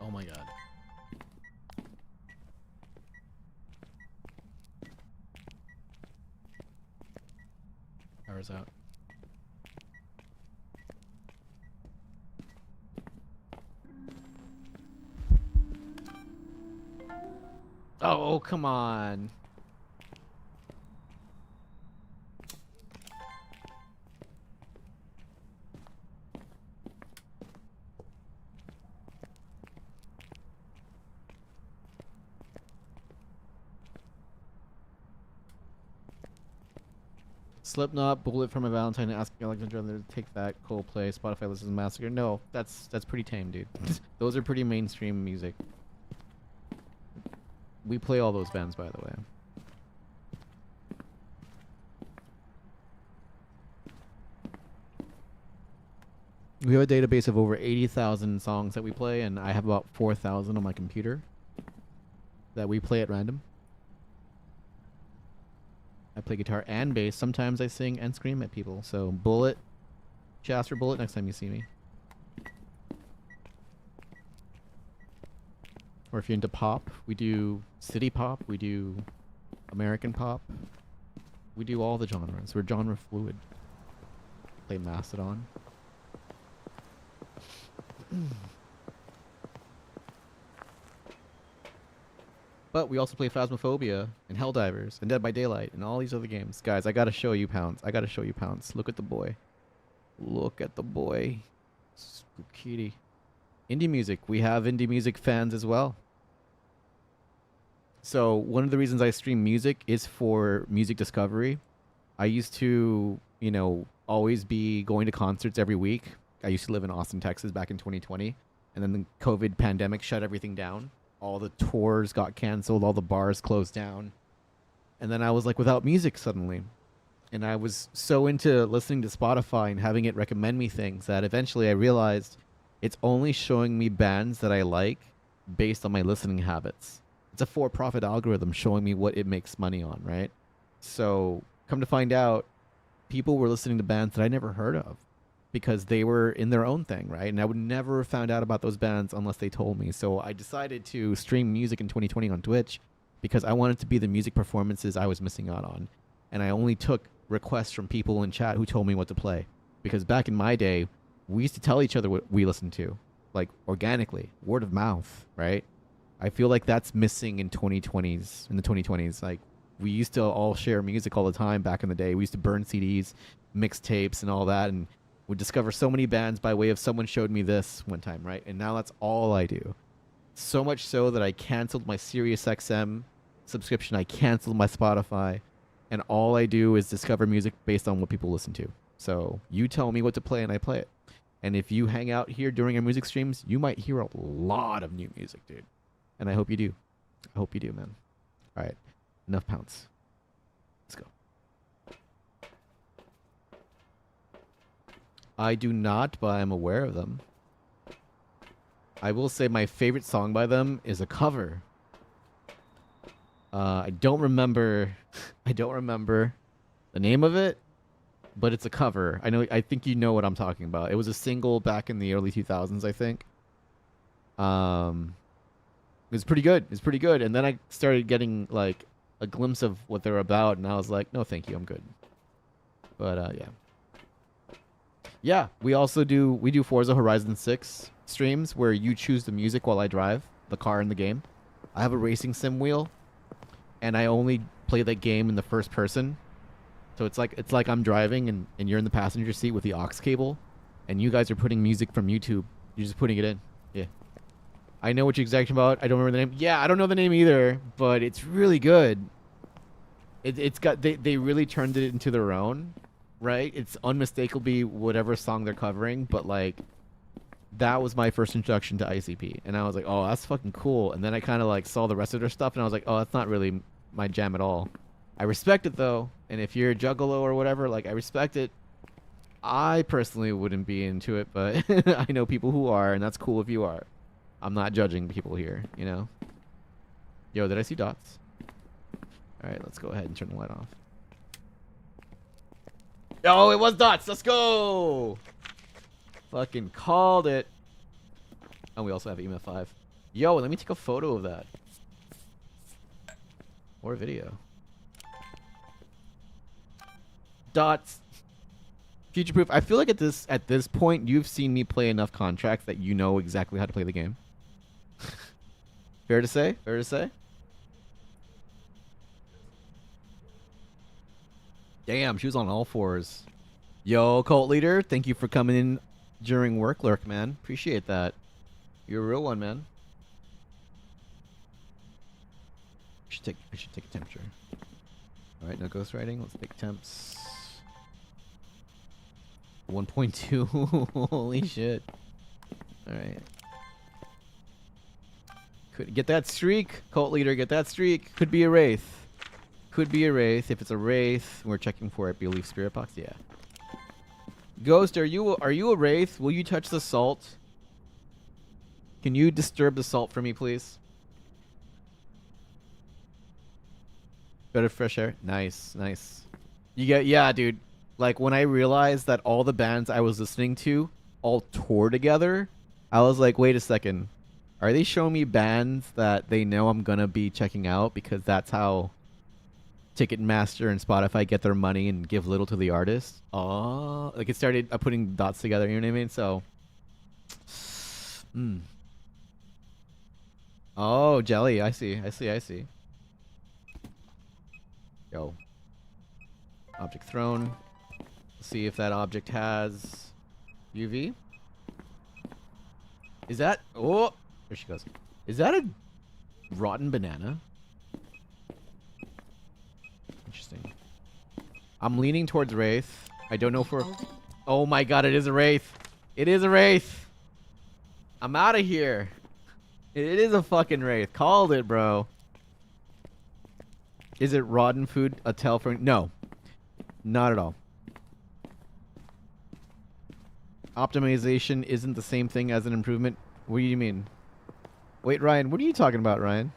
Oh my god. Power's out. Oh, come on. Slipknot, Bullet for My Valentine, asking Alexandra to take back Coldplay, Spotify listens to Massacre. No, that's pretty tame, dude. Those are pretty mainstream music. We play all those bands, by the way. We have a database of over 80,000 songs that we play, and I have about 4,000 on my computer that we play at random. I play guitar and bass. Sometimes I sing and scream at people. So Bullet, just ask for Bullet next time you see me. Or if you're into pop, we do city pop, we do American pop. We do all the genres. We're genre fluid. Play Mastodon. But we also play Phasmophobia and Helldivers and Dead by Daylight and all these other games. Guys, I gotta show you Pounce. I gotta show you Pounce. Look at the boy. Look at the boy. Spooky. Indie music. We have indie music fans as well. So one of the reasons I stream music is for music discovery. I used to, always be going to concerts every week. I used to live in Austin, Texas back in 2020. And then the COVID pandemic shut everything down. All the tours got canceled. All the bars closed down. And then I was like without music suddenly. And I was so into listening to Spotify and having it recommend me things that eventually I realized it's only showing me bands that I like based on my listening habits. It's a for-profit algorithm showing me what it makes money on, right? So come to find out, people were listening to bands that I never heard of because they were in their own thing, right? And I would never have found out about those bands unless they told me. So I decided to stream music in 2020 on Twitch because I wanted to be the music performances I was missing out on. And I only took requests from people in chat who told me what to play. Because back in my day, we used to tell each other what we listened to, like organically, word of mouth, right? I feel like that's missing in the 2020s. Like we used to all share music all the time back in the day. We used to burn CDs, mixtapes and all that, and would discover so many bands by way of someone showed me this one time, right? And now that's all I do. So much so that I canceled my SiriusXM subscription. I canceled my Spotify. And all I do is discover music based on what people listen to. So you tell me what to play and I play it. And if you hang out here during our music streams, you might hear a lot of new music, dude. And I hope you do. I hope you do, man. All right. Enough Pounce. Let's go. I do not, but I'm aware of them. I will say my favorite song by them is a cover. I don't remember the name of it, but it's a cover. I think you know what I'm talking about. It was a single back in the early 2000s, I think. It was pretty good. It's pretty good. And then I started getting like a glimpse of what they're about, and I was like, no, thank you, I'm good. But yeah. Yeah, we do Forza Horizon 6 streams where you choose the music while I drive the car in the game. I have a racing sim wheel, and I only play that game in the first person. So it's like I'm driving and you're in the passenger seat with the aux cable, and you guys are putting music from YouTube. You're just putting it in. Yeah. I know what you're exactly about. I don't remember the name. Yeah, I don't know the name either, but it's really good. It's got they really turned it into their own, right? It's unmistakably whatever song they're covering, but like that was my first introduction to ICP, and I was like, oh, that's fucking cool. And then I kind of like saw the rest of their stuff, and I was like, oh, that's not really my jam at all. I respect it though, and if you're a juggalo or whatever, like I respect it. I personally wouldn't be into it, but I know people who are, and that's cool if you are. I'm not judging people here, you know? Yo, did I see dots? Alright, let's go ahead and turn the light off. Oh, it was dots! Let's go! Fucking called it. And we also have EMF 5. Yo, let me take a photo of that. Or a video. Dots. Future proof. I feel like at this point you've seen me play enough contracts that you know exactly how to play the game. Fair to say? Fair to say? Damn, she was on all fours. Yo, cult leader, thank you for coming in during work lurk, man. Appreciate that. You're a real one, man. I should take a temperature. Alright, no ghost writing. Let's take temps. 1.2. Holy shit. Alright. Could get that streak, cult leader, get that streak. Could be a wraith. Could be a wraith. If it's a wraith, we're checking for it. Belief spirit box, yeah. Ghost, are you a wraith? Will you touch the salt? Can you disturb the salt for me, please? Better fresh air. Nice, nice. You get, yeah, dude. Like when I realized that all the bands I was listening to all tour together, I was like, wait a second. Are they showing me bands that they know I'm gonna be checking out because that's how Ticketmaster and Spotify get their money and give little to the artist? Oh, like it started putting dots together. You know what I mean? So, oh, jelly. I see. I see. I see. Yo. Object thrown. See if that object has UV. Is that? Oh, there she goes. Is that a rotten banana? Interesting. I'm leaning towards Wraith. I don't know for. Oh my god, it is a Wraith. It is a Wraith. I'm out of here. It is a fucking Wraith. Called it, bro. Is it rotten food a tell for? No. Not at all. Optimization isn't the same thing as an improvement. What do you mean? Wait, Ryan, what are you talking about, Ryan?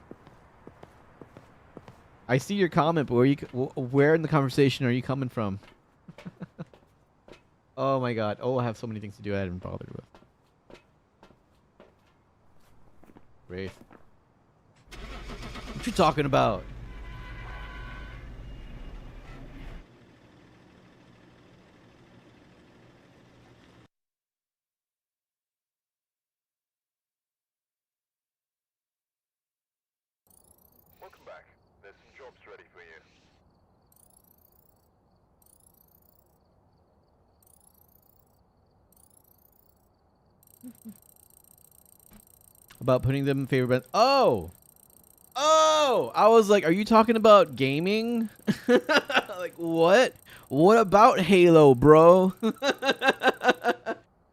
I see your comment, but where in the conversation are you coming from? Oh my god. Oh, I have so many things to do I haven't bothered with. Wraith. What you talking about? Welcome back. There's some jobs ready for you. About putting them in favorite bands. Oh! Oh! I was like, are you talking about gaming? Like, what? What about Halo, bro?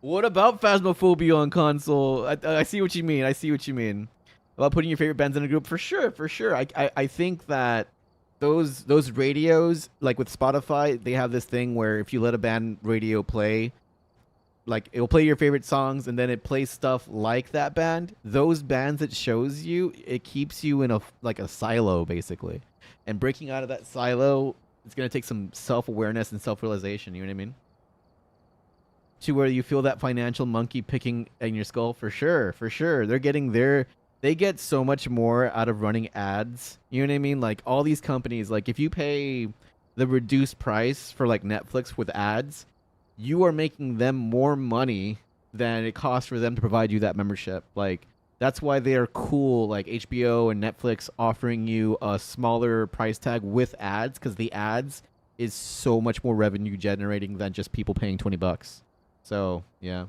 What about Phasmophobia on console? I see what you mean. I see what you mean. About putting your favorite bands in a group. For sure, for sure. I think that those radios, like with Spotify, they have this thing where if you let a band radio play, like it'll play your favorite songs and then it plays stuff like that band. Those bands it shows you, it keeps you in a like a silo basically. And breaking out of that silo It's gonna take some self-awareness and self-realization. You know what I mean? To where you feel that financial monkey picking in your skull for sure, for sure. They get so much more out of running ads. You know what I mean? Like all these companies, like if you pay the reduced price for like Netflix with ads, you are making them more money than it costs for them to provide you that membership. Like that's why they are cool, like HBO and Netflix offering you a smaller price tag with ads, because the ads is so much more revenue generating than just people paying $20. So yeah.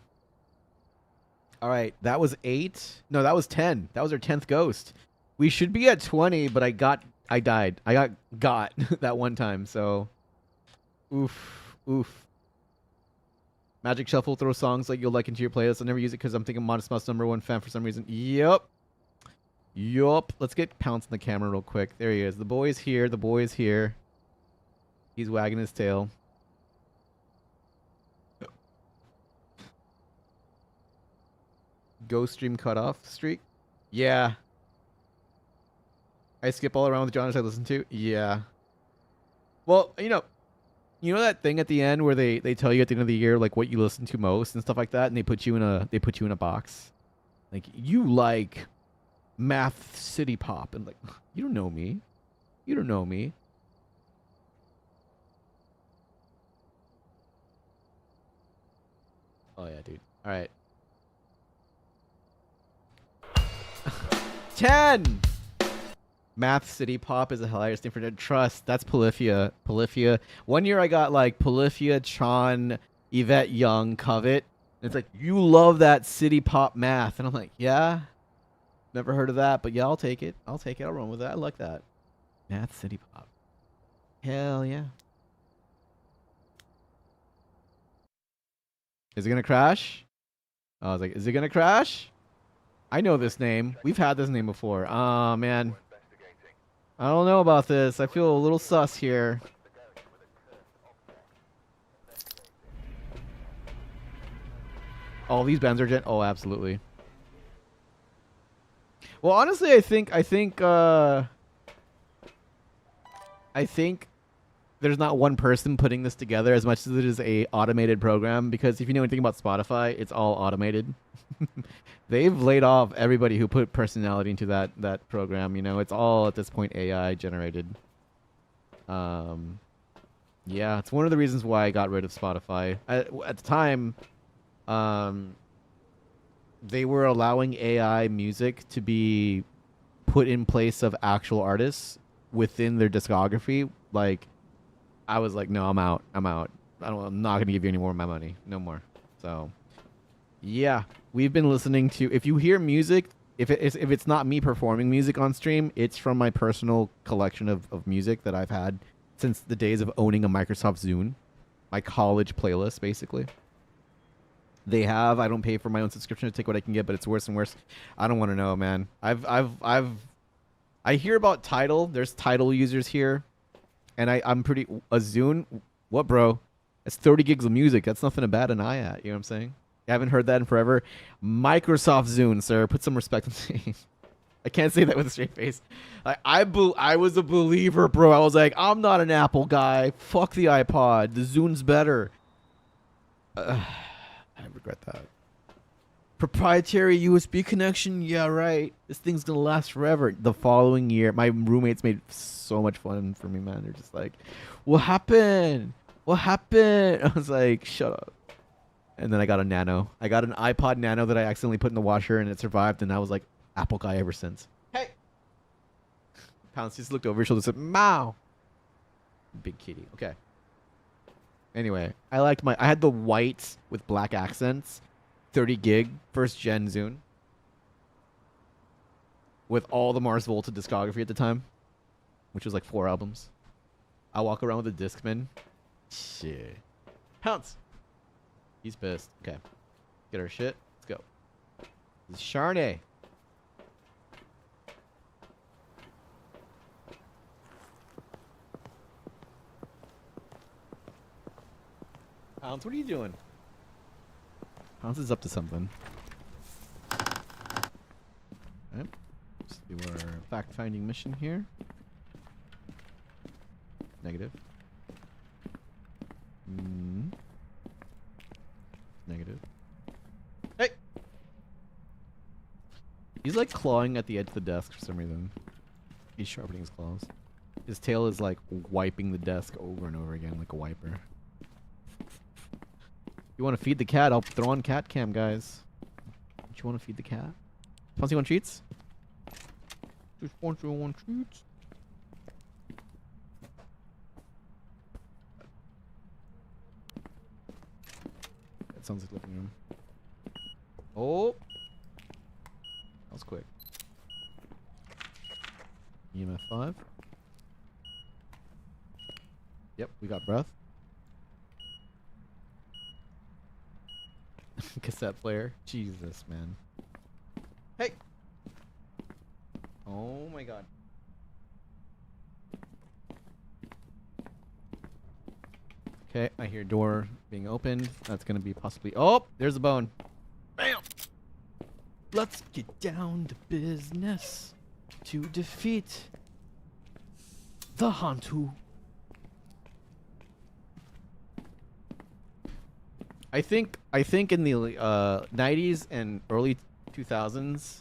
All right, that was 8. No, that was 10. That was our 10th ghost. We should be at 20, but I died. I got that one time. So, oof. Magic Shuffle, throw songs like you'll like into your playlist. I never use it because I'm thinking Modest Mouse #1 fan for some reason. Yup. Let's get Pounce in the camera real quick. There he is. The boy's here. The boy's here. He's wagging his tail. Ghost stream cutoff streak? Yeah. I skip all around with genres I listen to? Yeah. Well, you know that thing at the end where they tell you at the end of the year like what you listen to most and stuff like that, and they put you in a box. Like you like math city pop, and like you don't know me. You don't know me. Oh yeah, dude. All right. 10. Math City Pop is a hilarious name for trust. That's Polyphia. Polyphia. One year I got like Polyphia, Chon, Yvette Young, Covet. And it's like, you love that city pop math. And I'm like, yeah. Never heard of that, but yeah, I'll take it. I'll run with that. I like that. Math City Pop. Hell yeah. Is it gonna crash? I was like, is it gonna crash? I know this name. We've had this name before. Oh man. I don't know about this. I feel a little sus here. All these bands are oh, absolutely. Well, honestly, I think there's not one person putting this together as much as it is a automated program, because if you know anything about Spotify, it's all automated. They've laid off everybody who put personality into that program. You know, it's all at this point AI generated. Yeah, it's one of the reasons why I got rid of Spotify. At the time, they were allowing AI music to be put in place of actual artists within their discography. Like, I was like, no, I'm out. I'm not gonna give you any more of my money. No more. So, yeah, we've been listening to. If you hear music, if it's not me performing music on stream, it's from my personal collection of music that I've had since the days of owning a Microsoft Zune, my college playlist, basically. I don't pay for my own subscription to take what I can get, but it's worse and worse. I don't want to know, man. I hear about Tidal. There's Tidal users here, and I'm pretty a Zune. What, bro? It's 30 gigs of music. That's nothing to bat an eye at. You know what I'm saying? I haven't heard that in forever. Microsoft Zune, sir. Put some respect on the name. I can't say that with a straight face. I was a believer, bro. I was like, I'm not an Apple guy. Fuck the iPod. The Zune's better. I regret that. Proprietary USB connection? Yeah, right. This thing's gonna last forever. The following year, my roommates made so much fun for me, man. They're just like, what happened? What happened? I was like, shut up. And then I got a Nano. I got an iPod Nano that I accidentally put in the washer, and it survived, and I was like, Apple guy ever since. Hey! Pounce just looked over his shoulder and said, Mow! Big kitty. Okay. Anyway, I had the white with black accents, 30 gig, first gen Zune, with all the Mars Volta discography at the time, which was like 4 albums. I walk around with a Discman. Shit. Pounce! He's pissed. Okay. Get our shit. Let's go. This is Charnay. Pounce, what are you doing? Pounce is up to something. Alright. Let's do our fact-finding mission here. Negative. Mm. Negative. Hey! He's like clawing at the edge of the desk for some reason. He's sharpening his claws. His tail is like wiping the desk over and over again like a wiper. You want to feed the cat? I'll throw on cat cam, guys. Don't you want to feed the cat? Fancy one treats? Just want you one treats? That sounds like living room. Oh! That was quick. EMF 5. Yep, we got breath. Cassette player. Jesus, man. Hey! Oh my god. Okay, I hear door being opened. That's gonna be possibly... Oh! There's the bone. Bam! Let's get down to business to defeat the Hantu. I think in the 90s and early 2000s,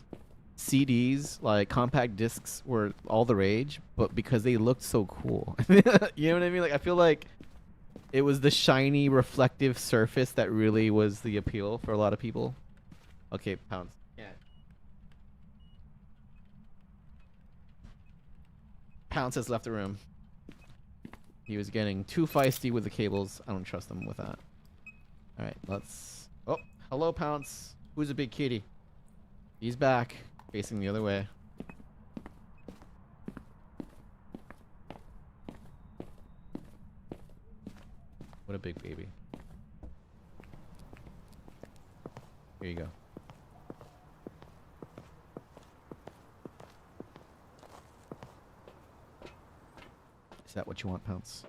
CDs, like compact discs, were all the rage, but because they looked so cool. You know what I mean? Like, I feel like it was the shiny, reflective surface that really was the appeal for a lot of people. Okay, Pounce. Yeah. Pounce has left the room. He was getting too feisty with the cables. I don't trust him with that. Alright, let's... Oh, hello, Pounce. Who's a big kitty? He's back, facing the other way. What a big baby. Here you go. Is that what you want, Pounce?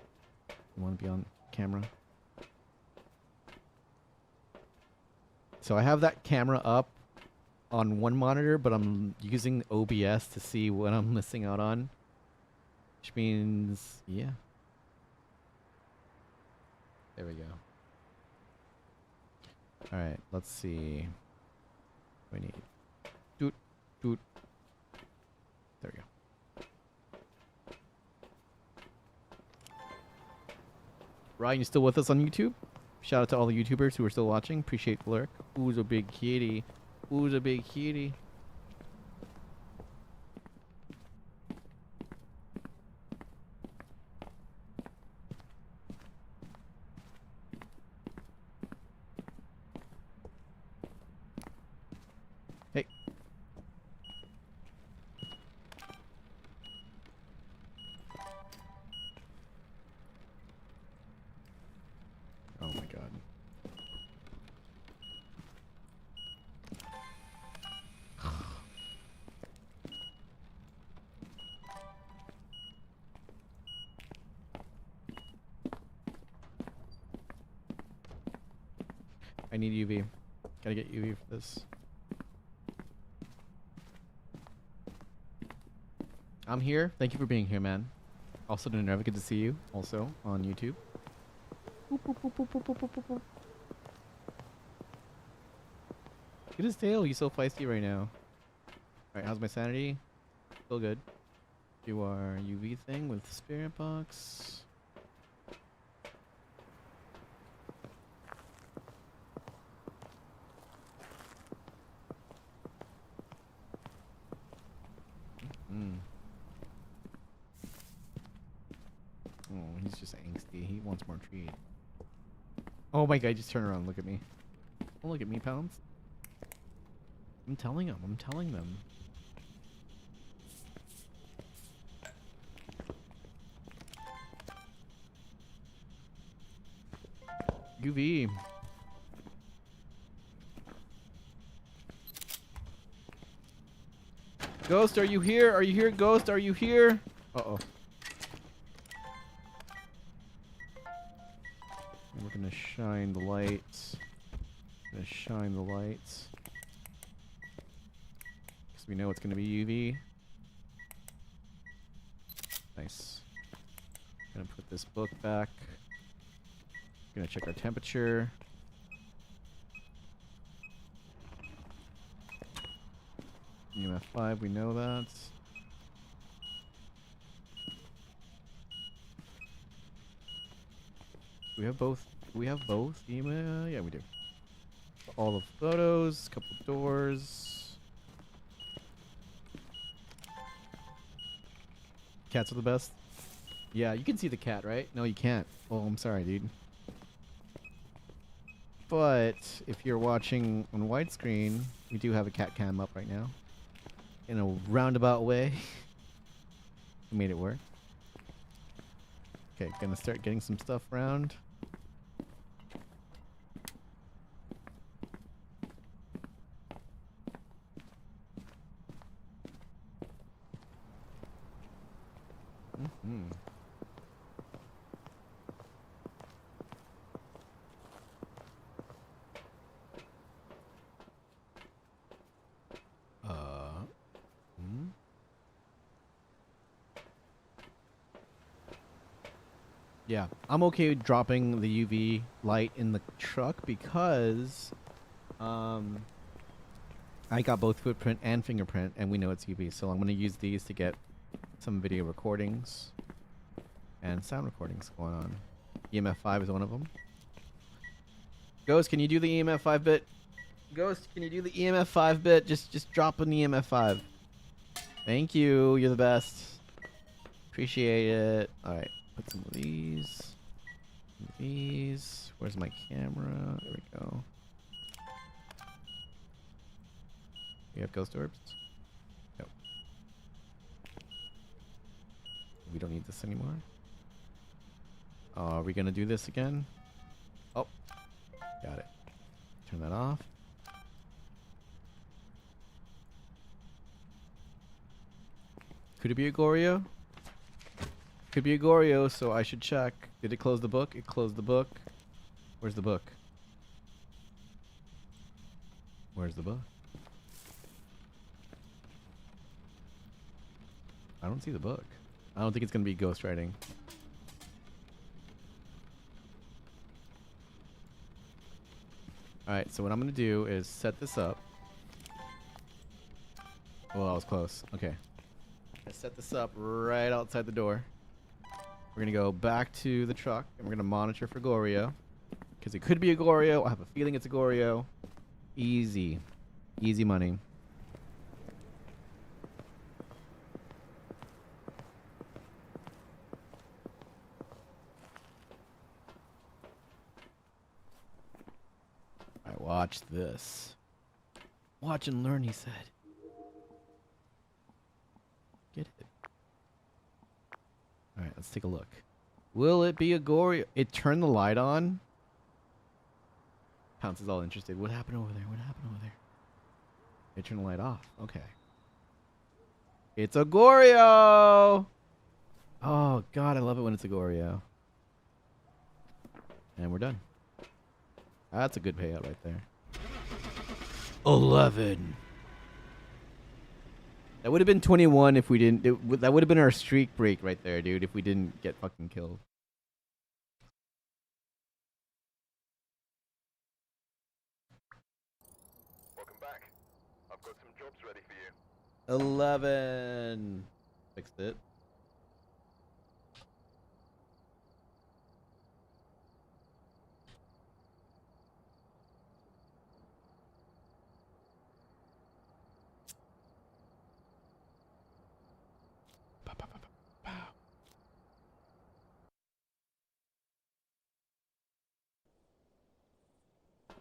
You want to be on camera? So I have that camera up on one monitor, but I'm using OBS to see what I'm missing out on. Which means, yeah. There we go. Alright, let's see. What do we need? Doot, doot. There we go. Ryan, you still with us on YouTube? Shout out to all the YouTubers who are still watching. Appreciate the lurk. Who's a big kitty? Who's a big kitty? Hey. Oh my god. I need UV. Gotta get UV for this. I'm here. Thank you for being here, man. Also, Minerva, good to see you. Also on YouTube. Boop, boop, boop, boop, boop, boop, boop, boop. Look at his tail. He's so feisty right now. Alright, how's my sanity? Still good. Do our UV thing with Spirit Box. Oh, he's just angsty. He wants more treat. Oh my god, just turn around and look at me. Don't look at me, Pounds. I'm telling him. I'm telling them. UV. Ghost, are you here? Are you here, Ghost? Are you here? Uh-oh. We're gonna shine the lights. Gonna shine the lights. Because we know it's gonna be UV. Nice. Gonna put this book back. Gonna check our temperature. EMF 5, we know that. We have both. We have both email. Yeah, we do. All the photos, couple doors. Cats are the best. Yeah, you can see the cat, right? No, you can't. Oh, I'm sorry, dude. But if you're watching on widescreen, we do have a cat cam up right now. In a roundabout way. We made it work. Okay, gonna start getting some stuff around. Mm-hmm. Hmm? Yeah, I'm okay with dropping the UV light in the truck because I got both footprint and fingerprint, and we know it's UV, so I'm going to use these to get some video recordings and sound recordings going on. EMF 5 is one of them. Ghost, can you do the EMF 5 bit? Ghost, can you do the EMF 5 bit? Just drop an EMF 5. Thank you. You're the best. Appreciate it. All right, put some of these. Some of these. Where's my camera? There we go. We have ghost orbs. Nope. We don't need this anymore. Are we gonna do this again? Oh, got it. Turn that off. Could it be a Goryo? Could be a Goryo, so I should check. Did it close the book? It closed the book. Where's the book? Where's the book? I don't see the book. I don't think it's gonna be ghostwriting. Alright, so what I'm gonna do is set this up. Oh, that was close. Okay. I set this up right outside the door. We're gonna go back to the truck and we're gonna monitor for Goryo. Because it could be a Goryo. I have a feeling it's a Goryo. Easy. Easy money. Alright, watch this. Watch and learn, he said. Get it. Alright, let's take a look. Will it be a Goryo? It turned the light on? Pounce is all interested. What happened over there? What happened over there? It turned the light off. Okay. It's a Goryo! Oh, God, I love it when it's a Goryo. And we're done. That's a good payout right there. 11. That would have been 21 if we didn't. That would have been our streak break right there, dude, if we didn't get fucking killed. Welcome back. I've got some jobs ready for you. 11. Fixed it.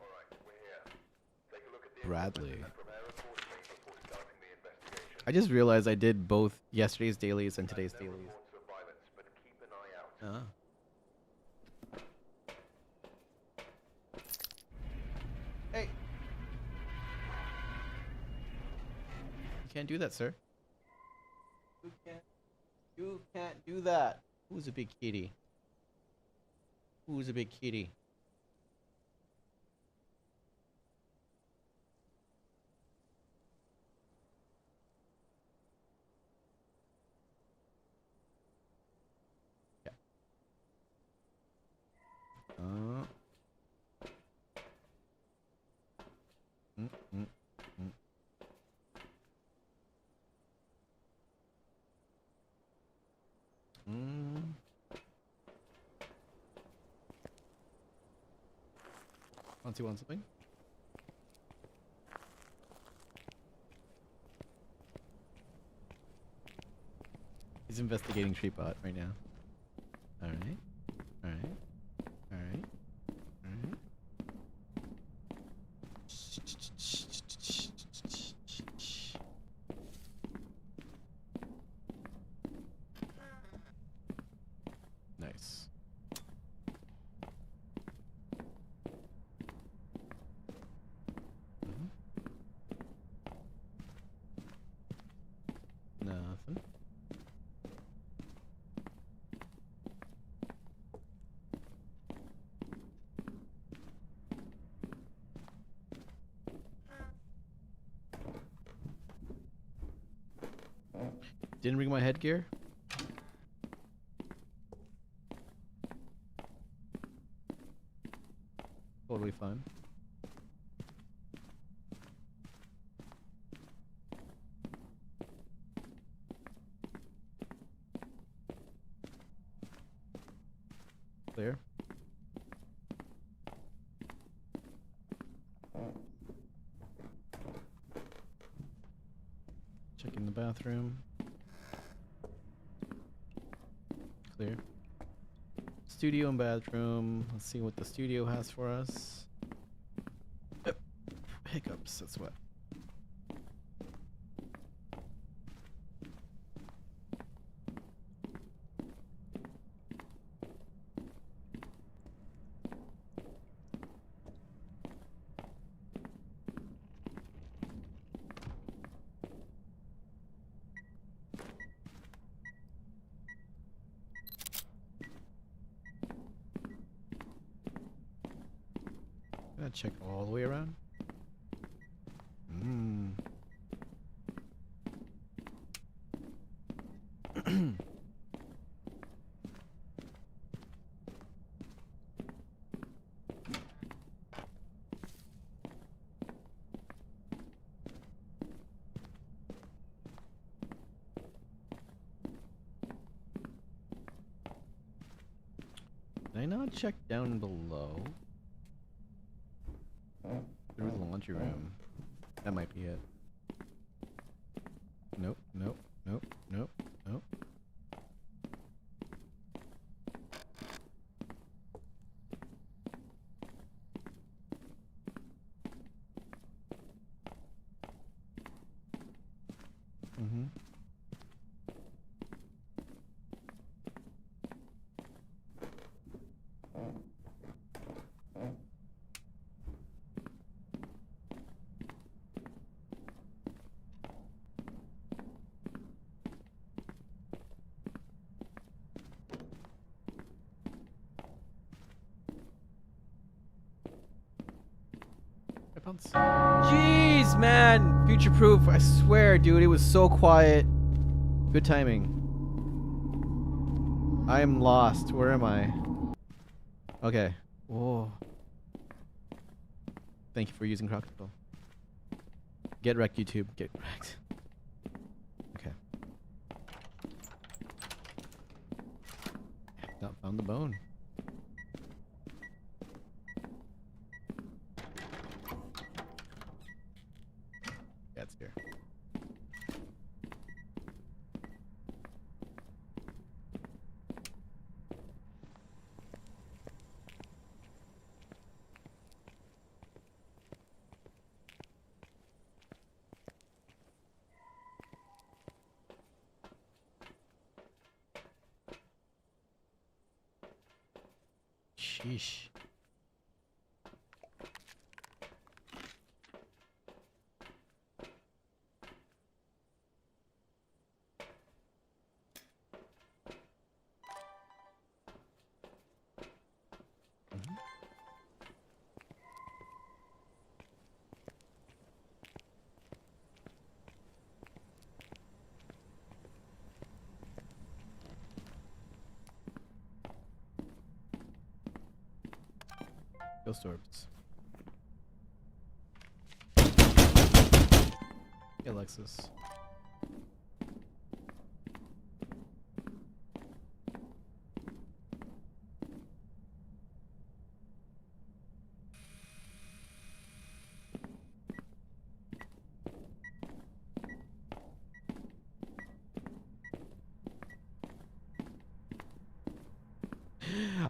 Alright, we're here. Take a look at the Bradley. equipment and prepare accordingly before starting the investigation. I just realized I did both yesterday's dailies and today's No dailies. reports of violence, but keep an eye out. Hey. You can't do that, sir. You can't do that. Who's a big kitty? Who's a big kitty? Yeah. Want to want something? He's investigating Treebot right now. Alright. Alright. Alright. Alright. Nice. Mhm. Nothing. Didn't bring my headgear? Totally fine. Clear. Checking the bathroom. Clear. Studio and bathroom. Let's see what the studio has for us. Yep. Hiccups, that's what. Gonna check all the way around. Did I not check down below? Through the laundry room. That might be it. Nope, nope, nope, nope, nope. Mm-hmm. Jeez, man! Future proof, I swear, dude, it was so quiet. Good timing. I am lost. Where am I? Okay. Whoa. Thank you for using Crocodile. Get wrecked, YouTube. Get wrecked. Okay. Not found the bone. Yeah, it's here. Sheesh. Ghost orbs. Hey, Alexis.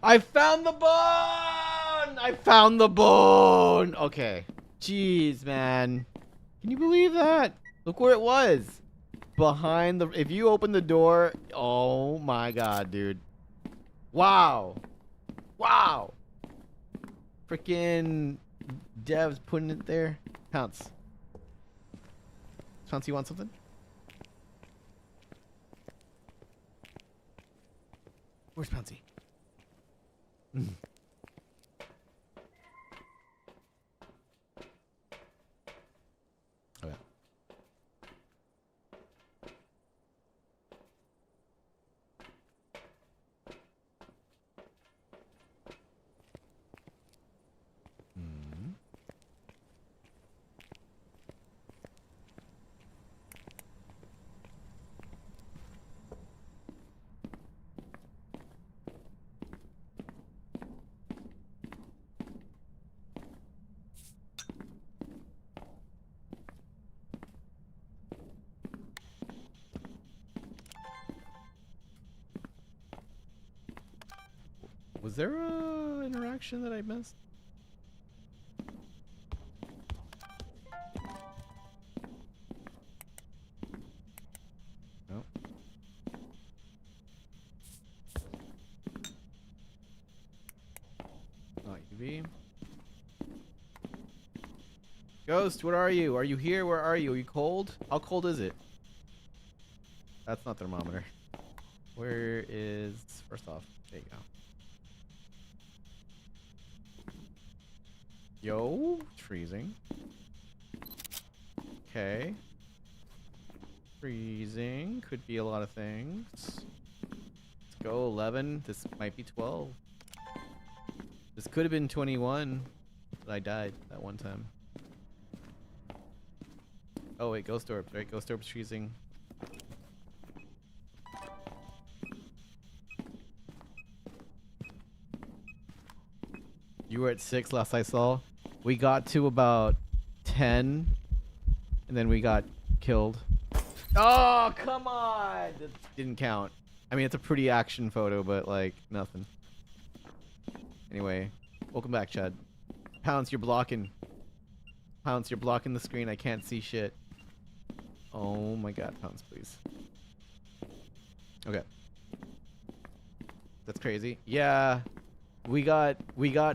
I found the bone! I found the bone! Okay. Jeez, man. Can you believe that? Look where it was. Behind the... If you open the door... Oh my god, dude. Wow. Wow. Freaking devs putting it there. Pounce. Pounce, you want something? Where's Pouncey? Oh, yeah. Was there a interaction that I missed? No. Not UV. Ghost, where are you? Are you here? Where are you? Are you cold? How cold is it? That's not thermometer. Where is... First off, there you go. Yo, it's freezing. Okay. Freezing. Could be a lot of things. Let's go 11. This might be 12. This could have been 21. But I died that one time. Oh wait, ghost orbs, right? Ghost orbs freezing. You were at 6 last I saw. We got to about 10, and then we got killed. Oh, come on! That didn't count. I mean, it's a pretty action photo, but like, nothing. Anyway, welcome back, Chad. Pounce, you're blocking. Pounce, you're blocking the screen. I can't see shit. Oh my god, Pounce, please. Okay. That's crazy. Yeah. We got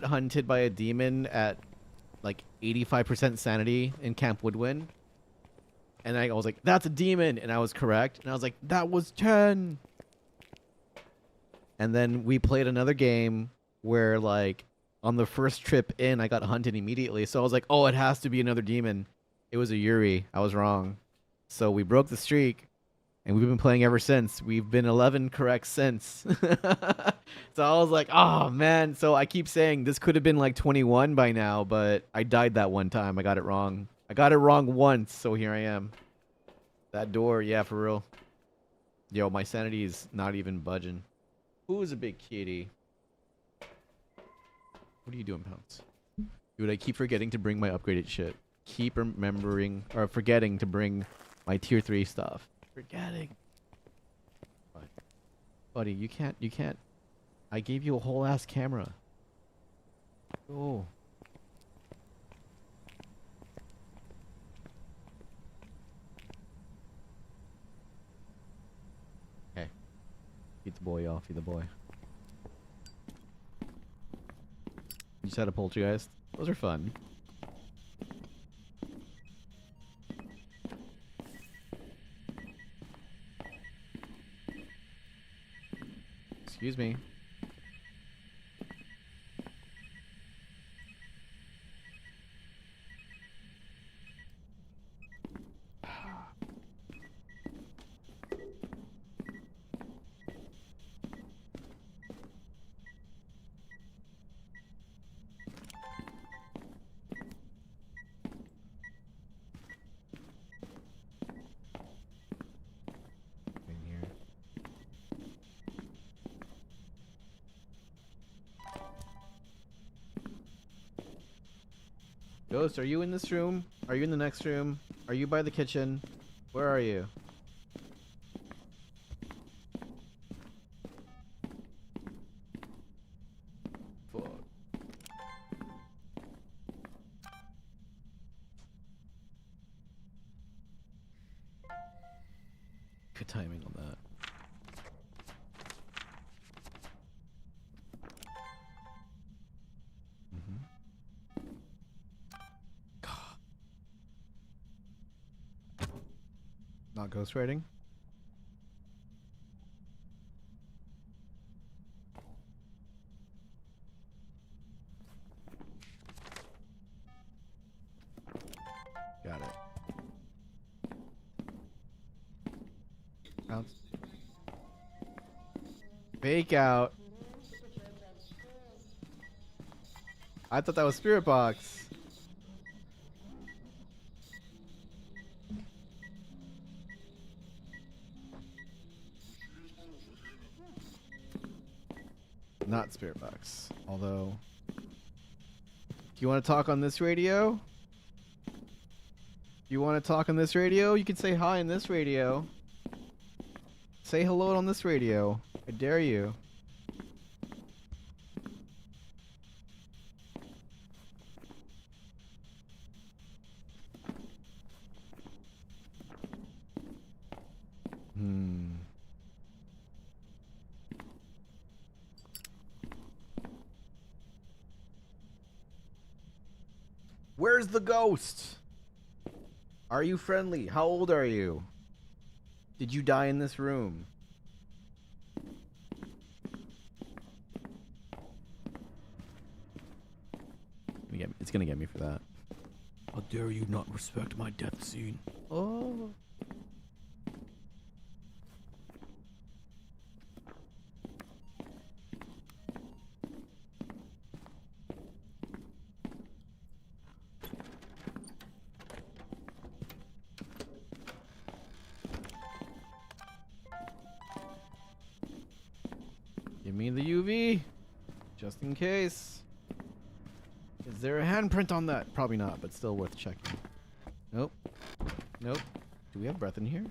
hunted by a demon at like 85% sanity in Camp Woodwind. And I was like, that's a demon, and I was correct. And I was like, that was 10. And then we played another game where like on the first trip in I got hunted immediately. So I was like, oh, it has to be another demon. It was a Yuri. I was wrong. So we broke the streak. And we've been playing ever since. We've been 11 correct since. So I was like, oh, man. So I keep saying this could have been like 21 by now, but I died that one time. I got it wrong. I got it wrong once, so here I am. That door, yeah, for real. Yo, my sanity is not even budging. Who's a big kitty? What are you doing, Pounce? Dude, I keep forgetting to bring my upgraded shit. Keep remembering, or forgetting to bring my tier 3 stuff. Forgetting. Buddy, you can't. I gave you a whole ass camera. Oh. Okay. Feed the boy off, feed the boy. You just had a poltergeist. Those are fun. Excuse me. In here. Ghost, are you in this room? Are you in the next room? Are you by the kitchen? Where are you? timing on that. Not ghostwriting? Got it. Bounce. Fake out. I thought that was Spirit Box. Not Spirit Box. Although, do you want to talk on this radio? You want to talk on this radio? You can say hi on this radio. Say hello on this radio. I dare you. Where's the ghost? Are you friendly? How old are you? Did you die in this room? It's gonna get me for that. How dare you not respect my death scene? Oh. Give me the UV, just in case. Is there a handprint on that? Probably not, but still worth checking. Nope. Nope. Do we have breath in here?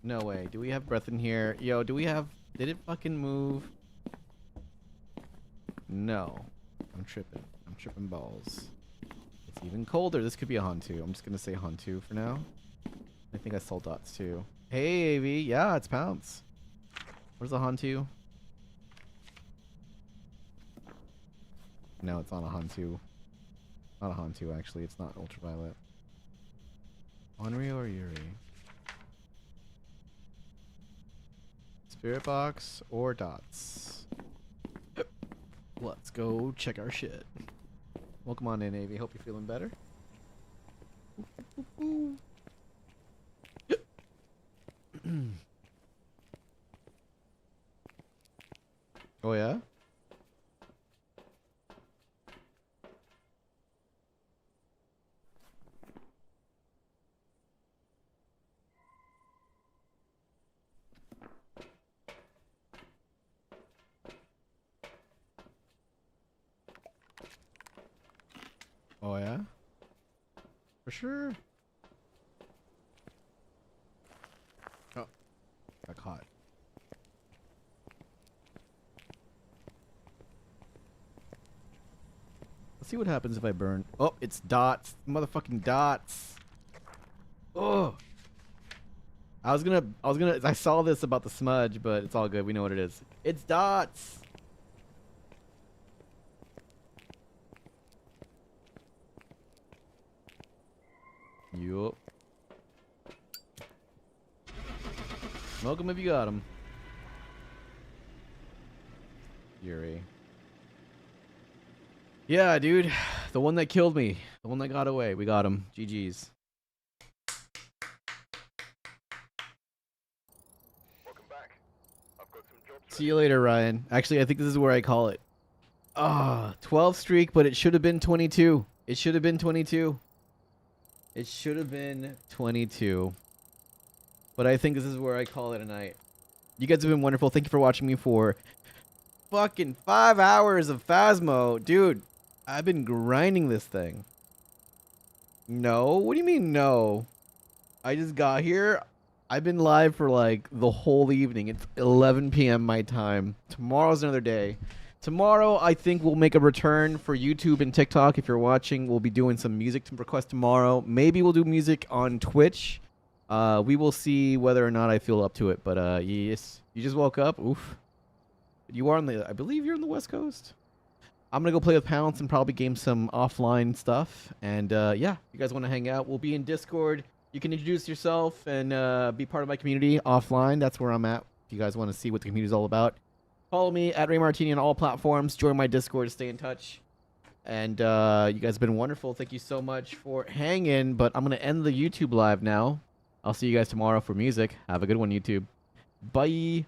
No way. Do we have breath in here? Yo, do we have... Did it fucking move? No. I'm tripping. I'm tripping balls. It's even colder. This could be a Hantu. I'm just gonna say Hantu for now. I think I saw dots too. Hey, AV. Yeah, it's Pounce. Where's the Hantu? No, it's not a Hantu. Not a Hantu, actually. It's not ultraviolet. Onryo or Yuri? Spirit box or dots? Let's go check our shit. Welcome on in, AV. Hope you're feeling better. Oh yeah? Oh yeah? For sure. Oh, got caught. Let's see what happens if I burn. Oh, it's dots. Motherfucking dots. Oh. I saw this about the smudge, but it's all good. We know what it is. It's dots. Yup. Smoke 'em if you got 'em. Yuri. Yeah, dude. The one that killed me. The one that got away. We got him. GG's. Welcome back. I've got some jobs See you later, Ryan. Actually, I think this is where I call it. 12 streak, but it should have been 22. It should have been 22. It should have been 22. But I think this is where I call it a night. You guys have been wonderful. Thank you for watching me for fucking 5 hours of Phasmo. Dude, I've been grinding this thing. No? What do you mean no? I just got here. I've been live for like the whole evening. It's 11 p.m. my time. Tomorrow's another day. Tomorrow, I think we'll make a return for YouTube and TikTok. If you're watching, we'll be doing some music to request tomorrow. Maybe we'll do music on Twitch. We will see whether or not I feel up to it. But yes, you just woke up. Oof. You are on the. I believe you're on the West Coast. I'm gonna go play with Pounce and probably game some offline stuff. And yeah, if you guys want to hang out, we'll be in Discord. You can introduce yourself and be part of my community offline. That's where I'm at. If you guys want to see what the community is all about, follow me at Ray Martini on all platforms. Join my Discord to stay in touch. And you guys have been wonderful. Thank you so much for hanging. But I'm gonna end the YouTube live now. I'll see you guys tomorrow for music. Have a good one, YouTube. Bye.